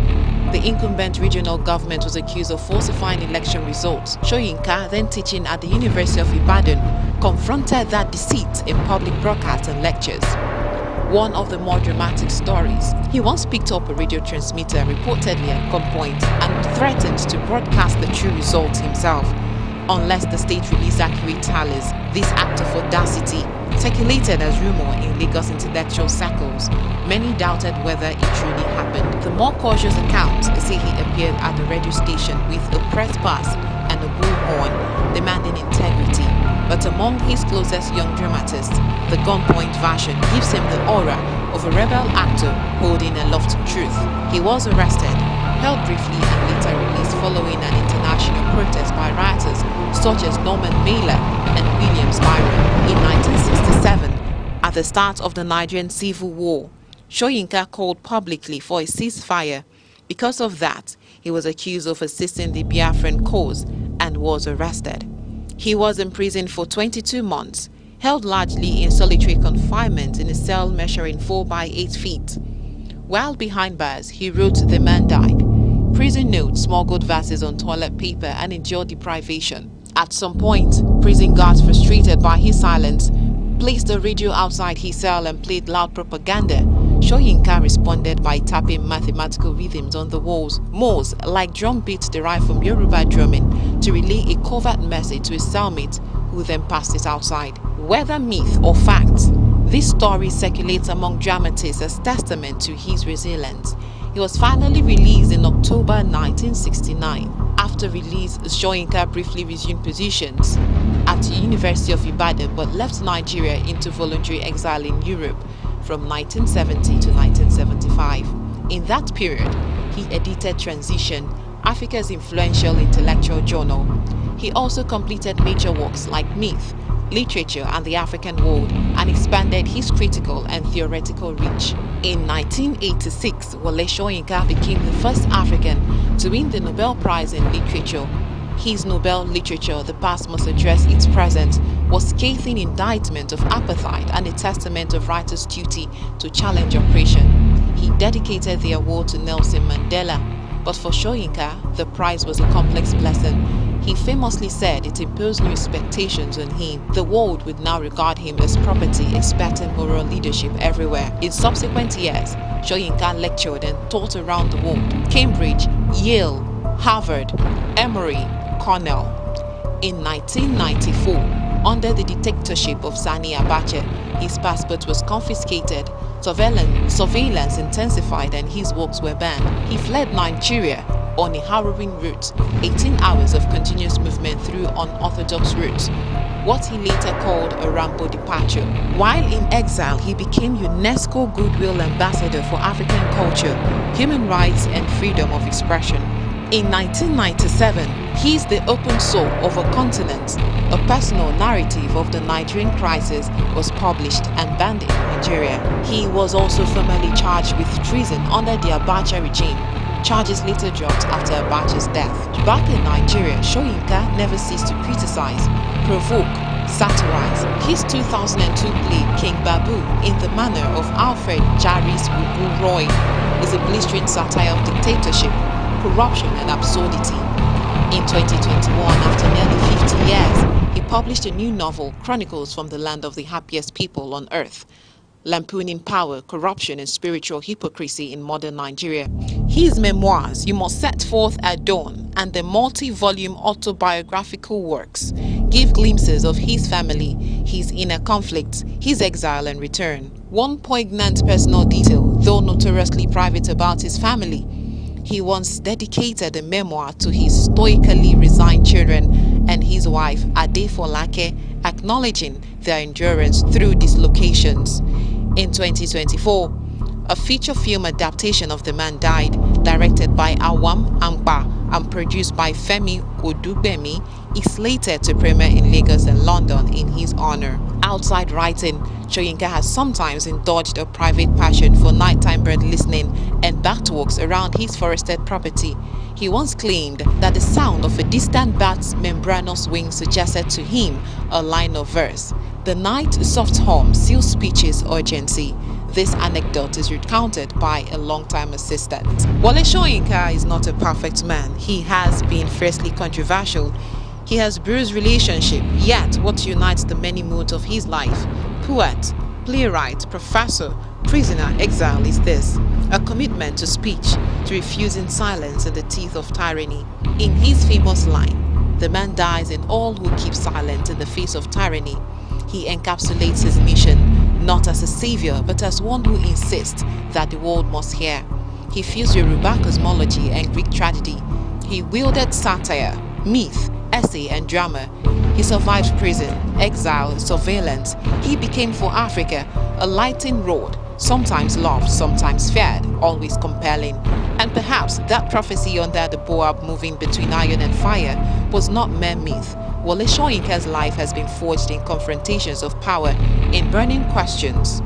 P: The incumbent regional government was accused of falsifying election results. Soyinka, then teaching at the University of Ibadan, confronted that deceit in public broadcasts and lectures. One of the more dramatic stories, he once picked up a radio transmitter reportedly at gunpoint and threatened to broadcast the true results himself unless the state released accurate tallies. This act of audacity circulated as rumor in Lagos intellectual circles. Many doubted whether it truly happened. The more cautious accounts say he appeared at the radio station with a press pass and a bullhorn, demanding integrity. But among his closest young dramatists, the gunpoint version gives him the aura of a rebel actor holding aloft truth. He was arrested, held briefly and later released following an international protest by rioters such as Norman Mailer and Williams Byron. In 1967, at the start of the Nigerian Civil War, Soyinka called publicly for a ceasefire. Because of that, he was accused of assisting the Biafran cause and was arrested. He was imprisoned for 22 months, held largely in solitary confinement in a cell measuring 4 by 8 feet. While behind bars, he wrote "The Man Died," prison notes, smuggled verses on toilet paper, and endured deprivation. At some point, prison guards, frustrated by his silence, placed a radio outside his cell and played loud propaganda. Soyinka responded by tapping mathematical rhythms on the walls, modes like drum beats derived from Yoruba drumming, to relay a covert message to his cellmate, who then passed it outside. Whether myth or fact, this story circulates among dramatists as testament to his resilience. He was finally released in October 1969. After release, Soyinka briefly resumed positions at the University of Ibadan but left Nigeria into voluntary exile in Europe, from 1970 to 1975. In that period, he edited Transition, Africa's influential intellectual journal. He also completed major works like Myth, Literature and the African World, and expanded his critical and theoretical reach. In 1986, Wole Soyinka became the first African to win the Nobel Prize in Literature. His Nobel Literature, The Past Must Address Its Present, was scathing indictment of apartheid and a testament of writers' duty to challenge oppression. He dedicated the award to Nelson Mandela, but for Soyinka, the prize was a complex blessing. He famously said it imposed new expectations on him. The world would now regard him as property, expecting moral leadership everywhere. In subsequent years, Soyinka lectured and taught around the world: Cambridge, Yale, Harvard, Emory, Cornell. In 1994, under the dictatorship of Sani Abacha, his passport was confiscated, surveillance intensified, and his works were banned. He fled Nigeria on a harrowing route, 18 hours of continuous movement through unorthodox routes, what he later called a Rambo departure. While in exile, he became UNESCO Goodwill Ambassador for African culture, human rights, and freedom of expression. In 1997, He's the Open Soul of a Continent, a personal narrative of the Nigerian crisis, was published and banned in Nigeria. He was also formally charged with treason under the Abacha regime. Charges later dropped after Abacha's death. Back in Nigeria, Soyinka never ceased to criticize, provoke, satirize. His 2002 play King Babu, in the manner of Alfred Jarry's Ubu Roy, is a blistering satire of dictatorship, corruption and absurdity. In 2021, after nearly 50 years, he published a new novel, Chronicles from the Land of the Happiest People on Earth, lampooning power, corruption and spiritual hypocrisy in modern Nigeria. His memoirs, You Must Set Forth at Dawn, and the multi-volume autobiographical works give glimpses of his family, his inner conflicts, his exile and return. One poignant personal detail, though notoriously private about his family: he once dedicated a memoir to his stoically resigned children and his wife Ade Folake, acknowledging their endurance through dislocations. In 2024, a feature film adaptation of The Man Died, directed by Awam Ampa and produced by Femi Odugbemi, is slated to premiere in Lagos and London in his honor. Outside writing, Soyinka has sometimes indulged a private passion for nighttime bird listening and batwalks around his forested property. He once claimed that the sound of a distant bat's membranous wing suggested to him a line of verse. The night soft hum seals speech's urgency. This anecdote is recounted by a longtime assistant. Wole Soyinka is not a perfect man. He has been fiercely controversial. He has bruised relationship, yet what unites the many moods of his life? Poet, playwright, professor, prisoner, exile is this: a commitment to speech, to refusing silence in the teeth of tyranny. In his famous line, "The man dies in all who keep silent in the face of tyranny," he encapsulates his mission not as a savior but as one who insists that the world must hear. He fused Yoruba cosmology and Greek tragedy. He wielded satire, myth, essay and drama. He survived prison, exile, surveillance. He became for Africa a lighting rod, sometimes loved, sometimes feared, always compelling. And perhaps that prophecy under the Boab moving between iron and fire was not mere myth. Wole Soyinka's life has been forged in confrontations of power, in burning questions.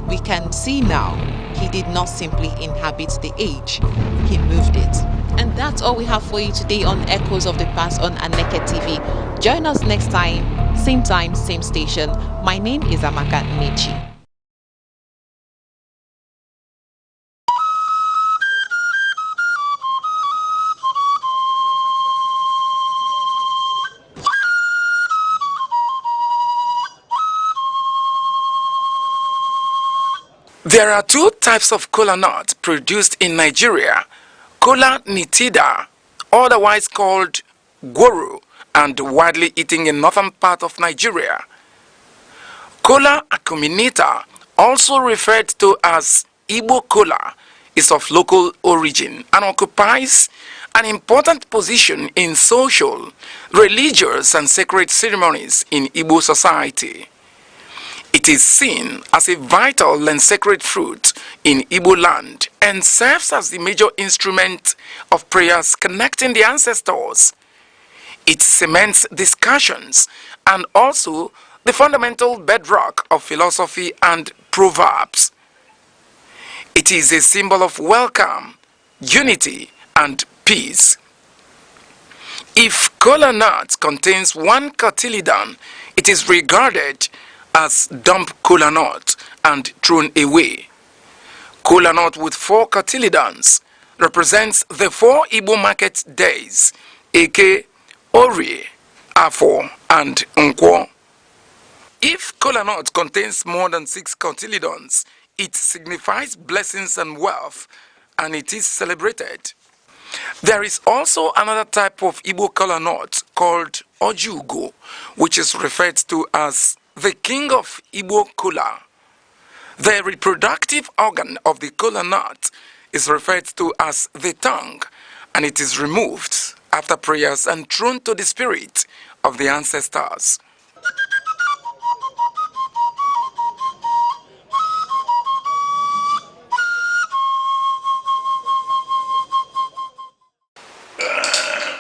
P: We can see now he did not simply inhabit the age, he moved it. And that's all we have for you today on Echoes of the Past on Aneke TV. Join us next time, same station. My name is Amaka Nechi.
G: There are two types of kola nut produced in Nigeria: kola nitida, otherwise called gworo, and widely eaten in northern part of Nigeria. Kola acuminata, also referred to as Igbo kola, is of local origin and occupies an important position in social, religious, and sacred ceremonies in Igbo society. It is seen as a vital and sacred fruit in Igbo land and serves as the major instrument of prayers connecting the ancestors. It cements discussions and also the fundamental bedrock of philosophy and proverbs. It is a symbol of welcome, unity, and peace. If kola nut contains one cotyledon, it is regarded as dump kola nut and thrown away. Kola nut with 4 cotyledons represents the 4 Igbo market days: Eke, Orie, Afo, and Nkwo. If kola nut contains more than 6 cotyledons, it signifies blessings and wealth, and it is celebrated. There is also another type of Igbo kola nut called Ojugo, which is referred to as the king of Igbo kola. The reproductive organ of the kola nut is referred to as the tongue, and it is removed after prayers and thrown to the spirit of the ancestors.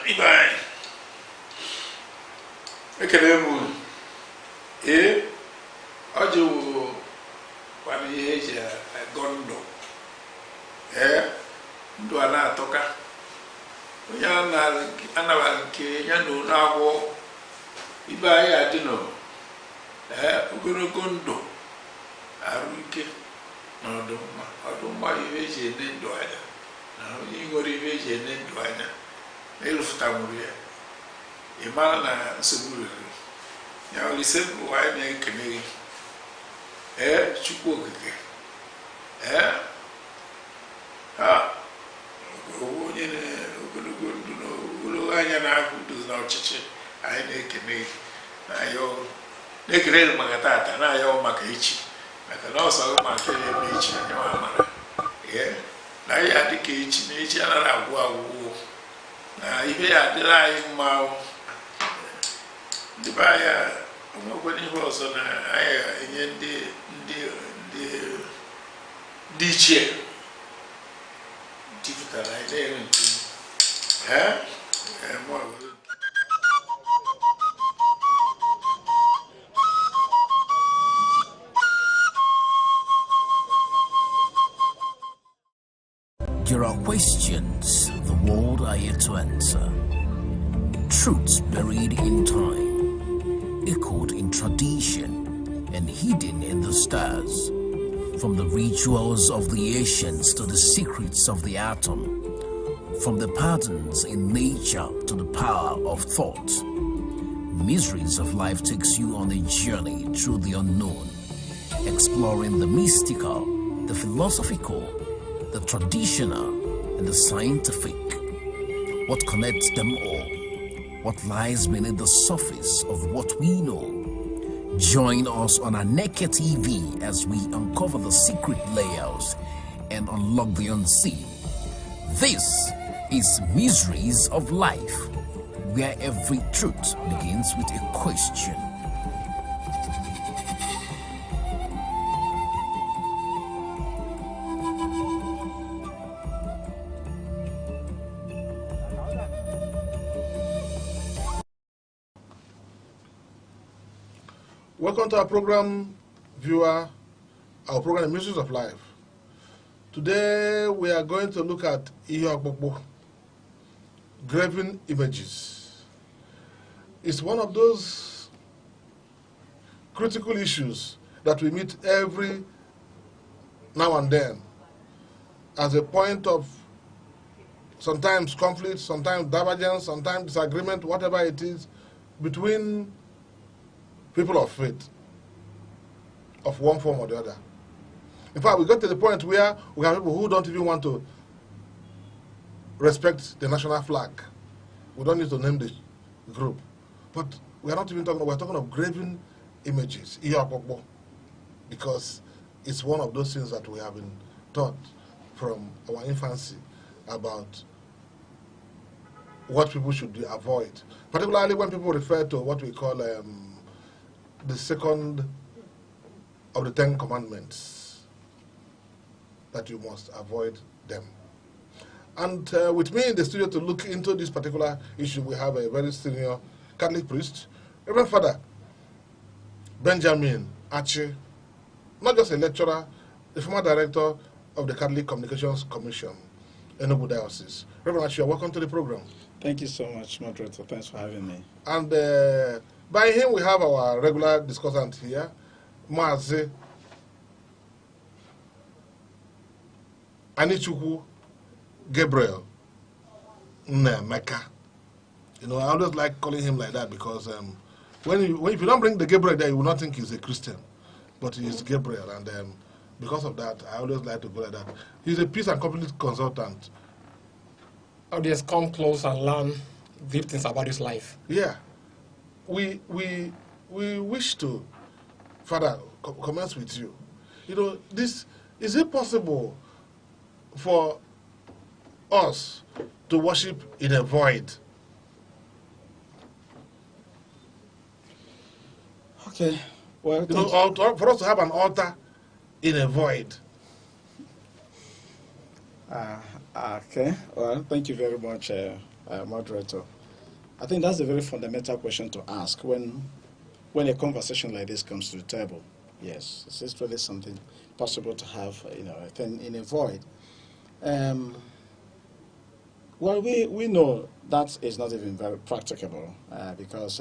H: Ibai. Ekele mu. Ojo kwani eji gondo. Ndo ana atoka. Onya na anaba nke nya no na agwo. Ibai adino. Ogologo ndo. Aruike. Oduma ibeji ene ndo anya. Na igori ibeji ene ndo anya. Elufuta muria. Imana na nsogbu ya olise bụ anyị na-ekene gị Chukwu okike onye ogologo ndụ na ogologo anya na-ahụ udo na ọchịchị anyị na-ekene gị na-ekene gị maka tata na-ayọ maka echi maka na ọsọ maka ebe echi anya amara na ya dịka echi na echi anaghị agwụ agwụgwụ na ihe ya adịrị anyị mma ndị be anya onwekwara ihe ọzọ na anyị enye ndị ichie jupụtara anyị na-enwe nke
Q: There are questions the world are yet to answer. Truths buried in time, echoed in tradition, and hidden in the stars. From the rituals of the ancients to the secrets of the atom, from the patterns in nature to the power of thought, Mysteries of Life takes you on a journey through the unknown, exploring the mystical, the philosophical, the traditional, and the scientific. What connects them all? What lies beneath the surface of what we know? Join us on Aneke TV as we uncover the secret layers and unlock the unseen. This is Mysteries of Life, where every truth begins with a question.
M: Welcome to our program, viewer, our program Mysteries of Life. Today we are going to look at graven images. It's one of those critical issues that we meet every now and then as a point of sometimes conflict, sometimes divergence, sometimes disagreement, whatever it is, between people of faith, of one form or the other. In fact, we got to the point where we have people who don't even want to respect the national flag. We don't need to name the group. But we are not even talking, we're talking of graven images, because it's one of those things that we have been taught from our infancy about what people should avoid. Particularly when people refer to what we call the second
R: of the 10 commandments, that you must avoid them. And with me in the studio to look into this particular issue, we have a very senior Catholic priest, Reverend Father Benjamin Achi, not just a lecturer, the former director of the Catholic Communications Commission, Enugu Diocese. Reverend Achi, welcome to the program.
S: Thank you so much, moderator. Thanks for having me.
R: And by him, we have our regular discussant here, Mazi Anichukwu Gabriel Mecca. You know, I always like calling him like that because if you don't bring the Gabriel there, you will not think he's a Christian, but he is Gabriel, and because of that, I always like to go like that. He's a peace and conflict consultant.
T: Audience, come close and learn deep things about his life.
R: Yeah, we wish to, Father, commence with you. You know, is it possible for us to worship in a void?
S: Okay, well,
R: you know, for us to have an altar in a void.
S: Okay, well, thank you very much, moderator. I think that's a very fundamental question to ask when a conversation like this comes to the table. Yes, is this really something possible to have, you know, a thing in a void? Well, we know that is not even very practicable because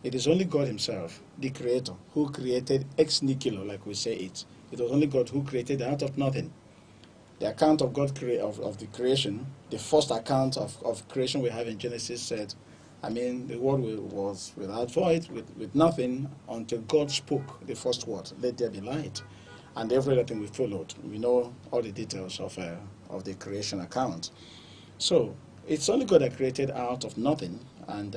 S: it is only God himself, the creator, who created ex nihilo, like we say it. It was only God who created out of nothing. The account of God of the creation, the first account of creation we have in Genesis said, I mean, the world was without void, with nothing, until God spoke the first word, let there be light. And every other thing we followed. We know all the details of the creation account. So it's only God that created out of nothing, and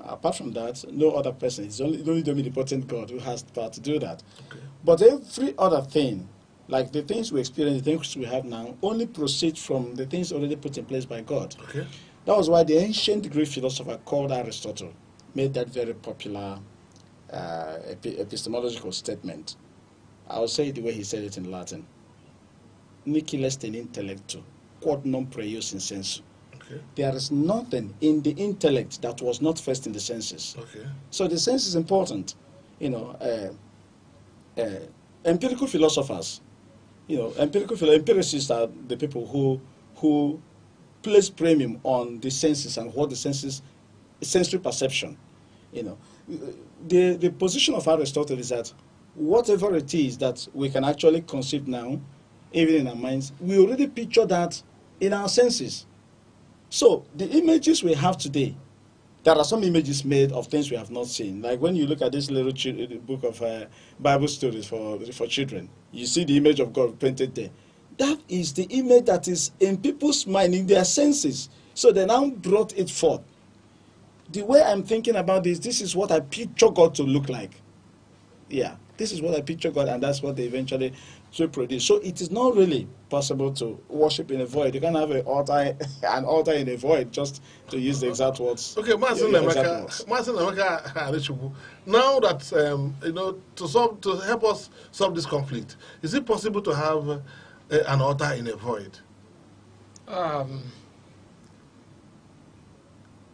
S: apart from that, no other person. It's only the omnipotent God who has the power to do that. Okay. But every other thing, like the things we experience, the things we have now, only proceed from the things already put in place by God.
R: Okay.
S: That was why the ancient Greek philosopher called Aristotle made that very popular epistemological statement. I'll say it the way he said it in Latin. Nihil est in intellectu, quod non prius in sensu.
R: Okay.
S: There is nothing in the intellect that was not first in the senses.
R: Okay.
S: So the sense is important. You know, empirical philosophers, you know, empiricists are the people who place premium on the senses and what the senses, sensory perception. You know, the position of Aristotle is that whatever it is that we can actually conceive now, even in our minds, we already picture that in our senses. So the images we have today, there are some images made of things we have not seen. Like when you look at this little book of Bible stories for children, you see the image of God painted there. That is the image that is in people's mind, in their senses. So they now brought it forth. The way I'm thinking about this is what I picture God to look like. Yeah, this is what I picture God, and that's what they eventually should produce. So it is not really possible to worship in a void. You can't have an altar in a void, just to use the exact words.
R: Okay, Master Aneke, now that you know, to help us solve this conflict, is it possible to have an altar in a void?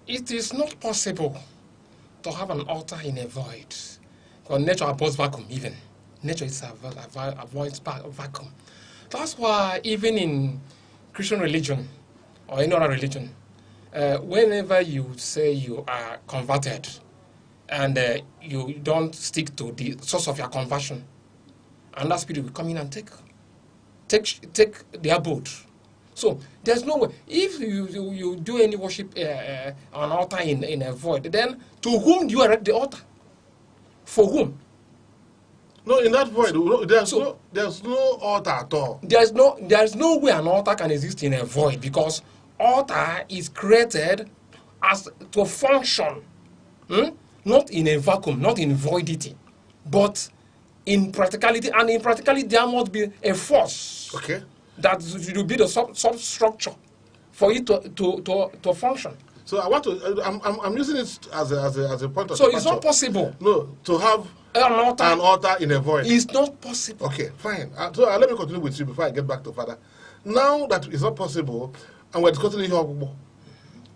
T: It is not possible to have an altar in a void. Because nature abhors vacuum even. Nature is avoids vacuum. That's why even in Christian religion or any other religion, whenever you say you are converted and you don't stick to the source of your conversion, and that spirit will come in and take the abode. So there's no way. If you do any worship on altar in a void, then to whom do you erect the altar? For whom?
R: No, in that void, there's no altar at all.
T: There's no way an altar can exist in a void, because altar is created as to function, not in a vacuum, not in voidity, but in practicality. And in practicality, there must be a force.
R: Okay.
T: That will be the substructure for it to function.
R: So I want to. I'm using it as a point of.
T: So it's not possible.
R: No, to have an altar in a void.
T: It's not possible.
R: Okay, fine. So let me continue with you before I get back to Father. Now that it's not possible, and we're discussing here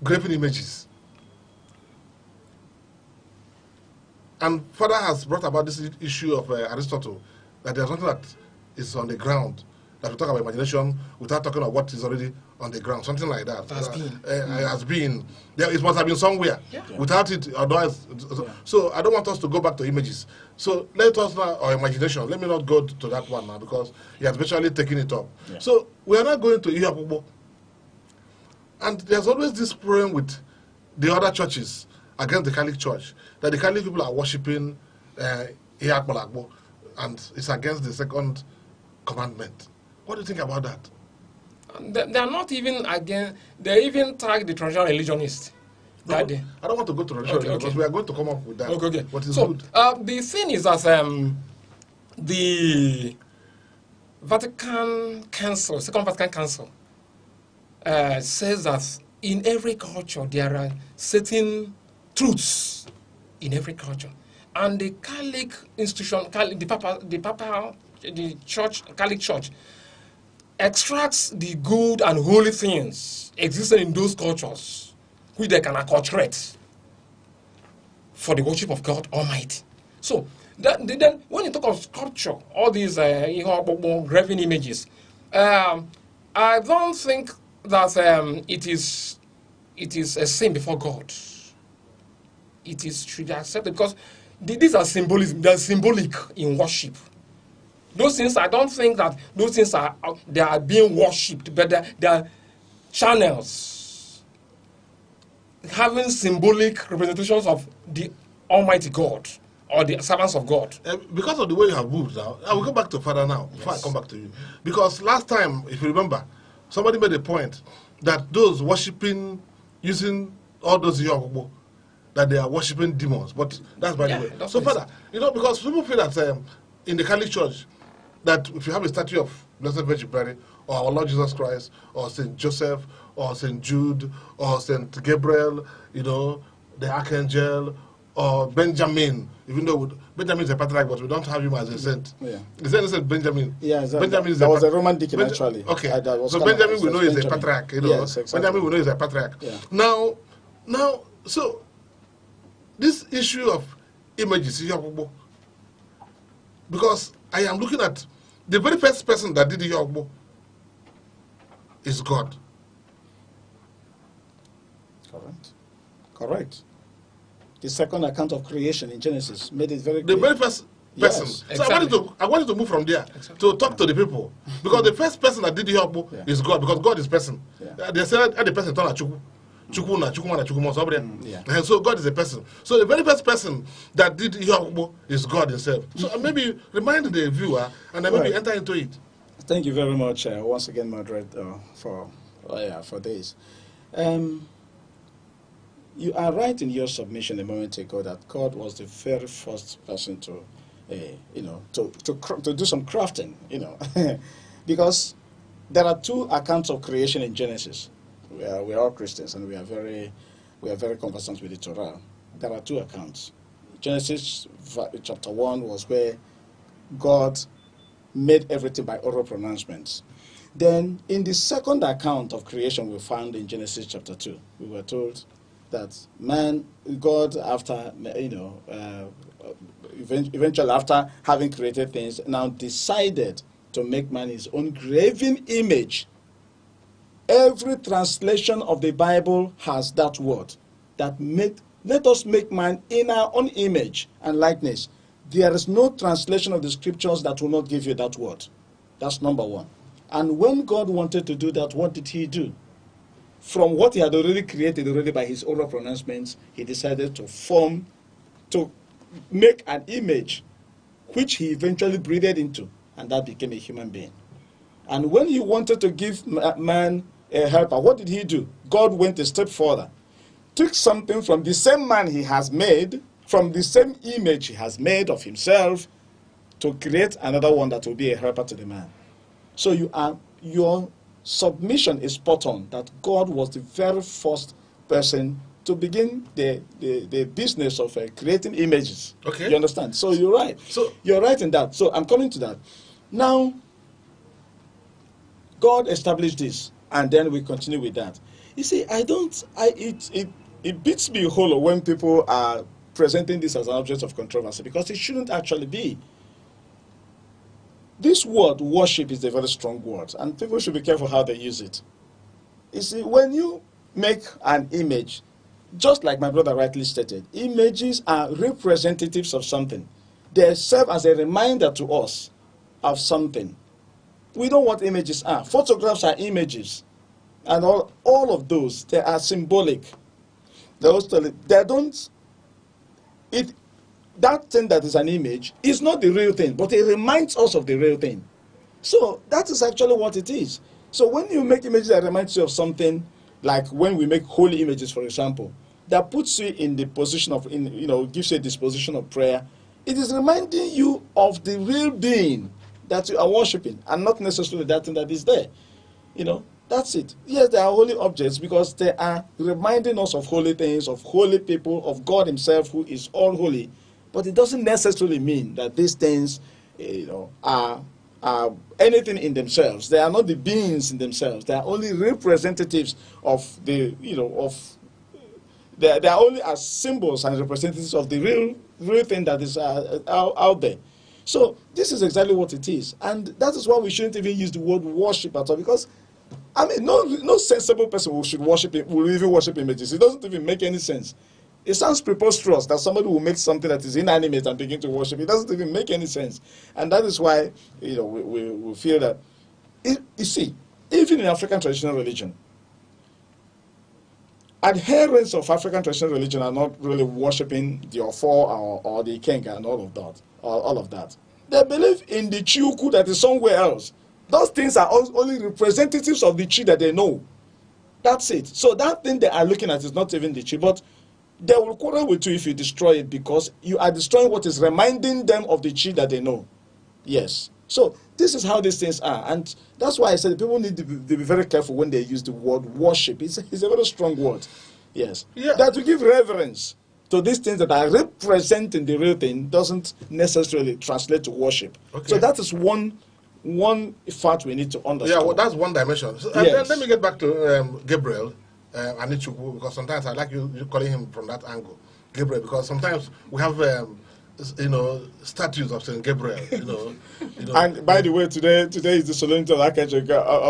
R: graven images, and Father has brought about this issue of Aristotle, that there's something that is on the ground, that we talk about imagination without talking about what is already on the ground, something like that. Has been. There, it must have been somewhere. Yeah. Without it, otherwise. So I don't want us to go back to images. So let us now, or imagination, let me not go to that one now, because he has virtually taken it up. Yeah. So we are not going to Iyakubo. And there's always this problem with the other churches against the Catholic Church, that the Catholic people are worshipping Iyakubo, and it's against the second commandment. What do you think about that?
T: They are not even against, they even tag the traditional religionists.
R: No, I don't want to go to religion because we are going to come up with that.
T: Okay.
R: What is
T: so,
R: good?
T: The thing is that the Vatican Council, Second Vatican Council, says that in every culture there are certain truths in every culture. And the Catholic institution, the church, Catholic Church, extracts the good and holy things existing in those cultures, which they can acculturate for the worship of God Almighty. So, then when you talk of sculpture, all these graven images, I don't think that it is a sin before God. It should be accepted because these are symbolism. They are symbolic in worship. Those things, I don't think that those things they are being worshipped, but they are channels having symbolic representations of the Almighty God or the servants of God.
R: Because of the way you have moved now, I will go back to Father now before I come back to you. Because last time, if you remember, somebody made a point that those worshipping, using all those Yoruba, that they are worshipping demons. But that's by the way. So Father, because people feel that in the Catholic Church, that if you have a statue of Blessed Virgin Mary, or our Lord Jesus Christ, or St. Joseph, or St. Jude, or St. Gabriel, the Archangel, or Benjamin, even though Benjamin is a patriarch, but we don't have him as a saint. Yeah. Is there a Saint Benjamin?
S: Yeah, Benjamin is a Roman deacon, actually.
R: Okay, so Benjamin we know is a patriarch.
S: Yes, exactly.
R: Benjamin we know is a patriarch.
S: Yeah.
R: Now, so this issue of images, because I am looking at the very first person that did the Yogbo is God.
S: Correct. The second account of creation in Genesis made it very clear.
R: The very first person.
S: Yes,
R: So
S: exactly.
R: I wanted to move from there to talk to the people. Because the first person that did the Yogbo is God, because God is person. They said the person turn Chukwu. And so God is a person. So the very first person that did Yogbo is God himself. So maybe remind the viewer and then maybe enter into it.
S: Thank you very much once again, Madrid, for this. You are right in your submission a moment ago that God was the very first person to do some crafting, because there are two accounts of creation in Genesis. We are all Christians and we are very conversant with the Torah. There are two accounts. Genesis chapter 1 was where God made everything by oral pronouncements. Then in the second account of creation we found in Genesis chapter 2, we were told that God after, eventually after having created things, now decided to make man his own graven image. Every translation of the Bible has that word, that let us make man in our own image and likeness. There is no translation of the scriptures that will not give you that word. That's number one. And when God wanted to do that, what did he do? From what he had already created by his oral pronouncements, he decided to make an image which he eventually breathed into, and that became a human being. And when he wanted to give man a helper, what did he do? God went a step further. Took something from the same man he has made, from the same image he has made of himself, to create another one that will be a helper to the man. So your submission is spot on, that God was the very first person to begin the business of creating images.
R: Okay.
S: You understand? So you're right. So you're right in that. So I'm coming to that. Now, God established this, and then we continue with that. You see, it beats me hollow when people are presenting this as an object of controversy, because it shouldn't actually be. This word worship is a very strong word, and people should be careful how they use it. You see, when you make an image, just like my brother rightly stated, images are representatives of something. They serve as a reminder to us of something. We know what images are. Photographs are images. And all of those, they are symbolic. That thing that is an image is not the real thing, but it reminds us of the real thing. So that is actually what it is. So when you make images that remind you of something, like when we make holy images, for example, that puts you in the position of, gives you a disposition of prayer, it is reminding you of the real being that you are worshiping, and not necessarily that thing that is there. That's it. Yes, they are holy objects because they are reminding us of holy things, of holy people, of God himself who is all holy. But it doesn't necessarily mean that these things, are anything in themselves. They are not the beings in themselves. They are only representatives of they are only as symbols and representatives of the real thing that is out there. So this is exactly what it is. And that is why we shouldn't even use the word worship at all, because no sensible person will even worship images. It doesn't even make any sense. It sounds preposterous that somebody will make something that is inanimate and begin to worship. It doesn't even make any sense. And that is why we feel that, you see, even in African traditional religion, adherents of African traditional religion are not really worshiping the Ofo or the Ikenga and all of that. They believe in the Chiuku that is somewhere else. Those things are only representatives of the Chi that they know. That's it. So that thing they are looking at is not even the Chi, but they will quarrel with you if you destroy it, because you are destroying what is reminding them of the Chi that they know. Yes. So this is how these things are. And that's why I said people need to be very careful when they use the word worship. It's a very strong word. Yes. Yeah. That to give reverence to these things that are representing the real thing doesn't necessarily translate to worship. Okay. So that is one fact we need to understand.
R: Yeah, well, that's one dimension. So,
S: yes.
R: Then let me get back to Gabriel Anichukwu, because sometimes I like you calling him from that angle, Gabriel, because sometimes we have statues of Saint Gabriel.
S: And by the way, today is the solemnity of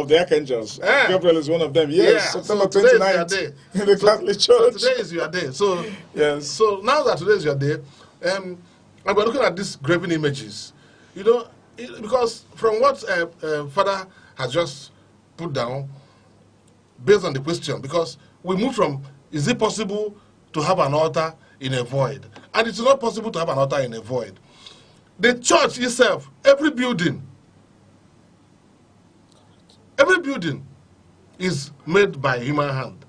S: the archangels. Yeah. Gabriel is one of them. Yes, yeah. September 29th in the Catholic Church.
R: So today is your day. So
S: yes.
R: So now that today is your day, and we're looking at these graven images, because from what Father has just put down, based on the question, because we move from, is it possible to have an altar in a void? And it's not possible to have an altar in a void. The church itself, every building is made by human hand.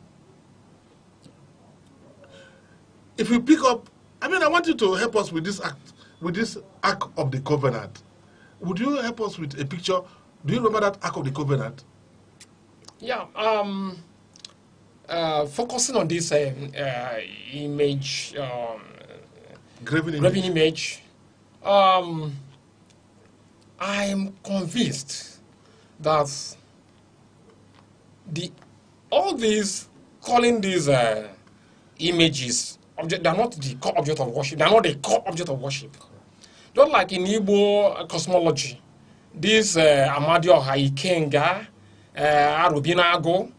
R: If you pick up, I want you to help us with this Ark of the Covenant. Would you help us with a picture? Do you remember that Ark of the Covenant?
T: Yeah. Focusing on this image,
R: graven
T: image, I am convinced that all these calling these images object, they are not the core object of worship. They are not the core object of worship. Not like in Igbo cosmology, this Amadioha Ikenga, Arubinago,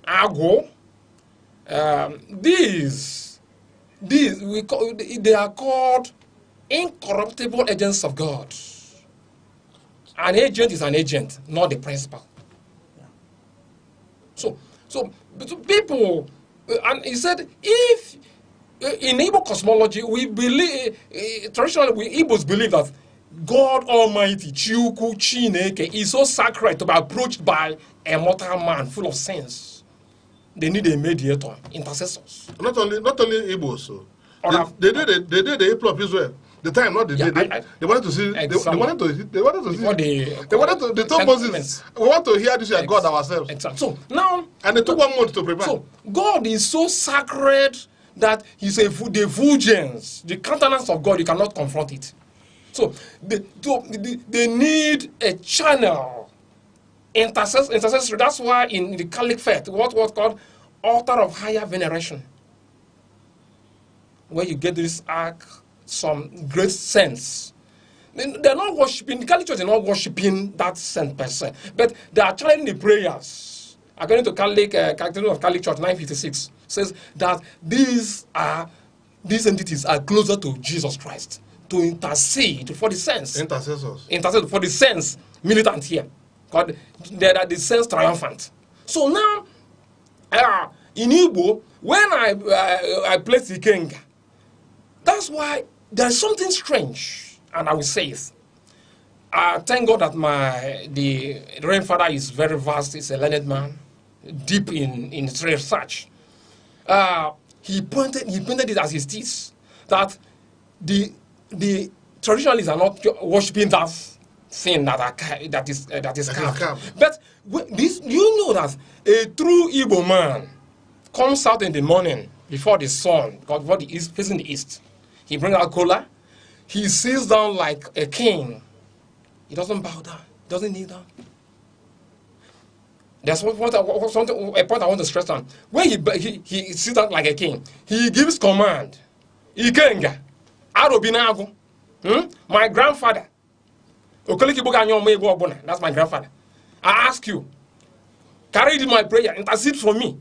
T: Ago, these they are called incorruptible agents of God. An agent is an agent, not the principal. So people, and he said, if in Igbo cosmology we believe, traditionally Igbos believe that God Almighty, Chiuku Chineke, is so sacred to be approached by a mortal man full of sins. They need a mediator, intercessors.
R: Not only Igbos. So. They did the people of Israel. The time, not the day. They wanted to see. They wanted to see. They told Moses, we want to hear this God ourselves.
T: Exactly. So now,
R: and they took 1 month to prepare.
T: So God is so sacred that He's the effulgence, the countenance of God. You cannot confront it. So they need a channel, intercessory. That's why in the Catholic faith, what was called altar of higher veneration, where you get this some great sense. They're not worshiping, the Catholic Church is not worshiping that sense per se, but they are channeling the prayers. According to Catechism of Catholic Church 956, says that these entities are closer to Jesus Christ to intercede for the sense.
R: Intercessors.
T: Intercede for the sense militant here. God, they are the sense triumphant. So now, in Igbo, when I place the king, that's why there's something strange, and I will say it. Thank God that the Reverend Father is very vast, he's a learned man, deep in research. He pointed it as his thesis that the traditionalists are not worshiping that thing that is carved. But you know that a true Igbo man comes out in the morning before the sun, before the east, facing the east. He brings out cola. He sits down like a king. He doesn't bow down. He doesn't kneel down. There's a point I want to stress on. When he sits down like a king, he gives command. Ikenga, Arobinago, my grandfather. That's my grandfather. I ask you, carry my prayer, intercede for me.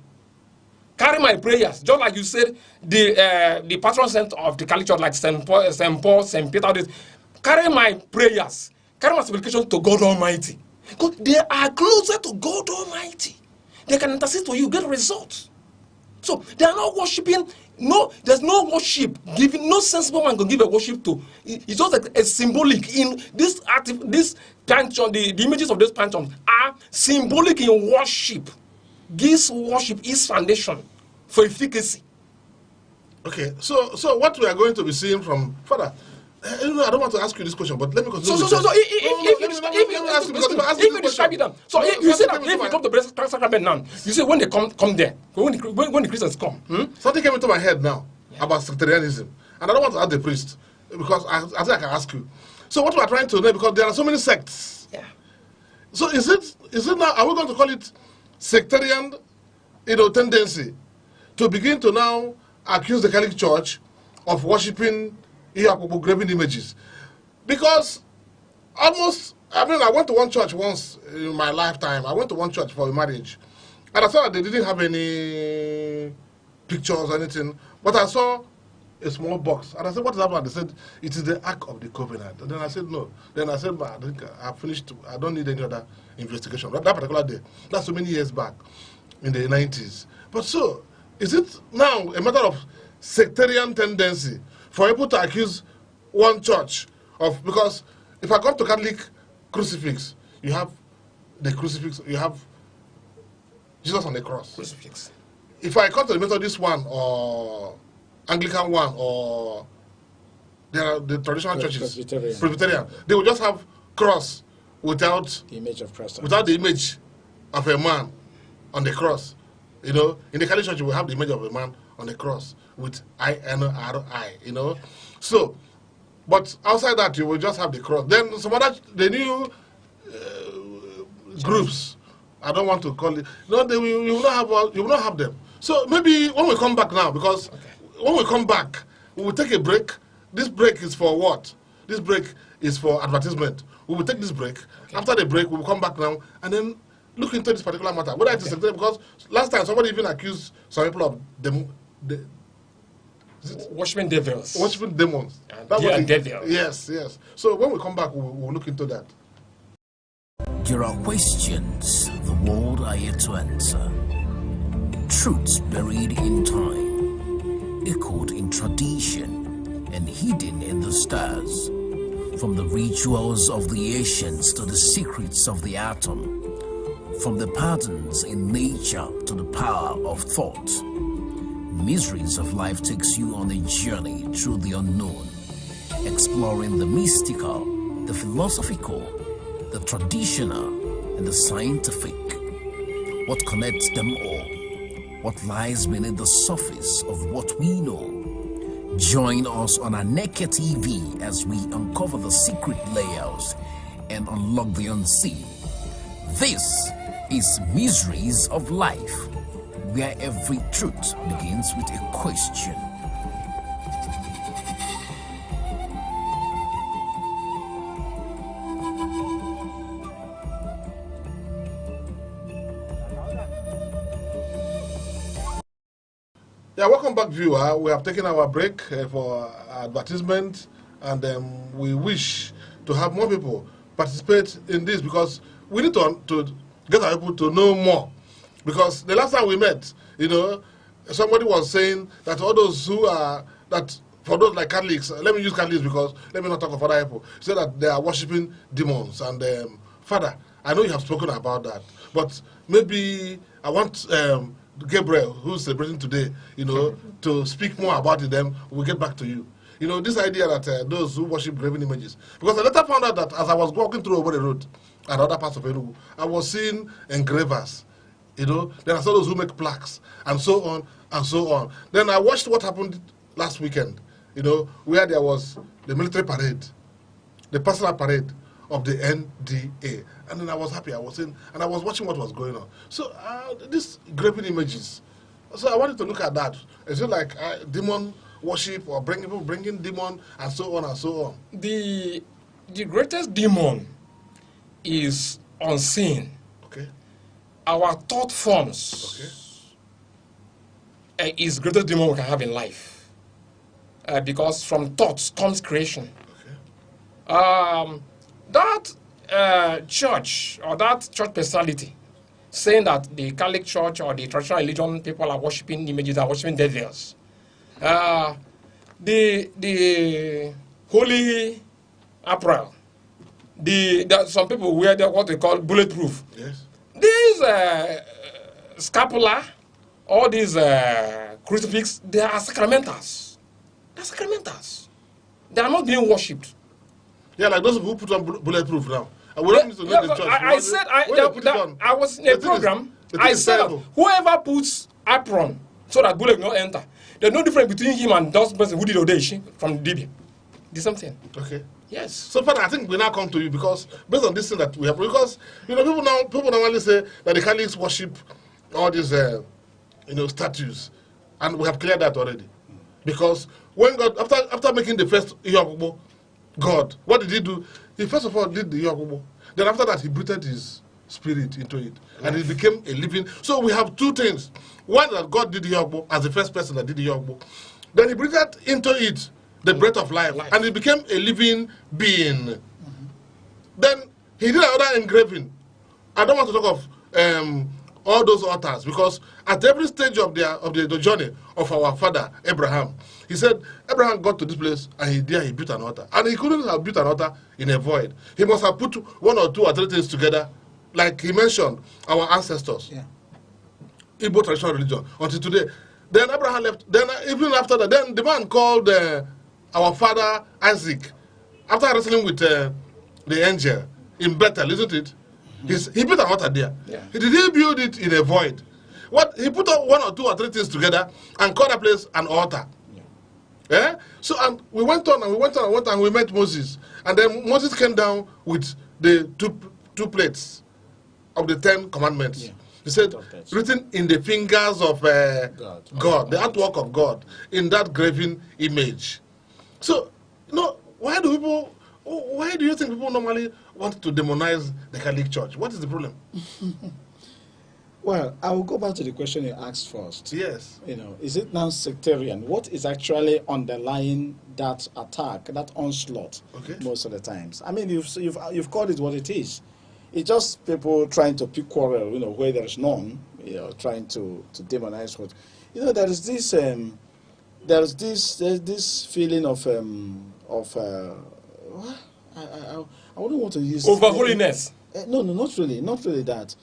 T: Carry my prayers, just like you said, the patron saint of the Catholic Church, like St. Paul, St. Peter. Carry my prayers, carry my supplication to God Almighty. Because they are closer to God Almighty. They can intercede for you, get results. So they are not worshiping. No, there's no worship giving. No sensible man can give a worship to. It's just like a symbolic in this pantheon. The images of this pantheon are symbolic in worship. This worship is foundation for efficacy.
R: Okay, so what we are going to be seeing from Father, I don't want to ask you this question, but let me continue.
T: If you describe it down, so you say that if you come to the sacrament now, you say when they come there, when the Christians come,
R: something came into my head now about sectarianism, and I don't want to ask the priest because I think I can ask you. So what we are trying to know, because there are so many sects.
T: Yeah.
R: So is it now? Are we going to call it sectarian, tendency to begin to now accuse the Catholic Church of worshiping graven images? Because I went to one church once in my lifetime. I went to one church for a marriage, and I saw that they didn't have any pictures or anything, but I saw a small box, and I said, "What is happening?" They said, "It is the Ark of the Covenant." And then I said, "No." Then I said, "I think I finished. I don't need any other investigation." That particular day, that's so many years back, in the 90s. But so, is it now a matter of sectarian tendency for people to accuse one church of, because if I come to Catholic crucifix, you have the crucifix, you have Jesus on the cross.
T: Crucifix.
R: If I come to the Methodist one or Anglican one or the traditional churches, Presbyterian, they will just have cross without
S: the image of Christ,
R: without the image of a man on the cross. In the Catholic Church, we have the image of a man on the cross with I-N-R-I, So, but outside that, you will just have the cross. Then some other, the new groups, I don't want to call it, you will not have them. So maybe when we come back now, because when we come back, we will take a break. This break is for what? This break is for advertisement. We will take this break. Okay. After the break, we will come back now and then look into this particular matter. Whether it is sectarian, because last time somebody even accused some people of
T: worshiping devils.
R: Worshiping demons.
T: Devils.
R: Yes. So when we come back, we'll look into that.
Q: There are questions the world are yet to answer. Truths buried in time, echoed in tradition, and hidden in the stars. From the rituals of the ancients to the secrets of the atom. From the patterns in nature to the power of thought. Mysteries of life takes you on a journey through the unknown. exploring the mystical, the philosophical, the traditional, and the scientific. What connects them all? What lies beneath the surface of what we know? Join us on Aneke TV as we uncover the secret layers and unlock the unseen. This is Mysteries of Life, where every truth begins with a question.
R: Yeah, welcome back, viewer. We have taken our break for advertisement, and we wish to have more people participate in this because we need to get our people to know more. Because the last time we met, you know, somebody was saying that all those who are, that for those like Catholics, let me use Catholics because let me not talk of other people, say that they are worshipping demons. And Father, I know you have spoken about that, but maybe I want Gabriel, who's celebrating today, you know, to speak more about it. Then we'll get back to you. You know, this idea that those who worship graven images, because I later found out that as I was walking through over the road and other parts of Enugu, I was seeing engravers. You know, then I saw those who make plaques and so on and so on. Then I watched what happened last weekend, you know, where there was the military parade, the personal parade of the NDA. And then I was happy, I was in, and I was watching what was going on. So these graven images, so I wanted to look at that. Is it like demon worship or bringing demon and so on and so on?
T: The greatest demon is unseen.
R: Okay.
T: Our thought forms is greatest demon we can have in life. Because from thoughts comes creation.
R: Okay.
T: That church or that church personality saying that the Catholic Church or the traditional religion people are worshiping images, are worshiping devils. The holy apparel, some people wear what they call bulletproof.
R: Yes.
T: These scapula, all these crucifix, they are sacramentals. They're sacramentals. They are not being worshipped.
R: Yeah, like those who put on bulletproof now. And we don't need to know the church.
T: I was in a program. I said that whoever puts apron so that bullet will not enter, there's no difference between him and those person who did Odeshi from Dibi. The same thing.
R: Okay.
T: Yes.
R: So, Father, I think we now come to you because based on this thing that we have, because you know people normally say that the Catholics worship all these statues, and we have cleared that already. Because when God, after making the first Iyakubo, God, what did he do? He first of all did the Iyakubo. Then after that, he breathed his spirit into it, and it became a living. So we have two things: one, that God did the Iyakubo as the first person that did the Iyakubo. Then he breathed into it the breath of life, and it became a living being. Then he did another engraving. I don't want to talk of all those altars, because at every stage of the journey of our father Abraham, he said Abraham got to this place and he built an altar, and he couldn't have built an altar in a void. He must have put one or two or three things together, like he mentioned our ancestors, Igbo traditional religion until today. Then Abraham left. Then even after that, then the man called our father Isaac, after wrestling with the angel in Bethel, isn't it? He built an altar there.
T: Yeah.
R: Did he build it in a void? What he put up one or two or three things together and called a place an altar. Yeah. So and we went on and we went on and went on and we met Moses, and then Moses came down with the two plates of the 10 commandments. Yeah. He said, written in the fingers of God, the artwork of God, in that graven image. So, why do you think people normally want to demonize the Catholic Church? What is the problem?
S: Well, I will go back to the question you asked first.
R: Yes.
S: Is it now sectarian? What is actually underlying that attack, that onslaught?
R: Okay.
S: Most of the times, I mean, you've called it what it is. It's just people trying to pick quarrel, where there is none. Trying to demonize what. There's this feeling of I wouldn't want to use
T: over holiness.
S: No, not really that.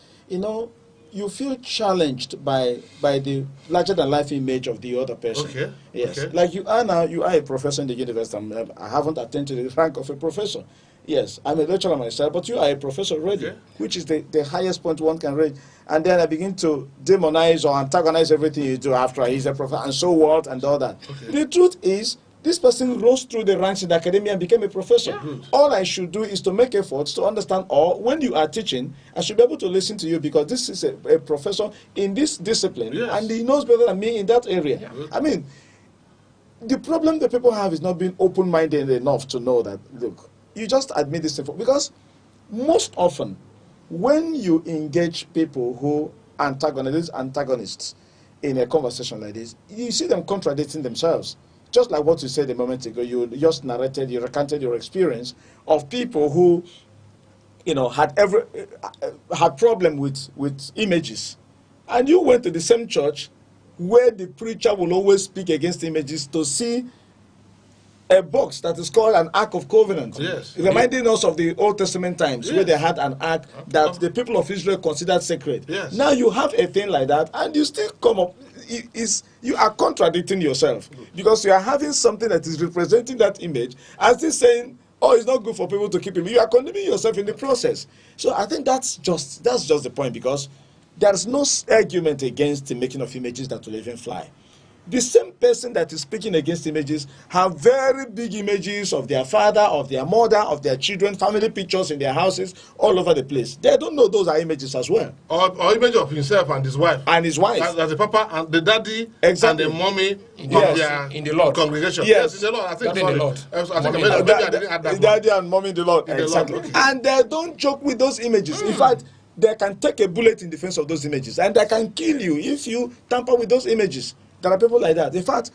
S: you feel challenged by the larger than life image of the other person.
R: Okay.
S: Yes.
R: Okay.
S: Like you are now, you are a professor in the university. I haven't attained to the rank of a professor. Yes, I'm a lecturer myself, but you are a professor already,
R: Okay.
S: which is the highest point one can reach. And then I begin to demonize or antagonize everything you do after he's a professor and so what and all that.
R: Okay.
S: The truth is, this person rose through the ranks in the academia and became a professor. All I should do is to make efforts to understand, or when you are teaching, I should be able to listen to you because this is a professor in this discipline, and he knows better than me in that area. I mean, the problem that people have is not being open-minded enough to know that, look, you just admit this because most often when you engage people who antagonists in a conversation like this, you see them contradicting themselves. Just like what you said a moment ago, you just narrated, you recanted your experience of people who, you know, had problem with images, and you went to the same church where the preacher will always speak against images to see a box that is called an Ark of Covenant, reminding us of the Old Testament times where they had an ark that the people of Israel considered sacred. Now you have a thing like that, and you still come up. You are contradicting yourself because you are having something that is representing that image as this saying, oh, it's not good for people to keep it. You are condemning yourself in the process. So I think that's just the point, because there's no argument against the making of images that will even fly. The same person that is speaking against images have very big images of their father, of their mother, of their children, family pictures in their houses, all over the place. They don't know those are images as well.
R: Or image of himself and his wife.
S: And his wife.
R: As the papa and the daddy
S: Exactly.
R: and the mommy
T: in the Lord.
R: Congregation.
S: Yes.
R: In the Lord. I think
T: Daddy in the Lord.
R: I think maybe I didn't add that.
S: Daddy and mommy in the Lord.
R: In the
S: Exactly.
R: Lord, okay.
S: And they don't joke with those images. In fact, they can take a bullet in defense of those images, and they can kill you if you tamper with those images. There are people like that. In fact,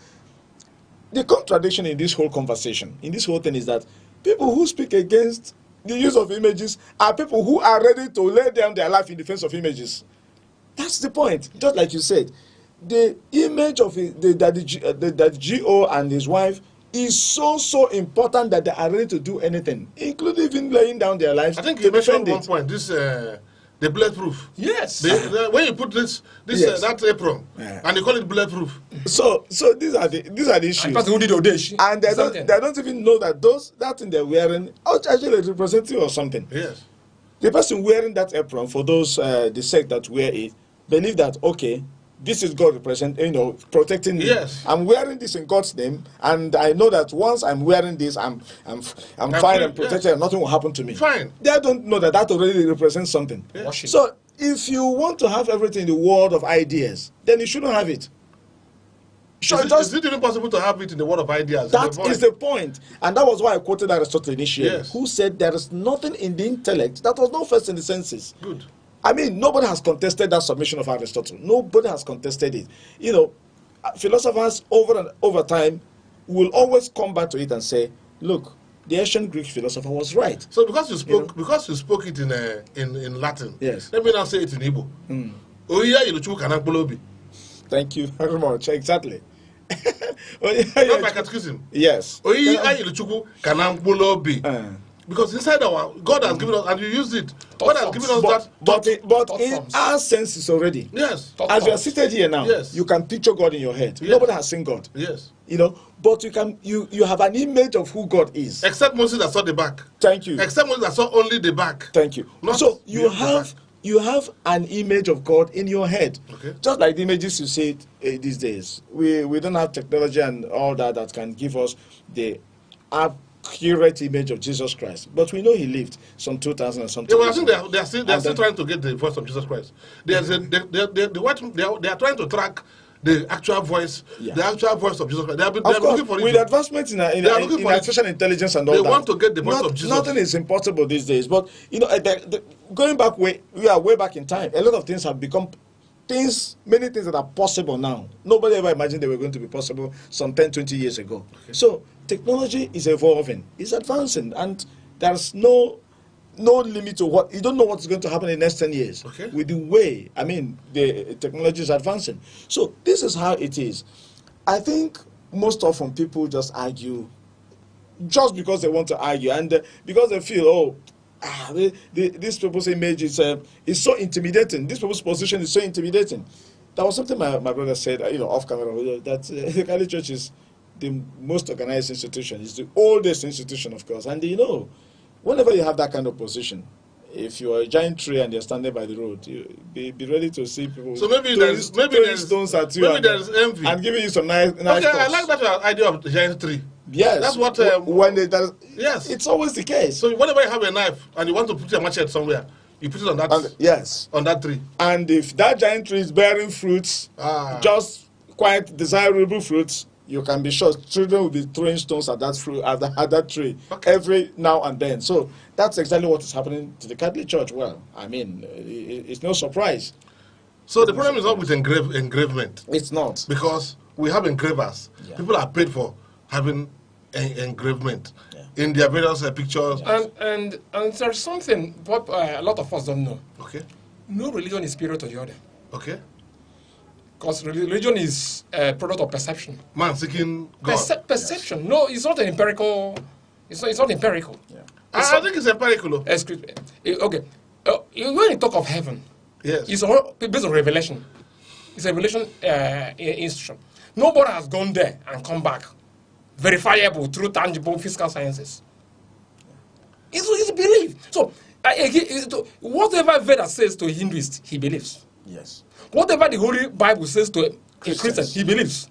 S: the contradiction in this whole conversation, in this whole thing, is that people who speak against the use of images are people who are ready to lay down their life in defense of images. That's the point. Just like you said, the image of the GO and his wife is so important that they are ready to do anything, including even laying down their lives.
R: I think
S: to
R: you mentioned
S: defend
R: one
S: it.
R: point, this the bulletproof.
T: Yes.
R: When you put this
S: Yes.
R: that apron and they call it bulletproof.
S: So these are the issues. And they don't even know that that thing they're wearing actually representing or something.
R: Yes.
S: The person wearing that apron, for those the sect that wear it, believe that, okay, this is God protecting me.
R: Yes.
S: I'm wearing this in God's name, and I know that once I'm wearing this, I'm fine and protected, and nothing will happen to me.
R: Fine.
S: They don't know that already represents something.
T: Worship.
S: So if you want to have everything in the world of ideas, then you shouldn't have it.
R: Is it even possible to have it in the world of ideas?
S: That is the point. And that was why I quoted Aristotle initially,
R: Yes.
S: who said there is nothing in the intellect that was not first in the senses.
R: Good.
S: I mean, nobody has contested that submission of Aristotle. Nobody has contested it. You know, philosophers over time will always come back to it and say, look, the ancient Greek philosopher was right.
R: So because you spoke it in Latin,
S: yes.
R: Let me now say it in Igbo.
S: Thank you very much. Exactly.
R: Not by catechism.
S: Yes.
R: Because inside God has given us, and you use it. God has given us that.
S: But in our senses already.
R: Yes.
S: As you are seated here now,
R: yes.
S: you can picture God in your head.
R: Yes.
S: Nobody has seen God.
R: Yes.
S: You know, but you have an image of who God is.
R: Except Moses that saw the back.
S: Thank you.
R: Except Moses that saw only the back.
S: Thank you. So you have an image of God in your head.
R: Okay.
S: Just like the images you see these days. We don't have technology and all that can give us the accurate image of Jesus Christ. But we know he lived some 2,000 and something.
R: Yeah, well, I think they are still trying to get the voice of Jesus Christ. They are trying to track the actual voice, the actual voice of Jesus Christ. They are looking for it.
S: With advancements in artificial intelligence and all that,
R: they want to get the voice of Jesus.
S: Nothing is impossible these days. But you know, going back we are way back in time. A lot of things have become many things that are possible now. Nobody ever imagined they were going to be possible some 10, 20 years ago. Okay. So technology is evolving, it's advancing, and there's no limit to what you don't know what's going to happen in the next 10 years.
R: Okay.
S: With the way the technology is advancing. So this is how it is. I think most often people just argue just because they want to argue, and because they feel, These people's image is so intimidating. This people's position is so intimidating. That was something my brother said, off camera, that the Catholic Church is the most organized institution. It's the oldest institution, of course. And whenever you have that kind of position, if you are a giant tree and you're standing by the road, you be ready to see people.
R: So maybe there's
S: stones at you.
R: Maybe there's envy
S: and giving you some nice.
R: Okay,
S: thoughts.
R: I like that idea of the giant tree.
S: Yes,
R: that's what.
S: Yes, it's always the case.
R: So whenever you have a knife and you want to put your machete somewhere, you put it on that. On that tree.
S: And if that giant tree is bearing fruits, just quite desirable fruits, you can be sure children will be throwing stones at that fruit at that tree every now and then. So that's exactly what is happening to the Catholic Church. Well, I mean, it's no surprise.
R: So the problem is not with engravement.
S: It's not,
R: because we have engravers. Yeah. People are paid for having engravement in their various pictures.
T: And there's something what a lot of us don't know.
R: Okay.
T: No religion is superior to the other.
R: Okay.
T: Because religion is a product of perception.
R: Man seeking God.
T: Perception. Yes. No, it's not an empirical. It's not empirical.
R: Yeah. I think it's empirical.
T: Excuse me. Okay. When you talk of heaven,
R: yes,
T: it's all based on revelation. It's a revelation institution. Nobody has gone there and come back verifiable through tangible physical sciences. It's a belief. So whatever Veda says to a Hinduist, he believes.
S: Yes.
T: Whatever the Holy Bible says to a Christian, he believes.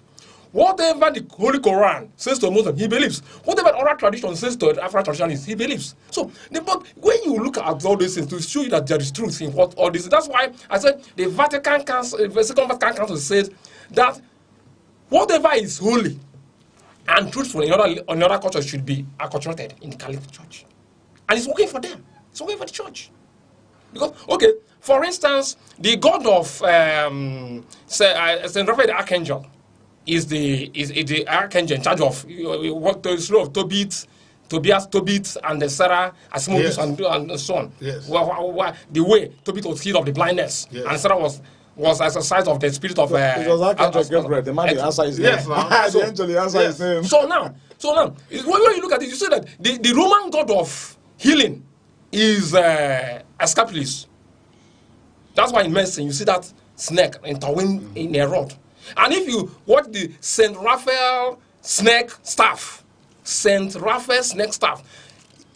T: Whatever the Holy Quran says to a Muslim, he believes. Whatever oral tradition says to an African traditionalist, he believes. So, but when you look at all these things to show you that there is truth in what all this, that's why I said the Vatican Council, the Second Vatican Council says that whatever is holy and truthful in other cultures should be acculturated in the Catholic Church. And it's working for them. It's working for the church. Because, okay, for instance, the god of Saint Raphael the Archangel is the archangel in charge of what the slow of Tobias, and Sarah, Asmodeus, and so on.
R: Yes.
T: The way Tobit was healed of the blindness, and Sarah was exercised of the spirit of.
S: It was Archangel Gabriel, the man who answered his name.
R: Yes,
S: the angel who answered his name.
T: So now, when you look at it, you see that the Roman god of healing is Asclepius. That's why in medicine you see that snake entwined in a rod. And if you watch the Saint Raphael snake staff,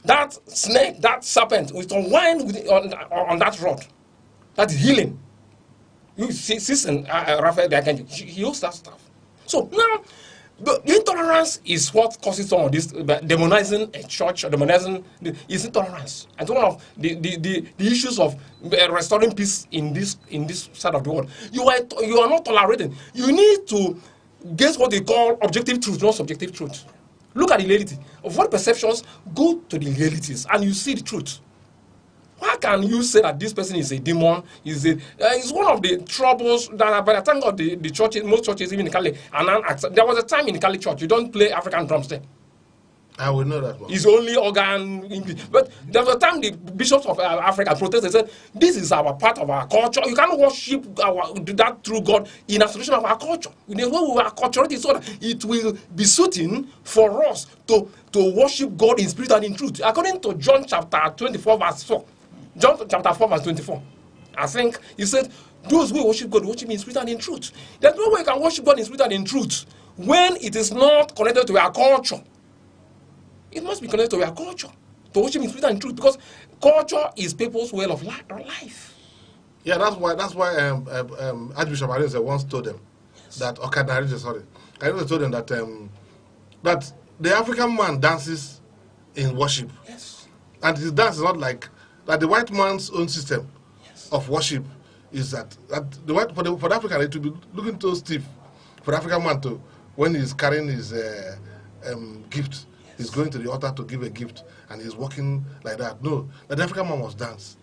T: that snake, that serpent, was unwind on that rod. That is healing. You see Saint Raphael the Archangel, he holds that stuff. So now, the intolerance is what causes some of this demonizing a church, demonizing is intolerance. And one of the issues of restoring peace in this side of the world. You are not tolerating. You need to get what they call objective truth, not subjective truth. Look at the reality of what perceptions, go to the realities, and you see the truth. How can you say that this person is a demon? It's one of the troubles that, by the time of the churches, most churches, even in Catholic, there was a time in the Catholic Church, you don't play African drums there.
R: I will know that one.
T: It's only organ English. But there was a time the bishops of Africa protested, they said, this is our part of our culture. You cannot worship that true God in isolation of our culture. We are culturally so that it will be suiting for us to worship God in spirit and in truth. According to John chapter 24, verse 4. John chapter 4, verse 24. I think he said, those who worship God worship in spirit and in truth. There's no way you can worship God in spirit and in truth when it is not connected to our culture. It must be connected to our culture, to worship in spirit and in truth, because culture is people's way of life.
R: Yeah, that's why Archbishop Arinze once told them that Arinze told them that that the African man dances in worship.
T: Yes.
R: And his dance is not like that. The white man's own system of worship is that the white for the African, it will be looking too stiff for the African man to, when he's carrying his gift, he's going to the altar to give a gift and he's walking like that. No, the African man must dance,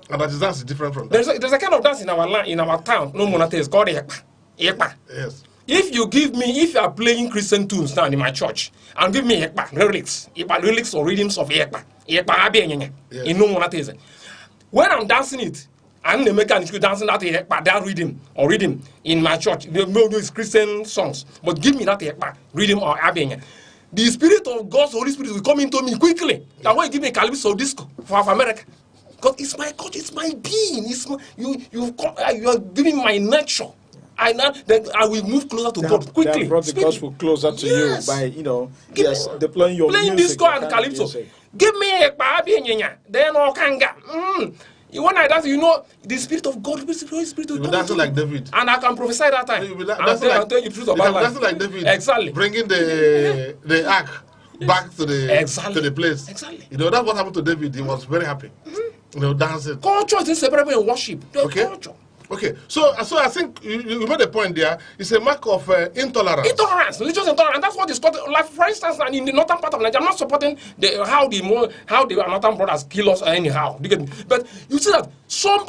R: and that his dance is different from that.
T: There's a kind of dance in our land, in our town, no monate, is called Ekpa.
R: Yes.
T: If you are playing Christian tunes now in my church, and give me Ekpa lyrics or rhythms of Ekpa in no monate. When I'm dancing it, I'm the mechanic dancing that Ekpa, that rhythm in my church. Those Christian songs, but give me that Ekpa rhythm or Abenye. the Spirit of God's Holy Spirit will come into me quickly. That's why you give me Calypso disco for America. Because it's my culture, it's my being. It's my, you are giving my nature. Then I will move closer to God quickly.
S: They have brought the gospel closer to you by, deploying your
T: playing
S: music,
T: disco and calypso. Give me a then all kanga. When I dance, the Spirit of God, the Spirit will
R: be dancing like David.
T: And I can prophesy that time.
R: You'll be
T: I'll tell you the truth about life.
R: dancing like David.
T: Exactly.
R: Bringing the ark back to the place.
T: Exactly.
R: That's what happened to David. He was very happy. Dancing.
T: Culture is inseparable in worship.
R: Okay.
T: Culture.
R: Okay, so I think you made a point there. It's a mark of intolerance.
T: Intolerance, religious intolerance. That's what is called. Like for instance, in the northern part of Nigeria, I'm not supporting how the northern brothers kill us anyhow. But you see that some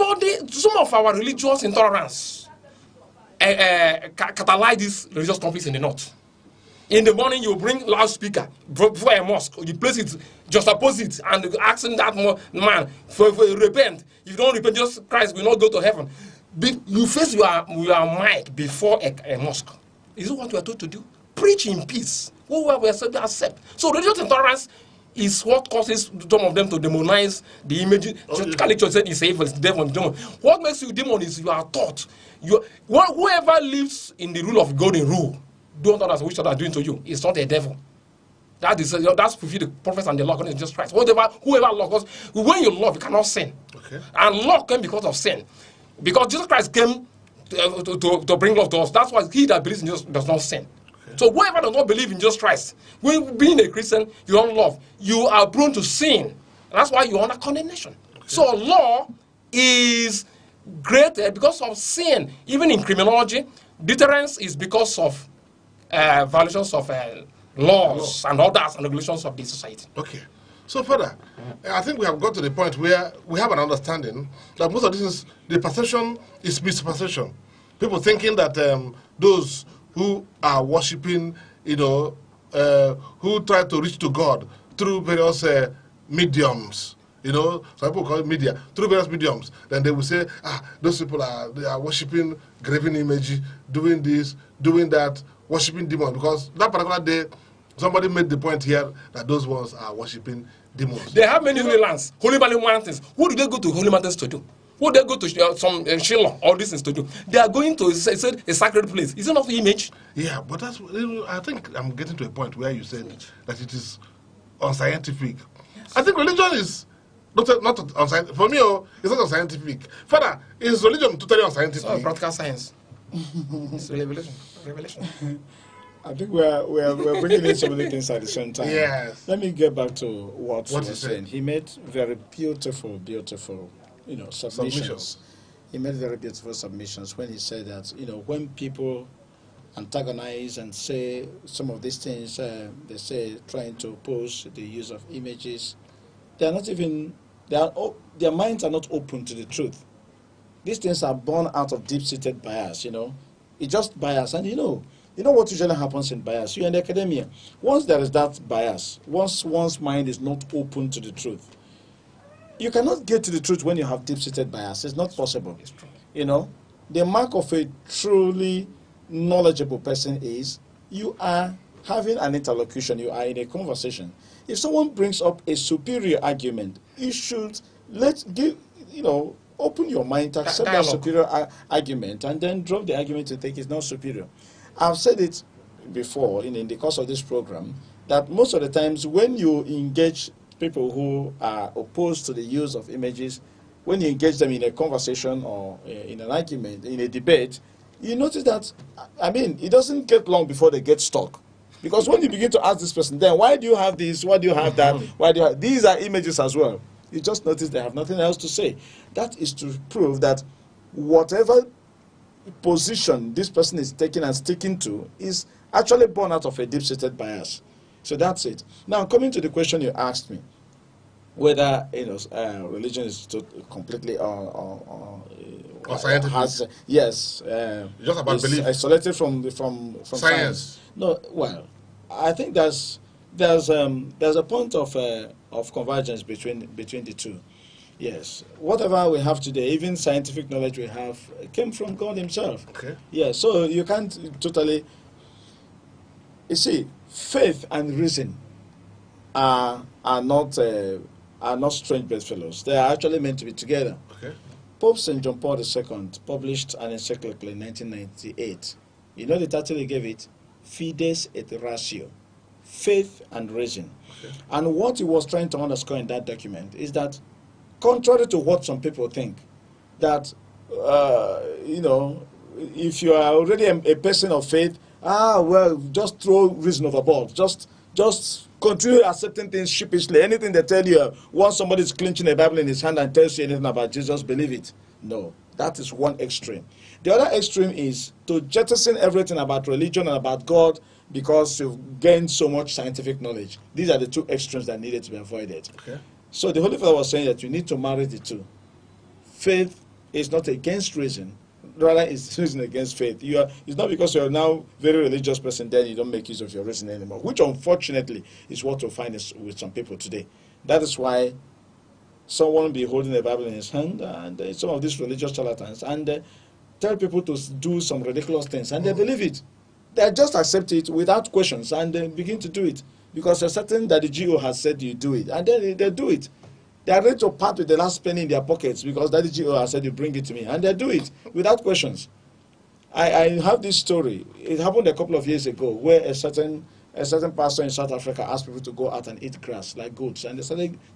T: of our religious intolerance catalyze these religious conflicts in the north. In the morning, you bring loudspeaker before a mosque. You place it just opposite and asking that man for repent. If you don't repent, Jesus Christ will not go to heaven. You face your mic before a mosque. Is it what you are told to do? Preach in peace. Whoever we accept. So religious intolerance is what causes some of them to demonize the image. Catholic Church said it's evil, it's devil, it's demon. What makes you demon is you are taught. Whoever lives in the rule of golden rule, don't understand which other are doing to you. It's not a devil. That's fulfill the prophets and the law according to Jesus Christ. Whoever loves, when you love, you cannot sin.
R: Okay.
T: And law came because of sin. Because Jesus Christ came to bring love to us. That's why he that believes in Jesus does not sin. Okay. So whoever does not believe in Jesus Christ, when being a Christian, you don't love, you are prone to sin. And that's why you're under condemnation. Okay. So law is greater because of sin. Even in criminology, deterrence is because of violations of laws and orders and regulations of the society.
R: Okay. So further, I think we have got to the point where we have an understanding that most of this the perception is misperception. People thinking that those who are worshipping, who try to reach to God through various mediums, some people call it media, through various mediums, then they will say, those people they are worshipping graven image, doing this, doing that, worshipping demons. Because that particular day, somebody made the point here that those ones are worshipping demons.
T: They have many holy lands, holy mountains. What do they go to holy mountains to do? What do they go to some Shiloh, all these things to do? They are going to a sacred place. Is it not the image?
R: Yeah, but that's. I think I'm getting to a point where you said that it is unscientific. Yes. I think religion is not unscientific. For me, it's not unscientific. Further, is religion totally unscientific?
T: It's practical science. It's revelation.
S: I think we're bringing in so many things at the same time.
R: Yes.
S: Let me get back to what he was saying. He made very beautiful, submissions. He made very beautiful submissions when he said that, when people antagonize and say some of these things, they say trying to oppose the use of images, their minds are not open to the truth. These things are born out of deep-seated bias, It's just bias, and you know what usually happens in bias? You're in academia. Once there is that bias, once one's mind is not open to the truth, you cannot get to the truth when you have deep-seated bias. It's not possible.
T: It's true.
S: The mark of a truly knowledgeable person is you are having an interlocution, you are in a conversation. If someone brings up a superior argument, you should open your mind to accept that superior argument and then drop the argument to think it's not superior. I've said it before in the course of this program that most of the times when you engage people who are opposed to the use of images, when you engage them in a conversation or in an argument, in a debate, you notice that, it doesn't get long before they get stuck. Because when you begin to ask this person, then why do you have this, why do you have that, these are images as well. You just notice they have nothing else to say. That is to prove that whatever position this person is taking and sticking to is actually born out of a deep-seated bias. So that's it. Now, coming to the question you asked me, whether religion is completely
R: scientific.
S: Yes,
R: just about belief,
S: isolated from science. No, well, I think there's a point of convergence between the two. Yes, whatever we have today, even scientific knowledge we have, came from God Himself.
R: Okay.
S: Yeah, so you can't totally. You see, faith and reason are not strange bedfellows. They are actually meant to be together.
R: Okay.
S: Pope St. John Paul II published an encyclical in 1998. You know the title he gave it? Fides et Ratio, faith and reason.
R: Okay.
S: And what he was trying to underscore in that document is that, contrary to what some people think, that if you are already a person of faith, well, just throw reason overboard. Just continue accepting things sheepishly. Anything they tell you, once somebody is clinching a Bible in his hand and tells you anything about Jesus, believe it. No, that is one extreme. The other extreme is to jettison everything about religion and about God because you've gained so much scientific knowledge. These are the two extremes that needed to be avoided.
R: Okay.
S: So the Holy Father was saying that you need to marry the two. Faith is not against reason, rather it's reason against faith. It's not because you're now a very religious person then you don't make use of your reason anymore, which unfortunately is what you'll find with some people today. That is why someone will be holding a Bible in his hand, and some of these religious charlatans, and tell people to do some ridiculous things, and they believe it. They just accept it without questions, and they begin to do it because they're certain that the GO has said you do it, and then they do it. They are ready to part with the last penny in their pockets because Daddy GO has said you bring it to me, and they do it without questions. I have this story. It happened a couple of years ago where a certain pastor in South Africa asked people to go out and eat grass like goats, and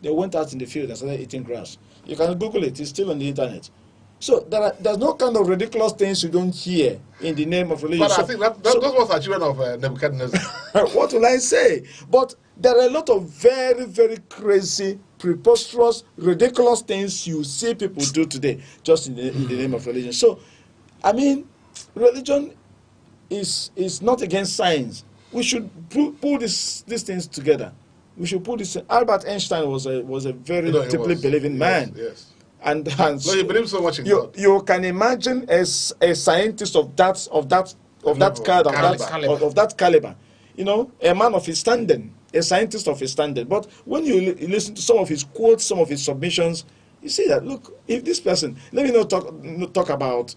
S: they went out in the field and started eating grass. You can Google it; it's still on the internet. So there's no kind of ridiculous things you don't hear in the name of religion.
R: But I think that was the achievement of Nebuchadnezzar.
S: What will I say? But there are a lot of very, very crazy, preposterous, ridiculous things you see people do today just in the name of religion. So, I mean, religion is not against science. We should pull these things together. We should pull this. Albert Einstein was a very deeply believing man.
R: Yes.
S: And
R: so you believe so much in God.
S: You can imagine a scientist of that caliber, a man of his standing, a scientist of his standing. But when you listen to some of his quotes, some of his submissions, you see that, look, if this person, let me not talk about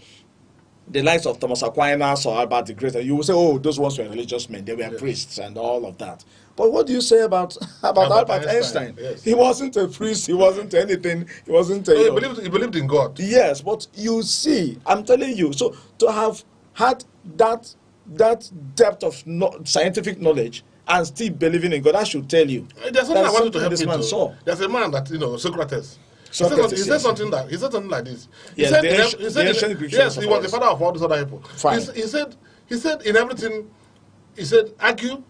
S: the likes of Thomas Aquinas or Albert the Great, you will say, oh, those ones were religious men, they were priests and all of that. But what do you say about Albert Einstein?
R: Yes.
S: He wasn't a priest, he wasn't anything, he wasn't a...
R: he believed in God.
S: Yes, but you see, I'm telling you, so to have had that depth of scientific knowledge and still believing in God, I should tell you.
R: There's something I wanted to help
S: this
R: you
S: man
R: to.
S: saw.
R: There's a man that, Socrates. He said something like this. He
S: Yes,
R: said he was the father of all these other people.
S: Fine.
R: He said in everything, he said argue,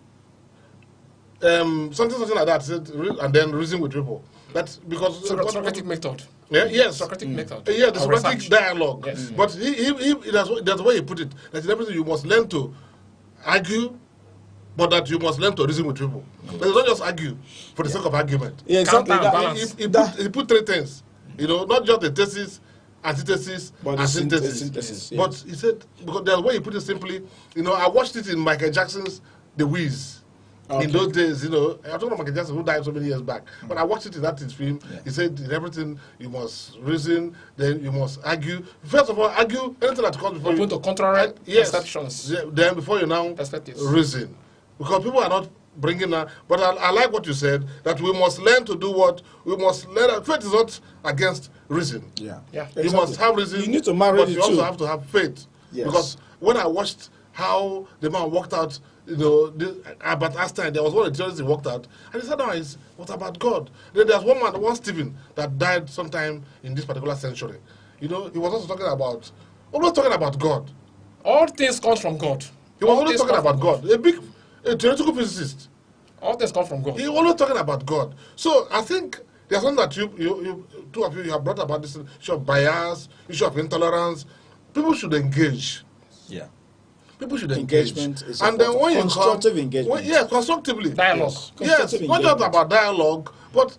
R: something like that. He said, and then reason with people. That's because
T: Socratic method.
R: Yeah, yes.
T: Socratic method.
R: Yeah, the Socratic
T: research.
R: dialogue.
T: Yes.
R: But that's the way he put it. That in everything you must learn to argue, but that you must learn to reason with people. But you don't just argue for the sake of argument.
S: Yeah, exactly.
R: He put three things. Not just the thesis, antithesis, and synthesis.
S: Yes.
R: But he said, because the way he put it simply, I watched it in Michael Jackson's The Wiz. Okay. In those days, I don't know Michael Jackson, who died so many years back, but I watched it in his film. Yeah. He said, in everything, you must reason, then you must argue. First of all, argue anything that comes before you.
T: To contrary perceptions.
R: Then before you now reason. Because people are not bringing that. But I like what you said, that we must learn to do what? We must learn. Faith is not against reason.
S: Yeah.
R: You must have reason.
S: You need to marry
R: but you also have to have faith.
S: Yes.
R: Because when I watched how the man walked out, Albert Einstein, there was one of the theories he walked out, and he said, no, what about God? Then there's one Stephen, that died sometime in this particular century. He was also talking about God.
T: All things come from God.
R: He was always talking about God. A theoretical physicist.
T: All things come from God.
R: He was always talking about God. So I think there's something that you two of you have brought about, this issue of bias, issue of intolerance. People should engage.
S: Yeah.
R: People should engage.
S: Engagement is
R: and then when
S: constructive engagement.
R: Constructively.
T: Dialogue.
R: Yes, not just about dialogue, but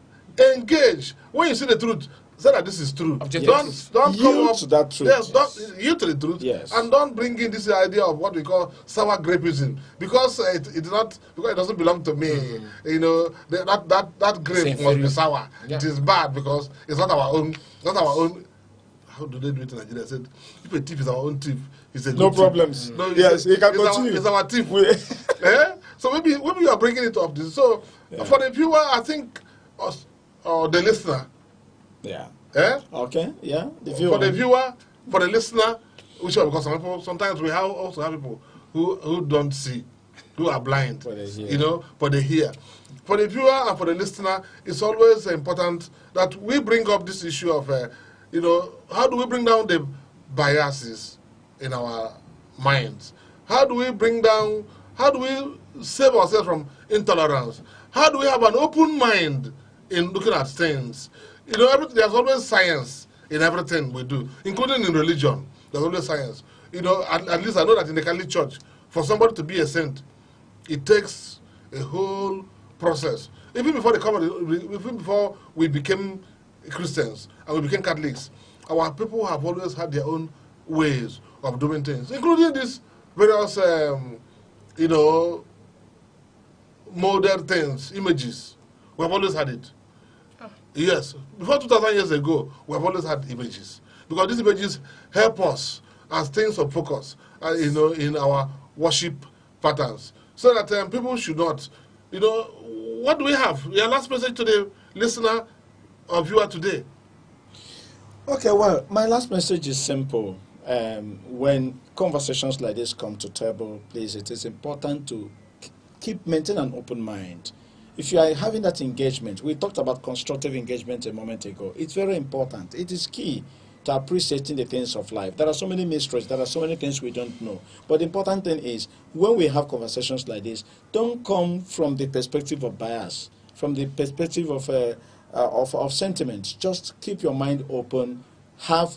R: engage. When you see the truth, say that this is true.
S: Yes.
R: Don't come up
S: to that truth.
R: Yes, yield to the truth.
S: Yes.
R: And don't bring in this idea of what we call sour grapeism, because it doesn't belong to me. That grape must be sour. Yeah. It is bad because it's not our own. how do they do it in Nigeria? I said, if a thief is our own thief, it's a
S: No
R: good
S: problems.
R: thief. No,
S: Yes, he can continue.
R: It's our thief. So maybe you are bringing it up. This. So for the viewer, I think, or the listener.
S: Yeah.
R: Okay.
S: Yeah.
R: For the viewer, for the listener, because sometimes we also have people who don't see, who are blind, but they hear. For the viewer and for the listener, it's always important that we bring up this issue of, how do we bring down the biases in our minds? How do we save ourselves from intolerance? How do we have an open mind in looking at things? There's always science in everything we do, including in religion. There's always science. At least I know that in the Catholic Church, for somebody to be a saint, it takes a whole process. Even before we became Christians and we became Catholics, our people have always had their own ways of doing things, including these various, model things, images. We have always had it. Yes, before 2,000 years ago, we have always had images, because these images help us as things of focus, in our worship patterns, so that people should not, what do we have? Your last message to the listener or viewer today?
S: Okay, well, my last message is simple. When conversations like this come to table, please, it is important to maintain an open mind. If you are having that engagement, we talked about constructive engagement a moment ago. It's very important. It is key to appreciating the things of life. There are so many mysteries. There are so many things we don't know. But the important thing is, when we have conversations like this, don't come from the perspective of bias, from the perspective of sentiments. Just keep your mind open, have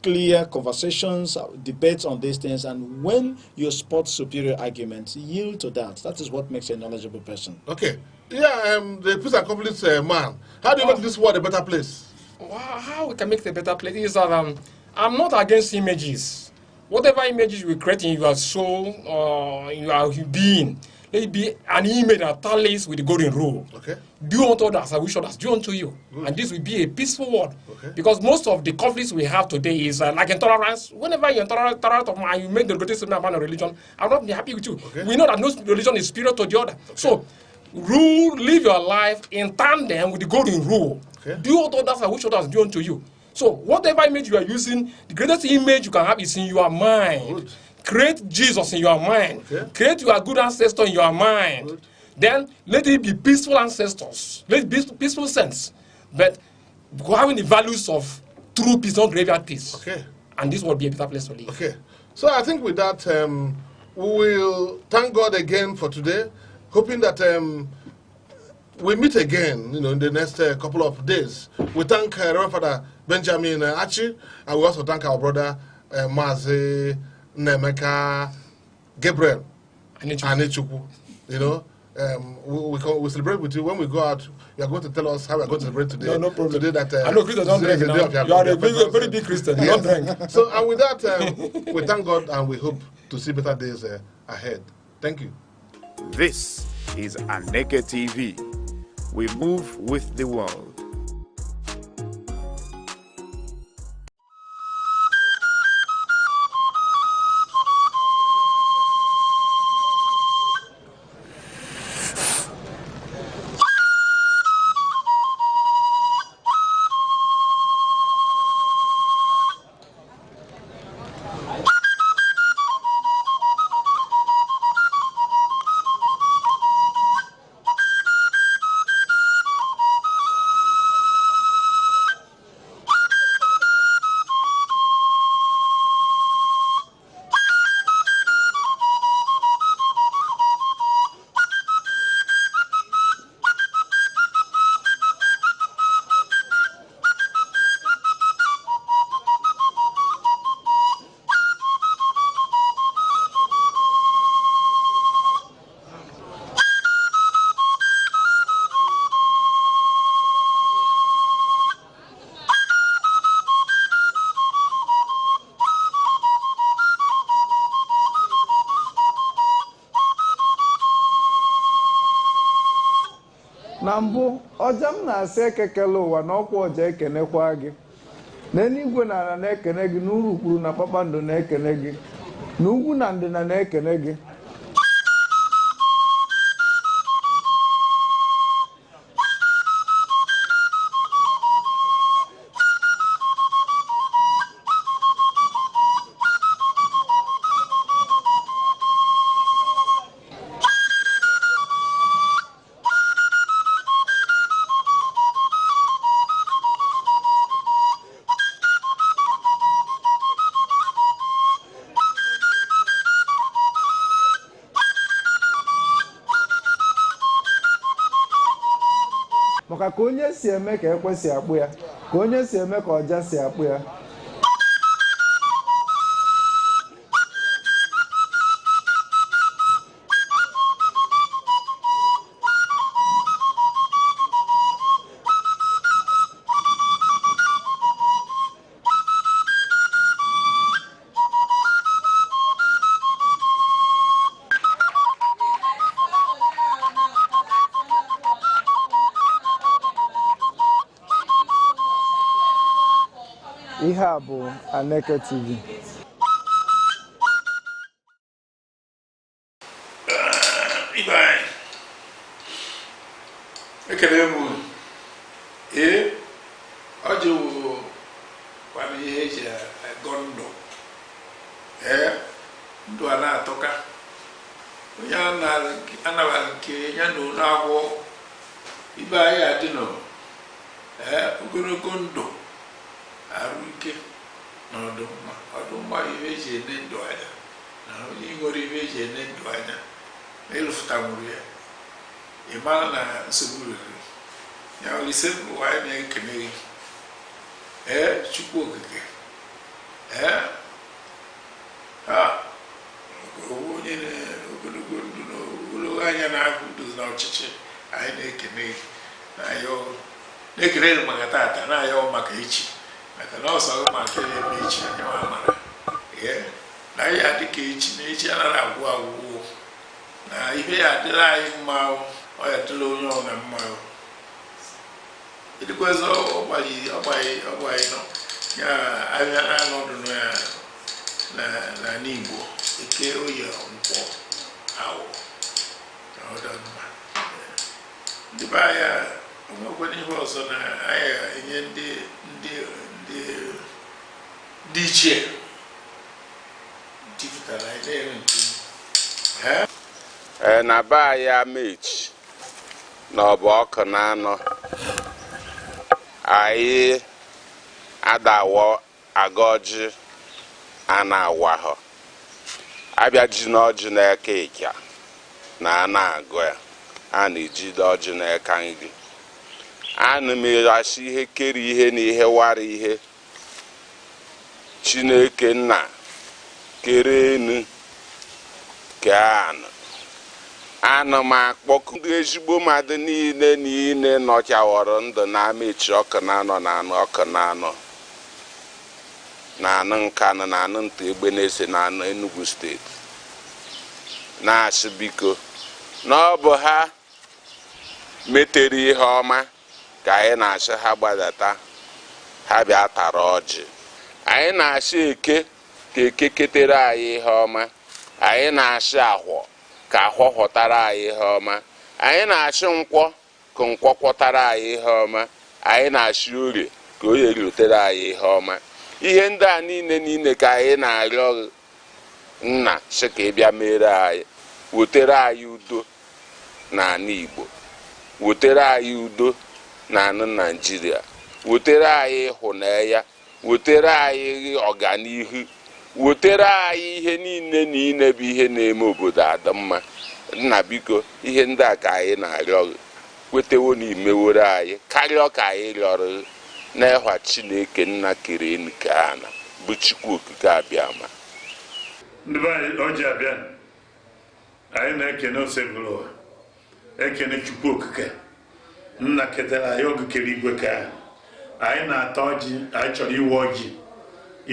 S: clear conversations, debates on these things, and when you spot superior arguments, yield to that. That is what makes a knowledgeable person.
R: Okay. Yeah, the peace and conflict man. How do you make this world a better place?
T: How we can make it a better place is that I'm not against images. Whatever images we create in your soul or in your being, let it be an image that tallies with the golden rule.
R: Okay.
T: Do unto others, I wish others do unto you. Good. And this will be a peaceful world. Okay. Because most of the conflicts we have today is like intolerance. Whenever you're intolerant of mine, you make the greatest statement about a religion, I'll not be happy with you. Okay. We know that no religion is superior to the other. Okay. So, live your life in tandem with the golden rule. Okay. Do unto others, I wish others do unto you. So, whatever image you are using, the greatest image you can have is in your mind. Good. Create Jesus in your mind. Okay. Create your good ancestor in your mind. Good. Then let it be peaceful ancestors. Let it be peaceful sense. But having the values of true peace, not graveyard peace. Okay. And this will be a better place to live.
R: Okay. So I think with that, we will thank God again for today, hoping that we meet again, in the next couple of days. We thank Reverend Father Benjamin Achi, and we also thank our brother Mazi Nemeka Gabriel Anechukwu. We celebrate with you. When we go out, you are going to tell us how we are going to celebrate today.
T: No problem.
R: Today that,
T: I know Christians don't drink now. You are a very big Christian. You don't drink.
R: So, and with that, we thank God and we hope to see better days ahead. Thank you.
F: This is Aneke TV. We move with the world.
I: na mbụ ọja m na-asị ekekele ụwa na ọkwa ọja ekenekwa gị n'eluigwe na ala na-ekene gị n'urukpuru na kpakpando na-ekene gị n'ugwu na ndịna na-ekene gị maka ka onye si eme ka ekwe si akpụ ya ka onye si eme ka ọja si akpụ ya ihe a bụ Aneke TV.
H: Ibe anyị ekele m ọ jụụ kwana ihe eji agọ ndụ ndụ a na-atọka onye anabara nke ya na ụlọ agwọ ibe anyị adịnọ ogologo ndụ arụ ike na ọdụmma ihe eji ene ndụ anya na onye nwere ihe eji ene ndụ anya na ịlụfụta nwụrụ ya ị mara na nsogbu riri ya olise bụ anyị na-ekene gị Chukwu okike onye ogologo ndụ na ogologo anya na-ahụ udo na ọchịchị anyị na-ekene gị na-ekene gị maka tata na-ayọ maka echi maka na ọsọ maka ebe echi anya mara na ya dịka echi na echi anaghị agwụ agwụgwụ na ihe ya adịla anyị mma ọ ya dịla onye ọ na mma edikwazi ọgbaghị nọ ya ahịa anọdụ na n'Igbo eke oyi nkwọ awụ na ọdọmma ndị be anya onwekwara ihe ọzọ na anyị enye ndị ichie jupụtara anyị na-ere nke
J: na be anyị mechi na ọ bụ ọkụ na anọ anyị adawo aga ọjị a na-awa ha abịa ji na ọjị na-eke ịkya na a na-agụ ya a na-eji ọjị na-eka nri ana m erachi ihe kere ihe na ihe wara ihe Chineke nna kere enu ke ana m akpọku ndị ezigbo mmadụ niile nọchawọrọ ndụ na-amechi ọkụ na anọ na anụ ọkụ na anọ na anụ Nkanụ na anụ Nta Egbe na-ese na anụ Enugu steeti na-asị biko na ọ bụ ha metere ihe ọma ka anyị na-asị ha gbadata ha bịa tara ọjị anyị na-asị eke ka eke ketere anyị ihe ọma anyị na-asị ahwọ ka ahwọ ghọtara anyị ihe ọma anyị na-asị nkwọ ka nkwọ kwọtara anyị ihe ọma anyị na-asị orie ka orie rutere anyị ihe ọma ihe ndị a niile ka anyị na-arịọ nna sị ka ị bịa mere anyị wetere anyị udo n'ala Igbo wetere anyị udo n'ala Naịjirịa wetere anyị ịhụnanya wetere anyị ọganihu wetere anyị ihe niile bụ ihe na-eme obodo adị mma nna biko ihe ndị a ka anyị na-arịọ kwetewo na imewere anyị karịa ka anyị rịọrọ n'ịhwa Chineke nna kere enu ka ana bụ Chukwu okike abịama
L: ndị be anyị ọjị abịa anyị na-ekene osebụrụ ụwa ekene Chukwu okike nna ketara anyị oge kere igwe ka anyị na-ata ọjị anyị chọrọ iwe ọjị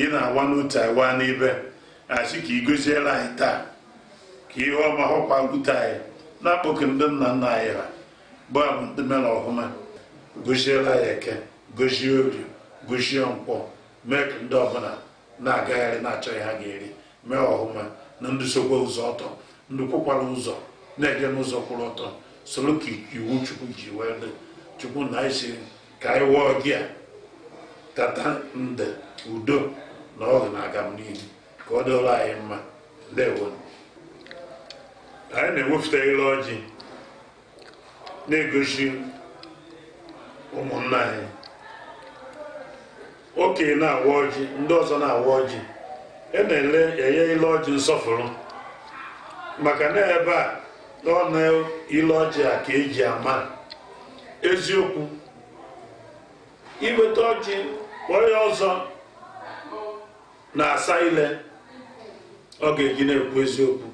L: ị na-awa n'otu awa n'ibe asị ka ị goziela anyị taa ka ihe ọma hụkwa gwute anyị na-akpọku ndị nna nna anyị ha bụ ndị mere ọhụma goziela anyị Eke gozie Orie gozie Nkwọ make ndị ọbụla na-agagharị na-achọ ihe ha ga-eri mee ọhụma na ndị sokwa ụzọ ọtọ ndị kwụkwara ụzọ na-eje n'ụzọ kwụrụ ọtọ soro ka iwu Chukwu ji wee dị Chukwu na isi ka anyị wụọ gị a tata nde udo na ọgụ na aga m n'ihu ka ọ dịrị anyị mma ndewo anyị na-ewepụta ile ọjị na-egosi ụmụnna anyị okenye na-awa ọjị ndị ọzọ na-awa ọjị na-ele enye ile ọjị nsọfụrụ maka na ebe a ọ na ile ọjị a ka eji ama eziokwu iweta ọjị onye ọzọ na-asa ile ọ ga-eji na-ekwu eziokwu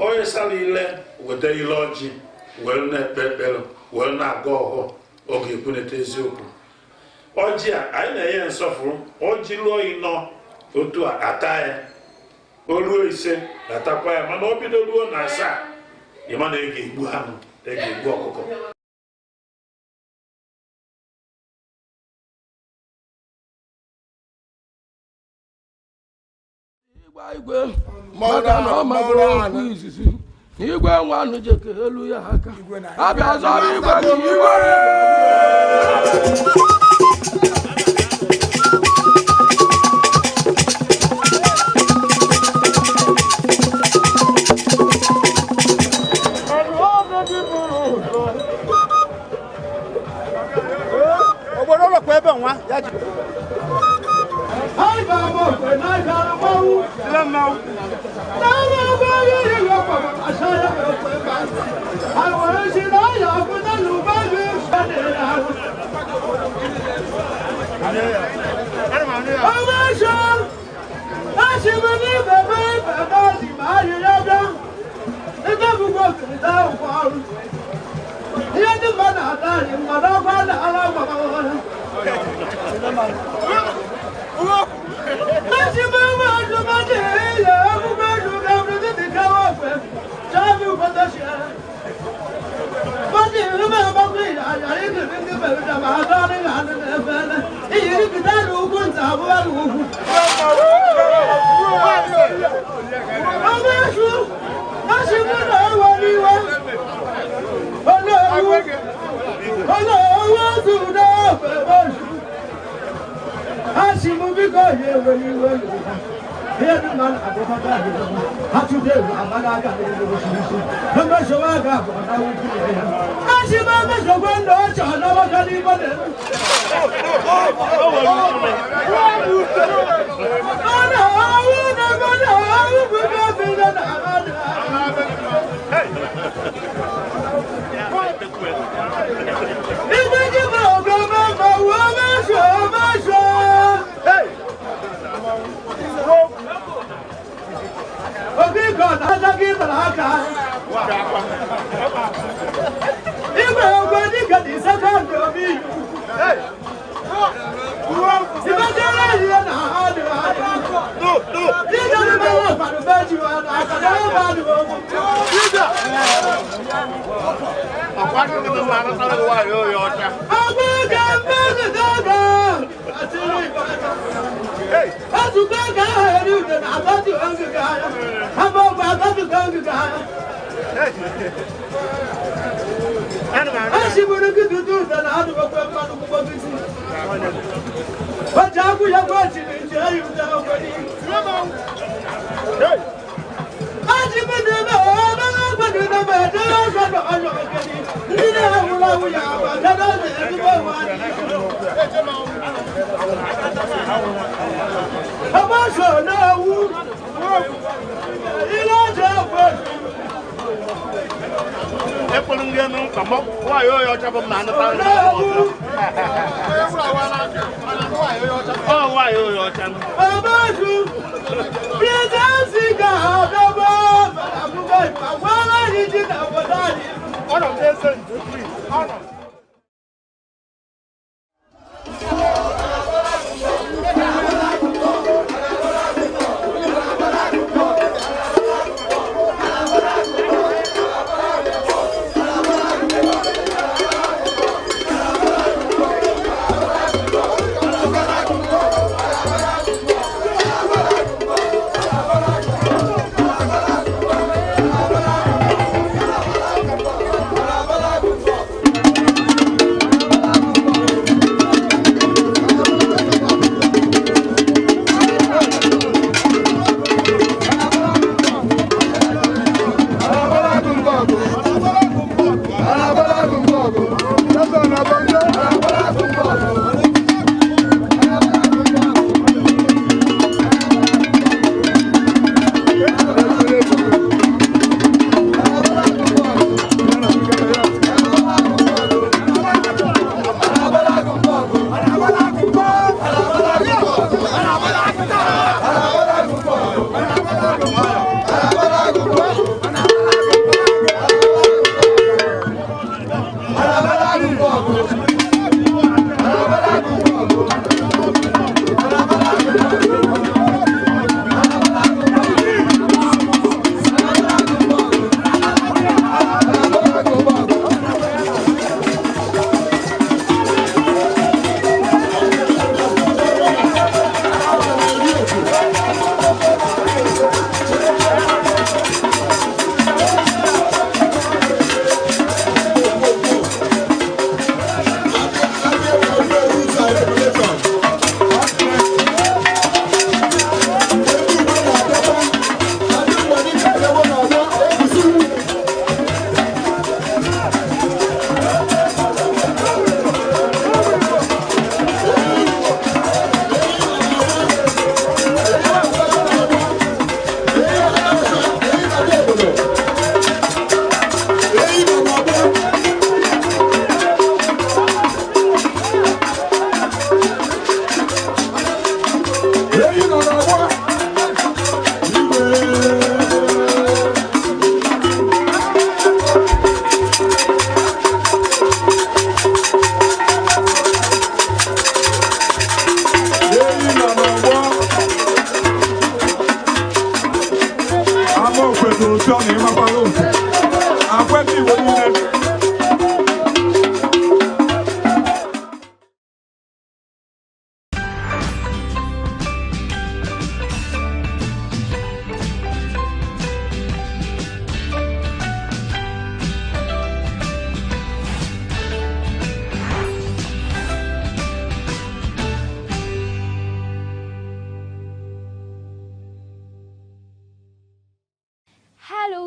L: onye sara ile weta ile ọjị were na-ekpe ekpere were na-aga ọhụ ọ ga-ekwuneta eziokwu ọjị a anyị na-enye nsọfụrụ ọjị lụọ ịnọ otu a ata ya o ruo ise atakwa ya mana o bido ruo na asaa ịma na ị ga-egbu anụ ị ga-egbu ọkụkọ
U: igwe maka na ọ magoro okwu izizi igwe nwanụ jeke elu ya aka abịa zọrọ igwe gị igwe
E: obodo ọlọkwa ebe nwa ya ji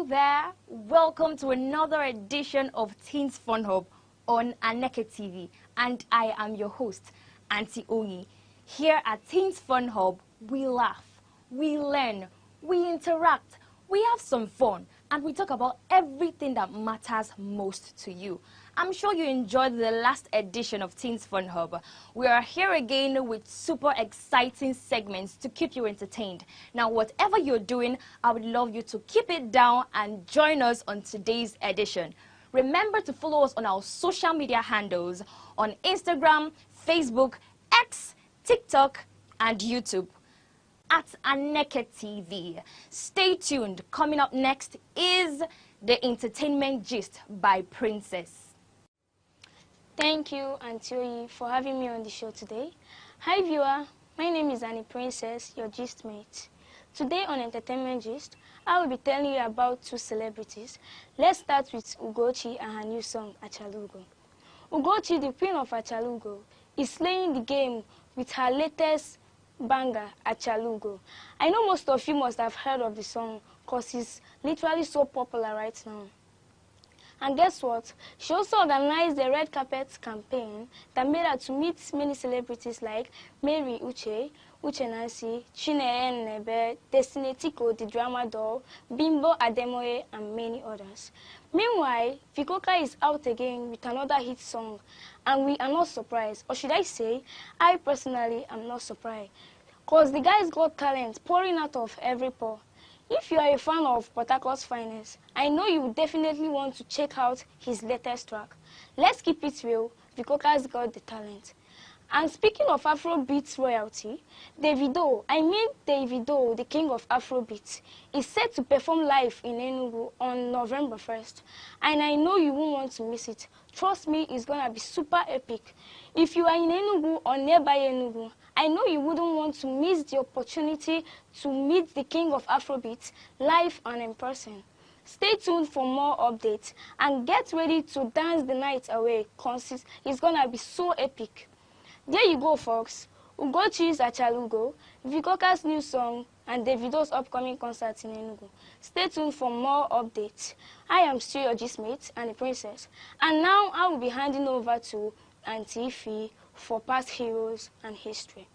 A: there, welcome to another edition of Teens Fun Hub on Aneke TV, and I am your host, Auntie Oyi. Here at Teens Fun Hub, we laugh, we learn, we interact, we have some fun, and we talk about everything that matters most to you. I'm sure you enjoyed the last edition of Teens Fun Hub. We are here again with super exciting segments to keep you entertained. Now, whatever you're doing, I would love you to keep it down and join us on today's edition. Remember to follow us on our social media handles on Instagram, Facebook, X, TikTok, and YouTube at Aneke TV. Stay tuned. Coming up next is the Entertainment Gist by Princess.
V: Thank you, Auntie Oyi, for having me on the show today. Hi, viewer. My name is Annie Princess, your gist mate. Today on Entertainment Gist, I will be telling you about two celebrities. Let's start with Ugochi and her new song, Achalugo. Ugochi, the queen of Achalugo, is slaying the game with her latest banger, Achalugo. I know most of you must have heard of the song because it's literally so popular right now. And guess what? She also organized a red carpet campaign that made her to meet many celebrities like Mary Uche Nancy, Chineye Nebe, Destiny Tiko, the drama doll, Bimbo Ademoye, and many others. Meanwhile, Vikoka is out again with another hit song, and we are not surprised. Or should I say, I personally am not surprised. Because the guy's got talent pouring out of every pore. If you are a fan of Port Harcourt's finest, I know you would definitely want to check out his latest track. Let's keep it real, Vikoka's got the talent. And speaking of Afrobeat royalty, Davido, the king of Afrobeat, is set to perform live in Enugu on November 1st. And I know you won't want to miss it. Trust me, it's going to be super epic. If you are in Enugu or nearby Enugu, I know you wouldn't want to miss the opportunity to meet the king of Afrobeat live and in person. Stay tuned for more updates and get ready to dance the night away because it's going to be so epic. There you go, folks. Ugochi's Achalugo, Vikoka's new song, and Davido's upcoming concert in Enugu. Stay tuned for more updates. I am still your gistmate and the princess. And now I will be handing over to Auntie Ife for past heroes and history.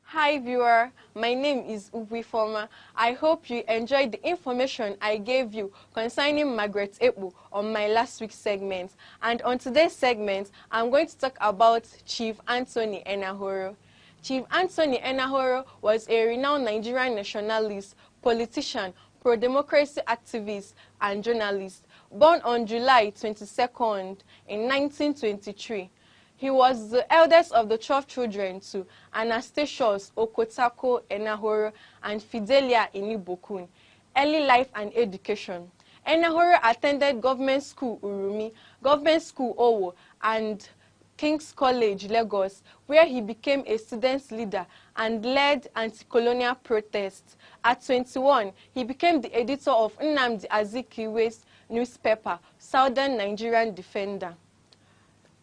W: Hi viewer, my name is Ugwi Forma. I hope you enjoyed the information I gave you concerning Margaret Ekpo on my last week's segment. And on today's segment, I'm going to talk about Chief Anthony Enahoro. Chief Anthony Enahoro was a renowned Nigerian nationalist, politician, pro-democracy activist, and journalist, born on July 22nd in 1923. He was the eldest of the 12 children to Anastasius Okotako Enahoro and Fidelia Inibokun. Early life and education. Enahoro attended Government School Urumi, Government School Owo, and King's College, Lagos, where he became a student leader and led anti-colonial protests. At 21, he became the editor of Nnamdi Azikiwe's newspaper, Southern Nigerian Defender.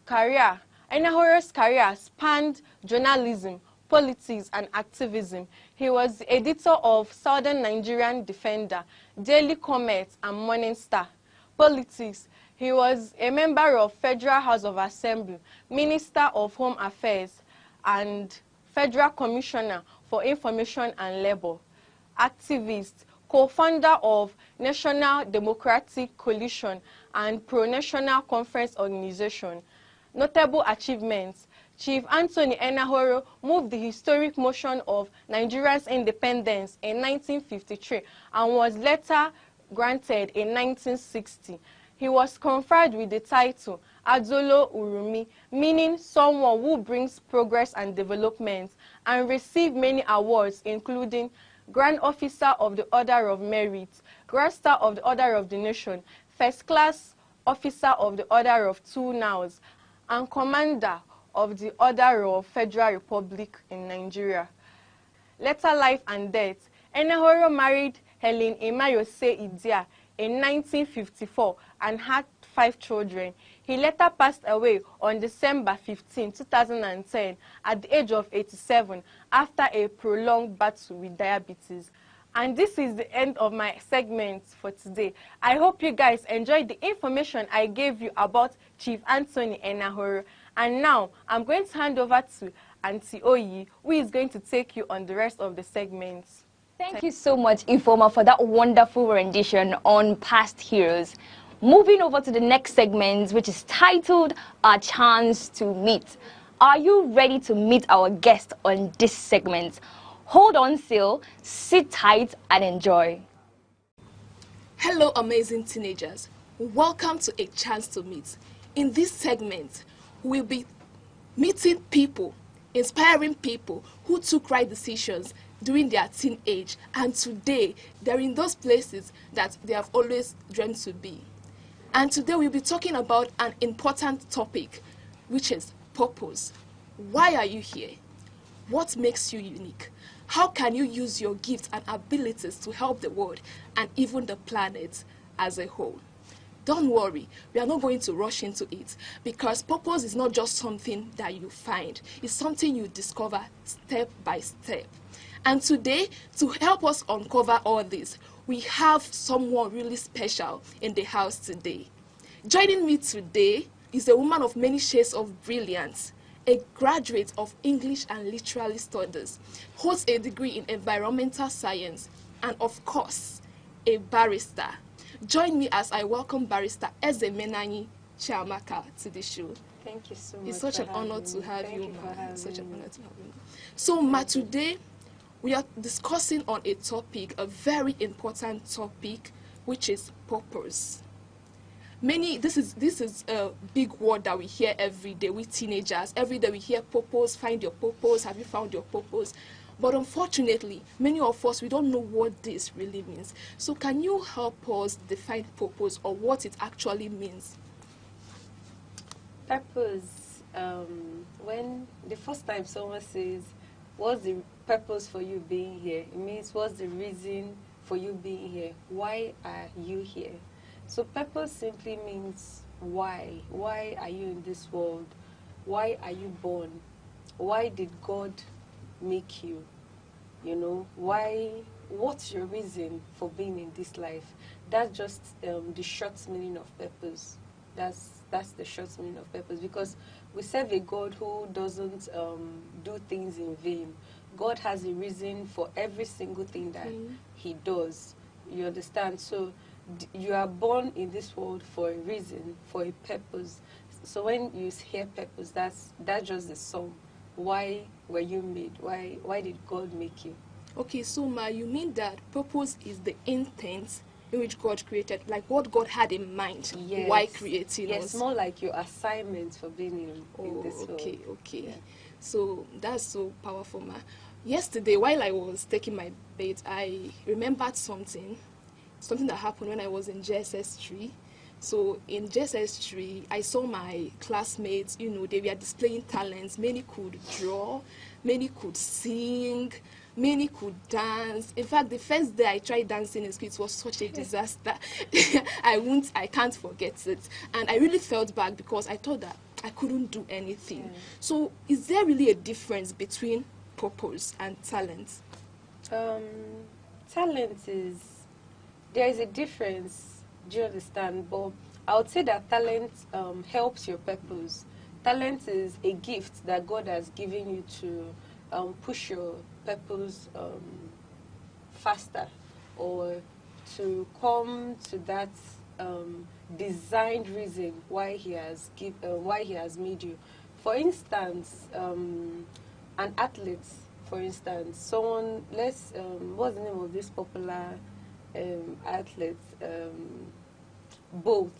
W: Career. Enahoro's career spanned journalism, politics, and activism. He was the editor of Southern Nigerian Defender, Daily Comet, and Morning Star. Politics. He was a member of Federal House of Assembly, Minister of Home Affairs, and Federal Commissioner for Information and Labor. Activist. Co-founder of National Democratic Coalition and Pro-National Conference Organization. Notable achievements. Chief Anthony Enahoro moved the historic motion of Nigeria's independence in 1953 and was later granted in 1960. He was conferred with the title Adolo Urumi, meaning someone who brings progress and development, and received many awards including Grand Officer of the Order of Merit, Grand Star of the Order of the Nation, First Class Officer of the Order of Two Nows, and Commander of the Order of Federal Republic in Nigeria. Later life and death. Enahoro married Helen Emayose Idia in 1954 and had 5 children. He later passed away on December 15, 2010 at the age of 87 after a prolonged battle with diabetes. And this is the end of my segment for today. I hope you guys enjoyed the information I gave you about Chief Anthony Enahoro. And now, I'm going to hand over to Auntie Oyi, who is going to take you on the rest of the segments.
A: Thank you so much, Ifoma, for that wonderful rendition on past heroes. Moving over to the next segment, which is titled A Chance to Meet. Are you ready to meet our guest on this segment? Hold on still, sit tight and enjoy.
D: Hello, amazing teenagers. Welcome to A Chance to Meet. In this segment, we'll be meeting people, inspiring people who took right decisions during their teenage, and today they're in those places that they have always dreamed to be. And today we'll be talking about an important topic, which is purpose. Why are you here? What makes you unique? How can you use your gifts and abilities to help the world and even the planet as a whole? Don't worry, we are not going to rush into it, because purpose is not just something that you find. It's something you discover step by step. And today, to help us uncover all this, we have someone really special in the house today. Joining me today is a woman of many shades of brilliance, a graduate of English and Literary Studies, holds a degree in environmental science, and of course, a barrister. Join me as I welcome Barrister Eze Menanyi Chiamaka to the show.
W: Thank you so much.
D: It's such an honor to have
W: Thank
D: you,
W: you
D: ma.
W: for
D: It's such an
W: having
D: honor
W: me.
D: to have you. So, ma, today we are discussing on a topic, a very important topic, which is purpose. This is a big word that we hear every day with teenagers. Every day we hear purpose, find your purpose, have you found your purpose? But unfortunately, many of us, we don't know what this really means. So can you help us define purpose, or what it actually means?
K: Purpose, when the first time someone says, what's the purpose for you being here? It means, what's the reason for you being here? Why are you here? So purpose simply means why. Why are you in this world? Why are you born? Why did God make you? You know, what's your reason for being in this life? That's just the short meaning of purpose. That's the short meaning of purpose, because we serve a God who doesn't do things in vain. God has a reason for every single thing that he does. You understand? So you are born in this world for a reason, for a purpose. So when you hear purpose, that's just the sum. Why were you made? Why did God make you?
D: Okay, so ma, you mean that purpose is the intent in which God created, like what God had in mind,
K: Yes.
D: why creating us?
K: Yes, more like your assignment for being in this world.
D: Okay.
K: Yeah.
D: So that's so powerful, ma. Yesterday, while I was taking my bath, I remembered something that happened when I was in JSS3. So in JSS3, I saw my classmates, they were displaying talents. Many could draw, many could sing, many could dance. In fact, the first day I tried dancing in school, it was such a disaster. I can't forget it. And I really felt bad, because I thought that I couldn't do anything. So is there really a difference between purpose and talent?
K: Talent there is a difference, do you understand? But I would say that talent helps your purpose. Talent is a gift that God has given you to push your purpose faster, or to come to that designed reason why he has made you. For instance, an athlete, for instance, someone, what's the name of this popular athlete? Bolt.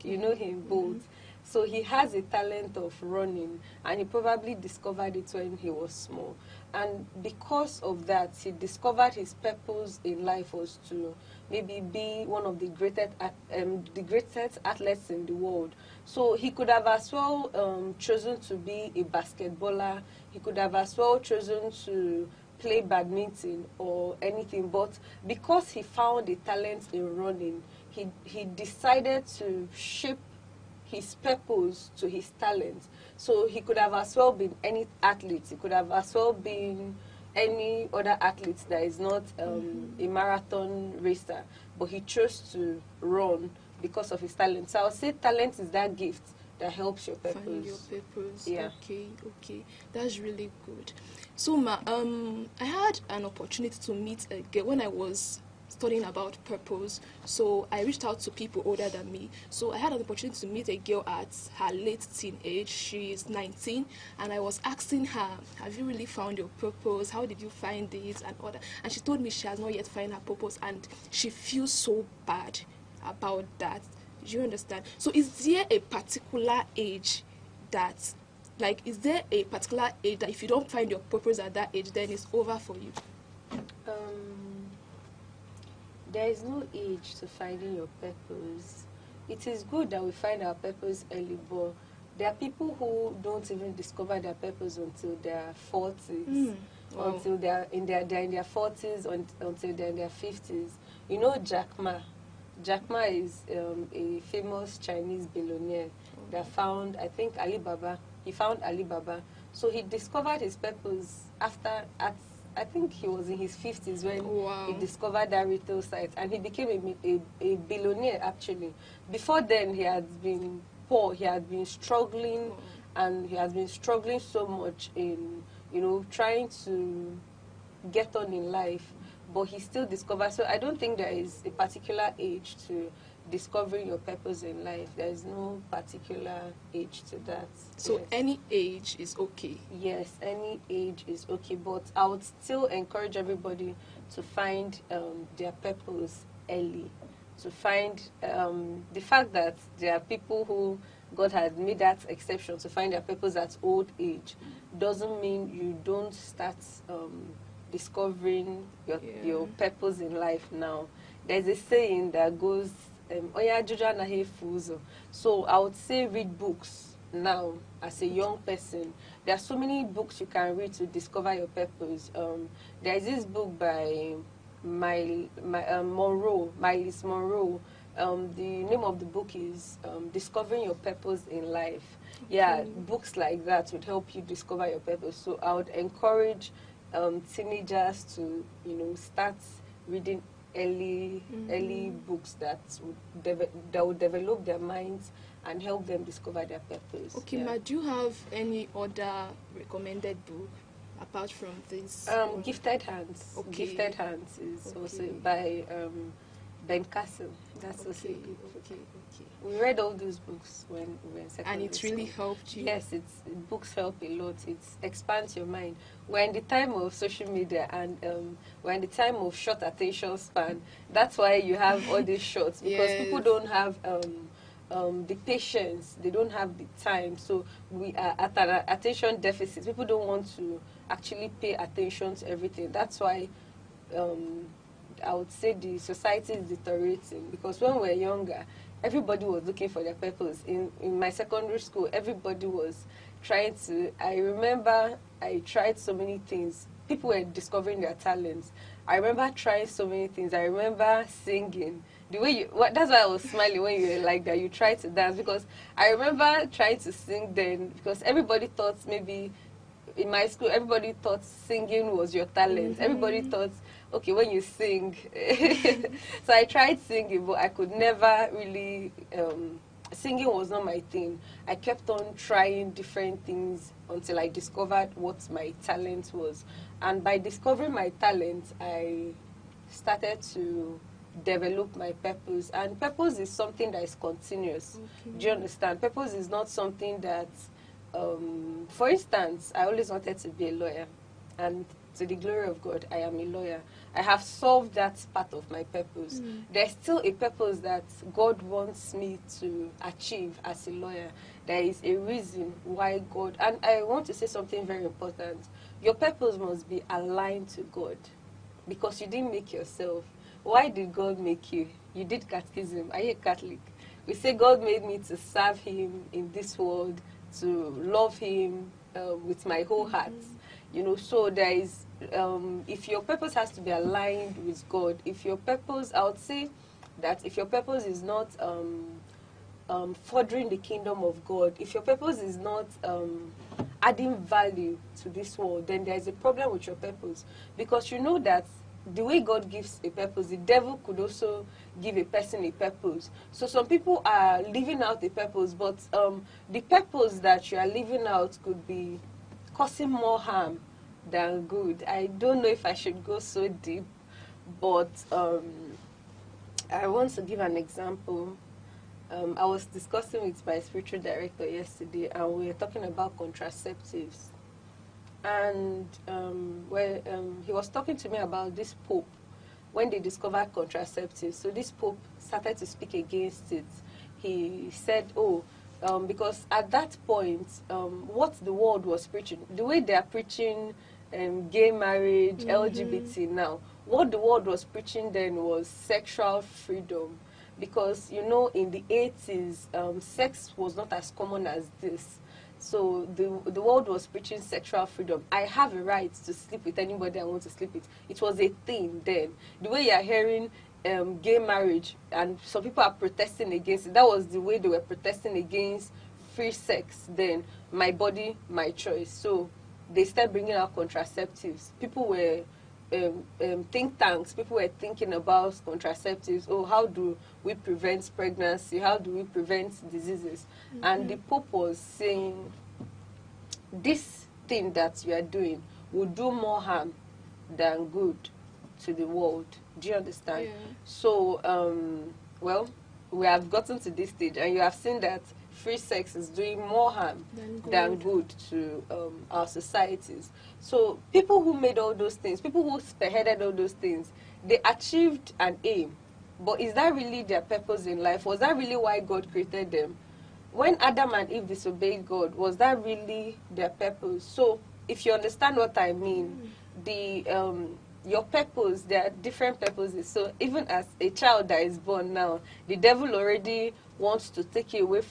K: You know him, Bolt. So he has a talent of running, and he probably discovered it when he was small. And because of that, he discovered his purpose in life was to maybe be one of the greatest athletes in the world. So he could have as well chosen to be a basketballer. He could have as well chosen to play badminton or anything. But because he found a talent in running, he decided to shape his purpose to his talent. So he could have as well been any athlete. He could have as well been any other athlete that is not a marathon racer, but he chose to run because of his talent. So I would say talent is that gift that helps your purpose.
D: Find your purpose.
K: Yeah.
D: Okay, that's really good. So I had an opportunity to meet a girl when I was studying about purpose. So I reached out to people older than me. So I had an opportunity to meet a girl at her late teenage. She is 19, and I was asking her, have you really found your purpose? How did you find it and all that? And she told me she has not yet found her purpose, and she feels so bad about that. Do you understand? So is there a particular age that, like, is there a particular age that if you don't find your purpose at that age, then it's over for you?
K: There is no age to finding your purpose. It is good that we find our purpose early, but there are people who don't even discover their purpose until their 40s, until they're in their 40s, until they're in their 50s. You know Jack Ma. Jack Ma is a famous Chinese billionaire that found, I think, Alibaba. He found Alibaba. So he discovered his purpose I think he was in his 50s when he discovered that retail site, and he became a billionaire actually. Before then, he had been poor, he had been struggling, and he has been struggling so much in, trying to get on in life, but he still discovered. So I don't think there is a particular age to discovering your purpose in life. There is no particular age to that.
D: So
K: yes.
D: Any age is okay?
K: Yes, any age is okay, but I would still encourage everybody to find their purpose early. To find the fact that there are people who God has made that exception to find their purpose at old age doesn't mean you don't start discovering your purpose in life now. There's a saying that goes, so I would say read books now as a young person. There are so many books you can read to discover your purpose. There is this book by Miles Monroe. The name of the book is Discovering Your Purpose in Life. Yeah, books like that would help you discover your purpose. So I would encourage teenagers to start reading early books that would develop their minds and help them discover their purpose.
D: Okay, Ma, do you have any other recommended book apart from this?
K: Gifted Hands.
D: Okay.
K: Gifted Hands is also by Ben Castle. That's also a good book.
D: Okay.
K: We read all those books when we were in secondary
D: And it really
K: school.
D: helped you?
K: Yes, books help a lot. It expands your mind. We're in the time of social media, and we're in the time of short attention span. That's why you have all these shorts, because people don't have the patience. They don't have the time. So we are at an attention deficit. People don't want to actually pay attention to everything. That's why I would say the society is deteriorating, because when we were younger, everybody was looking for their purpose. In my secondary school, everybody was trying to, I remember I tried so many things. People were discovering their talents. I remember trying so many things. I remember singing. That's why I was smiling when you were like that. You tried to dance, because I remember trying to sing then, because everybody thought maybe, in my school, everybody thought singing was your talent. Everybody thought, okay, when you sing. So I tried singing, but I could never really, singing was not my thing. I kept on trying different things until I discovered what my talent was. And by discovering my talent, I started to develop my purpose. And purpose is something that is continuous.
D: Okay.
K: Do you understand? Purpose is not something that, for instance, I always wanted to be a lawyer, and to the glory of God, I am a lawyer. I have solved that part of my purpose. There's still a purpose that God wants me to achieve as a lawyer. There is a reason why God, and I want to say something very important. Your purpose must be aligned to God, because you didn't make yourself. Why did God make you? You did catechism. Are you a Catholic? We say God made me to serve Him in this world, to love Him with my whole heart. So there is, if your purpose has to be aligned with God, if your purpose, I would say that if your purpose is not furthering the kingdom of God, if your purpose is not adding value to this world, then there is a problem with your purpose. Because you know that the way God gives a purpose, the devil could also give a person a purpose. So some people are living out a purpose, but the purpose that you are living out could be causing more harm than good. I don't know if I should go so deep, but I want to give an example. I was discussing with my spiritual director yesterday, and we were talking about contraceptives. And he was talking to me about this Pope, when they discovered contraceptives. So this Pope started to speak against it. He said, because at that point, what the world was preaching, the way they are preaching gay marriage, LGBT now, what the world was preaching then was sexual freedom. Because, you know, in the 80s, sex was not as common as this. So the world was preaching sexual freedom. I have a right to sleep with anybody I want to sleep with. It was a thing then. The way you are hearing gay marriage, and some people are protesting against it, that was the way they were protesting against free sex then. My body, my choice. So they started bringing out contraceptives. People were think tanks, people were thinking about contraceptives. Oh, how do we prevent pregnancy? How do we prevent diseases? And the Pope was saying, this thing that you are doing will do more harm than good to the world. Do you understand?
D: Yeah.
K: So, well, we have gotten to this stage, and you have seen that free sex is doing more harm than good to our societies. So people who made all those things, people who spearheaded all those things, they achieved an aim. But is that really their purpose in life? Was that really why God created them? When Adam and Eve disobeyed God, was that really their purpose? So if you understand what I mean, your purpose, there are different purposes. So even as a child that is born now, the devil already wants to take you away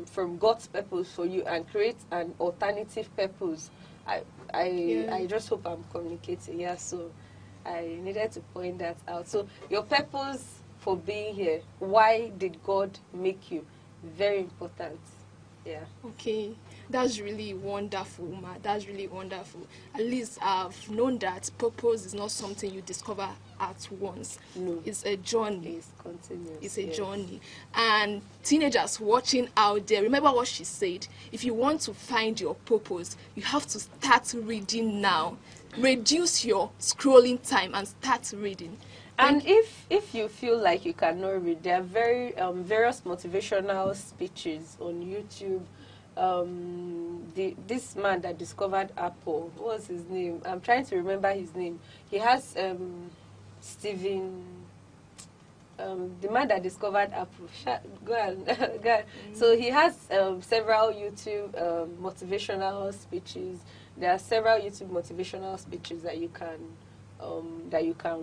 K: from God's purpose for you and create an alternative purpose. I just hope I'm communicating. Yeah, so I needed to point that out. So your purpose for being here, why did God make you? Very important. Yeah.
D: Okay, that's really wonderful, Ma. That's really wonderful. At least I've known that purpose is not something you discover at once.
K: No.
D: It's a journey.
K: It's continuous.
D: It's a
K: yes.
D: journey. And teenagers watching out there, remember what she said. If you want to find your purpose, you have to start reading now. Reduce your scrolling time and start reading.
K: And if you feel like you cannot read, there are various motivational speeches on YouTube. This man that discovered Apple, what was his name? I'm trying to remember his name. He has Stephen, the man that discovered Apple. Go ahead. Go ahead. So he has several YouTube motivational speeches. There are several YouTube motivational speeches that you can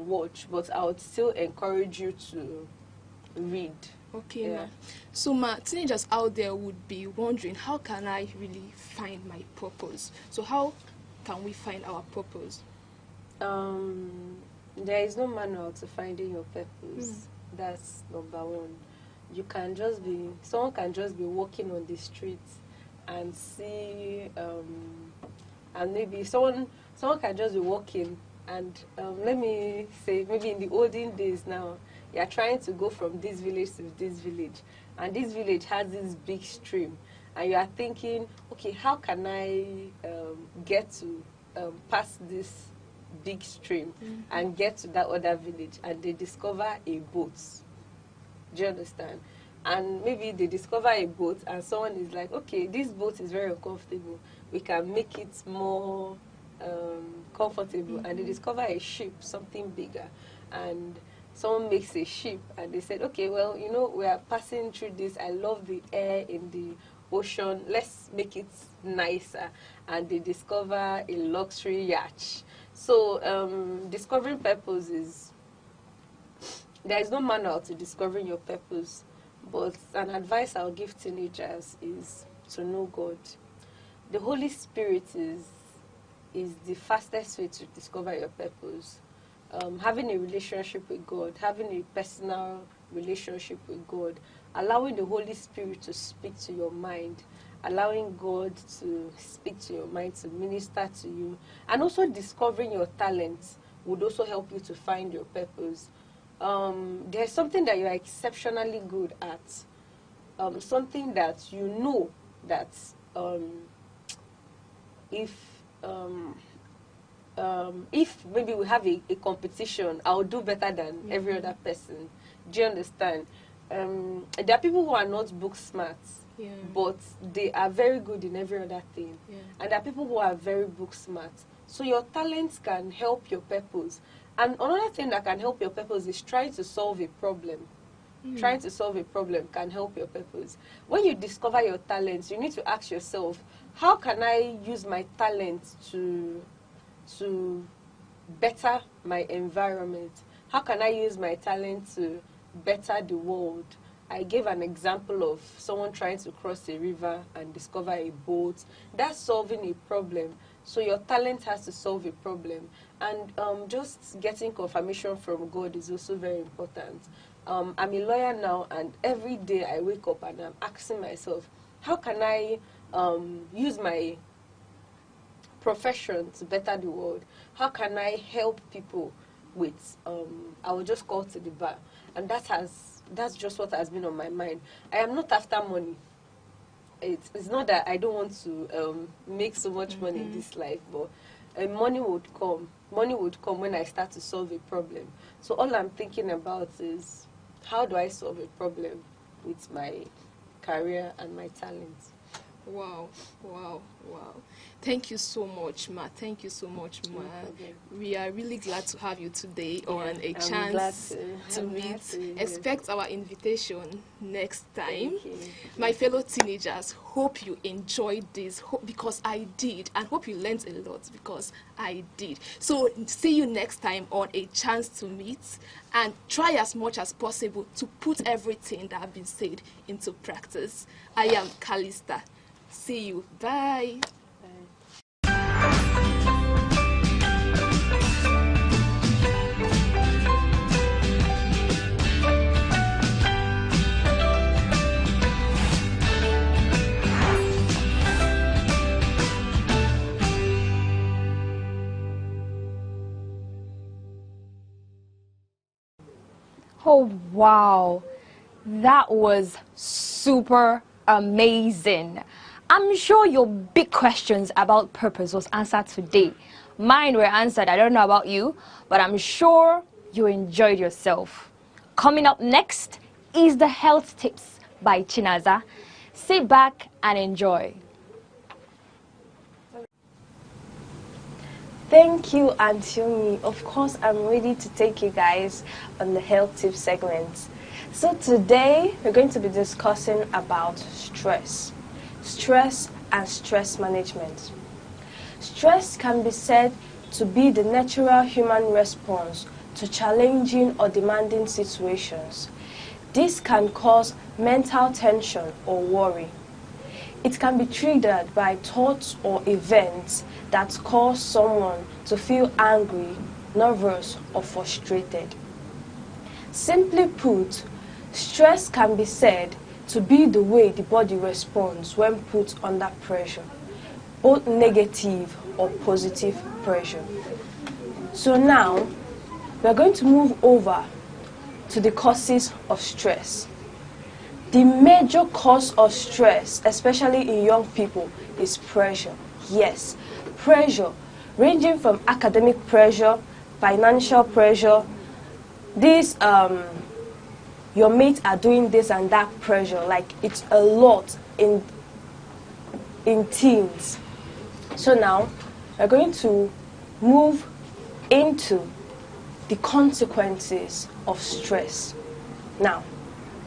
K: watch, but I would still encourage you to read.
D: Okay,
K: Yeah.
D: Ma. So, Ma, teenagers out there would be wondering, how can I really find my purpose? So how can we find our purpose?
K: There is no manual to finding your purpose. That's number one. Someone can just be walking on the streets and see, and maybe someone can just be walking. And let me say, maybe in the olden days now, you're trying to go from this village to this village. And this village has this big stream. And you are thinking, okay, how can I get to pass this big stream and get to that other village? And they discover a boat. Do you understand? And maybe they discover a boat and someone is like, okay, this boat is very uncomfortable. We can make it more comfortable. And they discover a ship, something bigger, and someone makes a ship and they said, okay, well, you know, we are passing through this, I love the air in the ocean, let's make it nicer. And they discover a luxury yacht. So discovering purpose there is no manual to discovering your purpose, but an advice I'll give teenagers is to know God. The Holy Spirit is the fastest way to discover your purpose. Having a relationship with God, having a personal relationship with God, allowing the Holy Spirit to speak to your mind allowing God to speak to your mind, to minister to you, and also discovering your talents would also help you to find your purpose. There's something that you're exceptionally good at, something that you know that if maybe we have a competition, I'll do better than every other person. Do you understand? There are people who are not book smart, but they are very good in every other thing. And there are people who are very book smart. So your talents can help your purpose. And another thing that can help your purpose is trying to solve a problem. Trying to solve a problem can help your purpose. When you discover your talents, you need to ask yourself, how can I use my talents to better my environment? How can I use my talent to better the world? I gave an example of someone trying to cross a river and discover a boat. That's solving a problem. So your talent has to solve a problem. And just getting confirmation from God is also very important. I'm a lawyer now, and every day I wake up and I'm asking myself, how can I use my profession to better the world? How can I help people with, I will just call to the bar. And that's just what has been on my mind. I am not after money. It's not that I don't want to make so much money in this life, but money would come. Money would come when I start to solve a problem. So all I'm thinking about is, how do I solve a problem with my career and my talents?
D: Wow, wow, wow. Thank you so much, Ma. Thank you so much, Ma. We are really glad to have you today on a chance to meet. Expect our invitation next time. My fellow teenagers, hope you enjoyed this because I did, and hope you learned a lot because I did. So see you next time on a chance to meet, and try as much as possible to put everything that has been said into practice. I am Callista. See you. Bye.
A: Oh, wow. That was super amazing. I'm sure your big questions about purpose was answered today. Mine were answered. I don't know about you, but I'm sure you enjoyed yourself. Coming up next is the health tips by Chinaza. Sit back and enjoy.
B: Thank you, Auntie. Of course, I'm ready to take you guys on the health tip segment. So today, we're going to be discussing about stress. Stress and stress management. Stress can be said to be the natural human response to challenging or demanding situations. This can cause mental tension or worry. It can be triggered by thoughts or events that cause someone to feel angry, nervous, or frustrated. Simply put, stress can be said to be the way the body responds when put under pressure, both negative or positive pressure. So now, we're going to move over to the causes of stress. The major cause of stress, especially in young people, is pressure. Yes, pressure, ranging from academic pressure, financial pressure, your mates are doing this and that pressure, like it's a lot in teens. So now, we're going to move into the consequences of stress. Now,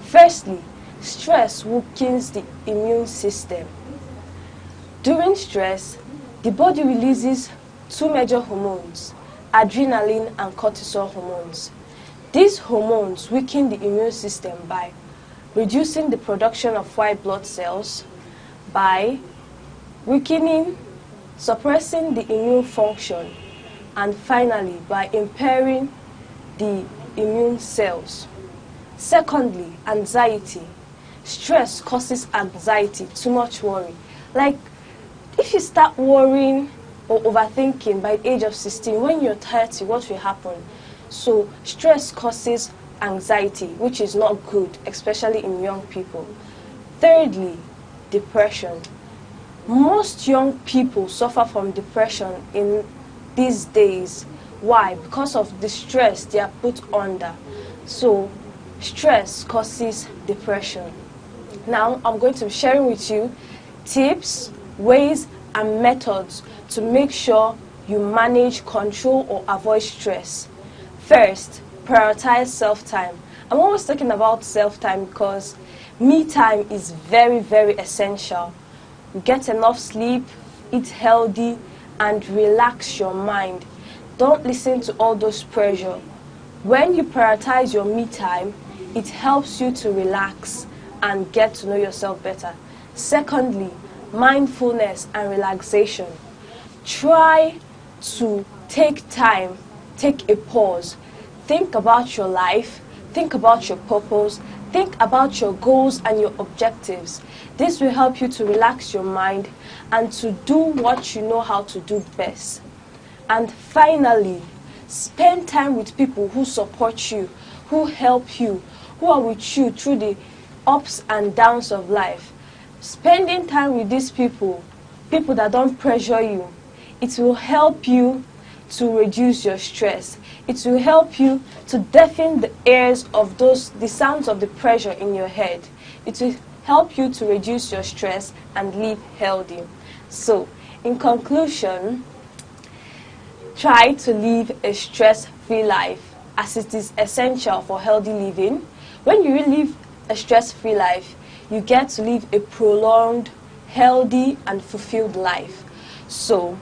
B: firstly, stress weakens the immune system. During stress, the body releases two major hormones, adrenaline and cortisol hormones. These hormones weaken the immune system by reducing the production of white blood cells, by weakening, suppressing the immune function, and finally by impairing the immune cells. Secondly, anxiety. Stress causes anxiety, too much worry.
C: Like, if you start worrying or overthinking by the age of 16, when you're 30, what will happen? So stress causes anxiety, which is not good, especially in young people. Thirdly, depression. Most young people suffer from depression in these days. Why? Because of the stress they are put under. So stress causes depression. Now I'm going to be sharing with you tips, ways and methods to make sure you manage, control or avoid stress. First, prioritize self-time. I'm always talking about self-time because me time is very, very essential. Get enough sleep, eat healthy and relax your mind. Don't listen to all those pressure. When you prioritize your me time, it helps you to relax and get to know yourself better. Secondly, mindfulness and relaxation. Try to take time, take a pause. Think about your life, think about your purpose, think about your goals and your objectives. This will help you to relax your mind and to do what you know how to do best. And finally, spend time with people who support you, who help you, who are with you through the ups and downs of life. Spending time with these people, people that don't pressure you, it will help you to reduce your stress. It will help you to deafen the ears of the sounds of the pressure in your head. It will help you to reduce your stress and live healthy. So, in conclusion, try to live a stress-free life as it is essential for healthy living. When you live a stress-free life, you get to live a prolonged, healthy and fulfilled life. So,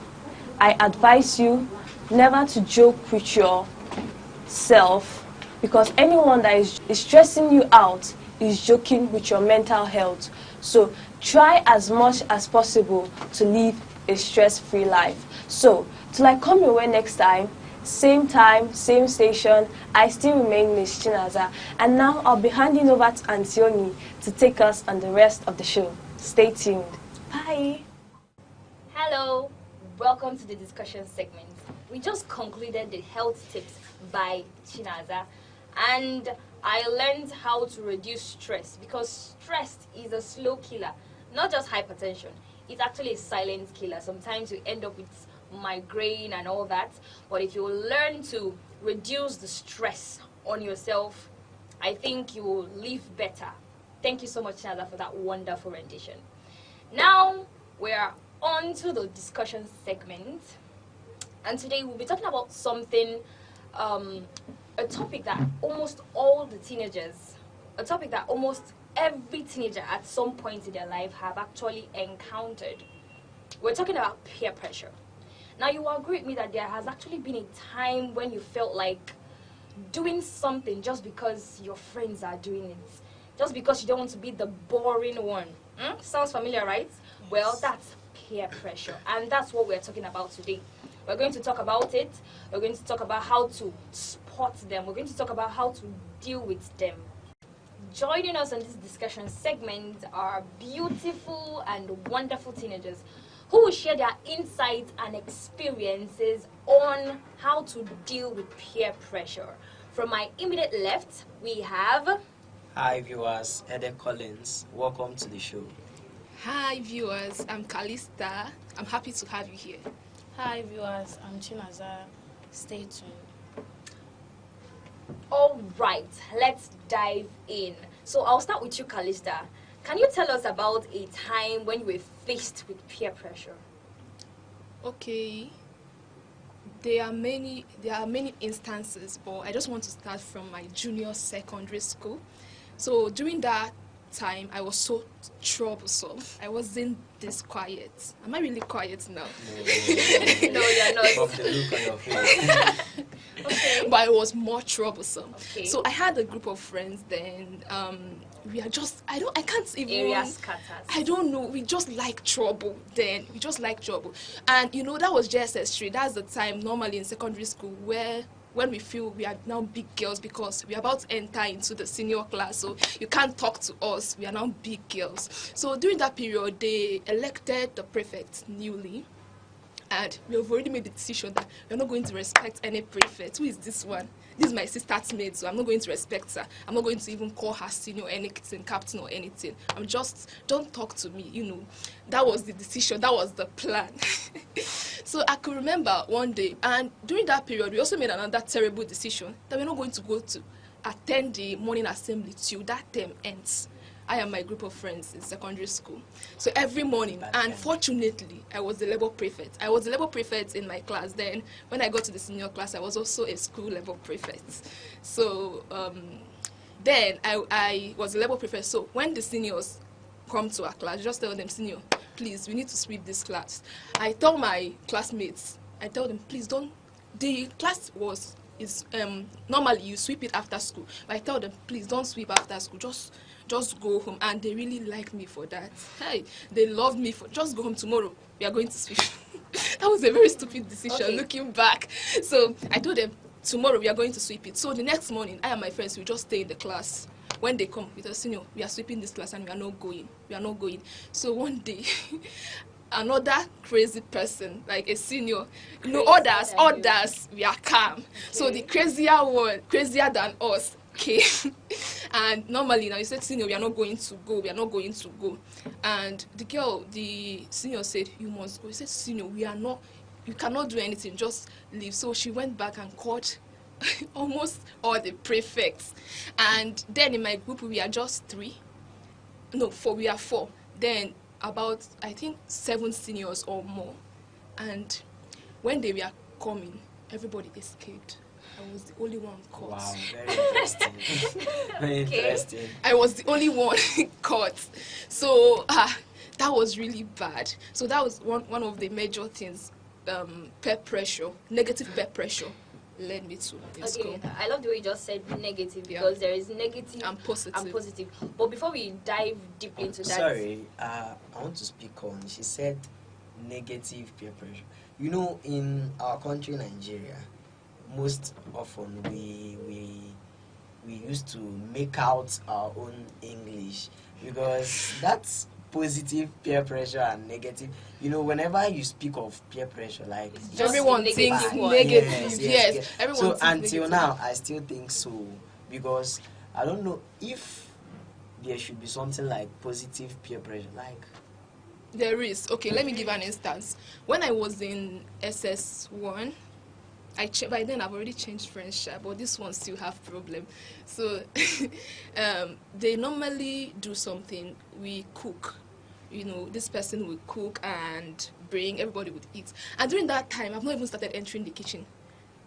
C: I advise you never to joke with yourself, because anyone that is stressing you out is joking with your mental health. So try as much as possible to live a stress-free life. So till I come your way next time, same station, I still remain Miss Chinaza. And now I'll be handing over to Antioni to take us on the rest of the show. Stay tuned. Bye.
A: Hello, welcome to the discussion segment. We just concluded the health tips by Chinaza, and I learned how to reduce stress, because stress is a slow killer, not just hypertension. It's actually a silent killer. Sometimes you end up with migraine and all that, but if you learn to reduce the stress on yourself, I think you will live better. Thank you so much, Chinaza, for that wonderful rendition. Now we're on to the discussion segment, and today we'll be talking about something, a topic that almost all the teenagers, a topic that almost every teenager at some point in their life have actually encountered. We're talking about peer pressure. Now you will agree with me that there has actually been a time when you felt like doing something just because your friends are doing it, just because you don't want to be the boring one. Sounds familiar, right? Yes. Well, that's peer pressure, and that's what we're talking about today. We're going to talk about it. We're going to talk about how to spot them. We're going to talk about how to deal with them. Joining us on this discussion segment are beautiful and wonderful teenagers who will share their insights and experiences on how to deal with peer pressure. From my immediate left, we have...
N: Hi viewers, Aneke Collins. Welcome to the show.
D: Hi viewers, I'm Kalista. I'm happy to have you here.
O: Hi viewers, I'm Chinaza. Stay tuned.
A: All right, let's dive in. So I'll start with you, Kalista. Can you tell us about a time when you were faced with peer pressure?
D: Okay. There are many instances, but I just want to start from my junior secondary school. So during that time, I was so troublesome. I wasn't this quiet. Am I really quiet now?
A: No, you're not.
N: From the look on your face.
D: Okay. But I was more troublesome.
A: Okay.
D: So I had a group of friends then. We are just, I can't even...
A: Area scatters.
D: I don't know. We just like trouble then. We just like trouble. And you know, that was JSS3. That's the time normally in secondary school where when we feel we are now big girls because we are about to enter into the senior class, so you can't talk to us, we are now big girls. So during that period, they elected the prefect newly, and we have already made the decision that we're not going to respect any prefect. Who is this one? This is my sister's maid, so I'm not going to respect her. I'm not going to even call her senior, anything, captain or anything. I'm just, don't talk to me, you know. That was the decision, that was the plan. So I could remember one day, and during that period, we also made another terrible decision that we're not going to go to attend the morning assembly till that term ends. I and my group of friends in secondary school. So every morning, and fortunately, I was the level prefect. I was the level prefect in my class. Then when I got to the senior class, I was also a school level prefect. So then I was the level prefect. So when the seniors come to our class, just tell them, senior, please, we need to sweep this class. I tell my classmates, I tell them, please don't, the class is normally you sweep it after school. But I tell them, please don't sweep after school, just go home. And they really like me for that. Hey, they love me for, just go home tomorrow, we are going to sweep. That was a very stupid decision, looking back. So I told them, tomorrow we are going to sweep it. So the next morning, I and my friends will just stay in the class. When they come with us, senior, we are sweeping this class and we are not going. We are not going. So one day, another crazy person, like a senior, you know, others, we are calm. Okay. So the crazier one, crazier than us, came. And normally, now you said, senior, we are not going to go. We are not going to go. And the senior said, you must go. He said, senior, we are not, you cannot do anything, just leave. So she went back and called almost all the prefects. And then in my group, we are just 3. No, 4. We are 4. Then about, I think, 7 seniors or more. And when they were coming, everybody escaped. I was the only one caught.
N: Wow, very interesting. Very interesting.
D: I was the only one caught. So that was really bad. So that was one of the major things, peer pressure, negative peer pressure led me to in school.
A: I love the way you just said negative, because there is negative and positive. But before we dive deep into that...
N: Sorry, I want to speak on, she said negative peer pressure. You know, in our country, Nigeria, most often we used to make out our own English, because that's positive peer pressure and negative. You know, whenever you speak of peer pressure, like
D: everyone thinks negative. Yes. Everyone
N: so
D: thinks
N: until
D: negative.
N: now, I still think so, because I don't know if there should be something like positive peer pressure. Like
D: there is. Okay, let me give an instance. When I was in SS1, by then I've already changed French, but this one still have problem. So they normally do something. We cook. You know, this person will cook and bring, everybody would eat. And during that time, I've not even started entering the kitchen.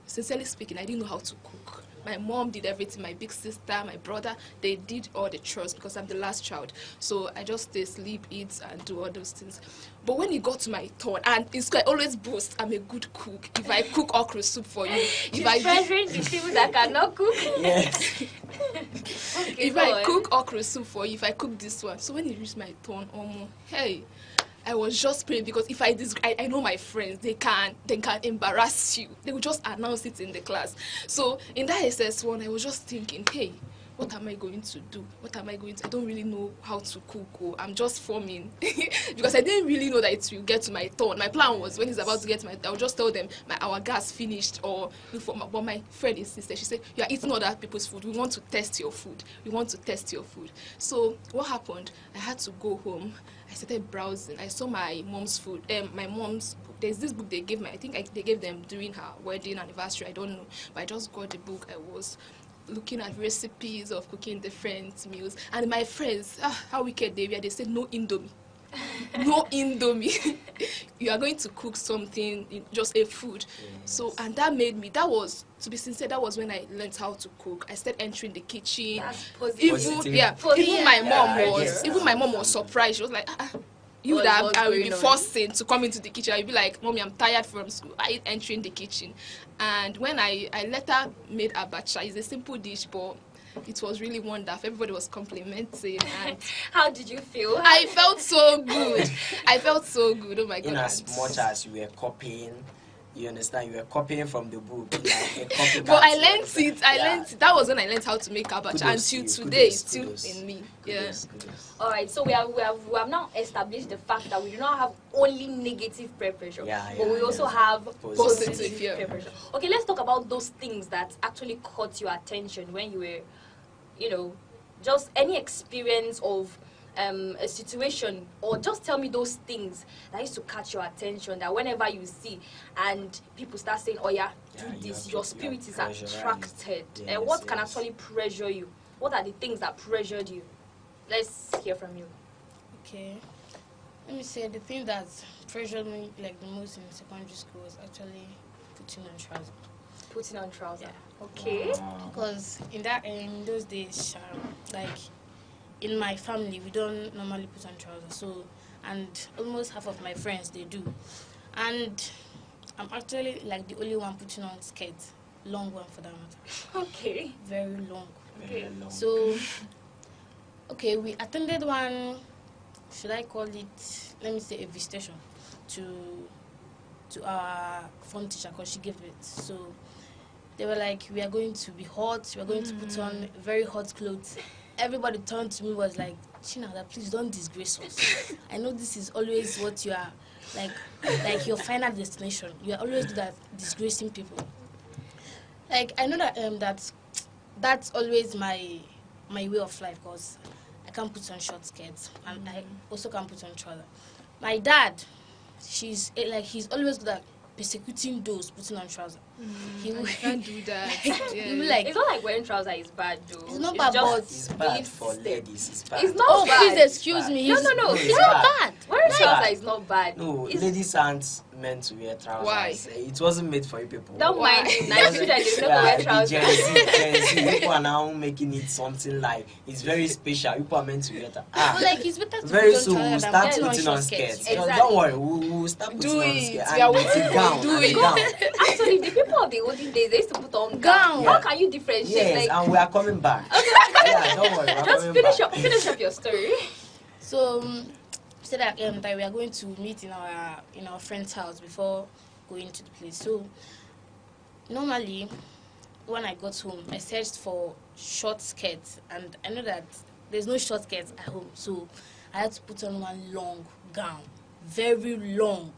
D: Sincerely speaking, I didn't know how to cook. My mom did everything, my big sister, my brother, they did all the chores because I'm the last child. So I just stay, sleep, eat, and do all those things. But when it got to my turn, and it's I always boast, I'm a good cook. If I cook okra soup for you, if I
A: treasuring the people that cannot cook.
N: Yes.
D: If I cook okra soup for you, if I cook this one. So when it reached my turn, hey, I was just praying, because if I know my friends, they can embarrass you. They will just announce it in the class. So in that SS1, I was just thinking, hey, what am I going to do? What am I going to? I don't really know how to cook. I'm just forming because I didn't really know that it will get to my turn. My plan was when it's about to get to my, I'll just tell them our gas finished or look for. But my friend insisted. She said, "You are eating other people's food. We want to test your food. We want to test your food." So what happened? I had to go home. I started browsing. I saw my mom's food. My mom's book. There's this book they gave me. I think they gave them during her wedding anniversary. I don't know. But I just got the book. I was looking at recipes of cooking different meals. And my friends, how wicked they were. They said, no Indomie. No Indomie. You are going to cook something, just a food. Yes. So, and that made me, that was, to be sincere, that was when I learned how to cook. I started entering the kitchen. Even my mom was surprised. She was like, you that I will be forced to come into the kitchen. I'll be like, Mommy, I'm tired from school. I entering the kitchen. And when I later made abacha, it's a simple dish, but it was really wonderful. Everybody was complimenting. And
A: how did you feel?
D: I felt so good. I felt so good. Oh my God.
N: In as much as you were copying, You understand? You were copying from the book. Like a copycat,
D: But I learned it. I
N: Yeah.
D: learned it. That was when I learned how to make abacha.
N: Kudos to
D: Until
N: you.
D: today,
N: Kudos,
D: it's still
N: kudos.
D: in me.
N: Kudos,
D: Yeah.
N: kudos.
A: All right, so we have now established the fact that we do not have only negative peer pressure, but we also have positive peer pressure. Okay, let's talk about those things that actually caught your attention when you were, just any experience of a situation, or just tell me those things that used to catch your attention, that whenever you see and people start saying, oh yeah, do this, your spirit is attracted. And what can actually pressure you? What are the things that pressured you? Let's hear from you.
O: Okay. Let me say the thing that pressured me like the most in secondary school was actually putting on trousers.
A: Putting on trousers. Yeah. Okay.
O: Because in those days, like in my family, we don't normally put on trousers. So, and almost half of my friends they do, and I'm actually like the only one putting on skirts, long one for that matter.
A: Okay.
O: Very long.
A: Okay.
O: So, okay, we attended one. Should I call it? Let me say a visitation to our form teacher because she gave it. So they were like, we are going to be hot. We are going to put on very hot clothes. Everybody turned to me was like, Chinada, please don't disgrace us. I know this is always what you are like your final destination. You are always good at disgracing people. Like I know that that's always my way of life because I can't put on short skirts and I also can't put on trousers. My dad, he's always good at persecuting those putting on trousers. He
D: can't do that.
A: He will like, it's not like wearing trousers is bad though.
O: It's not bad, but
N: it's bad for ladies. It's bad.
A: It's not bad.
O: Please excuse me.
A: No.
O: It's not bad.
A: Wearing trousers is not bad.
N: No, ladies aren't meant to wear trousers.
D: Why?
N: It wasn't made for you people.
A: Don't mind Nigeria, they never wear trousers.
N: Gen Z, people are now making it something like it's very special. People are meant to wear that.
O: But like it's better to
N: very
O: put on
N: soon we'll
O: trousers
N: start
O: than
N: putting on
O: skirts.
N: skirts. Don't worry, we'll start putting on skirts.
D: We are waiting
N: for gown.
D: do it.
N: Gown.
A: Actually, the people of the olden days, they used to put on
O: Gown.
A: How can you differentiate?
N: Yes,
A: like,
N: and we are coming back. Yeah, don't worry, we're
A: just
N: coming back.
A: finish up your story.
O: So said that we are going to meet in our friend's house before going to the place. So normally when I got home I searched for short skirts and I know that there's no short skirts at home, so I had to put on one long gown, very long.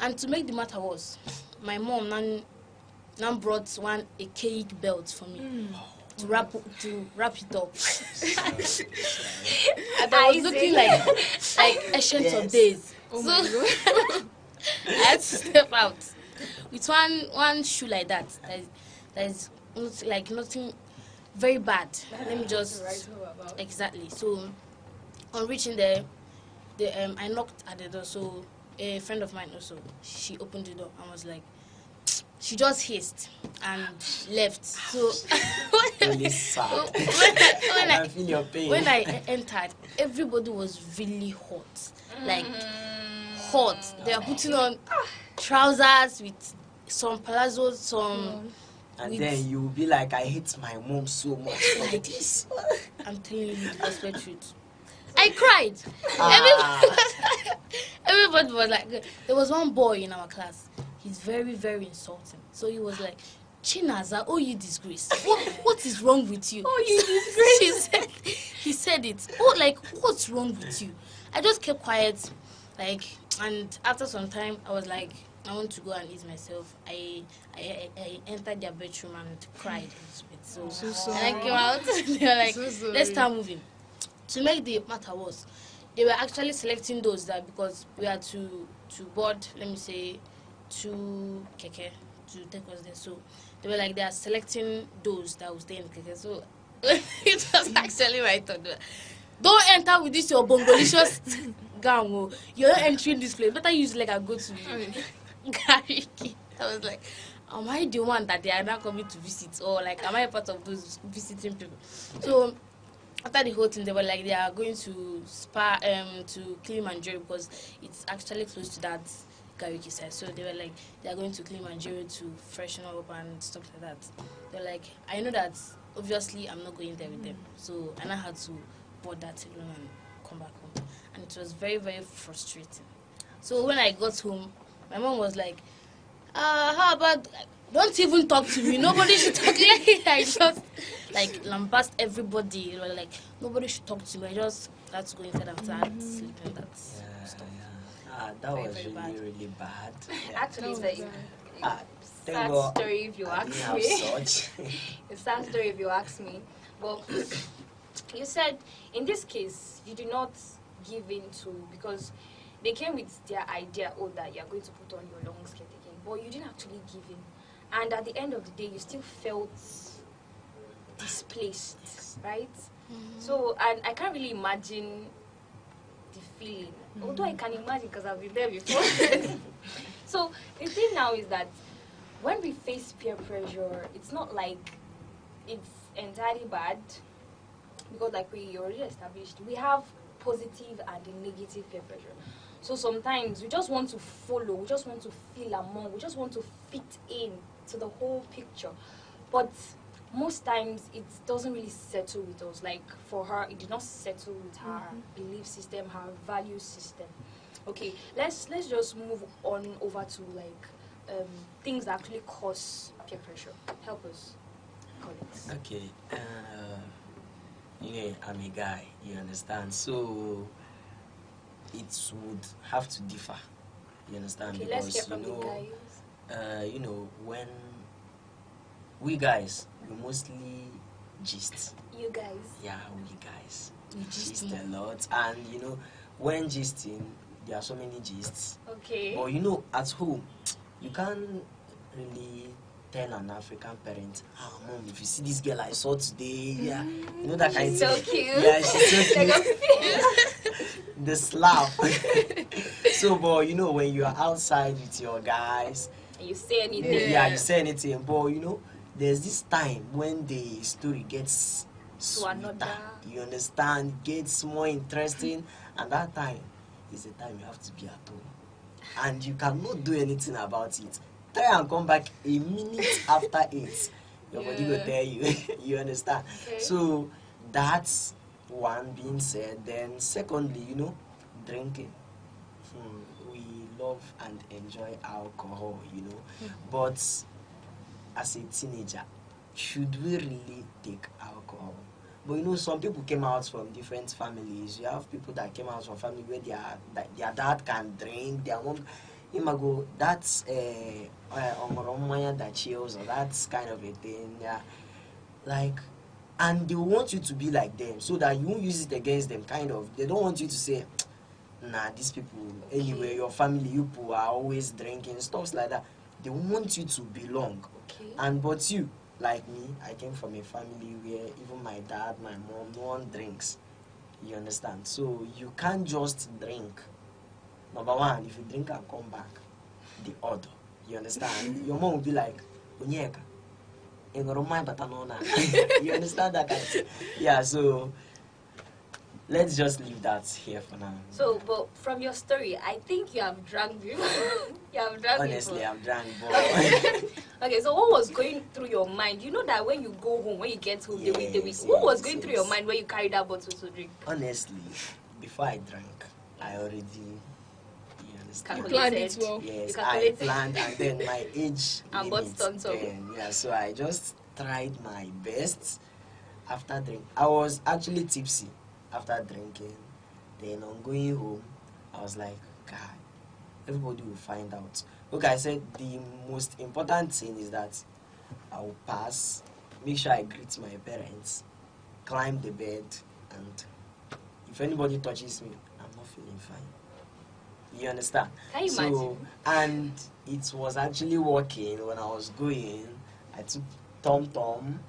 O: And to make the matter worse, my mom now brought a cake belt for me. To wrap it up. And I was looking like ancient of days.
D: Oh
O: so
D: my God.
O: I had to step out with one shoe like that. That is nothing very bad. Let me just exactly. So on reaching there, I knocked at the door. So a friend of mine also, she opened the door and was like, she just hissed and left. So
N: Really sad.
O: when I entered, everybody was really hot. Like hot. They are putting on trousers with some palazzos, some.
N: And then you'll be like, I hate my mom so much like this.
O: I'm telling you the gospel truth. I cried. Everybody was like, there was one boy in our class. He's very, very insulting. So he was like, Chinaza, oh you disgrace. What is wrong with you?
A: Oh you disgrace.
O: He said it. Oh, like, what's wrong with you? I just kept quiet. Like, and after some time, I was like, I want to go and eat myself. I entered their bedroom and cried a little bit. So and I came out. They were like, let's start moving. To make the matter worse, they were actually selecting those that because we had to board, let me say, 2 keke to take us there. So they were like, they are selecting those that will stay in keke. So it was actually right on. Don't enter with this your bongolicious gown. Oh. You're not entering this place. Better use like a go to Gariki. I was like, am I the one that they are not coming to visit, or like am I a part of those visiting people? So after the whole thing, they were like, they are going to Spa to Kilimanjaro because it's actually close to that Gariki side. So they were like, they are going to Kilimanjaro to freshen up and stuff like that. They're like, I know that obviously I'm not going there with them, so and I had to board that alone and come back home, and it was very, very frustrating. So when I got home, my mom was like, How about don't even talk to me? Nobody should talk to me. I just like lambast everybody. You know, like nobody should talk to me. I just had to go inside and start sleeping. That stuff.
N: That
O: Very,
N: was
O: very
N: really,
O: bad.
N: really bad.
G: Actually, it's a
N: Thank
G: sad
N: God
G: story if you
N: I
G: ask
N: didn't
G: me.
N: have such.
G: A sad story if you ask me. But you said in this case you did not give in to, because they came with their idea, oh, that you're going to put on your long skirt again, but you didn't actually give in. And at the end of the day, you still felt displaced, right? So, and I can't really imagine the feeling, although I can imagine because I've been there before. So the thing now is that when we face peer pressure, it's not like it's entirely bad, because like we already established, we have positive and negative peer pressure. So sometimes we just want to follow, we just want to feel among, we just want to fit in to the whole picture. But most times it doesn't really settle with us. Like for her, it did not settle with her belief system, her value system. Okay, let's just move on over to like things that actually cause peer pressure. Help us, colleagues.
N: Okay, I'm a guy, you understand? So it would have to differ, you understand?
G: Okay,
N: because
G: let's hear from the guys.
N: When we guys, we mostly gist.
G: You guys.
N: Yeah, we guys.
G: You
N: Gist
G: gist
N: a lot, and when gisting, there are so many gists.
G: Okay.
N: But at home, you can't really tell an African parent, Mom, if you see this girl I saw today, yeah, that kind
G: She's
N: of
G: so
N: thing.
G: cute.
N: Yeah, she's so cute. The slap. So, but when you are outside with your guys,
G: you say anything.
N: Yeah, you say anything. But there's this time when the story gets sweeter. You understand? Gets more interesting, and that time is the time you have to be at home, and you cannot do anything about it. Try and come back a minute after it. Your body will tell you. You understand?
G: Okay.
N: So that's one being said. Then secondly, drinking. We love and enjoy alcohol, but as a teenager, should we really take alcohol? But some people came out from different families. You have people that came out from family where their dad can drink, their mom. That's that chills, or that's kind of a thing. Yeah, like, and they want you to be like them so that you won't use it against them. Kind of, they don't want you to say, nah, these people, anyway, your family, you people are always drinking, stuff like that. They want you to belong.
G: Okay.
N: But you, like me, I came from a family where even my dad, my mom, no one drinks. You understand? So you can't just drink. Number one, if you drink and come back, the order. You understand? Your mom will be like, Onyeka, you understand that kind of thing? Yeah, so let's just leave that here for now.
G: So, but from your story, I think you have drunk before. You have drunk
N: Honestly,
G: before.
N: I'm drunk, boy.
G: Okay, so what was going through your mind? You know that when you go home, when you get home, what was going through your mind when you carried that bottle to drink?
N: Honestly, before I drank, I already
G: Calculated.
D: You planned it well.
N: Yes,
G: You
N: I planned, and then my age
G: and
N: limit,
G: bought
N: yeah, so I just tried my best after drink. I was actually tipsy after drinking. Then on going home, I was like, God, everybody will find out. Look, I said the most important thing is that I will pass, make sure I greet my parents, climb the bed, and if anybody touches me, I'm not feeling fine. You understand?
G: Can you imagine?
N: And it was actually working when I was going. I took Tom,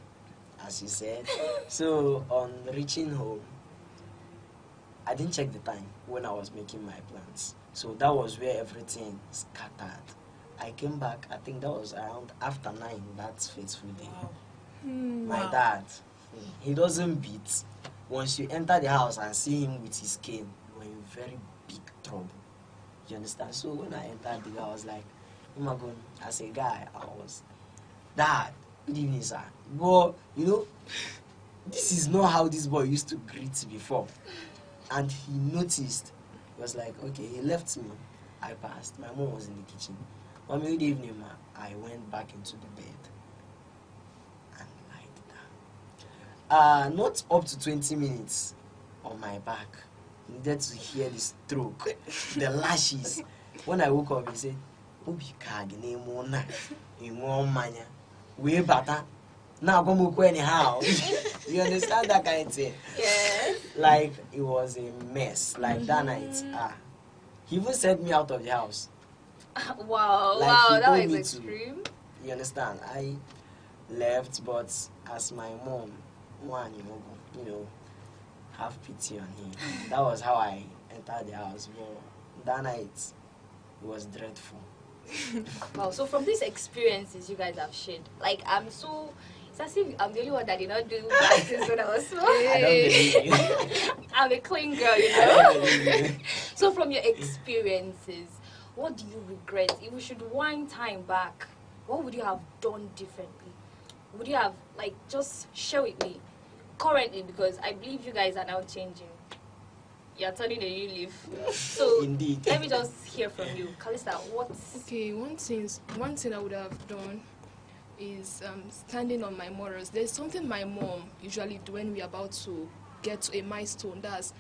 N: as you said. So on reaching home, I didn't check the time when I was making my plans. So that was where everything scattered. I came back, I think that was around after 9, that fateful day. My dad, he doesn't beat. Once you enter the house and see him with his cane, you're in very big trouble. You understand? So when I entered the house, I was like, oh my God, as a guy, I was, Dad, good evening, sir. But, this is not how this boy used to greet before. And he noticed. He was like, okay, he left me. I passed. My mom was in the kitchen. Mommy, good evening, ma. I went back into the bed and lied down. Not up to 20 minutes on my back. Needed to hear the stroke, the lashes. When I woke up, he said, "Obi kag name one in one mania. We better now go move anyhow." You understand that kind of thing?
G: Yeah.
N: Like it was a mess. Like that night, he even sent me out of the house.
G: Wow,
N: Like
G: wow,
N: he
G: that
N: told
G: was
N: me
G: extreme.
N: You understand? I left, but as my mom, you know, have pity on him. That was how I entered the house. But that night, it was dreadful.
G: Wow, so from these experiences you guys have shared, like it's as if I'm the only one that did not do bad things when I was small.
N: I don't believe you.
G: I'm a clean girl, you know. So from your experiences, what do you regret? If you should wind time back, what would you have done differently? Would you have, like, just share with me currently, because I believe you guys are now changing. You're turning a new leaf. So
N: indeed,
G: let me just hear from you. Kalista, what?
D: Okay, one thing I would have done is standing on my morals. There's something my mom usually do when we're about to get to a milestone. That's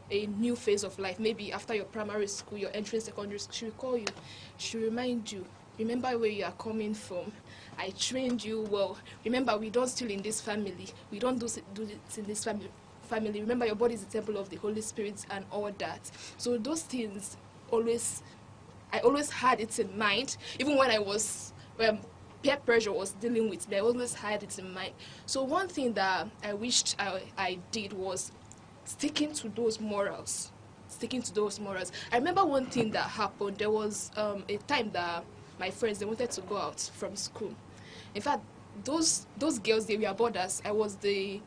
D: a new phase of life. Maybe after your primary school, you're entering secondary school, she will call you. She will remind you, remember where you are coming from. I trained you well. Remember, we don't steal in this family. We don't do it in this family. Remember, your body is the temple of the Holy Spirit and all that. So those things I always had it in mind. Even when I was peer pressure was dealing with me, I always had it in mind. So one thing that I wished I did was sticking to those morals. I remember one thing that happened. There was a time that my friends, they wanted to go out from school. In fact, those girls, they were boarders. I was the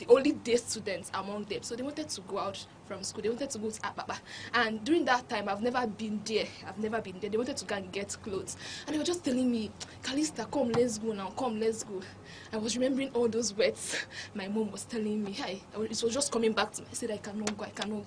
D: only day student among them. So they wanted to go out from school. They wanted to go to Apapa. And during that time, I've never been there. They wanted to go and get clothes. And they were just telling me, Kalista, come, let's go now. Come, let's go. I was remembering all those words my mom was telling me. It was just coming back to me. I said, I cannot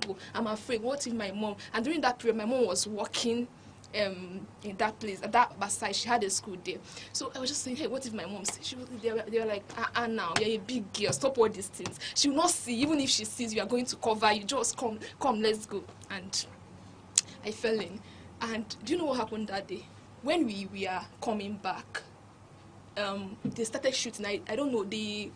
D: go. I'm afraid. What if my mom? And during that period, my mom was working in that place, at that side. She had a school there. So I was just saying, hey, what if my mom sees? They were like, now, you're a big girl, stop all these things. She will not see. Even if she sees, we are going to cover you. Just come, let's go. And I fell in. And do you know what happened that day? When we are coming back, they started shooting. I don't know, the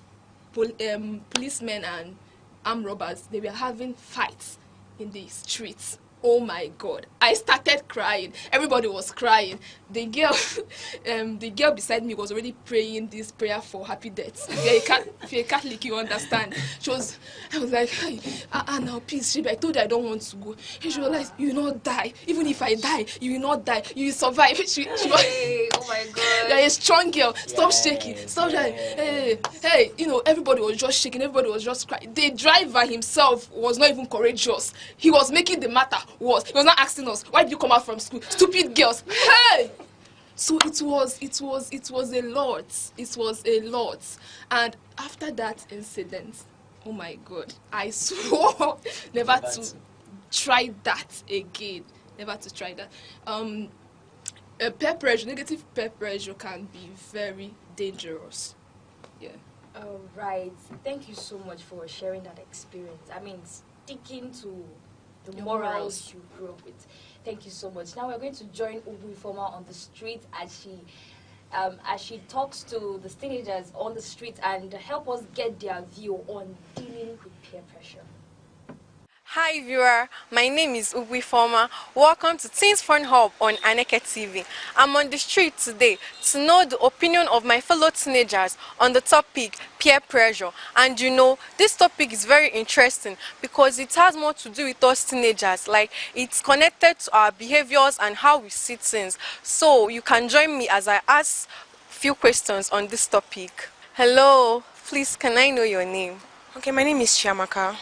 D: policemen and armed robbers, they were having fights in the streets. Oh my God! I started crying. Everybody was crying. The girl beside me was already praying this prayer for happy death. If you're a Catholic, you understand. I was like, hey, now please, I told you I don't want to go. And she was like, you will not die. Even if I die, you will not die. You will survive. She was,
G: oh my God!
D: You're a strong girl. Stop shaking. Stop shaking. Hey, everybody was just shaking. Everybody was just crying. The driver himself was not even courageous. He was making the matter worse. He was not asking us, why did you come out from school? Stupid girls. Hey! So it was a lot. It was a lot. And after that incident, oh my God, I swore never to try that again. Never to try that. Negative peer pressure can be very dangerous. Yeah.
G: All right. Thank you so much for sharing that experience. I mean, sticking to the morals you grew up with. Thank you so much. Now we're going to join Ubu Informer on the street as she talks to the teenagers on the street and help us get their view on dealing with peer pressure.
W: Hi viewer, my name is Ugwi Former. Welcome to Teens Fun Hub on Aneke TV. I'm on the street today to know the opinion of my fellow teenagers on the topic peer pressure. And this topic is very interesting because it has more to do with us teenagers. Like, it's connected to our behaviors and how we see things. So you can join me as I ask a few questions on this topic. Hello, please can I know your name?
M: Okay, my name is Chiamaka.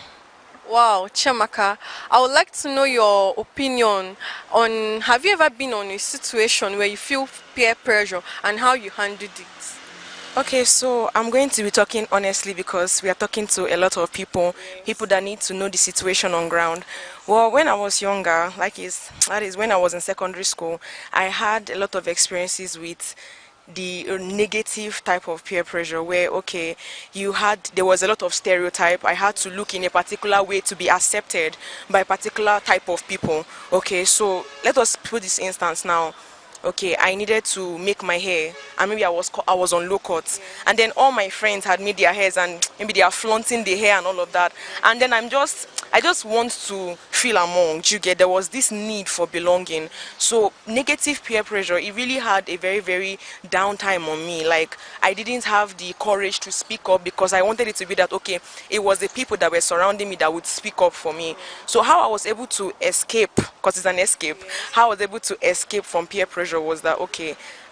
W: Wow, Chiamaka, I would like to know your opinion on, have you ever been on a situation where you feel peer pressure and how you handled it?
M: Okay, so I'm going to be talking honestly because we are talking to a lot of people, people that need to know the situation on ground. Well, when I was younger, that is when I was in secondary school, I had a lot of experiences with the negative type of peer pressure where there was a lot of stereotype. I had to look in a particular way to be accepted by a particular type of people. Okay, so let us put this instance now. Okay, I needed to make my hair, and maybe I was on low cuts, and then all my friends had made their hairs, and maybe they are flaunting the hair and all of that, and then I just want to feel among. There was this need for belonging. So negative peer pressure, it really had a very, very downtime on me. Like, I didn't have the courage to speak up because I wanted it to be that it was the people that were surrounding me that would speak up for me. So how I was able to escape, because it's an escape, how I was able to escape from peer pressure was that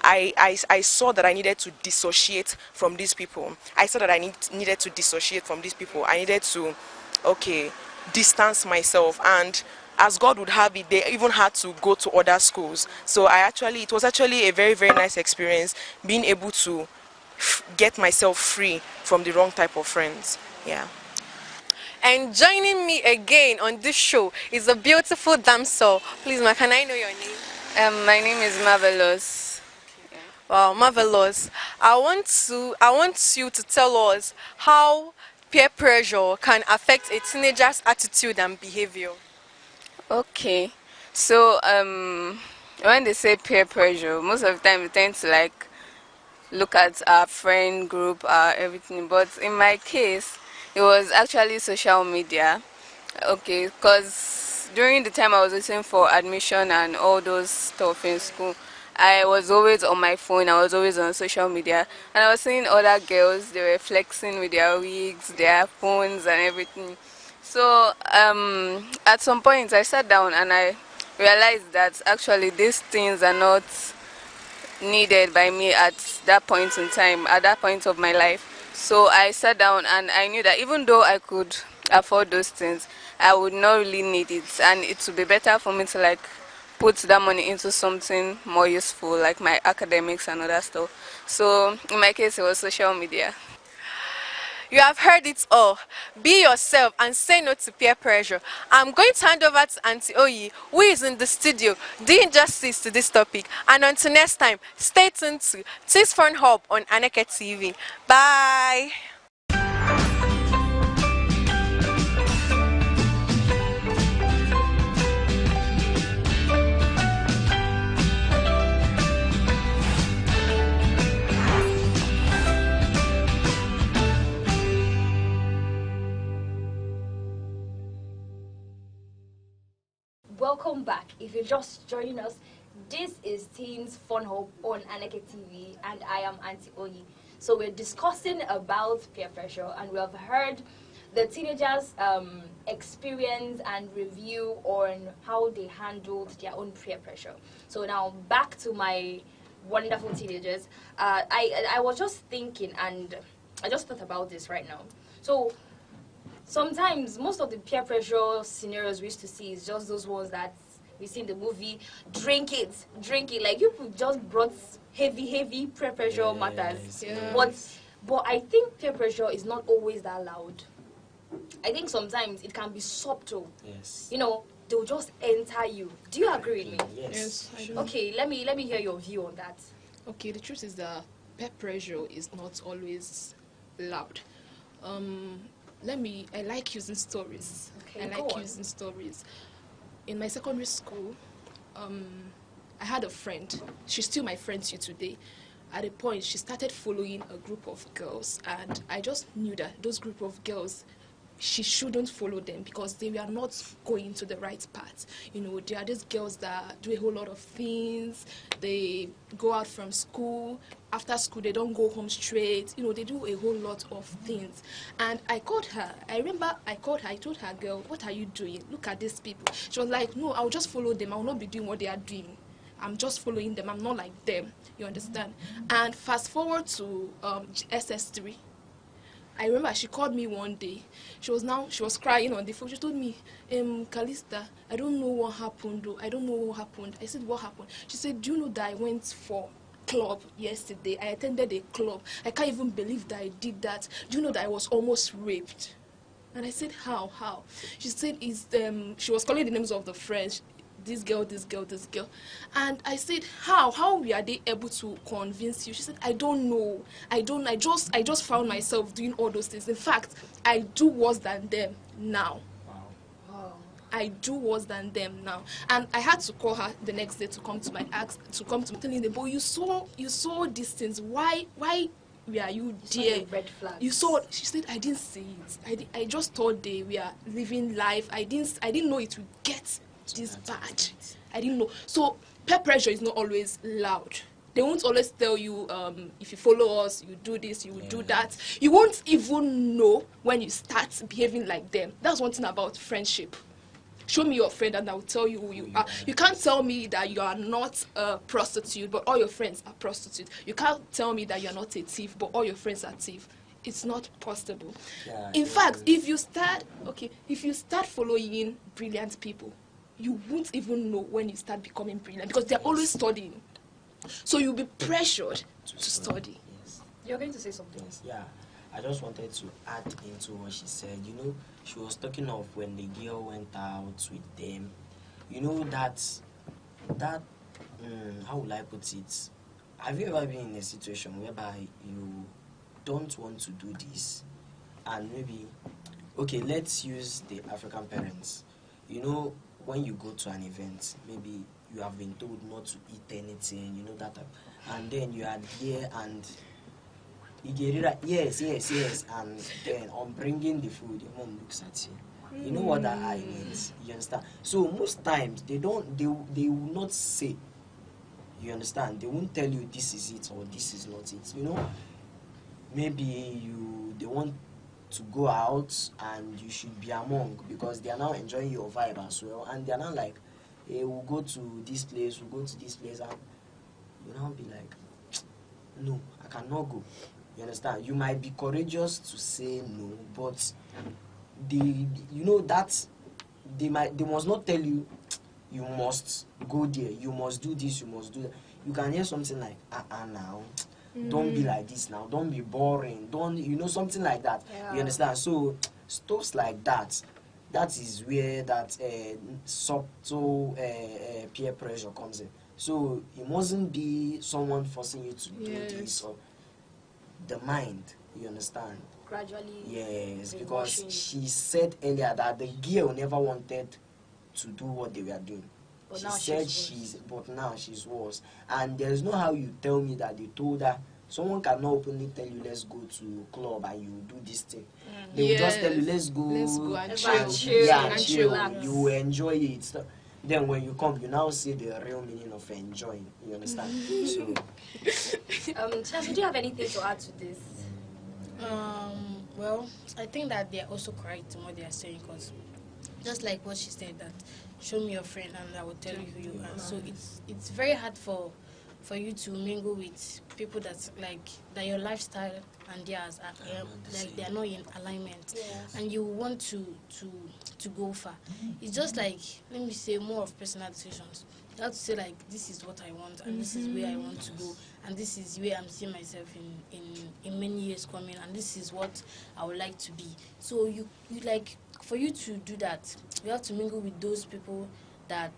M: I saw that I needed to dissociate from these people. I saw that I needed to dissociate from these people. I needed to distance myself, and as God would have it, they even had to go to other schools. So it was actually a very, very nice experience being able to get myself free from the wrong type of friends. Yeah.
W: And joining me again on this show is a beautiful damsel. Please, ma, can I know your name?
P: My name is Marvelous.
W: Wow, marvelous. I want you to tell us how peer pressure can affect a teenager's attitude and behavior.
P: Okay, so when they say peer pressure, most of the time we tend to like look at our friend group, everything. But in my case, it was actually social media. Okay, because during the time I was waiting for admission and all those stuff in school, I was always on my phone. I was always on social media, and I was seeing other girls. They were flexing with their wigs, their phones, and everything. So at some point, I sat down and I realized that actually these things are not needed by me at that point in time, at that point of my life. So I sat down and I knew that even though I could afford those things, I would not really need it, and it would be better for me to like put that money into something more useful, like my academics and other stuff. So in my case, it was social media.
W: You have heard it all. Be yourself and say no to peer pressure. I'm going to hand over to Auntie Oyi, who is in the studio doing justice to this topic. And until next time, stay tuned to Teens Fun Hub on Aneke TV. Bye.
A: Welcome back. If you're just joining us, this is Teens Fun Hub on Aneke TV, and I am Auntie Oyi. So we're discussing about peer pressure, and we have heard the teenagers' experience and review on how they handled their own peer pressure. So now back to my wonderful teenagers. I was just thinking, and I just thought about this right now. So sometimes most of the peer pressure scenarios we used to see is just those ones that we see in the movie. Drink it. Like, you just brought heavy peer pressure matters. Yes. But I think peer pressure is not always that loud. I think sometimes it can be subtle.
N: Yes.
A: They'll just enter you. Do you agree with me?
D: Yes, I do.
A: Okay, let me hear your view on that.
D: Okay, the truth is that peer pressure is not always loud. I like using stories.
A: Okay,
D: I like using stories. In my secondary school, I had a friend. She's still my friend to today. At a point, she started following a group of girls, and I just knew that those group of girls, she shouldn't follow them because they were not going to the right path. There are these girls that do a whole lot of things. They go out from school. After school, they don't go home straight. They do a whole lot of things. And I called her. I remember I called her. I told her, girl, what are you doing? Look at these people. She was like, no, I'll just follow them. I will not be doing what they are doing. I'm just following them. I'm not like them. You understand? And fast forward to SS3. I remember she called me one day. She was crying on the phone. She told me, Calista, I don't know what happened though. I don't know what happened. I said, what happened? She said, do you know that I went for club yesterday. I attended a club. I can't even believe that I did that. Do you know that I was almost raped? And I said, how? She said, she was calling the names of the friends. This girl, this girl, this girl. And I said, how are they able to convince you? She said, I don't know. I just found myself doing all those things. In fact, I do worse than them now. I do worse than them now. And I had to call her the next day to come to my telling them, but you saw these things. Why were you there?
G: Red flags.
D: You saw. She said, I didn't see it. I just thought they were living life. I didn't know it would get this bad. I didn't know. So peer pressure is not always loud. They won't always tell you, if you follow us, you do this, you will do that. You won't even know when you start behaving like them. That's one thing about friendship. Show me your friend and I will tell you who you are. You can't tell me that you are not a prostitute, but all your friends are prostitutes. You can't tell me that you are not a thief, but all your friends are thieves. It's not possible. In fact, if you start following brilliant people, you won't even know when you start becoming brilliant because they're always studying. So you'll be pressured to study.
N: Yes.
G: You're going to say something?
N: Yes. Yeah. I just wanted to add into what she said. You know, she was talking of when the girl went out with them. You know, that how will I put it? Have you ever been in a situation whereby you don't want to do this, and maybe, okay, let's use the African parents. You know, when you go to an event, maybe you have been told not to eat anything, you know that, and then you are there and you get it right, yes, and then on bringing the food, your mom looks at you. You know what that eye means, you understand? So most times they will not say, you understand? They won't tell you this is it or this is not it. You know, maybe they want to go out and you should be among because they are now enjoying your vibe as well, and they are now like, hey, we'll go to this place, and you now be like, no, I cannot go. You understand? You might be courageous to say no, but they must not tell you you must go there, you must do this, you must do that. You can hear something like, now, don't be like this now, don't be boring, don't, something like that. Yeah. You understand? So stuffs like that is where that subtle peer pressure comes in. So it mustn't be someone forcing you to do this or the mind, you understand?
G: Gradually.
N: Yes, because she said earlier that the girl never wanted to do what they were doing. But she said but now she's worse. And there's no how you tell me that they told her. Someone cannot openly tell you, let's go to club and you do this thing. They will just tell you, let's go and chill. You will enjoy it. So, then when you come, you now see the real meaning of enjoying. You understand? So,
G: Chas, do you have anything to add to this?
O: Well, I think that they are also correct in what they are saying, because just like what she said, that show me your friend and I will tell you who you are. So it's very hard for you to mingle with people that your lifestyle and theirs are like they are not in alignment, and you want to go far. It's just like, let me say, more of personal decisions. You have to say like, this is what I want and this is where I want to go, and this is where I'm seeing myself in many years coming, and this is what I would like to be. So you like, for you to do that, you have to mingle with those people that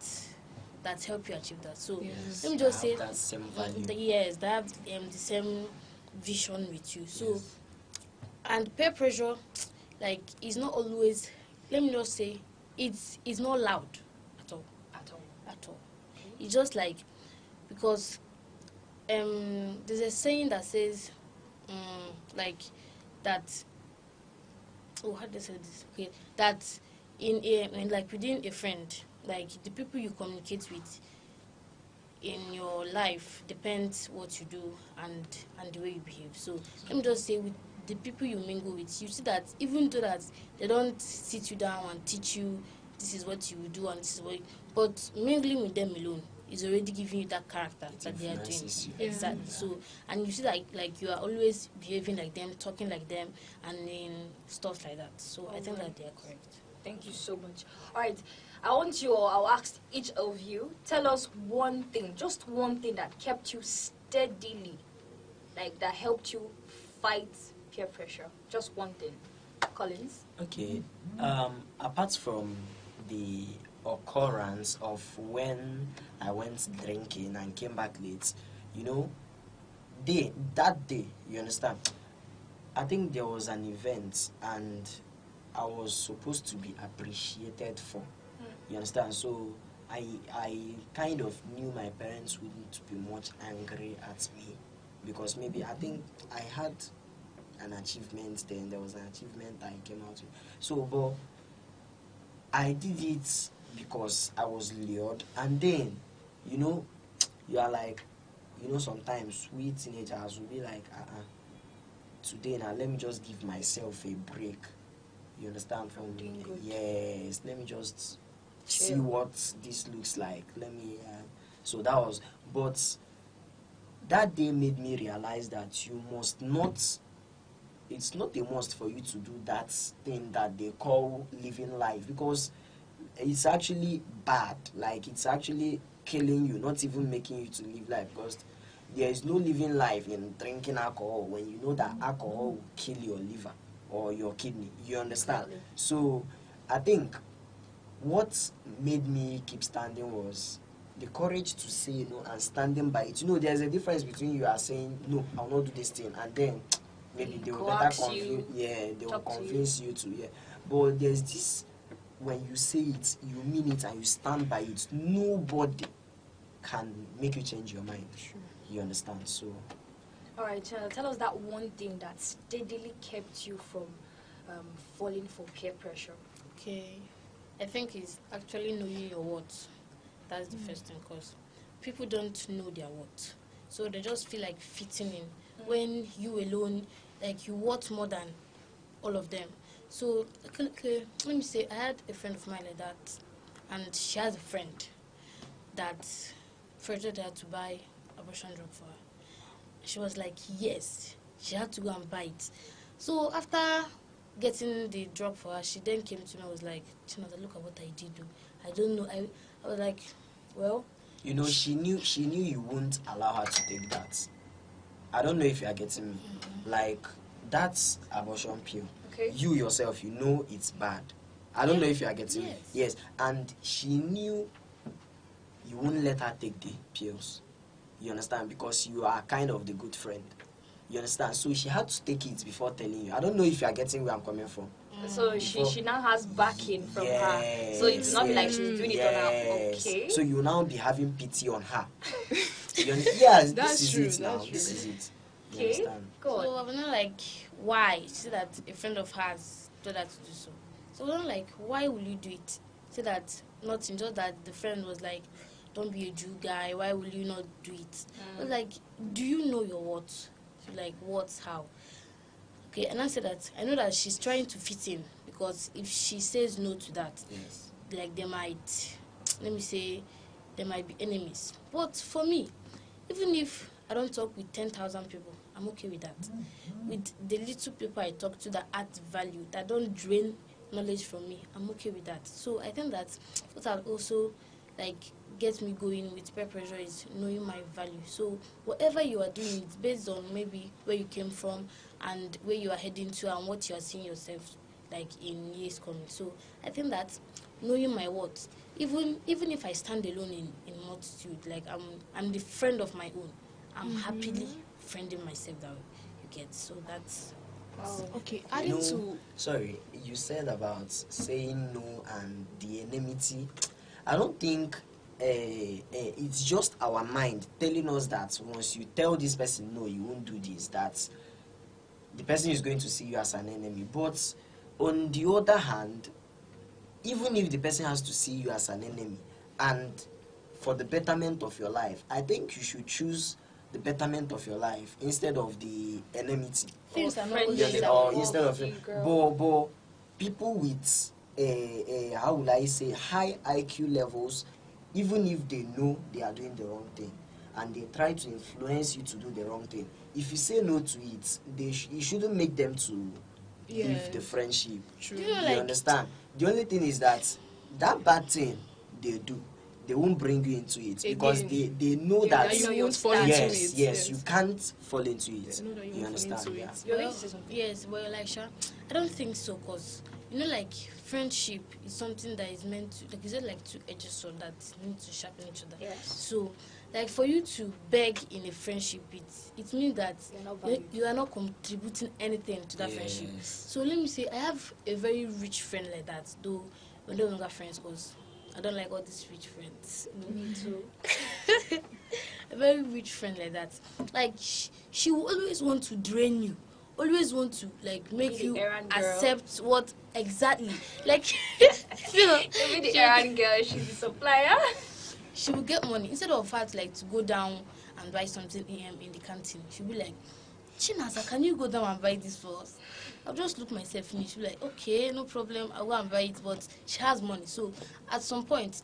O: help you achieve that. So let me just say
N: that same value.
O: Yes, they have the same vision with you. So and peer pressure, like, is not always, let me just say, it's not loud at all. It's just like, because there's a saying that says like that, how do I say this? Okay, that in like within a friend, like the people you communicate with in your life depends what you do and the way you behave. So let me just say, with the people you mingle with, you see that even though that they don't sit you down and teach you this is what you will do and this is what, but mingling with them alone is already giving you that character that they are doing. Exactly. So, and you see like you are always behaving like them, talking like them, and in stuff like that. So I think that they are correct.
G: Thank you so much. All right, I'll ask each of you, tell us one thing, just one thing that kept you steadily, like that helped you fight peer pressure? Just one thing. Collins?
N: Okay. Apart from the occurrence of when I went drinking and came back late, you know, that day, you understand? I think there was an event and I was supposed to be appreciated for. You understand? So I kind of knew my parents wouldn't be much angry at me because maybe I think I had an achievement then. There was an achievement I came out with. So, but I did it because I was lured. And then, you know, you are like, you know, sometimes we teenagers will be like, today now let me just give myself a break. You understand? From yes, let me just see what this looks like. Let me. So that was, but that day made me realize that you must not. It's not a must for you to do that thing that they call living life, because it's actually bad. Like, it's actually killing you, not even making you to live life, because there is no living life in drinking alcohol when you know that alcohol will kill your liver or your kidney. You understand? Exactly. So I think what made me keep standing was the courage to say no and standing by it. You know, there's a difference between you are saying no, I'll not do this thing, and then maybe they will better convince you to But there's this, when you say it, you mean it and you stand by it. Nobody can make you change your mind. Sure. You understand? So
G: alright, tell us that one thing that steadily kept you from falling for peer pressure.
O: Okay, I think it's actually knowing your worth. That's the first thing, because people don't know their worth, so they just feel like fitting in. When you alone, like, you worth more than all of them. So okay, let me say, I had a friend of mine like that, and she has a friend that pressured her to buy abortion drug for her. She was like, yes, she had to go and buy it. So after getting the drug for her, she then came to me and was like, Chinada, look at what I did do. I don't know. I was like, well,
N: you know, she knew you wouldn't allow her to take that. I don't know if you are getting me. Like, that's abortion pill. Okay. You yourself, you know it's bad. I don't know if you are getting me. Yes. And she knew you wouldn't let her take the pills. You understand? Because you are kind of the good friend. You understand? So she had to take it before telling you. I don't know if you are getting where I'm coming from.
G: So she now has backing from her. So it's not like she's doing it on her. Okay.
N: So you now be having pity on her. Yes,
O: that's
N: this
O: true.
N: is it now.
O: That's
N: this
O: true.
N: is it. You
O: Okay.
N: understand?
O: So I was not like, why? She said that a friend of hers told her to do so. So I was not like, why will you do it? She said that nothing, just that the friend was like, don't be a Jew guy. Why will you not do it? I was like, do you know your worth? She was like, what? How? Okay, and I said that I know that she's trying to fit in, because if she says no to that, like, they might, let me say, there might be enemies. But for me, even if I don't talk with 10,000 people, I'm okay with that. With the little people I talk to that add value, that don't drain knowledge from me, I'm okay with that. So I think that what I'll also, like, get me going with peer pressure is knowing my value. So whatever you are doing, it's based on maybe where you came from and where you are heading to and what you are seeing yourself like in years coming. So I think that knowing my worth, even if I stand alone in multitude, like, I'm the friend of my own. I'm happily friending myself that way. You get? So that's
D: okay.
N: You know, sorry, you said about saying no and the enmity. I don't think it's just our mind telling us that once you tell this person no, you won't do this, that the person is going to see you as an enemy. But on the other hand, even if the person has to see you as an enemy and for the betterment of your life, I think you should choose the betterment of your life instead of the enmity.
O: Things are not
N: or instead of but people with how will I say, high IQ levels, even if they know they are doing the wrong thing and they try to influence you to do the wrong thing, if you say no to it, you shouldn't make them to leave the friendship.
O: True.
N: You understand? The only thing is that bad thing they do, they won't bring you into it because they know that
D: you won't fall into it.
N: Yes, you can't fall into it.
D: They know that
N: you understand?
D: Yeah.
O: Well, yes, well, like, Sha, I don't think so, because, you know, like, friendship is something that is meant to, like, is it like two edges sword that need to sharpen each other?
G: Yes.
O: So, like, for you to beg in a friendship, it means that you are not contributing anything to that friendship. So, let me say, I have a very rich friend like that, though we're no longer friends, because I don't like all these rich friends.
G: Me too.
O: A very rich friend like that. Like, she will always want to drain you. Always want to, like, make you accept what exactly. Like, you know.
G: Maybe the errand girl, she's the supplier.
O: She will get money. Instead of her to, like, to go down and buy something in the canteen, she'll be like, Chinasa, can you go down and buy this for us? I'll just look myself in it. She'll be like, okay, no problem, I'll go and buy it. But she has money. So at some point,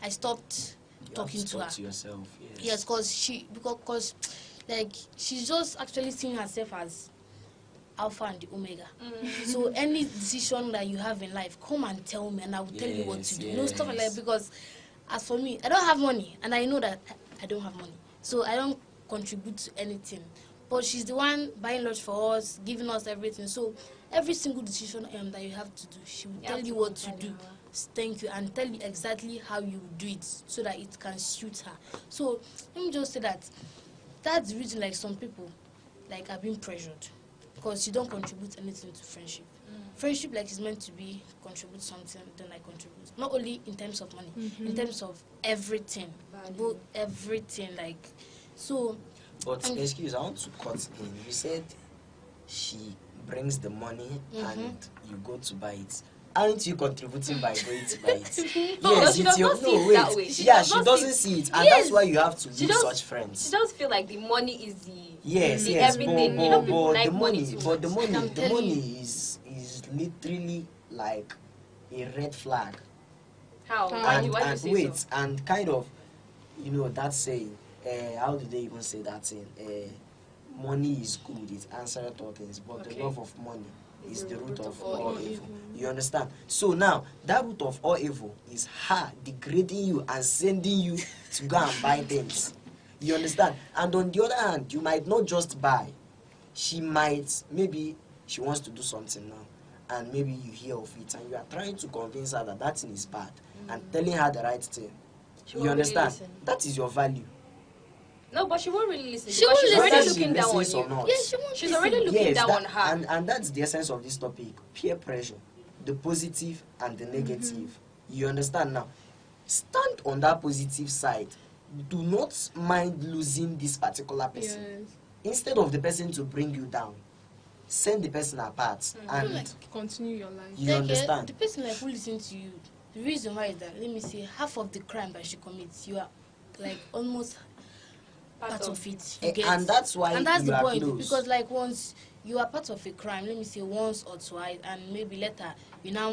O: I stopped talking to her.
N: To yourself,
O: yes, because like, she's just actually seeing herself as alpha and the omega. So any decision that you have in life, come and tell me, and I will tell you what to do. You know, stuff like that. Because as for me, I don't have money, and I know that I don't have money, so I don't contribute to anything. But she's the one buying lunch for us, giving us everything. So every single decision that you have to do, she will tell you what to do. Thank you, and tell you exactly how you do it so that it can suit her. So let me just say that that's the reason, like, some people, like, are being pressured because you don't contribute anything to friendship. Friendship, like, is meant to be contribute something, then I contribute. Not only in terms of money, in terms of everything, both everything, like, so.
N: But excuse, I want to cut in. You said she brings the money and you go to buy it. Aren't you contributing by going to buy it?
G: No,
N: yes,
G: she
N: it's
G: does
N: your
G: not see it that way. She
N: doesn't see it, and that's why you have to lose such friends.
G: She does feel like the money is the
N: But
G: everything. You know, people like
N: the money is literally like a red flag.
G: How?
N: And
G: Why do you say
N: wait,
G: so?
N: and kind of, you know, that saying. How do they even say that thing? Money is good; it answers all things, but the love of money is the root of all evil. You understand? So now, that root of all evil is her degrading you and sending you to go and buy things. You understand? And on the other hand, you might not just buy. Maybe she wants to do something now, and maybe you hear of it, and you are trying to convince her that that thing is bad, and telling her the right thing. You understand? Really, that is your value.
G: No, but she won't really listen.
O: She's already
G: looking down on you.
O: Yes,
G: she's already looking down on her.
N: And that's the essence of this topic: peer pressure, the positive and the negative. You understand now? Stand on that positive side. Do not mind losing this particular person. Instead of the person to bring you down, send the person apart and
D: like, continue your life.
N: You understand?
O: The person like who listens to you, the reason why is that, let me say, half of the crime that she commits, you are like almost part of it. You get,
N: and that's why
O: and that's
N: you
O: the
N: are
O: point,
N: close.
O: because like once you are part of a crime, let me say once or twice, and maybe later you now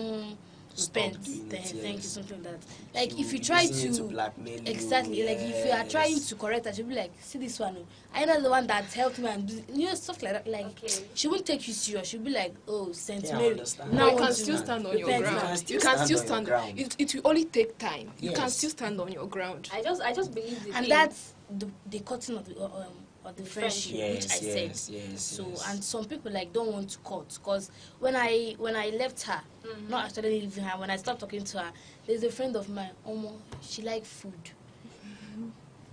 O: repent, thank you, something like that. Like if you try to
N: blackmail
O: exactly,
N: you,
O: like if you are trying to correct her, she'll be like, see this one, I know the one that helped me and do, you know, stuff like that. Like she won't take you serious. She'll be like, oh, Saint Mary.
D: Now you can still stand on your ground. You can still stand. It will only take time. You can still stand on your ground.
G: I just believe the
O: and
G: thing.
O: That's the cutting of the friendship, which I said.
N: So
O: and some people like don't want to cut, because when I left her, not actually leaving her, when I stopped talking to her, there's a friend of mine, she like food.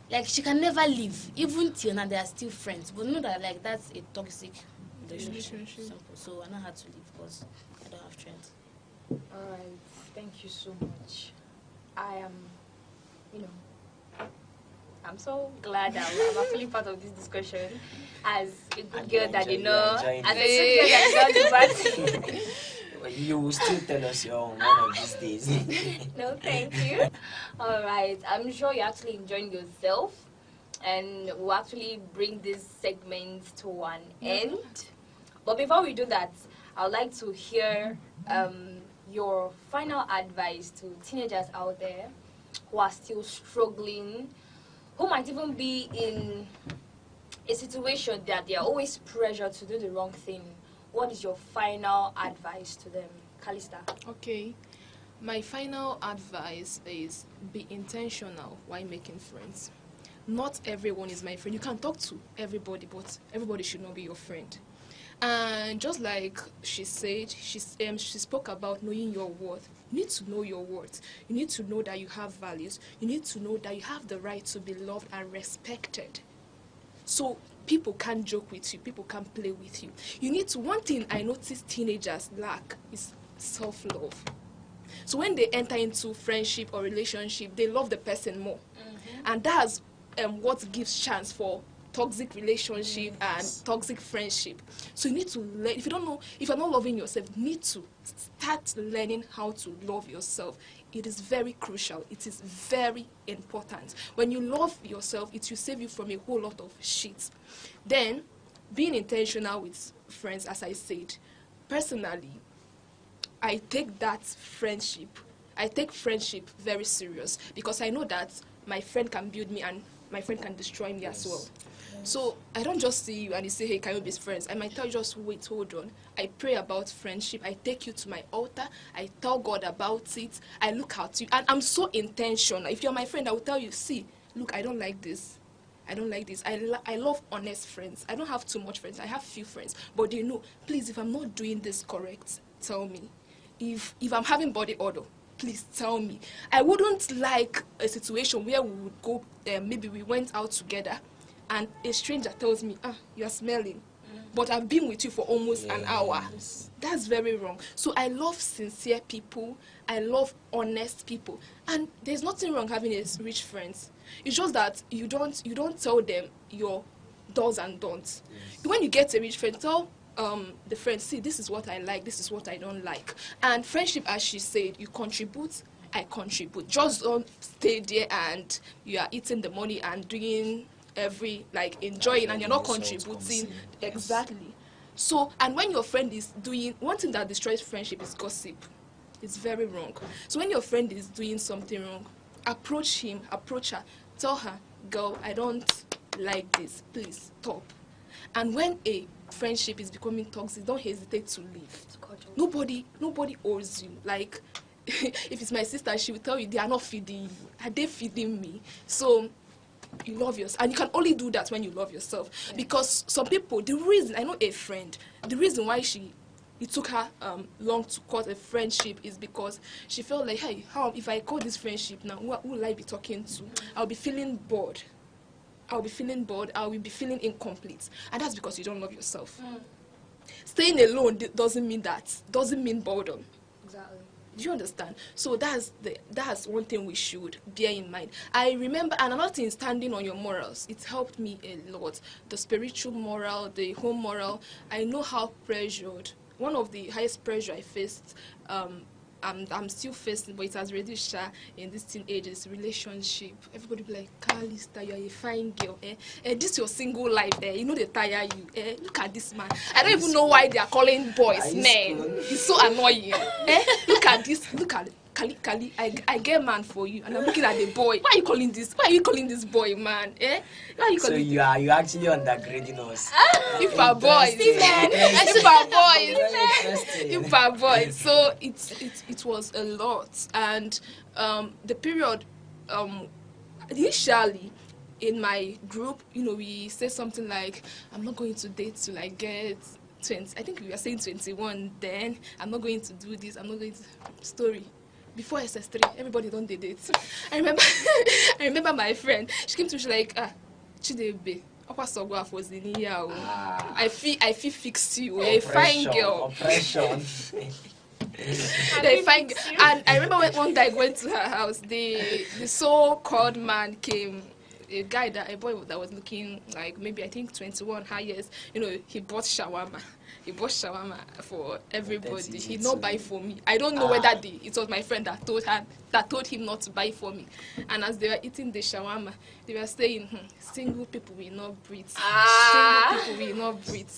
O: Like she can never leave, even till now they are still friends. But know that like that's a toxic relationship. Simple. So I know how to leave because I don't have friends.
G: Alright, thank you so much. I am, I'm so glad that I'm actually part of this discussion as a good girl that you know, as a good girl that you know the bad.
N: You will still tell us your own one of these days.
G: No, thank you. Alright, I'm sure you're actually enjoying yourself, and we'll actually bring this segment to an end. But before we do that, I would like to hear your final advice to teenagers out there who are still struggling, who might even be in a situation that they are always pressured to do the wrong thing. What is your final advice to them, Calista?
D: Okay. My final advice is be intentional while making friends. Not everyone is my friend. You can talk to everybody, but everybody should not be your friend. And just like she said, she spoke about knowing your worth. You need to know your worth. You need to know that you have values. You need to know that you have the right to be loved and respected. So people can't joke with you. People can't play with you. You need to, one thing I notice teenagers lack is self-love. So when they enter into friendship or relationship, they love the person more. And that's what gives chance for toxic relationship and toxic friendship. So you need to learn. If you don't know, if you're not loving yourself, you need to start learning how to love yourself. It is very crucial. It is very important. When you love yourself, it will save you from a whole lot of shit. Then, being intentional with friends, as I said, personally, I take friendship very serious, because I know that my friend can build me and my friend can destroy me as well. So I don't just see you and you say, hey, can you be friends? I might tell you, just wait, hold on. I pray about friendship. I take you to my altar. I tell God about it. I look at you. And I'm so intentional. If you're my friend, I will tell you, see, look, I don't like this. I don't like this. I love honest friends. I don't have too much friends. I have few friends. But they know, please, if I'm not doing this correct, tell me. If I'm having body odor, please tell me. I wouldn't like a situation where we would go, maybe we went out together, and a stranger tells me, you're smelling. But I've been with you for almost an hour. That's very wrong. So I love sincere people. I love honest people. And there's nothing wrong having a rich friends. It's just that you don't tell them your do's and don'ts. When you get a rich friend, tell the friend, see, this is what I like, this is what I don't like. And friendship, as she said, you contribute, I contribute. Just don't stay there and you are eating the money and doing enjoying, and you're not contributing. Exactly. So, and when your friend is doing, one thing that destroys friendship is gossip. It's very wrong. So when your friend is doing something wrong, approach him, approach her, tell her, girl, I don't like this, please stop. And when a friendship is becoming toxic, don't hesitate to leave. Nobody owes you. Like, if it's my sister, she will tell you, they are not feeding you. Are they feeding me? So you love yourself, and you can only do that when you love yourself. Because some people, the reason, I know a friend, the reason why it took her long to cut a friendship is because she felt like, hey, how if I call this friendship now, who will I be talking to? I'll be feeling bored. I will be feeling incomplete. And that's because you don't love yourself. Staying alone doesn't mean boredom.
G: Exactly.
D: Do you understand? So that's one thing we should bear in mind. I remember, and another thing, standing on your morals. It helped me a lot. The spiritual moral, the home moral. I know how pressured. One of the highest pressure I faced, I'm still facing, but it has reduced in this teenagers relationship. Everybody be like, Calista, you're a fine girl. This your single life. You know they tire you. Look at this man. I don't even know why they are calling boys men. It's so annoying. Look at this. Look at Kali. I get man for you, and I'm looking at the boy. Why are you calling this boy man? Why are you calling?
N: So you actually undergrading us.
D: If our boys, if our boys. So it was a lot, and the period, initially, in my group, we say something like, I'm not going to date till I get 20. I think we were saying 21 then. I'm not going to do this. I'm not going to story. Before SS3, everybody don't date. I remember my friend. She came to me, she's like, Chidebe. I feel fixed you. You're a fine girl.
N: Oppression.
D: They fine. And I remember when one guy went to her house, the so-called man came. A boy that was looking like maybe I think 21 highest. He bought shawarma. He bought shawarma for everybody. He not buy for me. I don't know whether it was my friend that told him not to buy for me. And as they were eating the shawarma, they were saying, single people will not breathe. Single people will not breathe.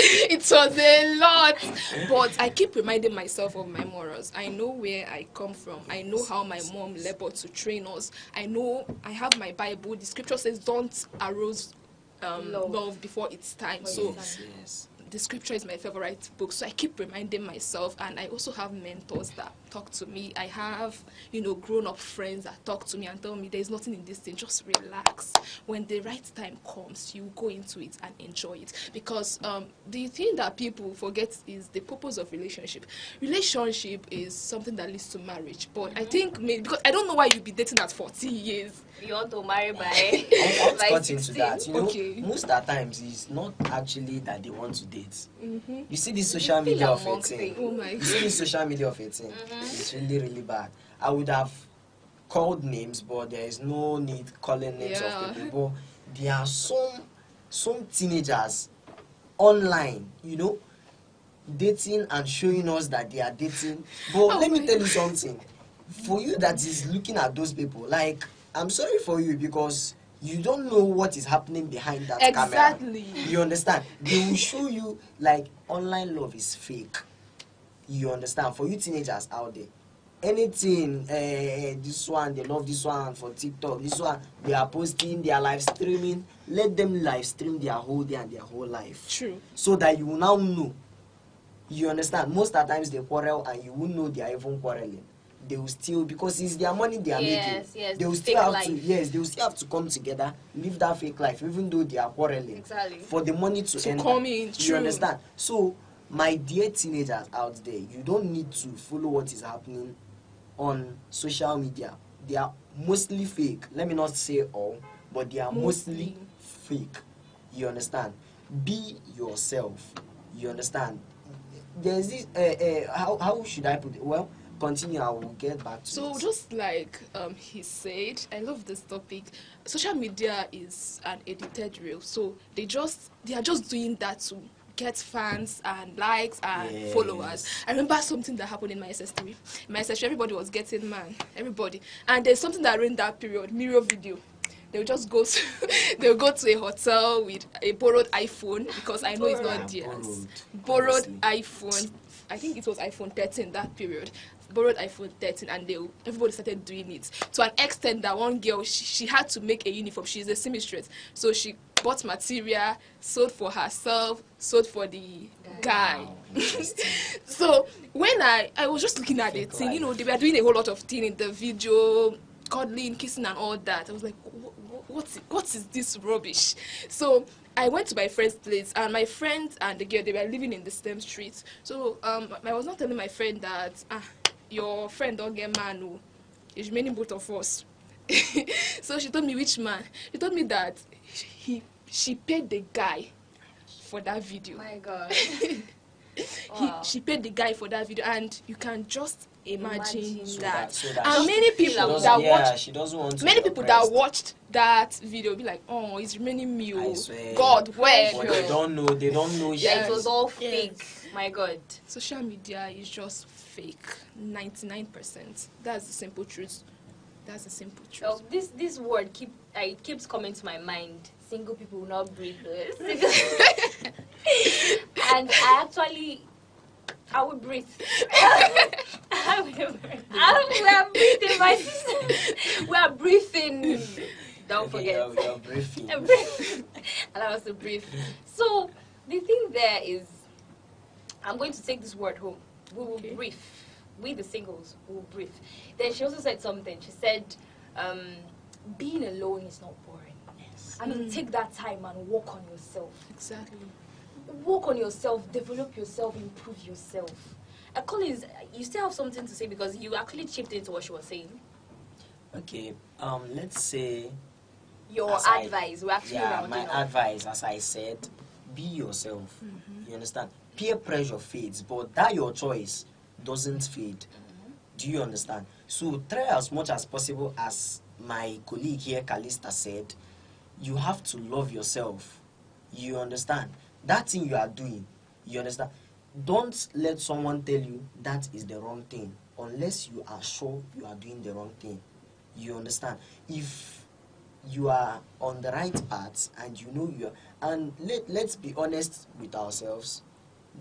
D: It was a lot. But I keep reminding myself of my morals. I know where I come from. I know how my mom labored to train us. I have my Bible. The scripture says, don't arouse love before it's time. So the scripture is my favorite book, so I keep reminding myself, and I also have mentors that talk to me. I have, grown-up friends that talk to me and tell me there's nothing in this thing, just relax. When the right time comes, you go into it and enjoy it. Because the thing that people forget is the purpose of relationship. Relationship is something that leads to marriage, but I think maybe, because I don't know why you'd be dating at 40 years.
G: You want to marry by
N: I want to
G: by
N: cut into
G: 16?
N: that.
D: Okay.
N: Most of the times it's not actually that they want to date.
D: Mm-hmm.
N: You see this social
G: Still
N: media of
G: among
N: 18.
G: things.
D: Oh my
N: You see this social media of 18. It's really, really bad. I would have called names, but there is no need calling names of people. But there are some teenagers online, dating and showing us that they are dating. But let me tell you something. For you that is looking at those people, like, I'm sorry for you because you don't know what is happening behind that camera.
D: Exactly.
N: You understand? They will show you like online love is fake. You understand? For you teenagers out there, anything, this one, they love this one for TikTok, this one, they are posting, they are live streaming. Let them live stream their whole day and their whole life.
D: True.
N: So that you will now know. You understand? Most of the times they quarrel and you won't know they are even quarreling. They will still, because it's their money they are making.
G: Yes,
N: they will still have to, they will still have to come together, live that fake life, even though they are quarreling.
G: Exactly.
N: For the money to enter.
D: come in,
N: you
D: true.
N: understand? So, my dear teenagers out there, you don't need to follow what is happening on social media. They are mostly fake. Let me not say all, but they are mostly fake. You understand? Be yourself. You understand? There's this, how should I put it? Well, continue, I will get back to it.
D: So just like he said, I love this topic. Social media is an edited reel, so they are just doing that to get fans and likes and followers. I remember something that happened in my SS3. In my SS3, everybody was getting everybody, and there's something that ran that period, mirror video. They'll just go to they'll go to a hotel with a borrowed iPhone, because I know it's not theirs. Borrowed iPhone. I think it was iPhone 13 that period. Borrowed iPhone 13, and everybody started doing it to an extent that one girl, she had to make a uniform. She's a seamstress, so she bought material, sold for herself, sold for the guy. So when I was just looking at the thing, they were doing a whole lot of things in the video, cuddling, kissing, and all that. I was like, what is this rubbish? So I went to my friend's place, and my friend and the girl, they were living in the same street. So I was not telling my friend that your friend don't get man, no, it's remaining both of us. So she told me which man. She told me that she paid the guy for that video.
G: My God.
D: She paid the guy for that video, and you can just imagine that.
N: So that
D: and many people that watched, many people that watched that video be like, oh, it's remaining me. God, where?
N: But they don't know.
G: Yeah, it was all fake. My God.
D: Social media is just fake. 99%. That's the simple truth. That's the simple truth.
G: Oh, this word keeps coming to my mind. Single people will not breathe. And I will breathe. We are breathing, my sister. We are breathing. Don't forget.
N: We are breathing.
G: Allow us to breathe. So the thing there is, I'm going to take this word home. We will breathe. We the singles will breathe. Then she also said something. She said, being alone is not boring. I mean, take that time and work on yourself.
D: Exactly.
G: Work on yourself, develop yourself, improve yourself. Collins, you still have something to say because you actually chipped into what she was saying.
N: Okay, let's say
G: your advice. We're actually
N: my advice, as I said, be yourself. You understand? Peer pressure fades, but that your choice doesn't fade. Do you understand? So try as much as possible, as my colleague here, Kalista, said, you have to love yourself. You understand? That thing you are doing, you understand? Don't let someone tell you that is the wrong thing unless you are sure you are doing the wrong thing. You understand? If you are on the right path and you know you are, and let's be honest with ourselves,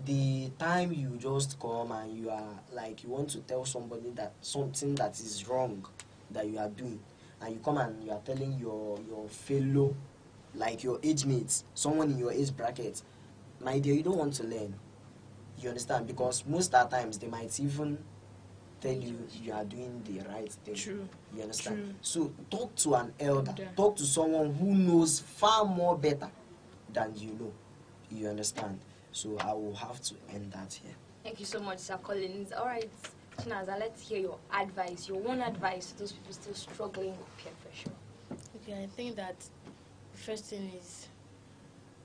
N: the time you just come and you are like, you want to tell somebody that something that is wrong that you are doing, and you come and you are telling your fellow, like your age mates, someone in your age bracket, my dear, you don't want to learn. You understand? Because most of the times they might even tell you you are doing the right thing.
D: True.
N: You understand?
D: True.
N: So talk to an elder.
D: Yeah.
N: Talk to someone who knows far more better than you know. You understand? So I will have to end that here.
G: Thank you so much, Sir Collins. All right, Chinaza, let's hear your advice, your one advice to those people still struggling with peer pressure.
O: Okay, I think that the first thing is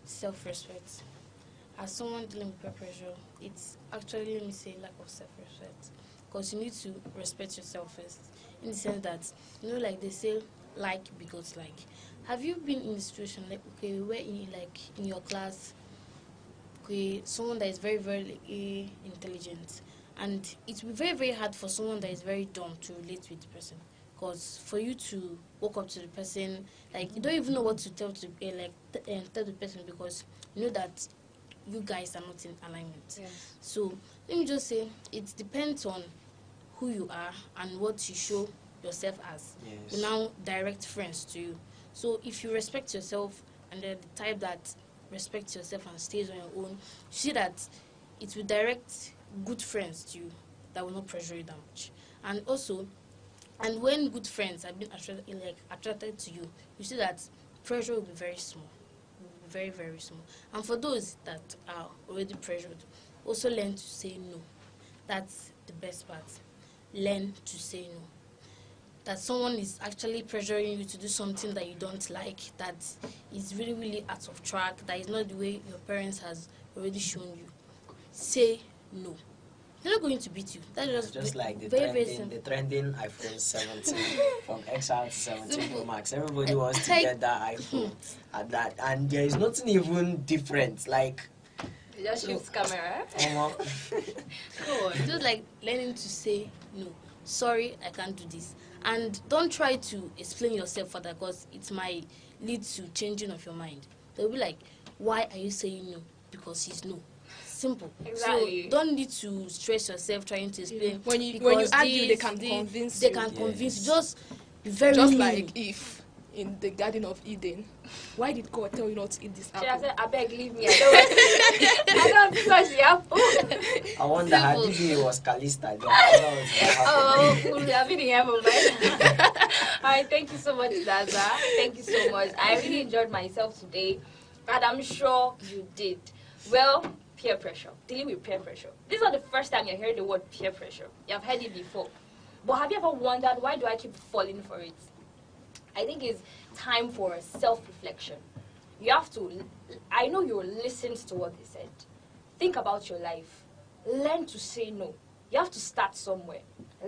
O: self-respect. As someone dealing with peer pressure, it's actually, let me say, lack of self-respect. Because you need to respect yourself first. In the sense that, you know, like they say, like because like. Have you been in a situation like, okay, where in your class, okay, someone that is very, very intelligent, and it will be very, very hard for someone that is very dumb to relate with the person. Because for you to walk up to the person, like you don't even know what to tell tell the person, because you know that you guys are not in alignment.
G: Yes.
O: So let me just say it depends on who you are and what you show yourself as.
N: Yes.
O: You now direct friends to you. So if you respect yourself and they're the type that respects yourself and stays on your own, you see that it will direct good friends to you that will not pressure you that much. And also, and when good friends have been attracted to you, you see that pressure will be very small. Very, very small. And for those that are already pressured, also learn to say no. That's the best part. Learn to say no. That someone is actually pressuring you to do something that you don't like, that is really, really out of track, that is not the way your parents has already shown you. Say no. They're not going to beat you. That's
N: just like the
O: very
N: trending iPhone 17 from XR to 17 Pro Max. Everybody wants to get that iPhone at that, and there is nothing even different. Like
G: just shifts camera.
O: Go on. Just like learning to say no. Sorry, I can't do this. And don't try to explain yourself further, because it might lead to changing of your mind. They'll be like, why are you saying no? Because it's no. Simple.
G: Exactly.
O: So don't need to stress yourself trying to explain.
D: When you argue, they can convince you.
O: They can convince you. Just be very
D: just
O: mean.
D: Like if in the Garden of Eden, why did God tell you not to eat this apple?
G: She said, I beg, leave me. I don't touch the apple.
N: I wonder how it was Callista.
G: We'll have it in heaven, right? All right, thank you so much, Daza. Thank you so much. I really enjoyed myself today, and I'm sure you did. Well, peer pressure, dealing with peer pressure. This is not the first time you're hearing the word peer pressure. You've heard it before. But have you ever wondered, why do I keep falling for it? I think it's time for self-reflection. You have to, I know you listened to what they said. Think about your life. Learn to say no. You have to start somewhere.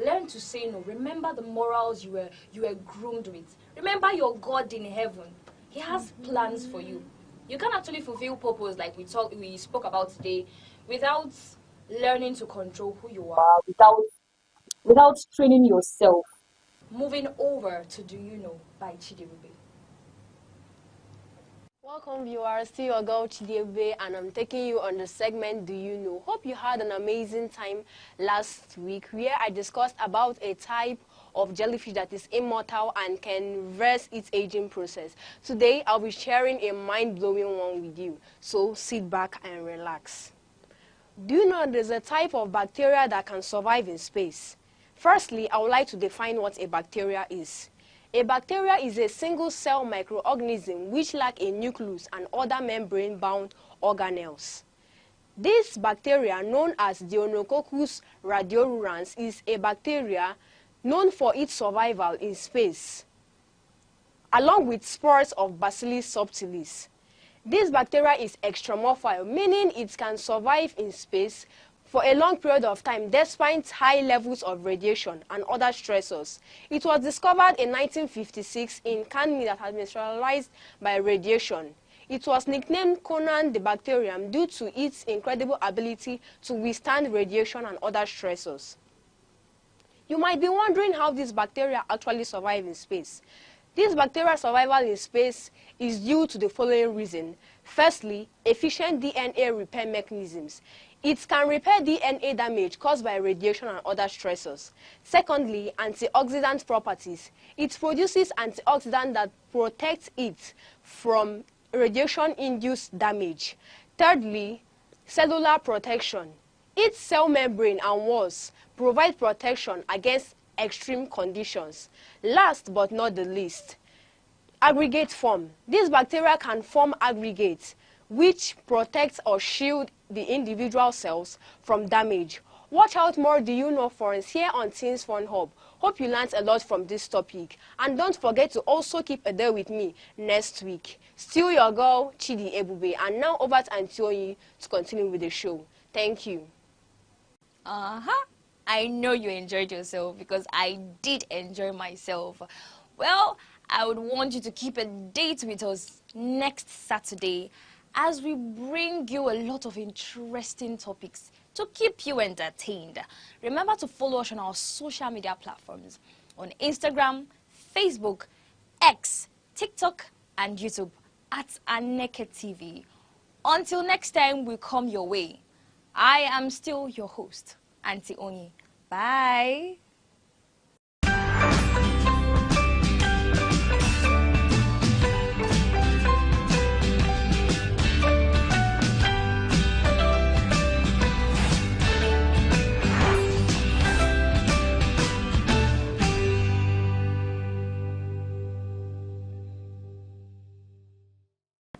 G: Learn to say no. Remember the morals you were groomed with. Remember your God in heaven. He has plans for you. You can actually fulfill purpose like we spoke about today without learning to control who you are, without training yourself. Moving over to Do You Know by Chidebube.
W: Welcome viewers to your girl Chidebe, and I'm taking you on the segment Do You Know. Hope you had an amazing time last week where I discussed about a type of jellyfish that is immortal and can reverse its aging process. Today I'll be sharing a mind-blowing one with you, so sit back and relax. Do you know there's a type of bacteria that can survive in space? Firstly, I would like to define what a bacteria is. A bacteria is a single-cell microorganism which lack a nucleus and other membrane-bound organelles. This bacteria, known as Deinococcus radiorurans, is a bacteria known for its survival in space, along with spores of Bacillus subtilis. This bacteria is extramorphile, meaning it can survive in space for a long period of time despite high levels of radiation and other stressors. It was discovered in 1956 in candy that had been sterilized by radiation. It was nicknamed Conan the bacterium due to its incredible ability to withstand radiation and other stressors. You might be wondering how these bacteria actually survive in space. This bacterial survival in space is due to the following reason. Firstly, efficient DNA repair mechanisms. It can repair DNA damage caused by radiation and other stressors. Secondly, antioxidant properties. It produces antioxidant that protects it from radiation-induced damage.
Q: Thirdly, cellular protection. Its cell membrane and walls provide protection against extreme conditions. Last but not the least, aggregate form. These bacteria can form aggregates which protect or shield the individual cells from damage. Watch out more Do You Know Forums here on Teens Fun Hub. Hope you learned a lot from this topic. And don't forget to also keep a day with me next week. Still your girl, Chidi Ebube. And now over to Antioyi to continue with the show. Thank you.
A: I know you enjoyed yourself because I did enjoy myself. Well, I would want you to keep a date with us next Saturday as we bring you a lot of interesting topics to keep you entertained. Remember to follow us on our social media platforms on Instagram, Facebook, X, TikTok, and YouTube at Aneke TV. Until next time we come your way, I am still your host, Auntie Onyi. Bye.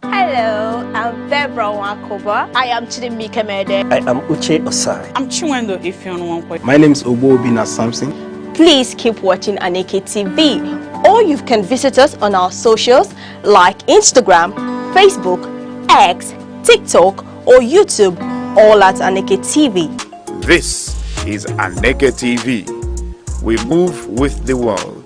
B: Hello, I'm Debra Wakoba. I am Chidimike Mede.
S: I am Uche Osai.
T: I'm Chiwendo Ifeonwankwe.
S: My name is Obobina Samson.
B: Please keep watching Aneke TV, or you can visit us on our socials like Instagram, Facebook, X, TikTok, or YouTube, all at Aneke TV.
F: This is Aneke TV. We move with the world.